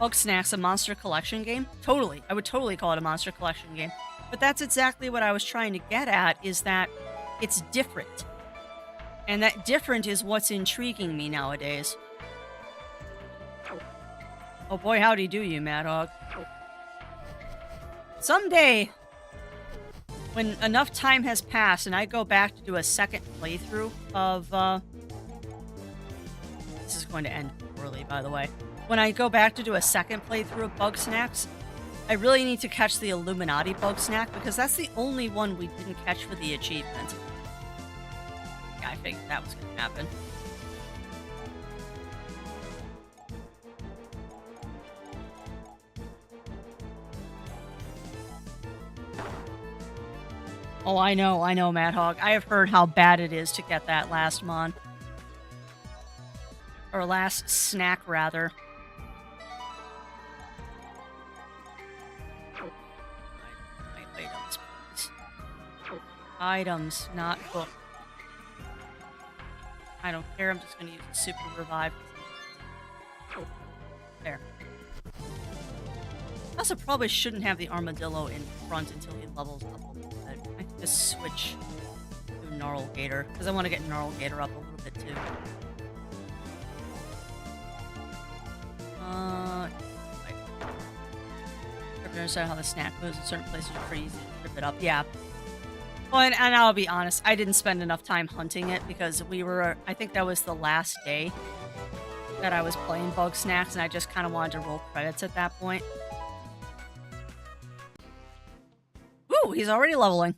Bugsnax a Monster Collection game. Totally. I would totally call it a Monster Collection game. But that's exactly what I was trying to get at, is that it's different. And that different is what's intriguing me nowadays. Oh boy, howdy do you, Mad Hog. Someday, when enough time has passed and I go back to do a second playthrough of... This is going to end poorly, by the way. When I go back to do a second playthrough of Bugsnax, I really need to catch the Illuminati Bugsnax, because that's the only one we didn't catch for the achievement. Yeah, I figured that was going to happen. Oh, I know, Mad Hog. I have heard how bad it is to get that last mon. Or last snack, rather. Items, please. Items, not book. I don't care, I'm just gonna use Super Revive. There. I also probably shouldn't have the Armadillo in front until he levels up a little bit. I can just switch to Gnarl Gator, because I want to get Gnarl Gator up a little bit too. I understand how the snack moves in certain places are pretty easy to rip it up. Yeah. Well, and I'll be honest, I didn't spend enough time hunting it because we were, I think that was the last day that I was playing Bugsnax, and I just kind of wanted to roll credits at that point. Ooh, he's already leveling.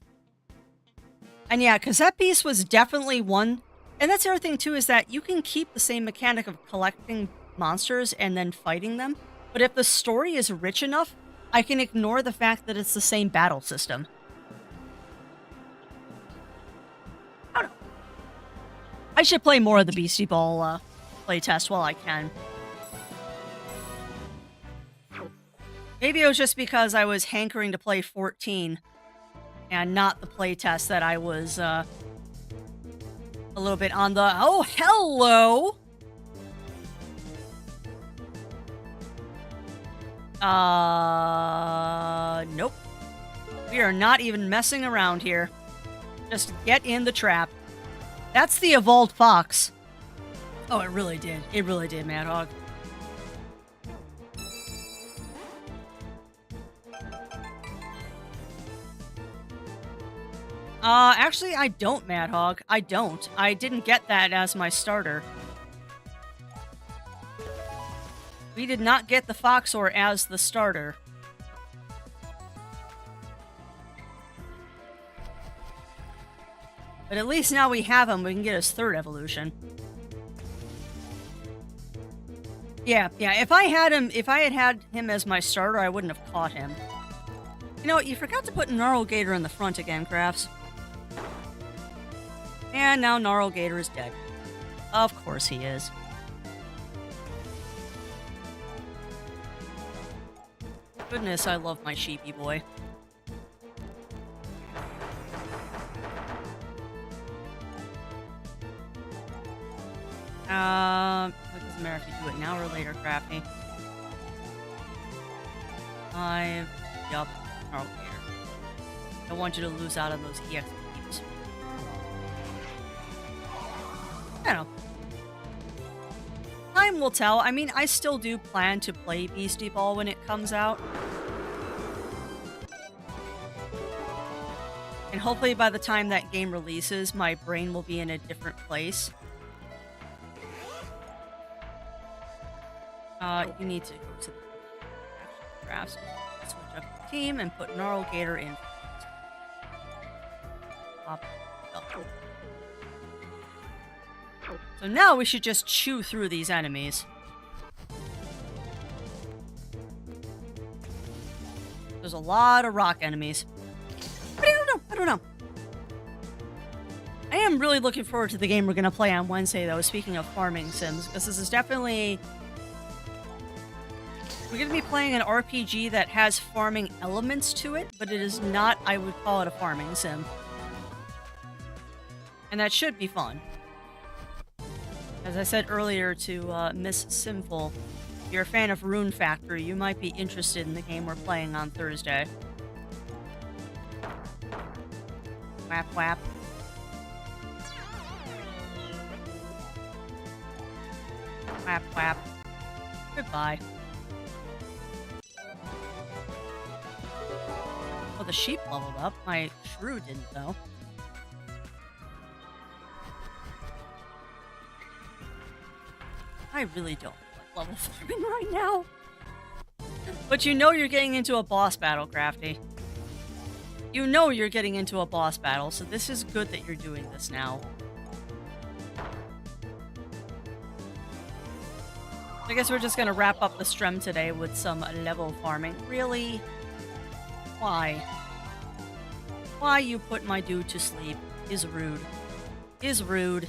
And yeah, because that beast was definitely one, and that's the other thing too, is that you can keep the same mechanic of collecting monsters and then fighting them, but if the story is rich enough, I can ignore the fact that it's the same battle system. I don't know. I should play more of the Beastie Ball playtest while I can. Maybe it was just because I was hankering to play 14 and not the playtest that I was a little bit on the... Oh, hello! Nope. We are not even messing around here. Just get in the trap. That's the evolved fox. Oh, it really did. It really did, Mad Hog. Actually, I don't, Mad Hog. I don't. I didn't get that as my starter. We did not get the Foxor as the starter. But at least now we have him, we can get his third evolution. Yeah. If I had him as my starter, I wouldn't have caught him. You know, you forgot to put Gnarlgator in the front again, Crafts. And now Gnarlgator is dead. Of course he is. Goodness, I love my sheepy boy. It doesn't matter if you do it now or later, Crafty. Yup, Gnarlgator. I want you to lose out on those EX keeps. I don't know. Time will tell. I mean, I still do plan to play Beastie Ball when it comes out. And hopefully by the time that game releases, my brain will be in a different place. You need to go to the drafts, switch up the team, and put Gnarlgator in. So now we should just chew through these enemies. There's a lot of rock enemies. But I don't know. I am really looking forward to the game we're going to play on Wednesday, though, speaking of farming sims, because this is definitely... We're going to be playing an RPG that has farming elements to it, but it is not, I would call it a farming sim. And that should be fun. As I said earlier to Miss Simful, if you're a fan of Rune Factory, you might be interested in the game we're playing on Thursday. Whap whap. Whap whap. Goodbye. Oh, the sheep leveled up. My shrew didn't, though. I really don't like level farming right now. But you know you're getting into a boss battle, Crafty. You know you're getting into a boss battle, so this is good that you're doing this now. I guess we're just gonna wrap up the stream today with some level farming. Really? Why? Why you put my dude to sleep is rude. Is rude.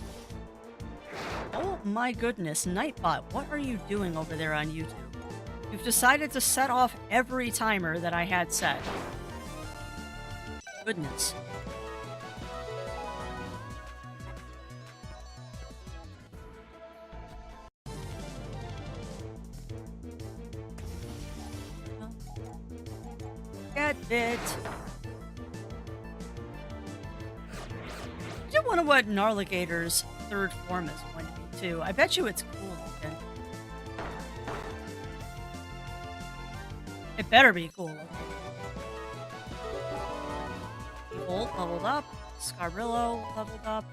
Oh my goodness, Nightbot, what are you doing over there on YouTube? You've decided to set off every timer that I had set. Goodness. Get it. I do wonder what Gnarlgator's third form is going to be, too. I bet you it's cool looking. It better be cool looking. Bolt leveled up. Scarillo leveled up.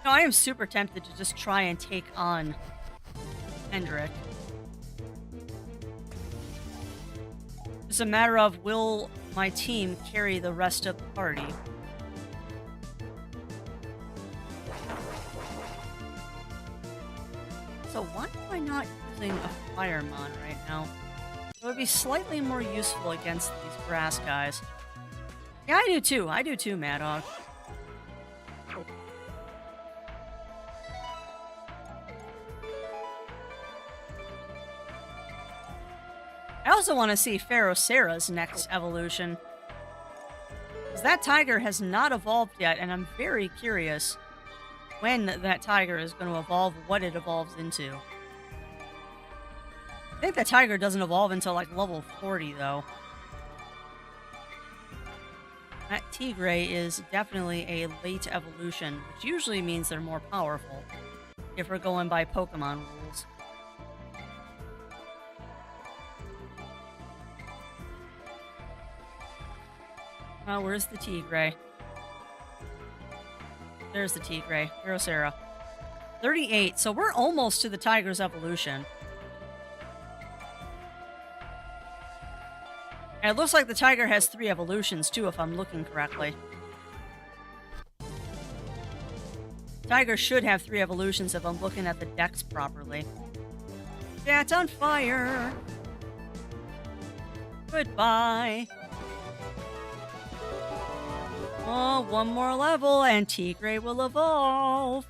No, I am super tempted to just try and take on Hendrik. It's a matter of, will my team carry the rest of the party? So why am I not using a Firemon right now? It would be slightly more useful against these grass guys. Yeah, I do too, Mad Hog. I also want to see Ferrocera's next evolution. Because that tiger has not evolved yet, and I'm very curious when that tiger is going to evolve, what it evolves into. I think that tiger doesn't evolve until like level 40, though. That Tigray is definitely a late evolution, which usually means they're more powerful, if we're going by Pokemon rules. Oh, where's the Tigray? There's the Tigray. Ferrocera. 38, so we're almost to the tiger's evolution. And it looks like the tiger has 3 evolutions, too, if I'm looking correctly. Tiger should have 3 evolutions if I'm looking at the dex properly. That's on fire! Goodbye! Oh, one more level and Tigray will evolve!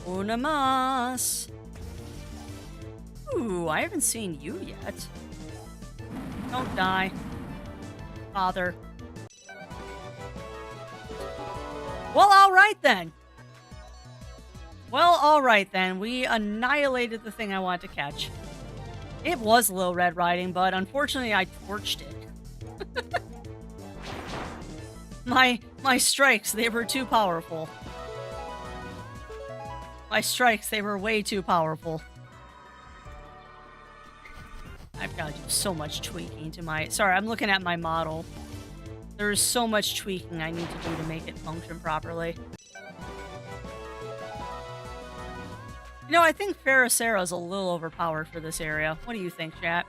Una mas! Ooh, I haven't seen you yet. Don't die. Father. Well, alright then. Well, alright then. We annihilated the thing I wanted to catch. It was Lil Red Riding, but unfortunately I torched it. My strikes, they were too powerful. My strikes, they were way too powerful. I've got to do so much tweaking to my... Sorry, I'm looking at my model. There's so much tweaking I need to do to make it function properly. You know, I think Ferrocera is a little overpowered for this area. What do you think, chat?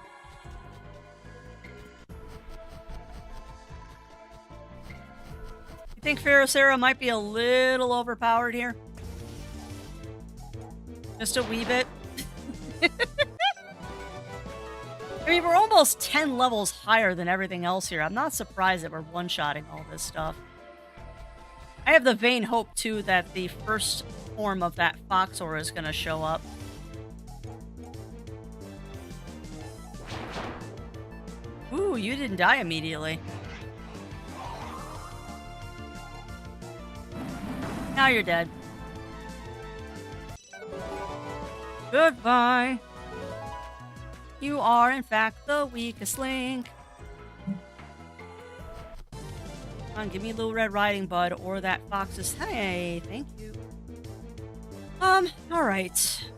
You think Ferrocera might be a little overpowered here? Just a wee bit? I mean, we're almost 10 levels higher than everything else here. I'm not surprised that we're one-shotting all this stuff. I have the vain hope, too, that the first form of that Foxora is going to show up. Ooh, you didn't die immediately. Now you're dead. Goodbye. You are, in fact, the weakest link. Come on, give me Little Red Riding Bud or that Fox's... Hey, thank you. Alright.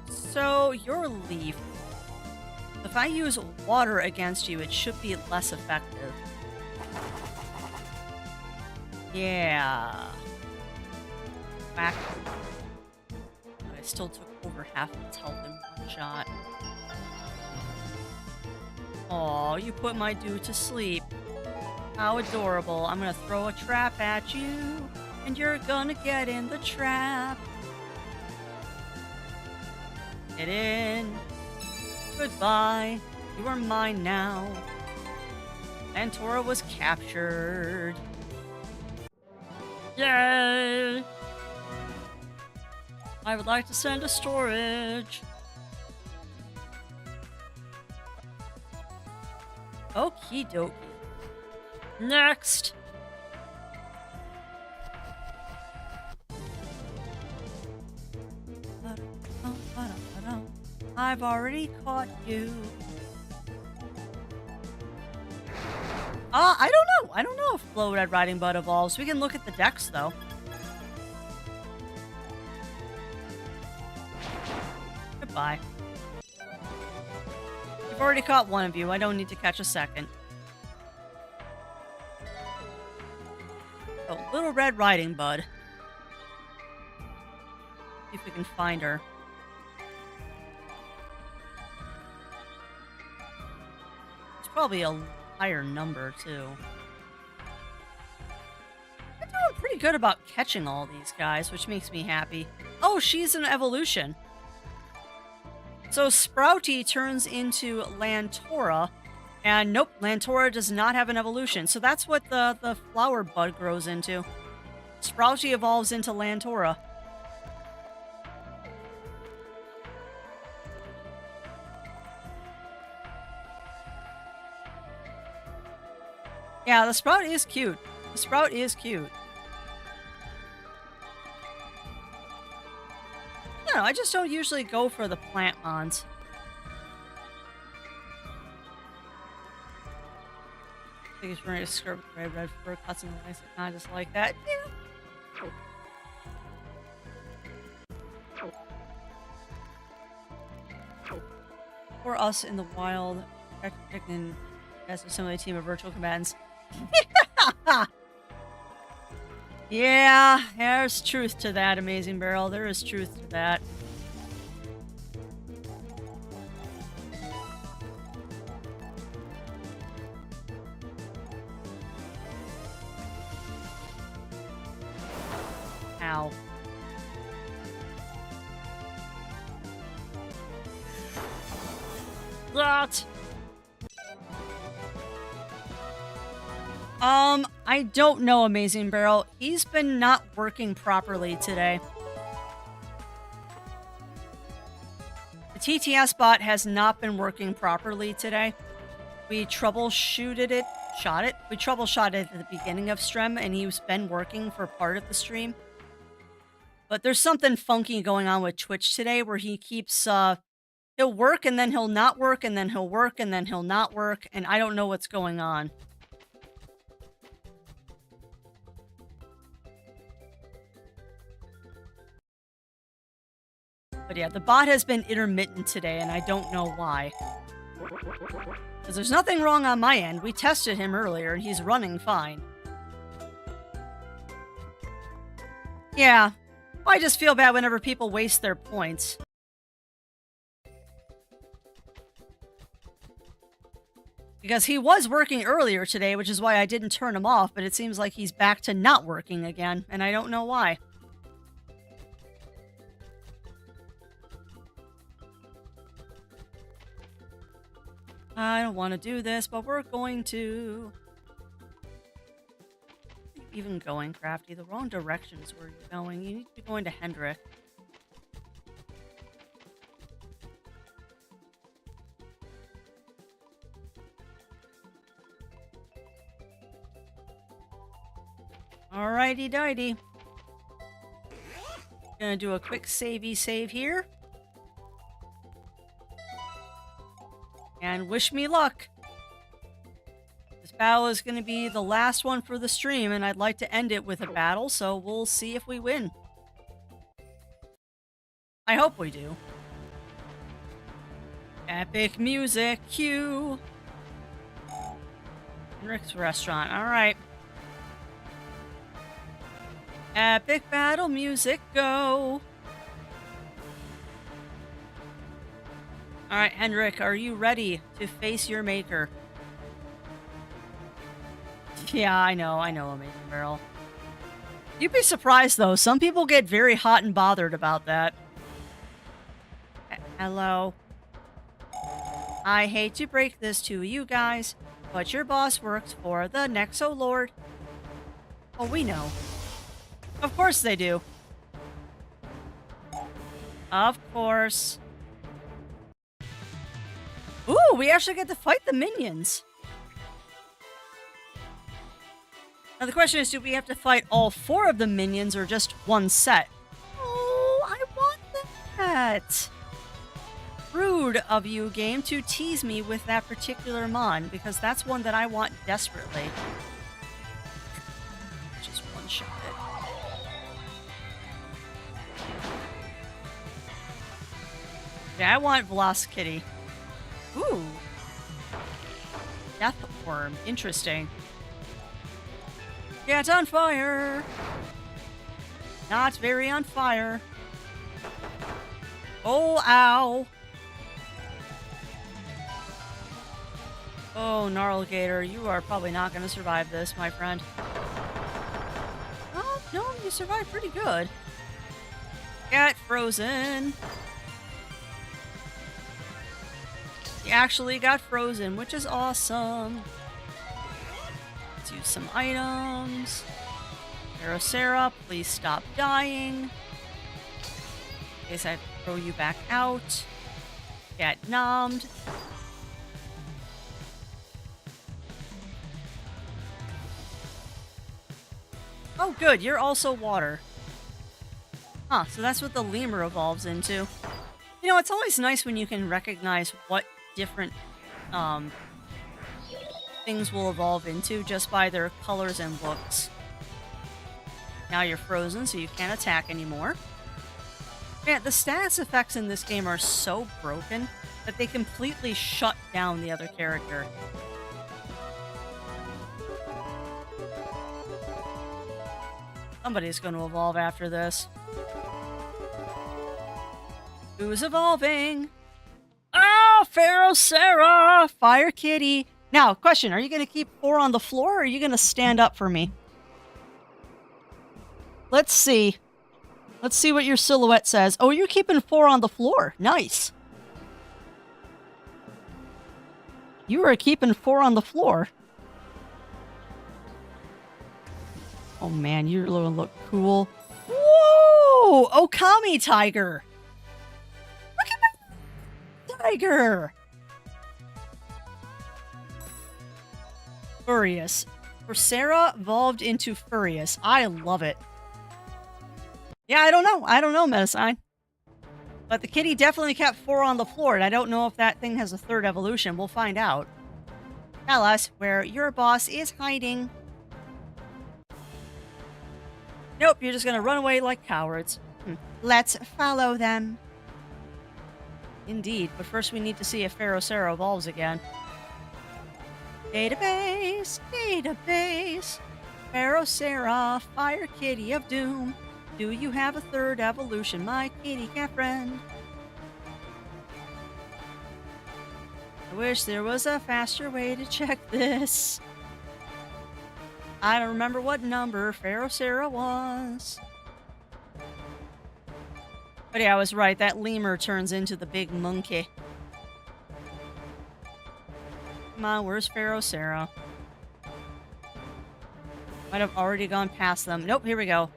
So, your leaf. If I use water against you, it should be less effective. Yeah. Back. I still took over half of its health in one shot. Aw, you put my dude to sleep. How adorable. I'm gonna throw a trap at you, and you're gonna get in the trap. Get in. Goodbye. You are mine now. Lantora was captured. Yay! I would like to send a storage. Okie dokie. Next! I've already caught you. I don't know. I don't know if Blow Red Riding Bud evolves. We can look at the dex, though. Goodbye. I've already caught one of you. I don't need to catch a second. Oh, Little Red Riding Bud. See if we can find her. It's probably a higher number, too. I'm doing pretty good about catching all these guys, which makes me happy. Oh, she's an evolution. So Sprouty turns into Lantora, and nope, Lantora does not have an evolution. So that's what the flower bud grows into. Sprouty evolves into Lantora. Yeah, the Sprout is cute. The Sprout is cute. No, I just don't usually go for the plant mons. I think it's wearing a skirt with red fur cuts and nice. I just like that. Yeah. Or us in the wild, and as a similar team of virtual combatants. Yeah, there's truth to that, Amazing Barrel. There is truth to that. Ow. That. I don't know, Amazing Barrel. He's been not working properly today. The TTS bot has not been working properly today. We troubleshot it. We troubleshot it at the beginning of stream, and he's been working for part of the stream. But there's something funky going on with Twitch today where he keeps, he'll work and then he'll not work and then he'll work and then he'll not work, and I don't know what's going on. But yeah, the bot has been intermittent today, and I don't know why. Because there's nothing wrong on my end. We tested him earlier, and he's running fine. Yeah, I just feel bad whenever people waste their points. Because he was working earlier today, which is why I didn't turn him off, but it seems like he's back to not working again, and I don't know why. I don't want to do this, but we're going to. Even going, Crafty. The wrong direction is where you're going. You need to be going to Hendrik. Alrighty dighty. Gonna do a quick save here. And wish me luck. This battle is going to be the last one for the stream, and I'd like to end it with a battle, so we'll see if we win. I hope we do. Epic music, cue. Rick's restaurant, alright. Epic battle music, go. Alright, Hendrik, are you ready to face your maker? Yeah, I know, Amazing Barrel. You'd be surprised, though. Some people get very hot and bothered about that. Hello. I hate to break this to you guys, but your boss works for the Nexo Lord. Oh, we know. Of course they do. Of course. Ooh, we actually get to fight the minions. Now the question is, do we have to fight all 4 of the minions or just one set? Oh, I want that. Rude of you, game, to tease me with that particular mon, because that's one that I want desperately. Just one shot it. Yeah, I want Velocikitty. Ooh. Death Worm. Interesting. Get on fire! Not very on fire. Oh, ow. Oh, Gnarlgator, you are probably not going to survive this, my friend. Oh, no, you survived pretty good. Get frozen. He actually got frozen, which is awesome. Let's use some items. Sarah, please stop dying. In case I throw you back out. Get nommed. Oh, good. You're also water. Huh, so that's what the lemur evolves into. You know, it's always nice when you can recognize what different um, things will evolve into just by their colors and looks. Now you're frozen, so you can't attack anymore. Yeah, the status effects in this game are so broken that they completely shut down the other character. Somebody's going to evolve after this. Who's evolving? Oh, Pharaoh Sarah! Fire Kitty! Now, question, are you going to keep 4 on the floor, or are you going to stand up for me? Let's see. Let's see what your silhouette says. Oh, you're keeping 4 on the floor. Nice. You are keeping 4 on the floor. Oh man, you're gonna look cool. Whoa! Okami tiger! Look at my tiger! Furious. For Sarah evolved into Furious. I love it. Yeah, I don't know, Metasine. But the kitty definitely kept 4 on the floor, and I don't know if that thing has a 3rd evolution. We'll find out. Tell us where your boss is hiding. Nope, you're just gonna run away like cowards. Let's follow them. Indeed, but first we need to see if Pharaoh Sarah evolves again. Database, database. Pharaoh Sarah, Fire Kitty of Doom. Do you have a 3rd evolution, my kitty cat friend? I wish there was a faster way to check this. I don't remember what number Pharaoh Sarah was. But yeah, I was right. That lemur turns into the big monkey. Come on, where's Pharaoh Sarah? Might have already gone past them. Nope, here we go.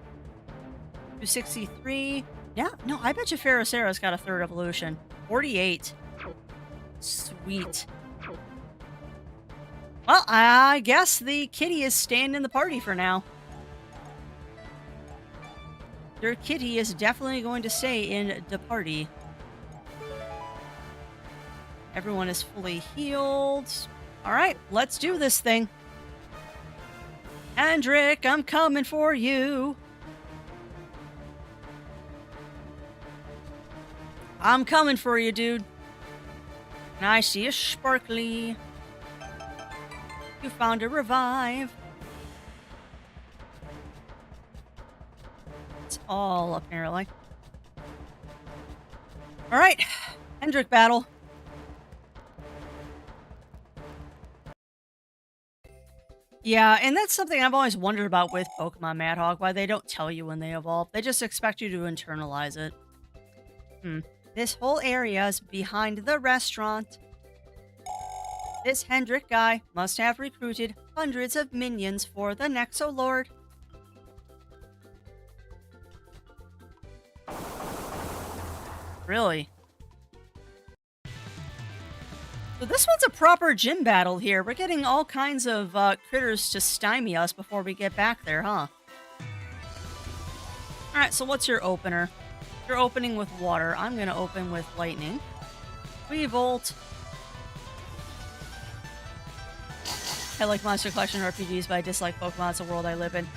263. Yeah, no, I bet you Pharaoh Sarah's got a 3rd evolution. 48. Sweet. Well, I guess the kitty is staying in the party for now. Their kitty is definitely going to stay in the party. Everyone is fully healed. Alright, let's do this thing. Hendrik, I'm coming for you. I'm coming for you, dude. And I see a sparkly. You found a revive. It's all apparently. Alright. Hendrik battle. Yeah, and that's something I've always wondered about with Pokemon Mad Hog, why they don't tell you when they evolve. They just expect you to internalize it. This whole area is behind the restaurant. This Hendrik guy must have recruited hundreds of minions for the Nexo Lord. Really? So this one's a proper gym battle here. We're getting all kinds of critters to stymie us before we get back there, huh? Alright, so what's your opener? You're opening with water. I'm going to open with lightning. Revolt. I like Monster Collection RPGs, but I dislike Pokemon. It's a world I live in.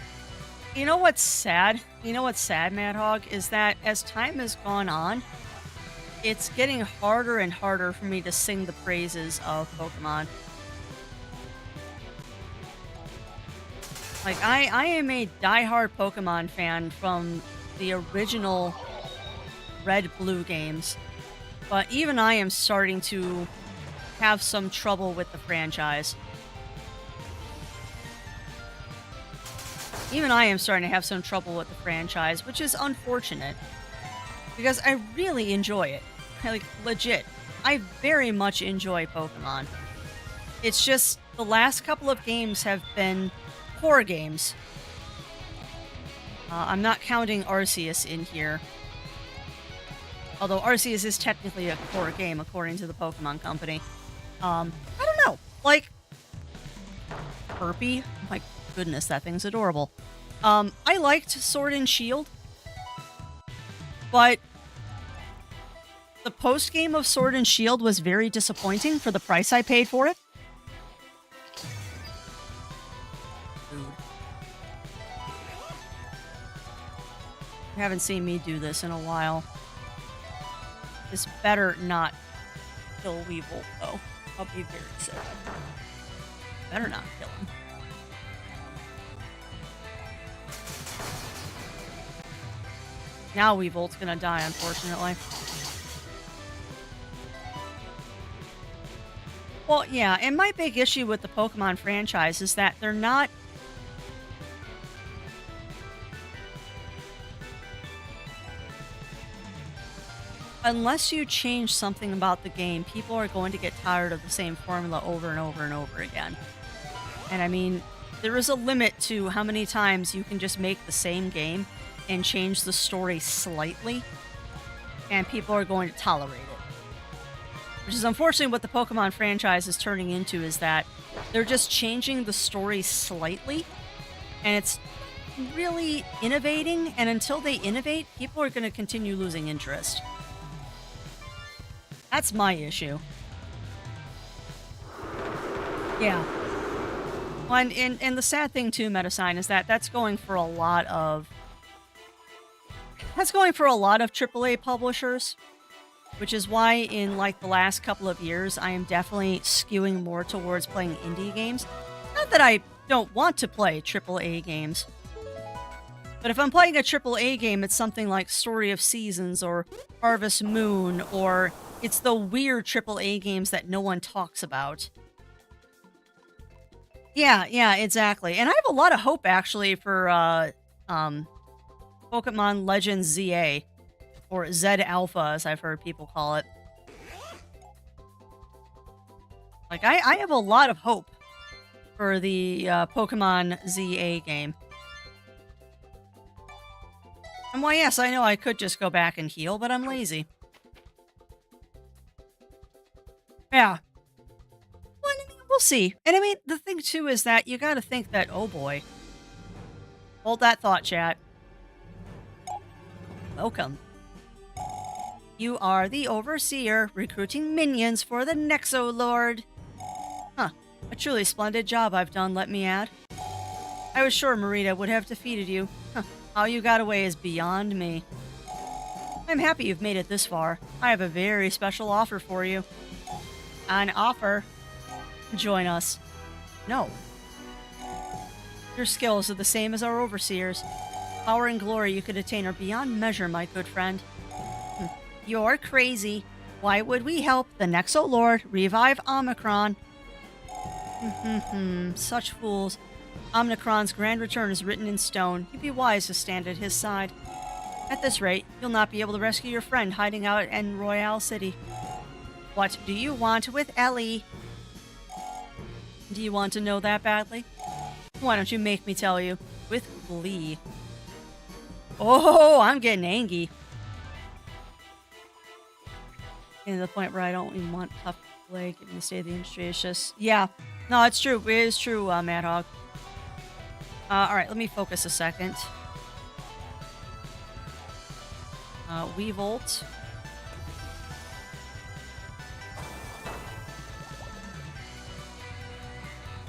You know what's sad? You know what's sad, Mad Hog? Is that as time has gone on, it's getting harder and harder for me to sing the praises of Pokemon. Like, I am a diehard Pokemon fan from the original Red-Blue games, but even I am starting to have some trouble with the franchise. Even I am starting to have some trouble with the franchise, which is unfortunate, because I really enjoy it. Like, legit. I very much enjoy Pokemon. It's just, the last couple of games have been poor games. I'm not counting Arceus in here. Although Arceus is technically a core game, according to the Pokemon Company. I don't know. Like, Burpee? My goodness, that thing's adorable. I liked Sword and Shield, but the post game of Sword and Shield was very disappointing for the price I paid for it. You haven't seen me do this in a while. This better not kill Weevil, though. I'll be very sad. Better not kill him. Now Weevil's gonna die, unfortunately. Well, yeah, and my big issue with the Pokemon franchise is that they're not... Unless you change something about the game, people are going to get tired of the same formula over and over and over again. And I mean, there is a limit to how many times you can just make the same game and change the story slightly, and people are going to tolerate it. Which is unfortunately what the Pokemon franchise is turning into, is that they're just changing the story slightly, and it's really innovating, and until they innovate, people are going to continue losing interest. That's my issue. Yeah. Well, and the sad thing too, Metasign, is that that's going for a lot of... That's going for a lot of AAA publishers, which is why in like the last couple of years, I am definitely skewing more towards playing indie games. Not that I don't want to play AAA games, but if I'm playing a AAA game, it's something like Story of Seasons or Harvest Moon, or it's the weird AAA games that no one talks about. Yeah, exactly. And I have a lot of hope, actually, for Pokemon Legends ZA, or Z Alpha, as I've heard people call it. Like, I have a lot of hope for the Pokemon ZA game. And why, yes, I know I could just go back and heal, but I'm lazy. Yeah. Well, I mean, we'll see. And I mean, the thing, too, is that you gotta think that, oh boy. Hold that thought, chat. Welcome. You are the Overseer, recruiting minions for the Nexolord. Huh. A truly splendid job I've done, let me add. I was sure Marita would have defeated you. Huh. How you got away is beyond me. I'm happy you've made it this far. I have a very special offer for you. An offer? Join us. No. Your skills are the same as our Overseers. Power and glory you could attain are beyond measure, my good friend. You're crazy. Why would we help the Nexolord revive Omicron? Such fools. Omicron's grand return is written in stone. You'd be wise to stand at his side. At this rate, you'll not be able to rescue your friend hiding out in Royale City. What do you want with Ellie? Do you want to know that badly? Why don't you make me tell you? With glee. Oh, I'm getting angry. Getting to the point where I don't even want tough play, given the state of the industry. It's just, yeah. No, it's true. It is true, Mad Hog. Alright, let me focus a second. Weevolt.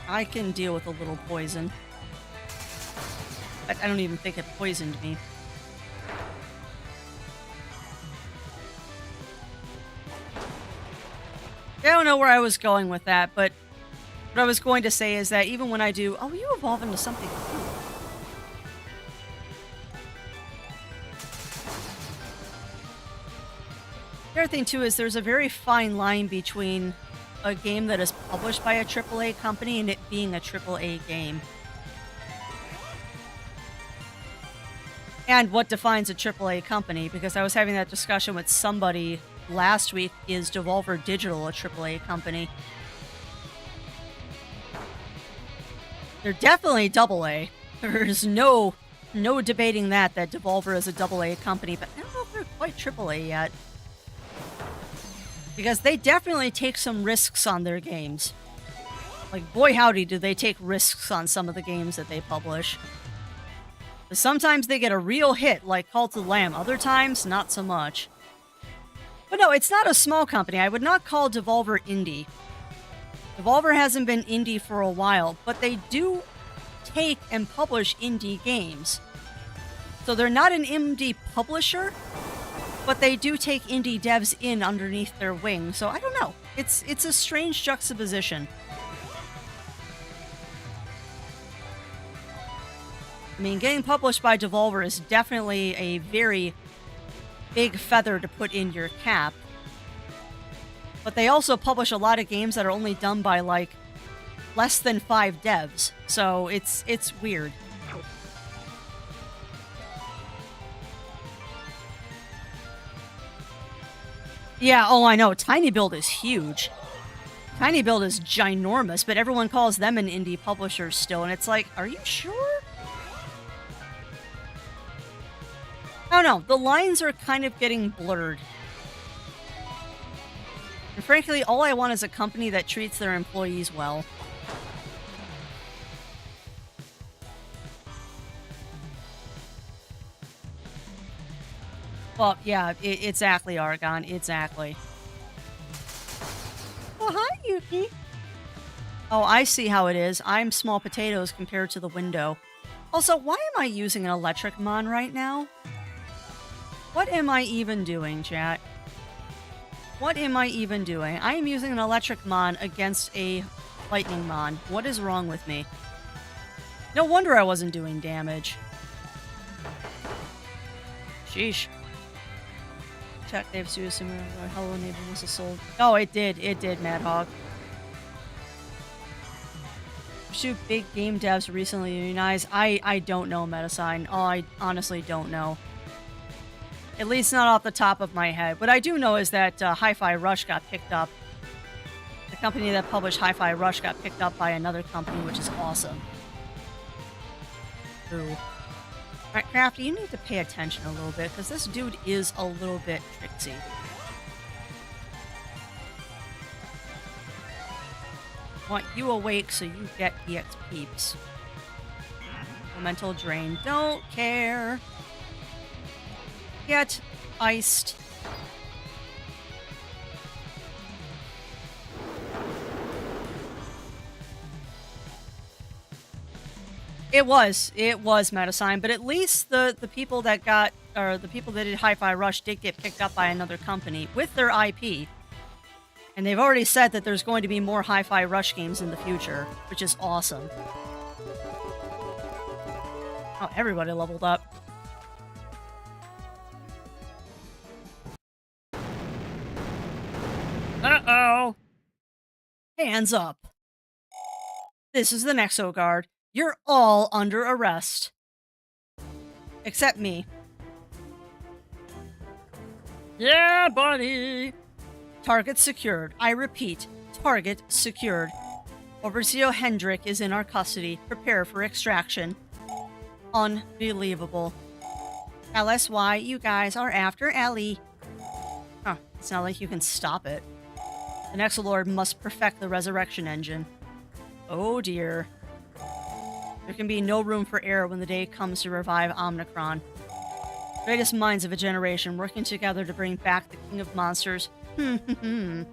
I can deal with a little poison. But I don't even think it poisoned me. I don't know where I was going with that, but what I was going to say is that even when I do... Oh, you evolve into something cool. The other thing, too, is there's a very fine line between a game that is published by a AAA company and it being a AAA game. And what defines a AAA company, because I was having that discussion with somebody last week. Is Devolver Digital a AAA company? They're definitely AA. There's no debating that Devolver is a AA company, but I don't know if they're quite AAA yet. Because they definitely take some risks on their games. Like, boy howdy, do they take risks on some of the games that they publish. Sometimes they get a real hit, like Call to the Lamb. Other times, not so much. But no, it's not a small company. I would not call Devolver indie. Devolver hasn't been indie for a while, but they do take and publish indie games. So they're not an indie publisher, but they do take indie devs in underneath their wing. So I don't know. It's a strange juxtaposition. I mean, getting published by Devolver is definitely a very big feather to put in your cap. But they also publish a lot of games that are only done by, like, less than 5 devs. So it's weird. Yeah, oh, I know. Tiny Build is huge. Tiny Build is ginormous, but everyone calls them an indie publisher still. And it's like, are you sure? I don't know. The lines are kind of getting blurred. And frankly, all I want is a company that treats their employees well. Well, yeah, exactly, Argon. Exactly. Oh, hi, Yuki. Oh, I see how it is. I'm small potatoes compared to the window. Also, why am I using an electric mon right now? What am I even doing, chat? What am I even doing? I am using an electric mon against a lightning mon. What is wrong with me? No wonder I wasn't doing damage. Sheesh. Check, they've sued similar. Hello, neighbor was sold. Oh, it did. It did, Mad Hog. Shoot, big game devs recently unionized. I don't know, Metasign. Oh, I honestly don't know. At least not off the top of my head. What I do know is that Hi-Fi Rush got picked up. The company that published Hi-Fi Rush got picked up by another company, which is awesome. Ooh. Alright, Crafty, you need to pay attention a little bit, because this dude is a little bit tricksy. Want you awake so you get EX peeps. Elemental drain. Don't care. Get iced. It was Metasign, but at least the people that got, or the people that did Hi-Fi Rush did get picked up by another company with their IP. And they've already said that there's going to be more Hi-Fi Rush games in the future, which is awesome. Oh, everybody leveled up. Uh-oh. Hands up. This is the Nexo Guard. You're all under arrest. Except me. Yeah, buddy. Target secured. I repeat, target secured. Overseer Hendrik is in our custody. Prepare for extraction. Unbelievable. LSY, you guys are after Ellie. Huh, it's not like you can stop it. The Nexolord must perfect the resurrection engine. Oh dear. There can be no room for error when the day comes to revive Omnicron. Greatest minds of a generation working together to bring back the King of Monsters. The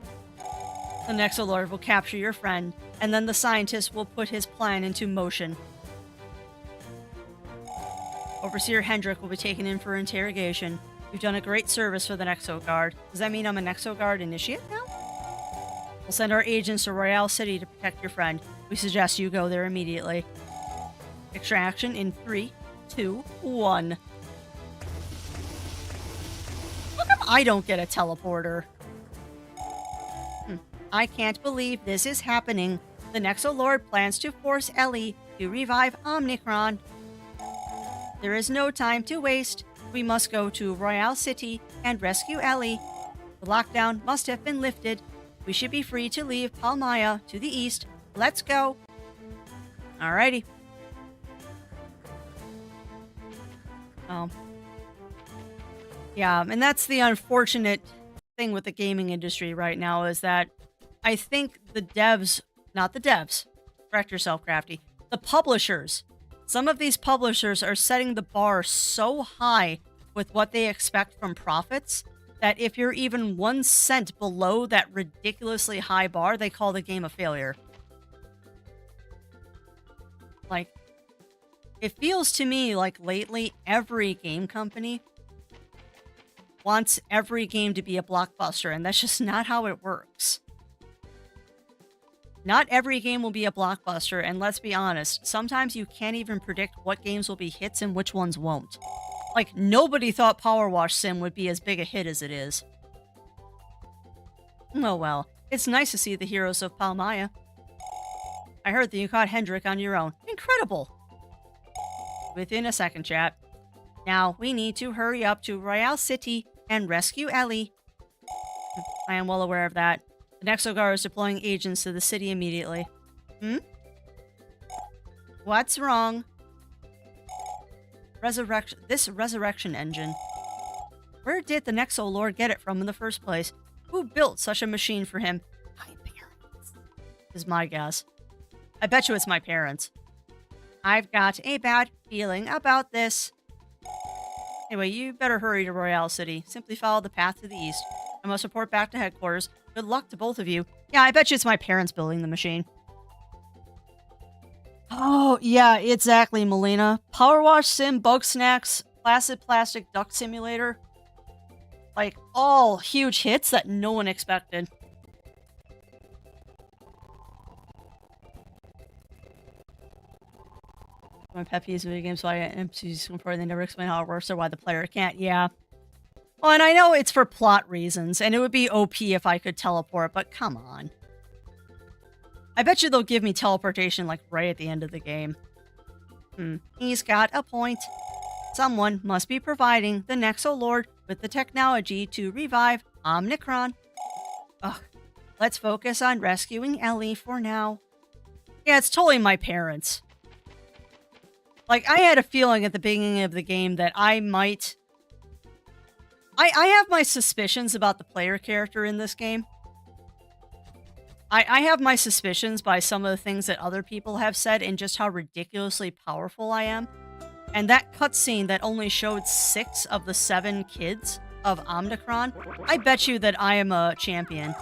Nexolord will capture your friend, and then the scientist will put his plan into motion. Overseer Hendrik will be taken in for interrogation. You've done a great service for the Nexo Guard. Does that mean I'm a Nexo Guard initiate now? We'll send our agents to Royale City to protect your friend. We suggest you go there immediately. Extraction in 3, 2, 1. How come I don't get a teleporter? I can't believe this is happening. The Nexolord plans to force Ellie to revive Omnicron. There is no time to waste. We must go to Royale City and rescue Ellie. The lockdown must have been lifted. We should be free to leave Palmaya to the east. Let's go. Alrighty. Yeah, and that's the unfortunate thing with the gaming industry right now is that I think the devs, not the devs, correct yourself, Crafty, the publishers Some of these publishers are setting the bar so high with what they expect from profits that if you're even 1 cent below that ridiculously high bar, they call the game a failure. Like, it feels to me like lately every game company wants every game to be a blockbuster, and that's just not how it works. Not every game will be a blockbuster, and let's be honest, sometimes you can't even predict what games will be hits and which ones won't. Like, nobody thought Power Wash Sim would be as big a hit as it is. Oh well, it's nice to see the heroes of Palmaya. I heard that you caught Hendrik on your own. Incredible! Within a second, chat. Now, we need to hurry up to Royale City and rescue Ellie. I am well aware of that. The Nexogar is deploying agents to the city immediately. What's wrong? This resurrection engine. Where did the Nexo Lord get it from in the first place? Who built such a machine for him? My parents. Is my guess. I bet you it's my parents. I've got a bad feeling about this. Anyway, you better hurry to Royale City. Simply follow the path to the east. I must report back to headquarters. Good luck to both of you. Yeah, I bet you it's my parents building the machine. Oh, yeah, exactly, Melina. Power Wash Sim, Bug Snacks, Placid Plastic Duck Simulator. Like, all huge hits that no one expected. My pet peeves video games, why NPCs before they never explain how it works or why the player can't. Yeah. Well, and I know it's for plot reasons, and it would be OP if I could teleport, but come on. I bet you they'll give me teleportation, like, right at the end of the game. He's got a point. Someone must be providing the Nexo Lord with the technology to revive Omnicron. Ugh. Let's focus on rescuing Ellie for now. Yeah, it's totally my parents. Like, I had a feeling at the beginning of the game that I might... I have my suspicions about the player character in this game. I have my suspicions by some of the things that other people have said and just how ridiculously powerful I am. And that cutscene that only showed 6 of the 7 kids of Omnicron, I bet you that I am a champion.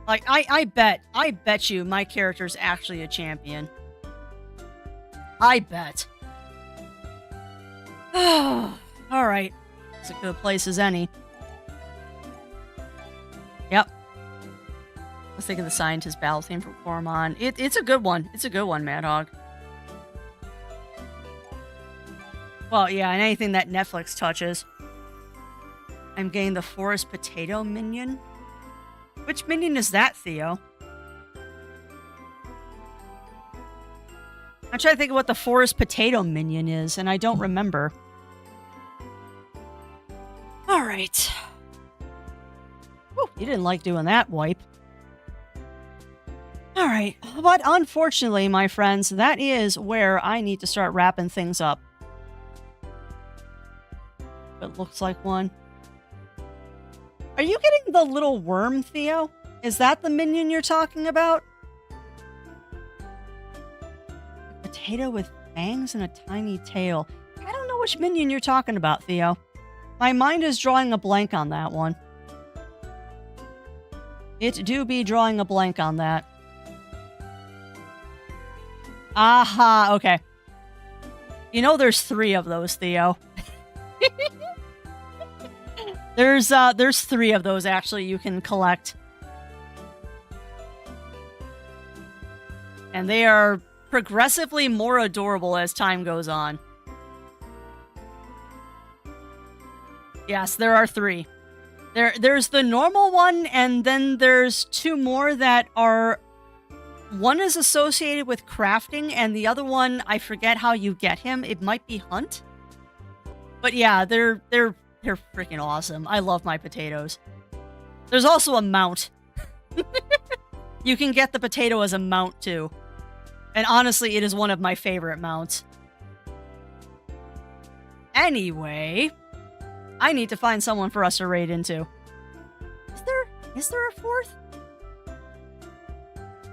Like, I bet you my character's actually a champion. I bet. Alright. It's a good place as any. Yep. I was thinking the scientist battle theme from Coromon. It's a good one. It's a good one, Mad Hog. Well, yeah, and anything that Netflix touches. I'm getting the forest potato minion. Which minion is that, Theo? I'm trying to think of what the forest potato minion is, and I don't remember. Alright. You didn't like doing that, wipe. Alright, but unfortunately, my friends, that is where I need to start wrapping things up. It looks like one. Are you getting the little worm, Theo? Is that the minion you're talking about? A potato with fangs and a tiny tail. I don't know which minion you're talking about, Theo. My mind is drawing a blank on that one. It do be drawing a blank on that. Aha, okay. You know there's 3 of those, Theo. There's 3 of those, actually, you can collect. And they are progressively more adorable as time goes on. Yes, there are 3. There's the normal one, and then there's 2 more that are... One is associated with crafting, and the other one, I forget how you get him. It might be hunt. But yeah, they're freaking awesome. I love my potatoes. There's also a mount. You can get the potato as a mount, too. And honestly, it is one of my favorite mounts. Anyway... I need to find someone for us to raid into. Is there a 4th?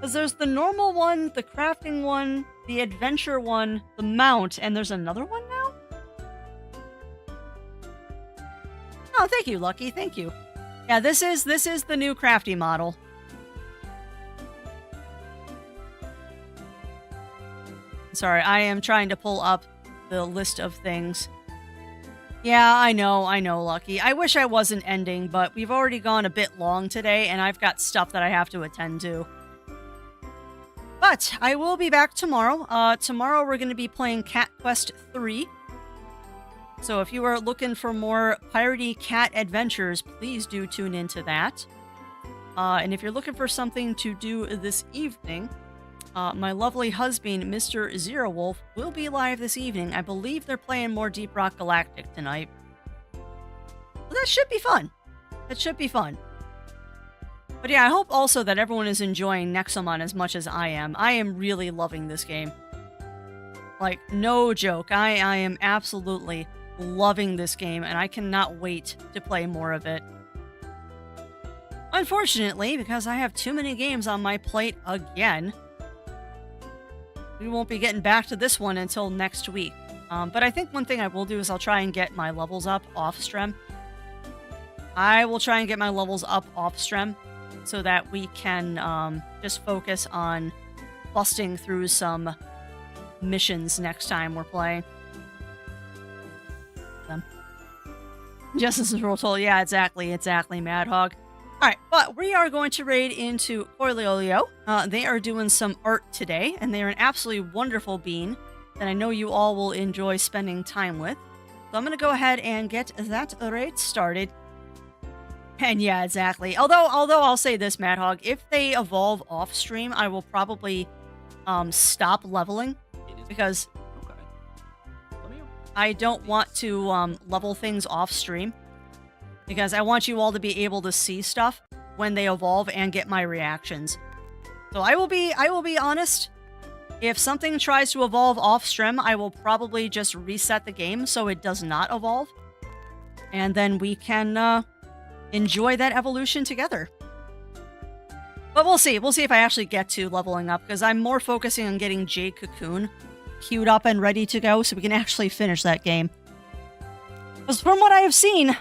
Because there's the normal one, the crafting one, the adventure one, the mount, and there's another one now? Oh, thank you, Lucky. Thank you. Yeah, this is the new crafty model. Sorry, I am trying to pull up the list of things. Yeah, I know, Lucky. I wish I wasn't ending, but we've already gone a bit long today, and I've got stuff that I have to attend to. But I will be back tomorrow. Tomorrow we're going to be playing Cat Quest 3. So if you are looking for more piratey cat adventures, please do tune into that. And if you're looking for something to do this evening, my lovely husband, Mr. Zero Wolf, will be live this evening. I believe they're playing more Deep Rock Galactic tonight. So that should be fun. That should be fun. But yeah, I hope also that everyone is enjoying Nexomon as much as I am. I am really loving this game. Like, no joke. I am absolutely loving this game, and I cannot wait to play more of it. Unfortunately, because I have too many games on my plate again, we won't be getting back to this one until next week. But I think one thing I will do is I'll try and get my levels up off-stream. I will try and get my levels up off-stream so that we can just focus on busting through some missions next time we're playing. Justice is roll toll. Yeah, exactly, Mad Hog. Alright, but we are going to raid into Corleolio. They are doing some art today, and they are an absolutely wonderful bean that I know you all will enjoy spending time with. So I'm going to go ahead and get that raid started. And yeah, exactly. Although I'll say this, Mad Hog, if they evolve off stream, I will probably stop leveling because I don't want to level things off stream because I want you all to be able to see stuff when they evolve and get my reactions. So I will be honest. If something tries to evolve off stream, I will probably just reset the game so it does not evolve, and then we can enjoy that evolution together. But we'll see. We'll see if I actually get to leveling up because I'm more focusing on getting Jade Cocoon queued up and ready to go so we can actually finish that game. Because from what I have seen,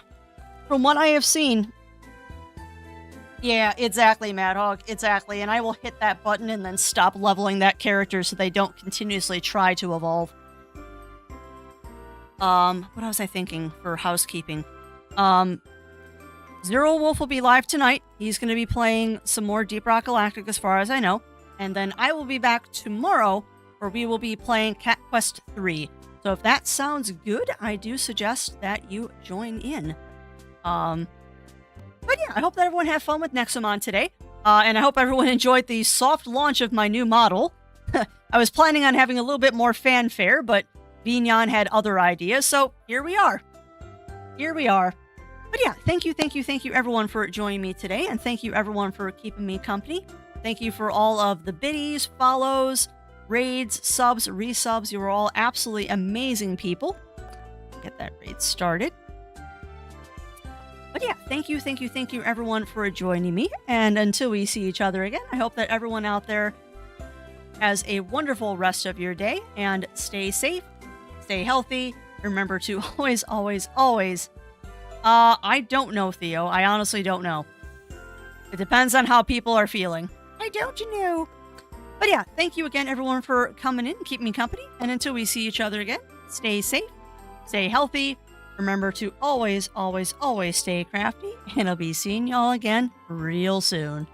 yeah, exactly, Mad Hog, exactly, and I will hit that button and then stop leveling that character so they don't continuously try to evolve. What was I thinking for housekeeping? Zero Wolf will be live tonight. He's going to be playing some more Deep Rock Galactic as far as I know. And then I will be back tomorrow where we will be playing Cat Quest 3. So if that sounds good, I do suggest that you join in. But yeah, I hope that everyone had fun with Nexomon today. And I hope everyone enjoyed the soft launch of my new model. I was planning on having a little bit more fanfare, but Vignon had other ideas, so here we are. Here we are. But yeah, thank you everyone for joining me today, and thank you everyone for keeping me company. Thank you for all of the biddies, follows, raids, subs, resubs. You were all absolutely amazing people. Get that raid started. But yeah, thank you everyone for joining me. And until we see each other again, I hope that everyone out there has a wonderful rest of your day and stay safe, stay healthy. Remember to always, I don't know, Theo. I honestly don't know. It depends on how people are feeling. I don't know. But yeah, thank you again, everyone, for coming in and keeping me company. And until we see each other again, stay safe, stay healthy. Remember to always stay crafty. And I'll be seeing y'all again real soon.